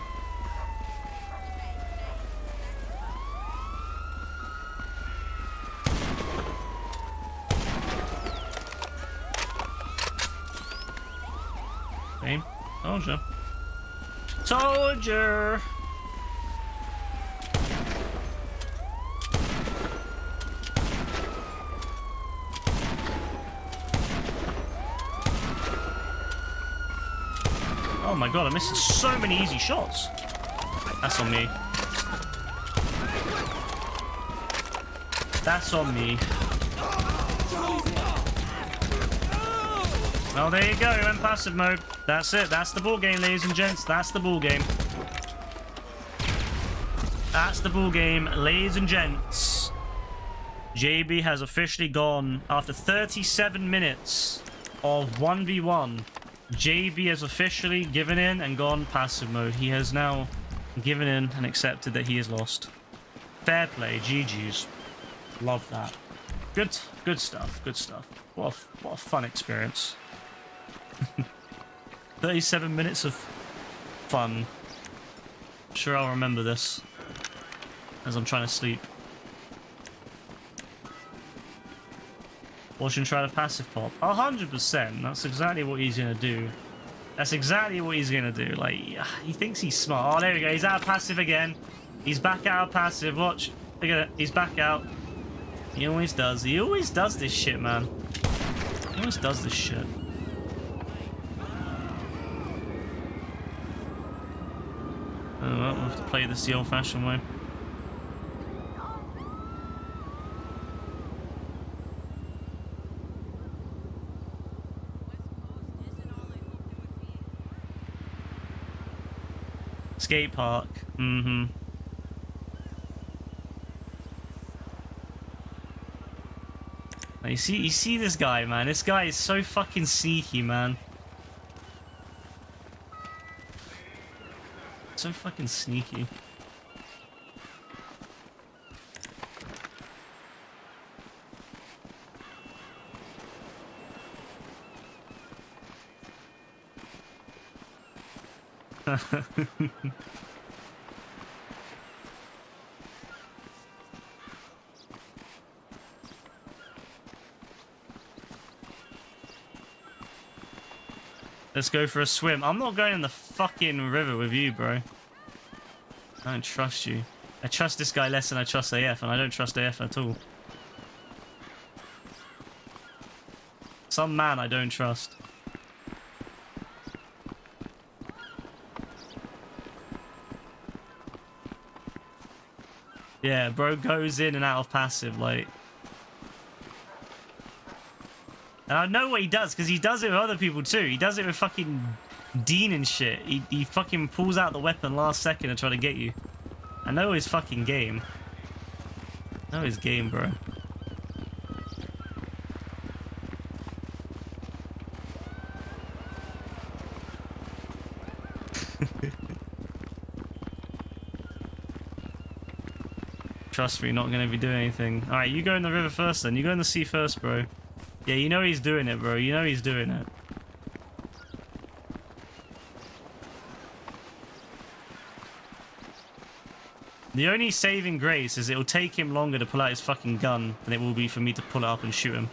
Same. Told ya. Told ya! Oh my god, I'm missing so many easy shots. That's on me. That's on me. Oh, there you go. You're in passive mode. That's it. That's the ball game, ladies and gents. That's the ball game. That's the ball game, ladies and gents. JB has officially gone after 37 minutes of 1v1. JB has officially given in and gone passive mode. He has now given in and accepted that he has lost. Fair play, GG's. Love that. Good stuff, good stuff. What a fun experience. 37 minutes of fun. I'm sure I'll remember this as I'm trying to sleep. Watch him try to passive pop. 100%. That's exactly what he's gonna do. That's exactly what he's gonna do. Like, he thinks he's smart. Oh, there we go. He's out of passive again. He's back out of passive. Watch. Look at it. He's back out. He always does. He always does this shit, man. He always does this shit. Oh, well, we'll have to play this the old-fashioned way. Skate park. Mm-hmm. You see this guy, man. This guy is so fucking sneaky, man. So fucking sneaky. Let's go for a swim. I'm not going in the fucking river with you, bro. I don't trust you. I trust this guy less than I trust AF, and I don't trust AF at all. Some man I don't trust. Yeah, bro goes in and out of passive, like... And I know what he does, because he does it with other people too. He does it with fucking Dean and shit. He fucking pulls out the weapon last second to try to get you. I know his fucking game. Know his game, bro. Trust me, not gonna be doing anything. Alright, you go in the river first then. You go in the sea first, bro. Yeah, you know he's doing it, bro. You know he's doing it. The only saving grace is it'll take him longer to pull out his fucking gun than it will be for me to pull it up and shoot him.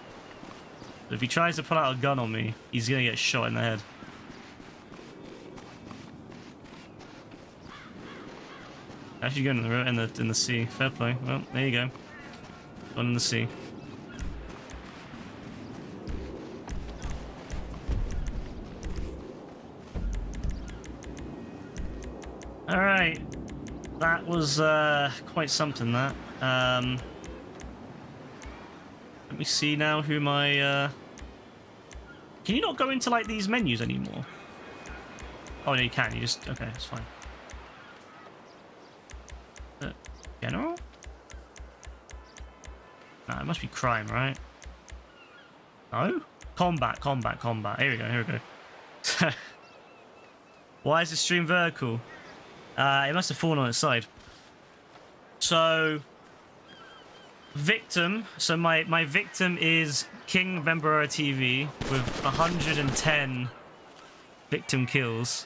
But if he tries to pull out a gun on me, he's gonna get shot in the head. Actually going in the sea. Fair play. Well, there you go. Gone in the sea. Alright. That was quite something, that. Let me see now who my... Can you not go into, like, these menus anymore? Oh, no, you can. You just... Okay, it's fine. General? Nah, it must be crime, right? No? Combat. Here we go. Why is the stream vertical? It must have fallen on its side. So... Victim. So my victim is King Bembera TV with 110 victim kills.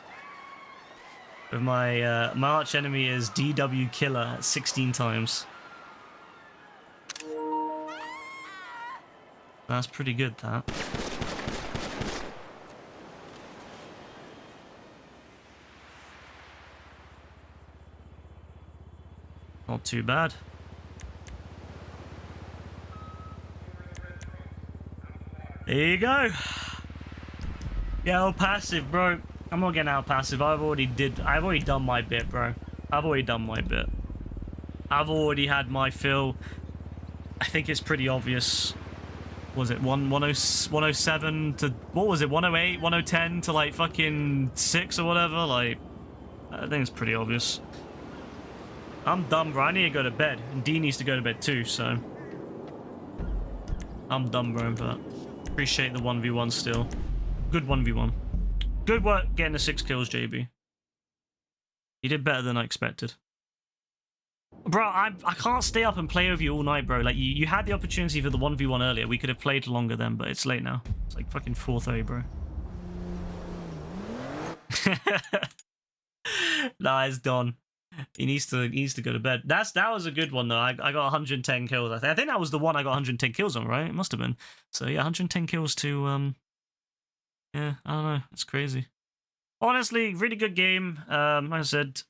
With my my arch enemy is DW Killer at 16 times. That's pretty good, that. Not too bad. There you go. Yeah, old passive, bro. I'm not getting out passive. I've already done my bit, bro. I've already had my fill. I think it's pretty obvious. Was it 107 to... What was it? 108? 110 to like fucking 6 or whatever? Like, I think it's pretty obvious. I'm done, bro. I need to go to bed. And D needs to go to bed too, so... I'm done, bro, but... Appreciate the 1v1 still. Good 1v1. Good work getting the 6 kills, JB. You did better than I expected. Bro, I can't stay up and play over you all night, bro. Like, you had the opportunity for the 1v1 earlier. We could have played longer then, but it's late now. It's like fucking 4:30, bro. Nah, it's done. He needs to go to bed. That was a good one, though. I got 110 kills. I think that was the one I got 110 kills on, right? It must have been. So, yeah, 110 kills to... Yeah, I don't know. It's crazy. Honestly, really good game. Like I said,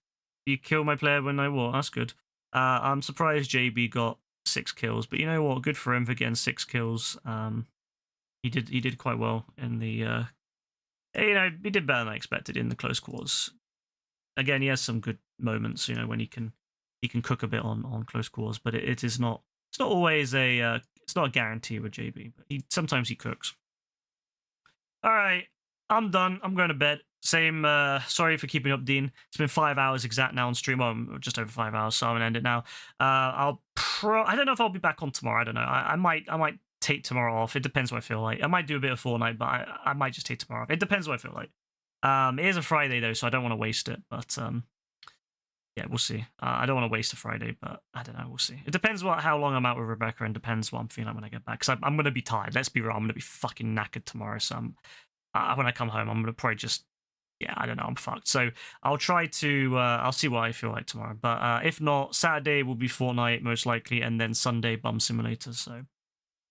you kill my player when I walk. That's good. I'm surprised JB got 6 kills, but you know what? Good for him for getting 6 kills. He did quite well in the. You know, he did better than I expected in the close quarters. Again, he has some good moments. You know, when he can cook a bit on close quarters, but it is not. It's not always a. It's not a guarantee with JB, but sometimes he cooks. All right, I'm done. I'm going to bed. Same, sorry for keeping up, Dean. It's been 5 hours exact now on stream. Well, just over 5 hours, so I'm going to end it now. I don't know if I'll be back on tomorrow. I don't know. I might take tomorrow off. It depends what I feel like. I might do a bit of Fortnite, but I might just take tomorrow off. It depends what I feel like. It is a Friday, though, so I don't want to waste it. But, yeah, we'll see. I don't want to waste a Friday, but I don't know. We'll see. It depends how long I'm out with Rebecca, and depends what I'm feeling like when I get back. Because I'm going to be tired. Let's be real. I'm going to be fucking knackered tomorrow. So when I come home, I'm going to probably just... Yeah, I don't know. I'm fucked. So I'll try to... I'll see what I feel like tomorrow. But if not, Saturday will be Fortnite, most likely. And then Sunday, Bum Simulator. So,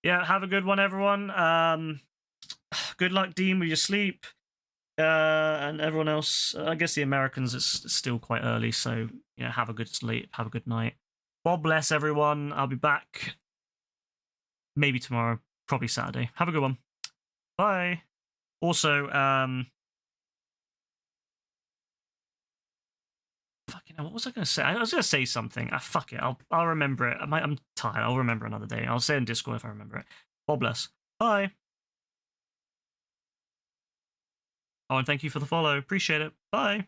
yeah, have a good one, everyone. Good luck, Dean, with your sleep. And everyone else, I guess the Americans, it's still quite early, so you know, have a good sleep, have a good night. God bless everyone. I'll be back maybe tomorrow, probably Saturday. Have a good one. Bye. Also, fucking hell, what was I gonna say? I was gonna say something. Fuck it. I'll remember it. I'm tired. I'll remember another day. I'll say in Discord if I remember it. God bless. Bye. Oh, and thank you for the follow. Appreciate it. Bye.